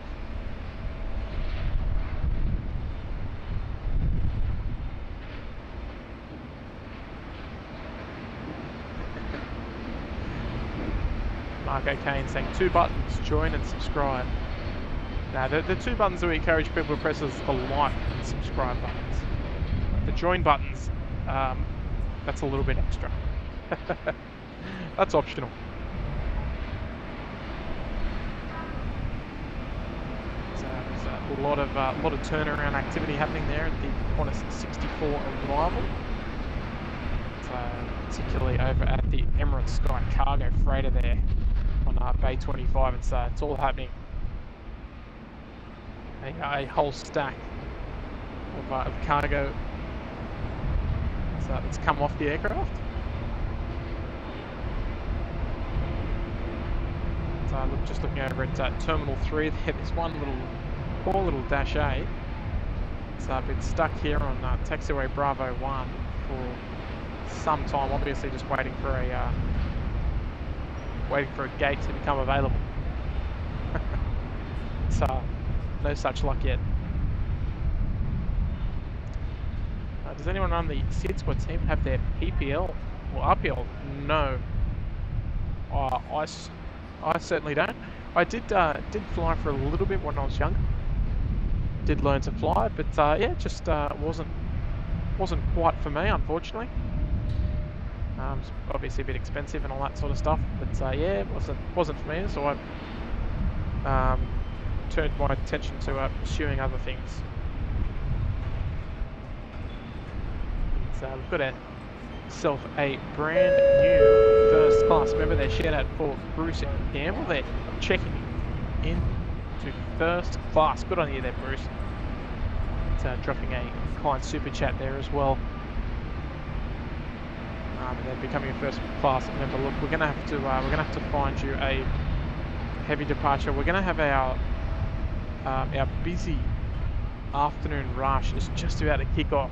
Mark O'Kane saying 2 buttons, join and subscribe. Now the 2 buttons that we encourage people to press is the like and subscribe buttons. The join buttons, that's a little bit extra. That's optional. A lot of turnaround activity happening there at the Qantas 64 arrival. Particularly over at the Emirates Sky Cargo freighter there on Bay 25. It's all happening. A whole stack of cargo that's come off the aircraft. Just looking over at Terminal 3 there, there's one poor little Dash 8. It's been stuck here on taxiway Bravo 1 for some time, obviously just waiting for a gate to become available. No such luck yet. Does anyone on the SydSquad team have their PPL or RPL? No. I certainly don't. I did fly for a little bit when I was younger. Did learn to fly, but yeah, just wasn't quite for me, unfortunately. It's obviously a bit expensive and all that sort of stuff, but yeah, it wasn't for me. So I turned my attention to pursuing other things. So we've got ourselves a brand new first class. Remember their shout out for Bruce Campbell there, checking in to first class. Good on you there, Bruce. It's, dropping a kind super chat there as well. And then becoming a first class member. Look, we're gonna have to find you a heavy departure. We're gonna have our busy afternoon rush is just about to kick off.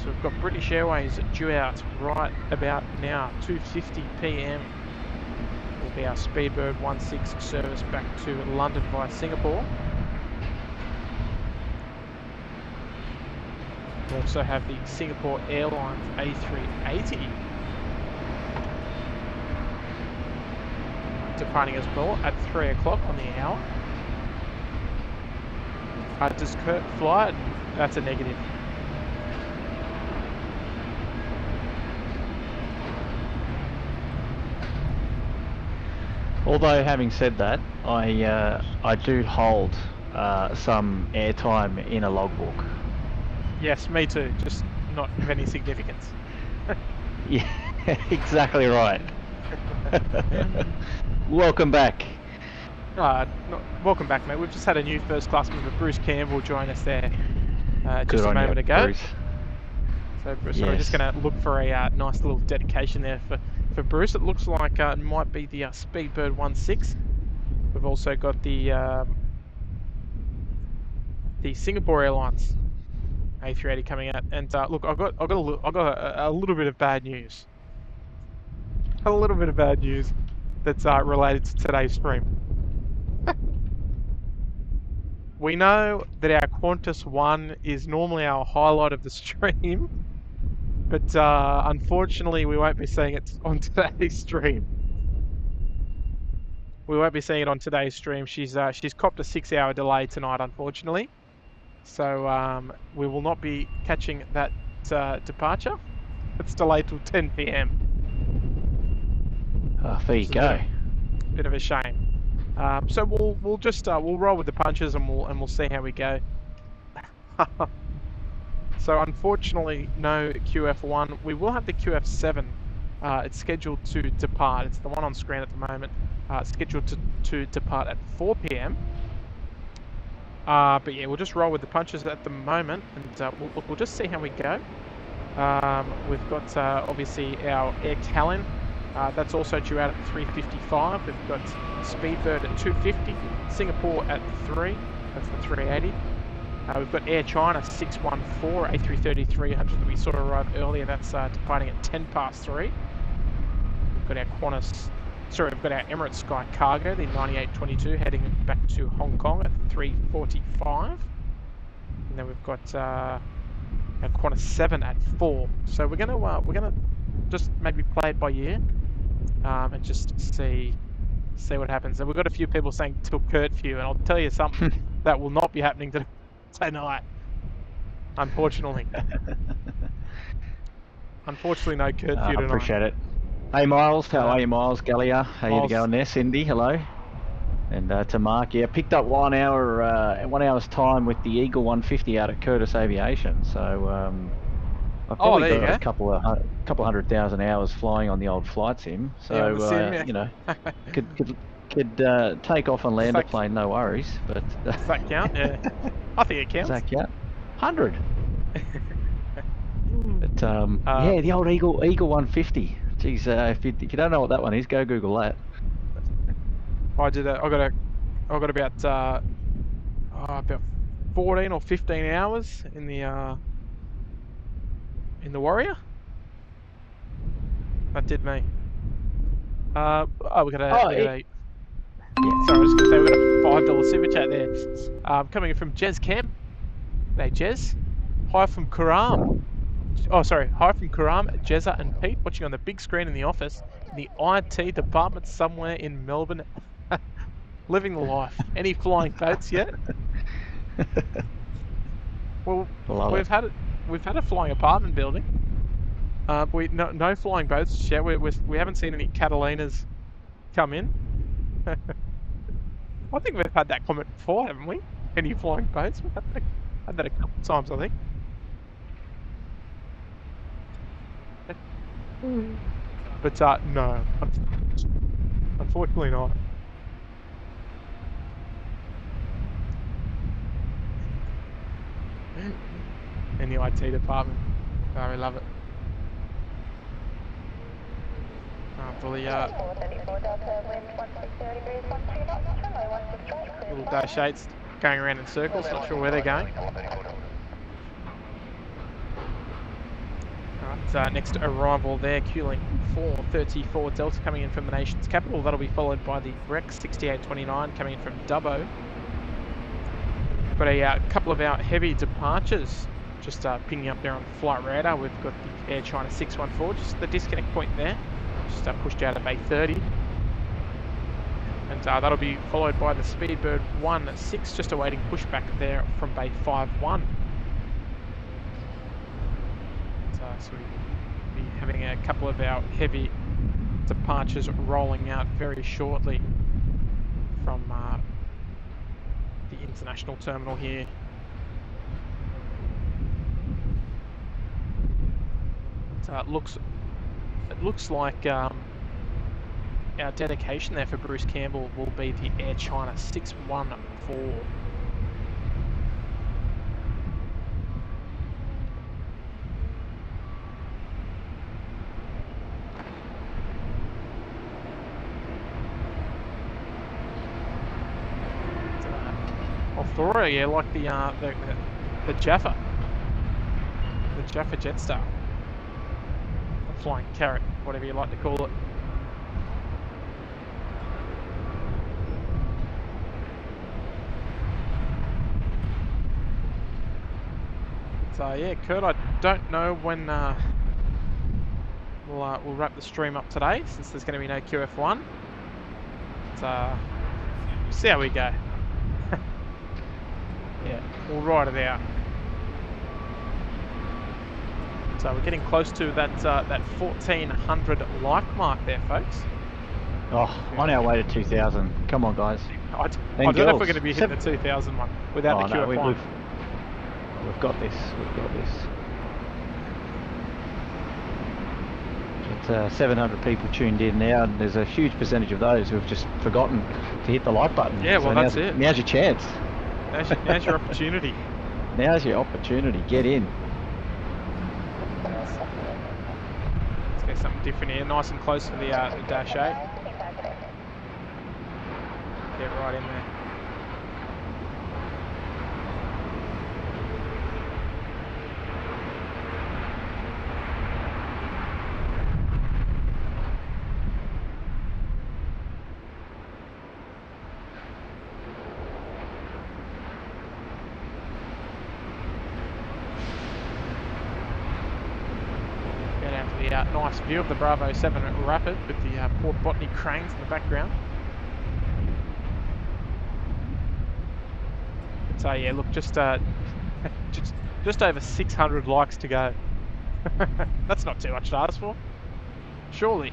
So we've got British Airways due out right about now, 2:50 p.m. will be our Speedbird 16 service back to London via Singapore. We also have the Singapore Airlines A380 departing as well at 3 o'clock on the hour. Does Kurt fly? That's a negative. Although having said that, I do hold some airtime in a logbook. Yes, me too. Just not of any significance. Yeah, exactly right. Welcome back. Welcome back, mate. We've just had a new first class member, Bruce Campbell, join us there just a moment ago. Bruce. So, Bruce, Yes. we're just going to look for a nice little dedication there for Bruce. It looks like it might be the Speedbird 16. We've also got the Singapore Airlines A380 coming out. And look, I've got a little bit of bad news. A little bit of bad news that's related to today's stream. We know that our Qantas 1 is normally our highlight of the stream, but unfortunately we won't be seeing it on today's stream. We won't be seeing it on today's stream. She's copped a 6-hour delay tonight, unfortunately. So we will not be catching that departure. It's delayed till 10 p.m. Oh, there you go. Bit of a shame. So we'll just we'll roll with the punches and we'll see how we go. So unfortunately, no QF1. We will have the QF7. It's scheduled to depart. It's the one on screen at the moment. Scheduled to depart at 4 p.m. But yeah, we'll just roll with the punches at the moment, and we'll just see how we go. We've got obviously our Air Calin. That's also due out at 3:55. We've got Speedbird at 2:50. Singapore at 3. That's the 380. We've got Air China 614 A330-300 that we saw arrive earlier. That's departing at 10 past 3. We've got our Qantas. Sorry, we've got our Emirates Sky Cargo, the 9822, heading back to Hong Kong at 3:45. And then we've got our Qantas 7 at 4. So we're gonna just maybe play it by ear, and just see what happens. And we've got a few people saying till curfew, and I'll tell you something that will not be happening tonight. Unfortunately. Unfortunately, no curfew tonight. I appreciate it. Hey Miles, how are you, Miles? Gallia, how you going there? Cindy, hello. And to Mark, yeah, picked up 1 hour's time with the Eagle 150 out at Curtis Aviation. So I've probably got a couple of 100,000 hours flying on the old flight sim. So you know, could take off and land a plane, no worries. But does that count? Yeah, I think it counts. Does that count? 100. But yeah, the old Eagle 150. Geez, if you don't know what that one is, go Google that. I did that. I got about 14 or 15 hours in the Warrior. That did me. We got a. Yeah, sorry, I was just gonna say we got a $5 super chat there. Coming in from Jez Camp. Hey Jez. Hi from Karam. Oh, sorry. Hi from Karam, Jezza and Pete, watching on the big screen in the office, in the IT department somewhere in Melbourne. Living the life. Any flying boats yet? Well, we've had a flying apartment building. No flying boats yet. We haven't seen any Catalinas come in. I think we've had that comment before, haven't we? Any flying boats? We've had that a couple of times, I think. But no, unfortunately not. In the IT department, we love it. Little dash 8s going around in circles, not sure where they're going. Next arrival there, Q-Link 434 Delta coming in from the nation's capital. That'll be followed by the Rex 6829 coming in from Dubbo. Got a couple of our heavy departures just pinging up there on the flight radar. We've got the Air China 614, just the disconnect point there, just pushed out of Bay 30. And that'll be followed by the Speedbird 16, just awaiting pushback there from Bay 51. So we'll be having a couple of our heavy departures rolling out very shortly from the international terminal here. It looks like our dedication there for Bruce Campbell will be the Air China 614. Althora, yeah, like the Jaffa. the Jaffa Jetstar. The Flying Carrot, whatever you like to call it. So yeah, Kurt, I don't know when we'll wrap the stream up today, since there's going to be no QF1. But see how we go. Yeah, we'll ride it out. So we're getting close to that 1,400 like mark there, folks. Oh, on our way to 2,000. Come on, guys. I don't know if we're going to be hitting the 2,000 one without the QF1. We've got this. We've got this. It's 700 people tuned in now, and there's a huge percentage of those who have just forgotten to hit the like button. Yeah, well, so that's it. Now's your chance. Now's your opportunity. Now's your opportunity. Get in. Let's get something different here. Nice and close to the Dash 8. Get right in there. Nice view of the Bravo 7 Rapid with the Port Botany cranes in the background. So yeah, look, just over 600 likes to go. That's not too much to ask for, surely.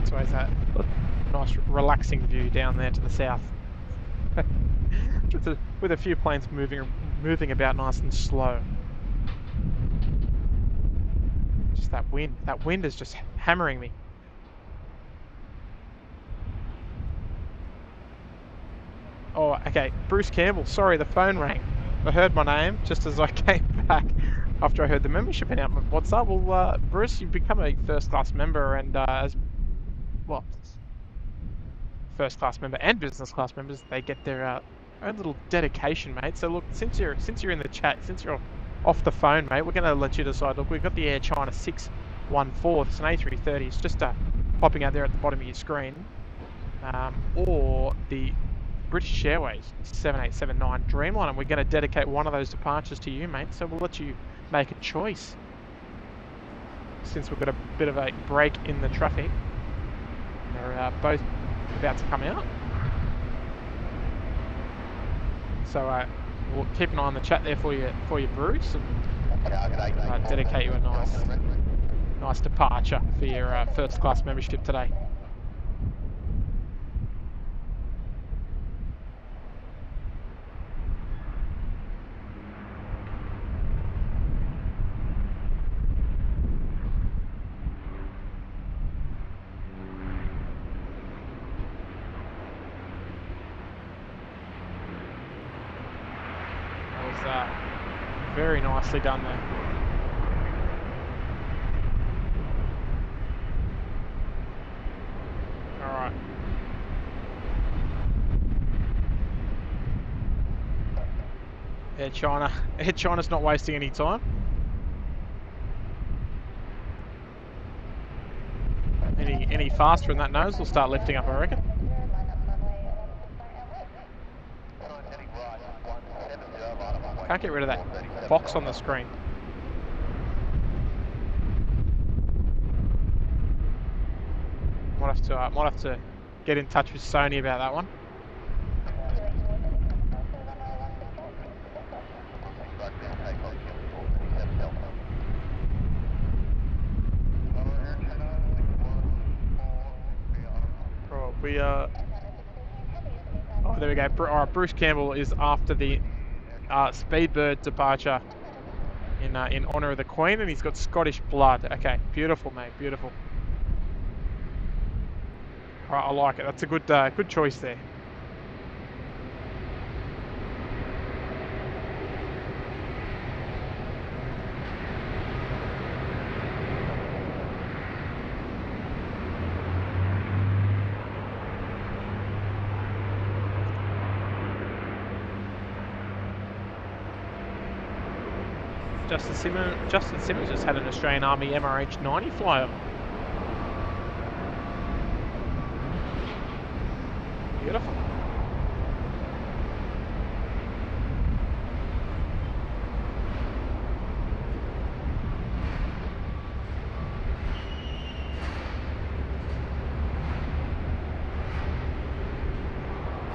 So is that nice relaxing view down there to the south. with a few planes moving about nice and slow. Just that wind is just hammering me. Oh, okay, Bruce Campbell, sorry, the phone rang. I heard my name just as I came back after I heard the membership announcement. What's up? Well, Bruce, you've become a first-class member, and well, first-class member and business-class members, they get their own little dedication, mate. So look, since you're in the chat, since you're off the phone, mate, we're going to let you decide. Look, we've got the Air China 614. It's an A330. It's just popping out there at the bottom of your screen, or the British Airways 7879 Dreamliner, and we're going to dedicate one of those departures to you, mate. So we'll let you make a choice, since we've got a bit of a break in the traffic. They're both about to come out, so we'll keep an eye on the chat there for you, Bruce, and dedicate you a nice departure for your first class membership today. Very nicely done there. Alright. Air China's not wasting any time. Any faster in that nose, we'll start lifting up, I reckon. Can't get rid of that box on the screen. Might have to get in touch with Sony about that one. Oh, there we go. Alright, Bruce Campbell is after the Speedbird departure in honour of the Queen, and he's got Scottish blood. Okay, beautiful, mate, beautiful. All right, I like it. That's a good choice there. Justin Simmons just had an Australian Army MRH-90 flyover. Beautiful.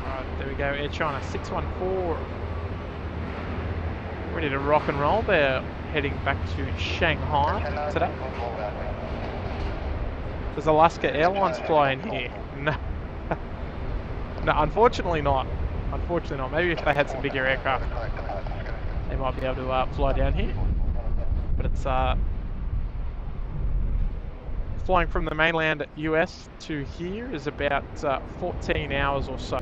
Alright, there we go. Air China 614. Ready to rock and roll. They're heading back to Shanghai today. Does Alaska Airlines fly in here? No. No, unfortunately not. Unfortunately not. Maybe if they had some bigger aircraft, they might be able to fly down here. But it's flying from the mainland US to here is about 14 hours or so.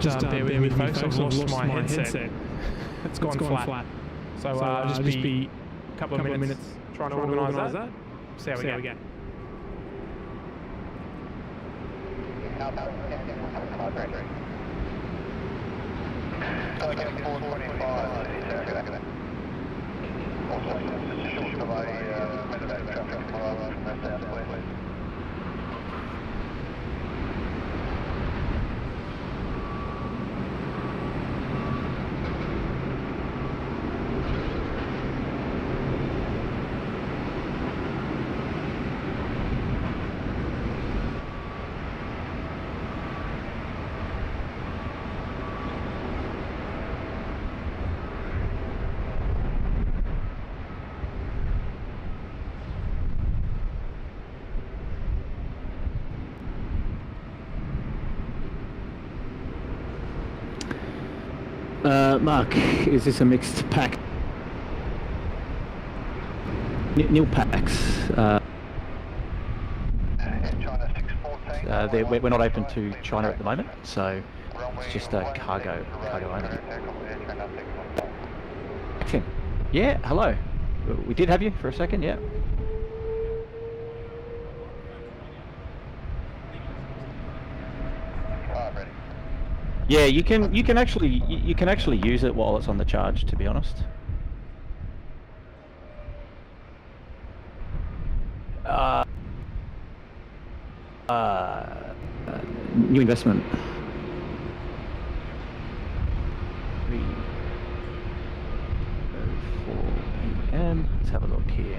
Just bear with me, folks. I've lost my headset. It's gone flat. So just be a couple of minutes trying to organise that. See how we go. Mark, is this a mixed pack? Nil packs. We're not open to China at the moment, so it's just a cargo only. Yeah, hello. We did have you for a second, yeah. Yeah, you can actually use it while it's on the charge, to be honest. New investment. 3:04 PM. Let's have a look here.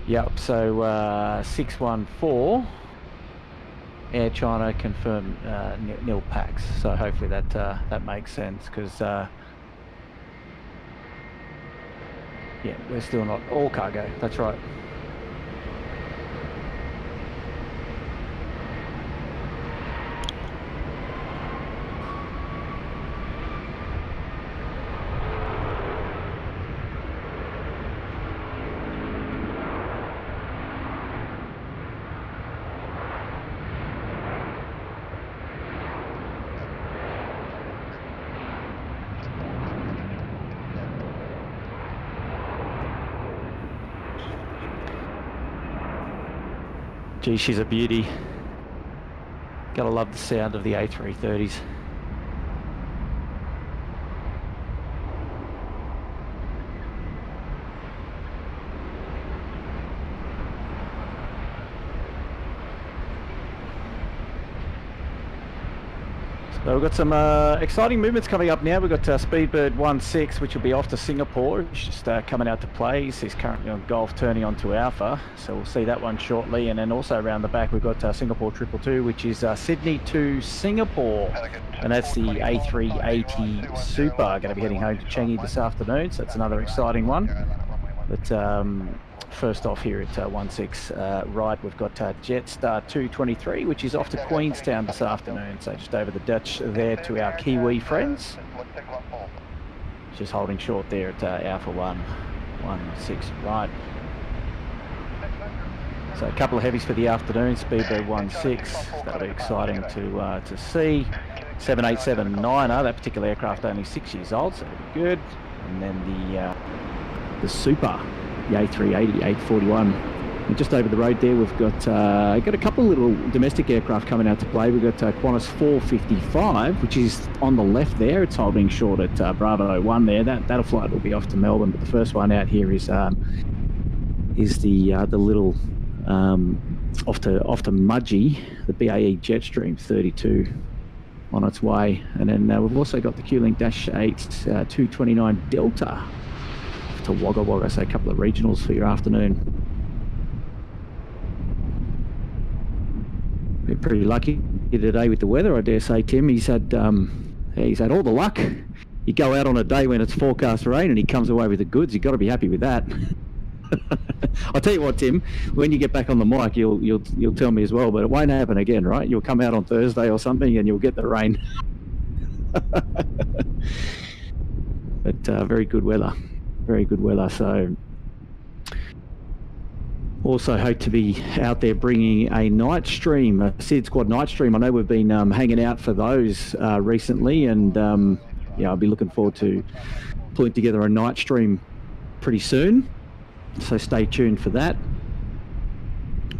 Yep. So 614. Air China confirmed nil packs. So hopefully that makes sense, because yeah, we're still not all cargo. That's right. Gee, she's a beauty. Gotta love the sound of the A330s. So we've got some exciting movements coming up now. We've got Speedbird 16, which will be off to Singapore. He's just coming out to play. He's currently on Golf, turning on to Alpha. So we'll see that one shortly. And then also around the back, we've got Singapore 222, which is Sydney to Singapore. And that's the A380 Super. Going to be heading home to Changi this afternoon. So that's another exciting one. But first off here at 16 right, we've got Jetstar 223, which is off to Queenstown this afternoon. So just over the Dutch there to our Kiwi friends. Just holding short there at Alpha 16 right. So a couple of heavies for the afternoon. Speedbird 16. That'll be exciting to see. 787-9er, that particular aircraft only 6 years old, so it'll be good. And then the Super, the A380, A341. And just over the road there, we've got a couple of little domestic aircraft coming out to play. We've got Qantas 455, which is on the left there. It's holding short at Bravo 1 there. That flight will be off to Melbourne, but the first one out here is the little off to Mudgee, the BAE Jetstream 32 on its way. And then we've also got the Q-Link -8 229 Delta to Wagga Wagga, so a couple of regionals for your afternoon. Been pretty lucky today with the weather, I dare say, Tim. He's had all the luck. You go out on a day when it's forecast rain and he comes away with the goods. You've got to be happy with that. I'll tell you what, Tim, when you get back on the mic, you'll tell me as well, but it won't happen again, right? You'll come out on Thursday or something and you'll get the rain. But very good weather. Very good weather. So also hope to be out there bringing a night stream, a SydSquad night stream. I know we've been hanging out for those recently, and yeah, I'll be looking forward to pulling together a night stream pretty soon. So stay tuned for that.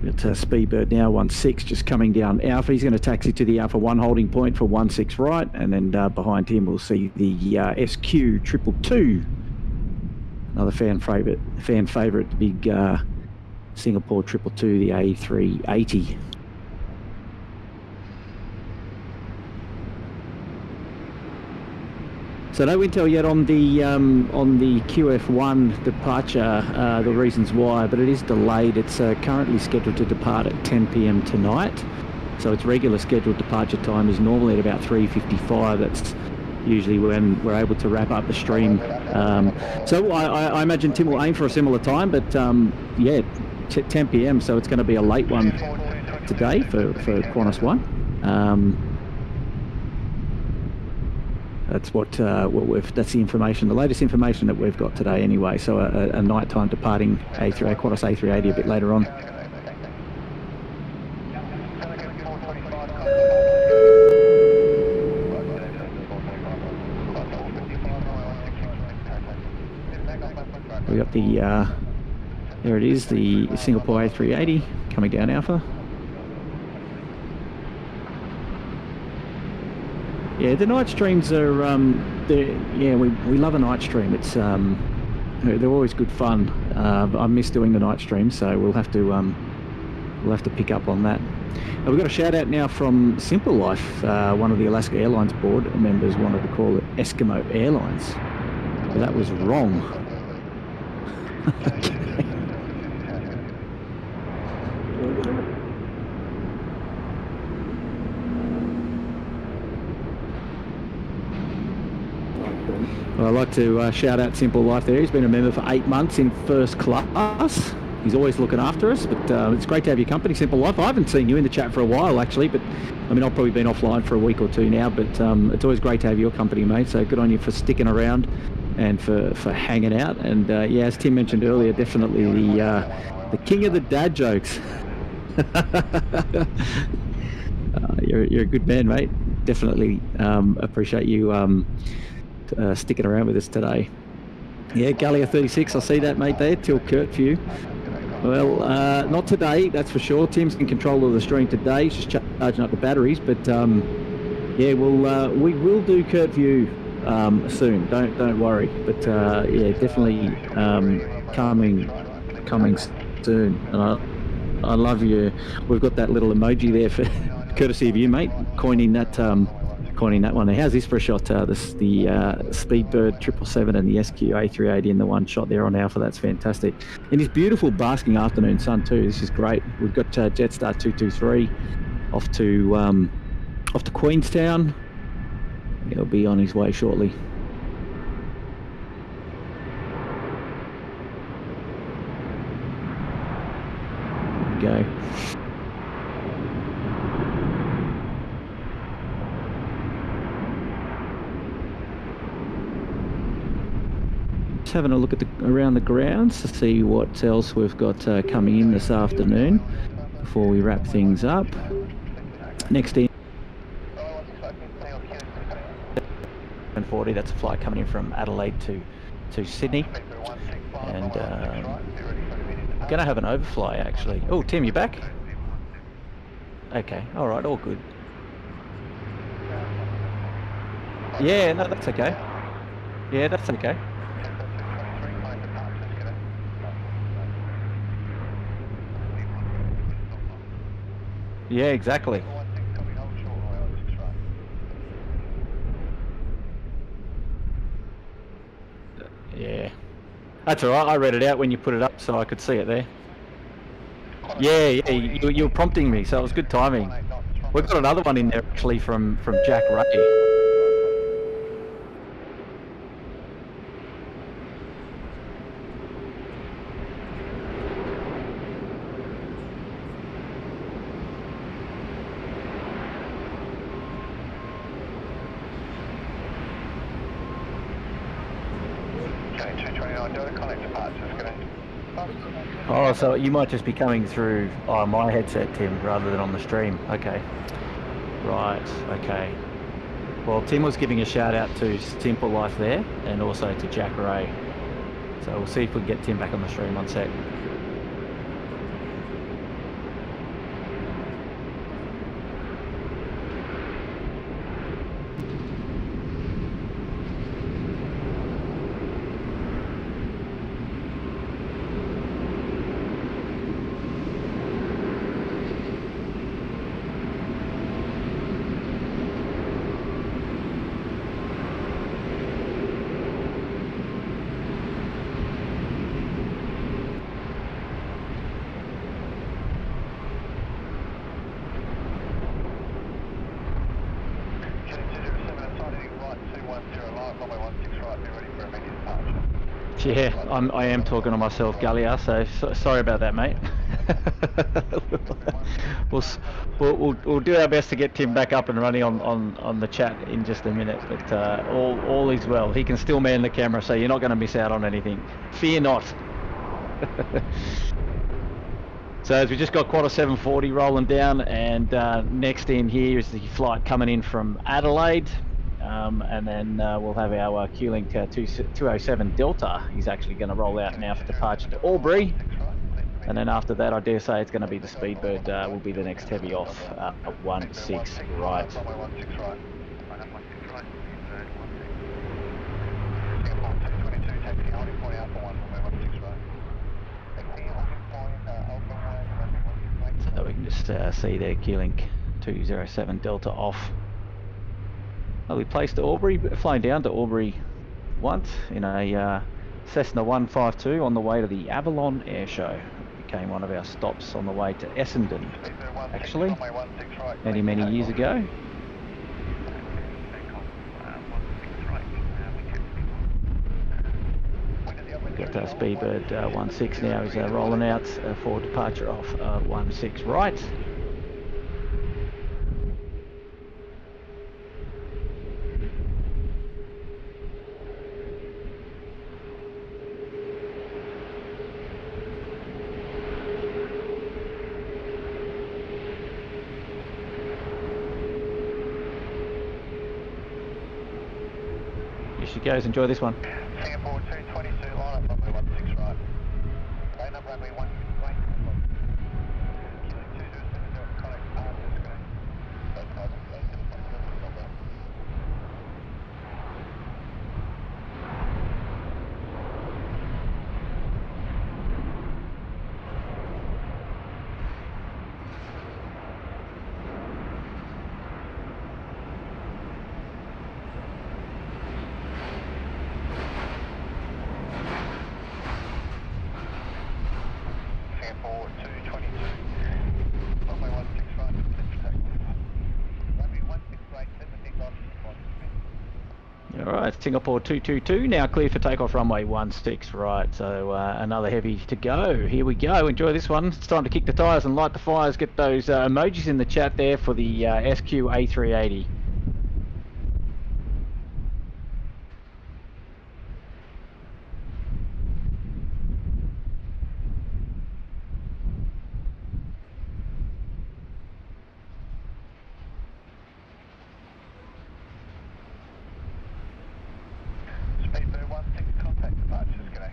We've got Speedbird now 16 just coming down Alpha. He's going to taxi to the Alpha 1 holding point for 16 right, and then behind him we'll see the SQ 222. Another fan favourite, the big Singapore 222, the A380. So no intel yet on the QF1 departure, the reasons why, but it is delayed. It's currently scheduled to depart at 10 p.m. tonight. So its regular scheduled departure time is normally at about 3:55. That's usually when we're able to wrap up the stream. So I imagine Tim will aim for a similar time, but yeah, 10 p.m. So it's going to be a late one today for Qantas 1. That's that's the information, the latest information that we've got today anyway. So a nighttime departing Qantas A380 a bit later on. We got the there it is, the Singapore A380 coming down Alpha. Yeah, the night streams are yeah, we love a night stream. It's they're always good fun. I miss doing the night stream, so we'll have to pick up on that. We've got a shout out now from Simple Life. One of the Alaska Airlines board members wanted to call it Eskimo Airlines, but that was wrong. Well, I'd like to shout out Simple Life there. He's been a member for 8 months in first class. He's always looking after us, but it's great to have your company, Simple Life. I haven't seen you in the chat for a while, actually, but I mean, I've probably been offline for a week or two now, but it's always great to have your company, mate. So good on you for sticking around and for hanging out. And yeah, as Tim mentioned earlier, definitely the king of the dad jokes. You're a good man, mate. Definitely appreciate you sticking around with us today. Yeah, Gallia 36, I see that, mate, there till Kurt for you. Well, not today, that's for sure. Tim's in control of the stream today. He's just charging up the batteries. But yeah, we will do Kurt View soon. Don't worry. But yeah, definitely coming soon. And I love you. We've got that little emoji there for courtesy of you, mate, coining that one. How's this for a shot? The Speedbird 777 and the SQ A380 in the one shot there on Alpha. That's fantastic. And this beautiful basking afternoon sun too. This is great. We've got Jetstar 223 off to Queenstown. He'll be on his way shortly. There we go. Having a look at around the grounds to see what else we've got coming in this afternoon before we wrap things up. Next in 40, that's a flight coming in from Adelaide to Sydney, and I'm gonna have an overfly actually. Oh, Tim, you back? Okay, all right, all good. Yeah, no, that's okay. Yeah, that's okay. Yeah, exactly. Yeah, that's all right. I read it out when you put it up, so I could see it there. Yeah, you were prompting me, so it was good timing. We've got another one in there actually from Jack Ray. Oh, so you might just be coming through my headset, Tim, rather than on the stream. Okay. Right, okay. Well, Tim was giving a shout out to Simple Life there, and also to Jack Ray. So we'll see if we can get Tim back on the stream one sec. Yeah, I am talking to myself, Gallia, so sorry about that, mate. We'll do our best to get Tim back up and running on the chat in just a minute, but all is well. He can still man the camera, so you're not going to miss out on anything. Fear not. So as we just got Quarter 740 rolling down, and next in here is the flight coming in from Adelaide. And then we'll have our Q-Link 207 Delta. He's actually going to roll out now for departure to Albury. And then after that, I dare say it's going to be the Speedbird will be the next heavy off, 16 right. So we can just see there Q-Link 207 Delta off. Well, we placed to Albury, flown down to Albury once in a Cessna 152 on the way to the Avalon Air Show. It became one of our stops on the way to Essendon, actually, many years ago. Got Speedbird 16 now is rolling out for departure off 16 right. Here she goes, enjoy this one. Singapore 222, line up runway 16 right. Line up runway 16 right. Alright, Singapore 222 now clear for takeoff runway 16 right, so another heavy to go. Here we go, enjoy this one. It's time to kick the tyres and light the fires, get those emojis in the chat there for the SQ A380. Speedbird 16, contact departures, g'day.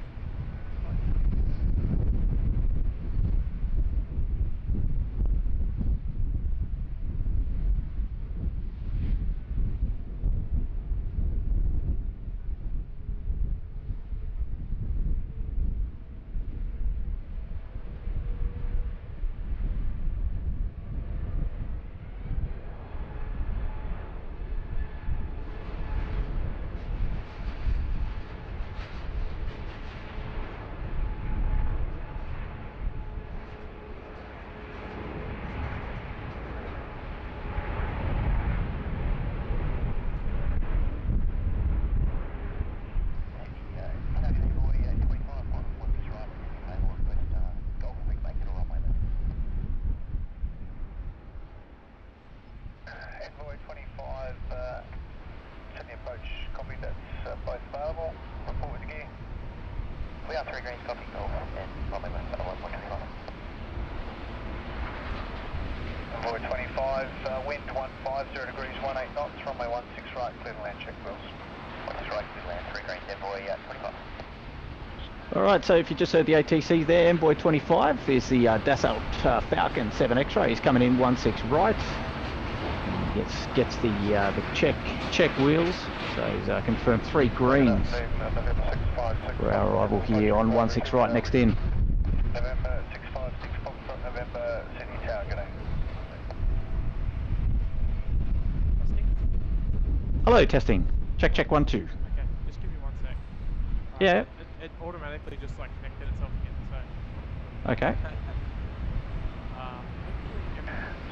Envoy 25, Sydney approach, copy, that's both available. Report with the gear. We are 3 greens, copy, Golf, and runway 125. Envoy 25, wind 150 degrees, 18 knots, runway 16 right, clear to land, check wheels. 16 right, clear to land, 3 greens, Envoy 25. Alright, so if you just heard the ATC there, Envoy 25 is the Dassault Falcon 7 X-ray. He's coming in 16 right. Gets the check wheels, so he's confirmed 3 greens for our arrival here on 16 right next in. November 656 Foxtrot, November Sydney Tower, g'day. Hello, testing. Check 1 2. Okay, just give me 1 sec. Yeah. It automatically just like connected itself again, so. Okay.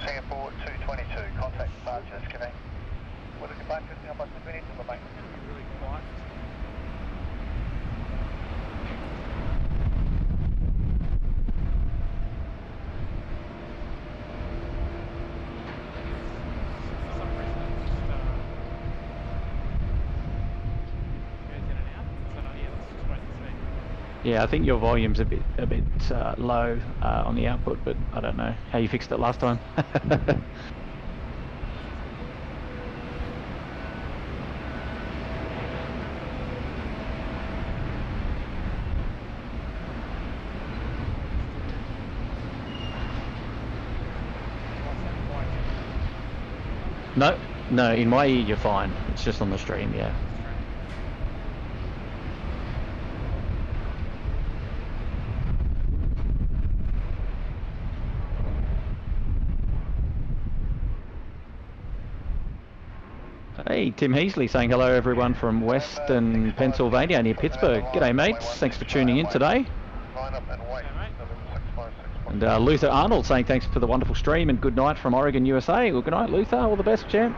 Singapore 222, contact departures, g'day. With the departures now by 2 minutes, we're making Really quiet. For some reason it just goes in and out. So yeah, let's just wait and see. Yeah, I think your volume's a bit low on the output, but I don't know how you fixed it last time. No, in my ear you're fine. It's just on the stream, yeah. Hey, Tim Heasley saying hello everyone from Western Pennsylvania near Pittsburgh. G'day mates, thanks for tuning in today. line up and wait. And Luther Arnold saying thanks for the wonderful stream and good night from Oregon, USA. Well, good night Luther, all the best champ.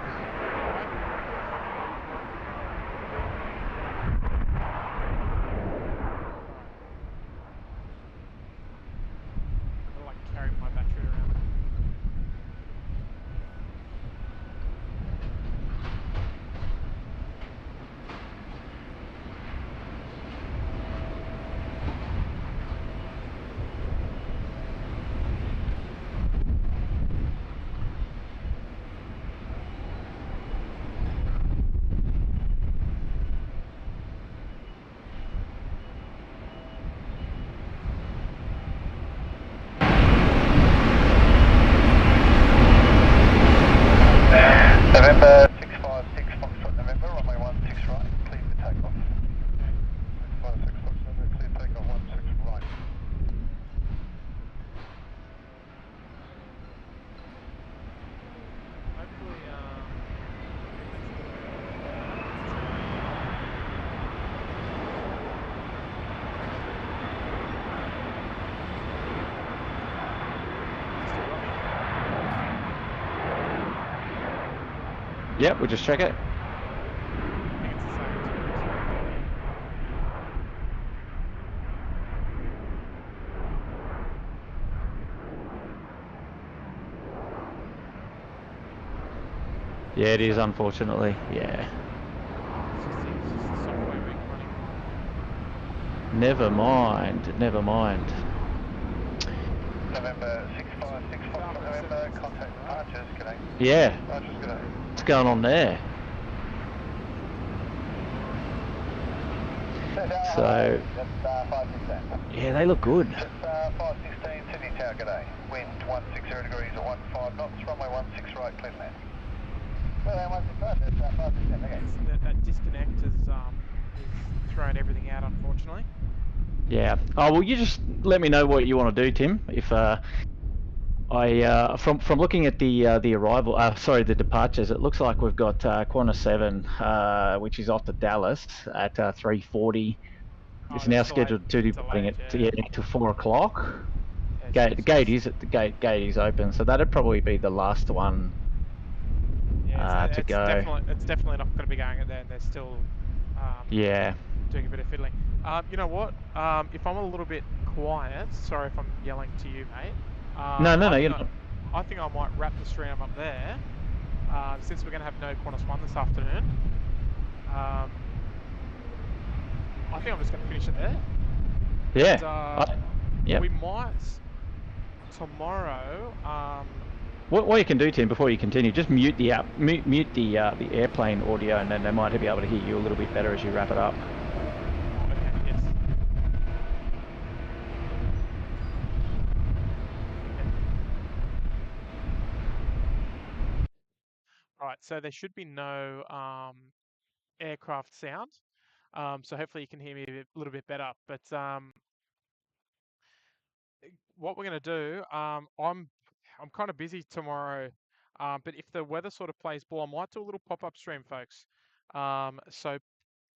I'll like carry my battery around. November 656 Foxtrot, November, runway 16 right, clear for takeoff. 656 Foxtrot, November, clear takeoff 16 right. Hopefully, Yep, we'll just check it. I think it's the same. Yeah, it is, So, unfortunately. Yeah. it's just the software week running wrong. Never mind. Never mind. November 656 Foxtrot November, contact departures, g'day. Yeah. Departures, g'day. What's going on there? So, That's 516. yeah, they look good. That's 516 Sydney Tower, g'day. Wind 160 degrees at 15 knots, runway 16 right, clear land. Runway 16 right, that's 516, okay. That disconnect is throwing everything out, unfortunately. Yeah. Oh well, you just let me know what you want to do, Tim. If from looking at the arrival, the departures, it looks like we've got Qantas 7, which is off to Dallas at 3:40. It's now That's scheduled to be departing delayed, at to 4 o'clock. Yeah, The gate is open, so that'd probably be the last one to go. It's definitely not going to be going at there, and they're still Yeah. doing a bit of fiddling. You know what? If I'm a little bit quiet, sorry if I'm yelling to you, mate. No, you're not. I think I might wrap the stream up there, since we're going to have no Qantas 1 this afternoon. I think I'm just going to finish it there. Yeah. We might tomorrow. What you can do, Tim, before you continue, just mute the airplane audio, and then they might be able to hear you a little bit better as you wrap it up. Okay, yes. All right, so there should be no aircraft sound. So hopefully you can hear me a little bit better. But what we're going to do, I'm kind of busy tomorrow, but if the weather sort of plays ball, I might do a little pop-up stream, folks. So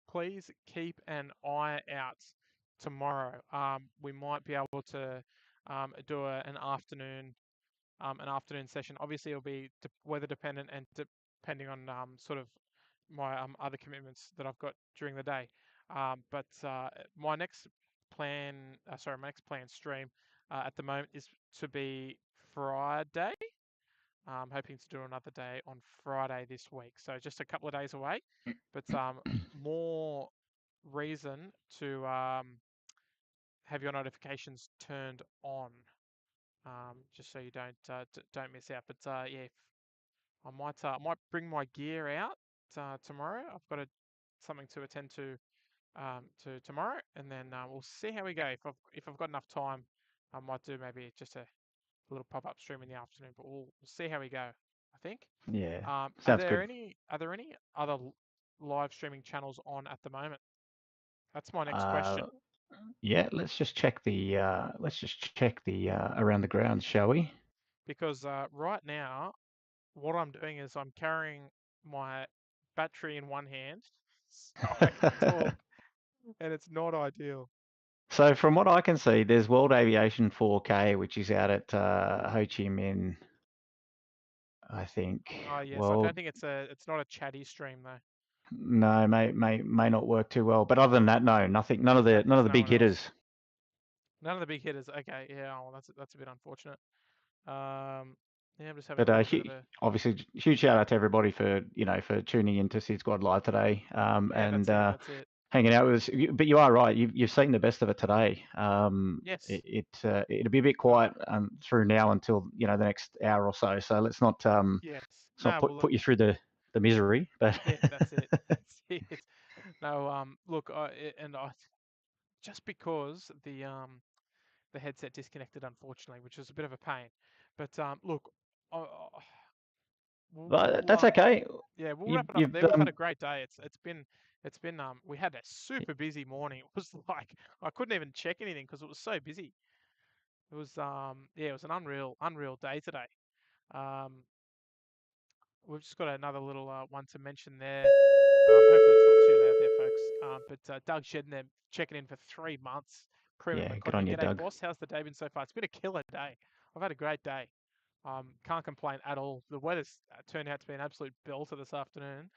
please keep an eye out tomorrow. We might be able to do an afternoon session. Obviously, it'll be weather dependent and depending on sort of my other commitments that I've got during the day. But my next planned stream at the moment is to be Friday. I'm hoping to do another day on Friday this week. So just a couple of days away, but more reason to have your notifications turned on, just so you don't miss out. But yeah, I might bring my gear out tomorrow. I've got something to attend to tomorrow, and then we'll see how we go. If I've got enough time, I might do maybe just a little pop-up stream in the afternoon. But we'll see how we go, I think. Yeah. Sounds Sounds good. Are there any other live streaming channels on at the moment? That's my next question. Yeah, let's just check the around the grounds, shall we? Because right now, what I'm doing is I'm carrying my battery in one hand, so I can talk, and it's not ideal. So from what I can see, there's World Aviation 4K, which is out at Ho Chi Minh, I think. Yes, I don't think it's not a chatty stream though. No, may not work too well. But other than that, no, nothing. None of the big hitters. None of the big hitters. Okay, yeah. Well, that's a bit unfortunate. Yeah, I'm just having But a little bit of a... obviously, huge shout out to everybody for tuning into SydSquad Live today, and that's it. hanging out with us. But you are right. You've seen the best of it today. Yes. It'll be a bit quiet through now until the next hour or so. So let's not Yes. put you through the misery. But yeah, that's it. That's it. No, look, just because the headset disconnected, unfortunately, which was a bit of a pain. But look, that's okay. Yeah, we'll wrap it up there. We've had a great day. It's been we had a super busy morning. It was like I couldn't even check anything because it was so busy. It was it was an unreal day today. We've just got another little one to mention there. Hopefully it's not too loud there, folks. But Doug Shedden checking in for 3 months. Cream Yeah, good on you, G'day, Doug. boss. How's the day been so far? It's been a killer day. I've had a great day. Can't complain at all. The weather's turned out to be an absolute belter this afternoon.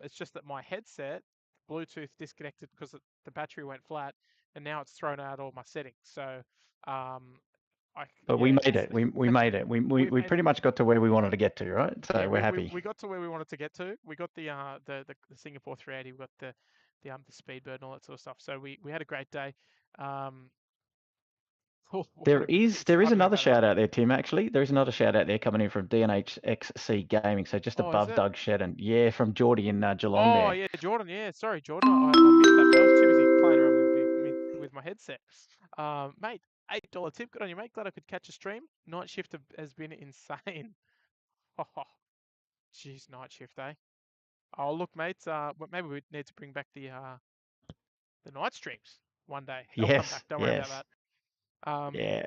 It's just that my headset, Bluetooth disconnected because the battery went flat, and now it's thrown out all my settings. So But we made it. We made it. We pretty much got to where we wanted to get to, right? So we're happy. We got to where we wanted to get to. We got the Singapore 380. We got the Speedbird and all that sort of stuff. So we had a great day. There is another shout out there, Tim. Actually, there is another shout out there coming in from DNHXC Gaming. So just above Doug Shedden, yeah, from Geordie in Geelong. Oh there. Yeah, Jordan. Yeah, sorry, Jordan. I missed that. I was too busy playing around with my headset. Mate, $8 tip. Good on you, mate. Glad I could catch a stream. Night shift has been insane. Oh, jeez, night shift, eh? Oh, look, mates. Maybe we need to bring back the night streams one day. They'll come back. Don't worry about that. Yeah.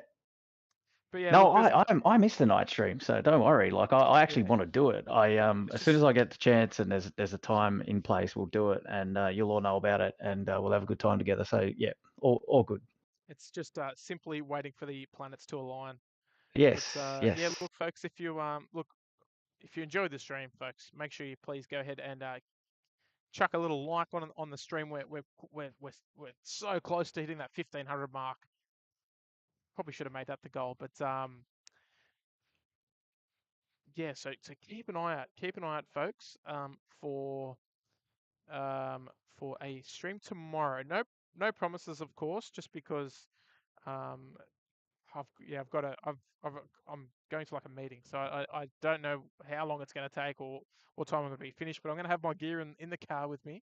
But yeah. No, look, I miss the night stream, so don't worry. Like I actually want to do it. As soon as I get the chance and there's a time in place, we'll do it, and you'll all know about it, and we'll have a good time together. So yeah, all good. It's just simply waiting for the planets to align. Yes. But, yeah. Look, folks. If you enjoyed the stream, folks, make sure you please go ahead and chuck a little like on the stream. We're so close to hitting that 1,500 mark. Probably should have made that the goal, but yeah. So keep an eye out, folks, for a stream tomorrow. No promises, of course, just because I'm going to like a meeting, so I don't know how long it's going to take or what time I'm going to be finished, but I'm going to have my gear in the car with me,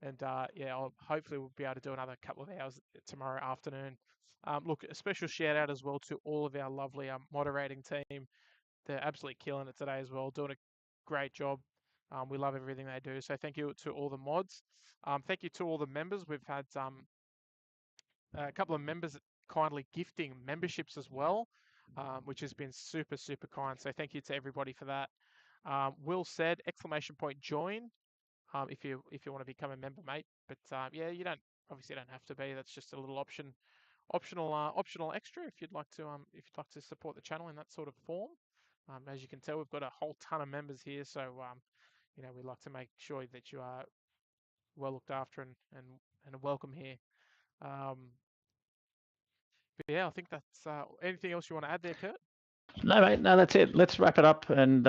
and I'll hopefully we'll be able to do another couple of hours tomorrow afternoon. Look, a special shout out as well to all of our lovely moderating team. They're absolutely killing it today as well, doing a great job. We love everything they do. So thank you to all the mods. Thank you to all the members. We've had a couple of members kindly gifting memberships as well, which has been super, super kind. So thank you to everybody for that. Will said, !join if you want to become a member, mate. But yeah, you don't have to be. That's just a little optional extra if you'd like to support the channel in that sort of form. As you can tell, we've got a whole ton of members here, so we'd like to make sure that you are well looked after and welcome here. But yeah, I think that's anything else you want to add there, Kurt? No, mate. No, that's it. Let's wrap it up, and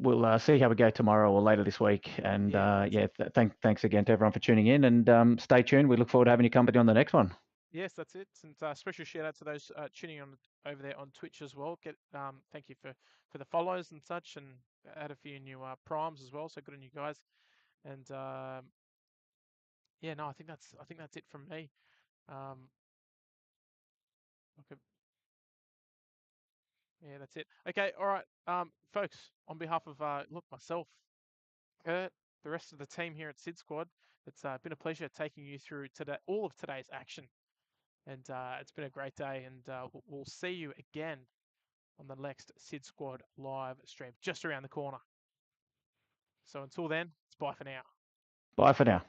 we'll see how we go tomorrow or later this week. And thanks again to everyone for tuning in, and stay tuned. We look forward to having you company on the next one. Yes, that's it. And special shout out to those tuning on over there on Twitch as well. Thank you for the follows and such, and add a few new primes as well. So good on you guys. And yeah, no, I think that's it from me. Okay. Yeah, that's it. Okay, all right, folks. On behalf of myself, Kurt, the rest of the team here at SydSquad, it's been a pleasure taking you through all of today's action. And it's been a great day, and we'll see you again on the next SydSquad live stream just around the corner. So until then, it's bye for now. Bye for now.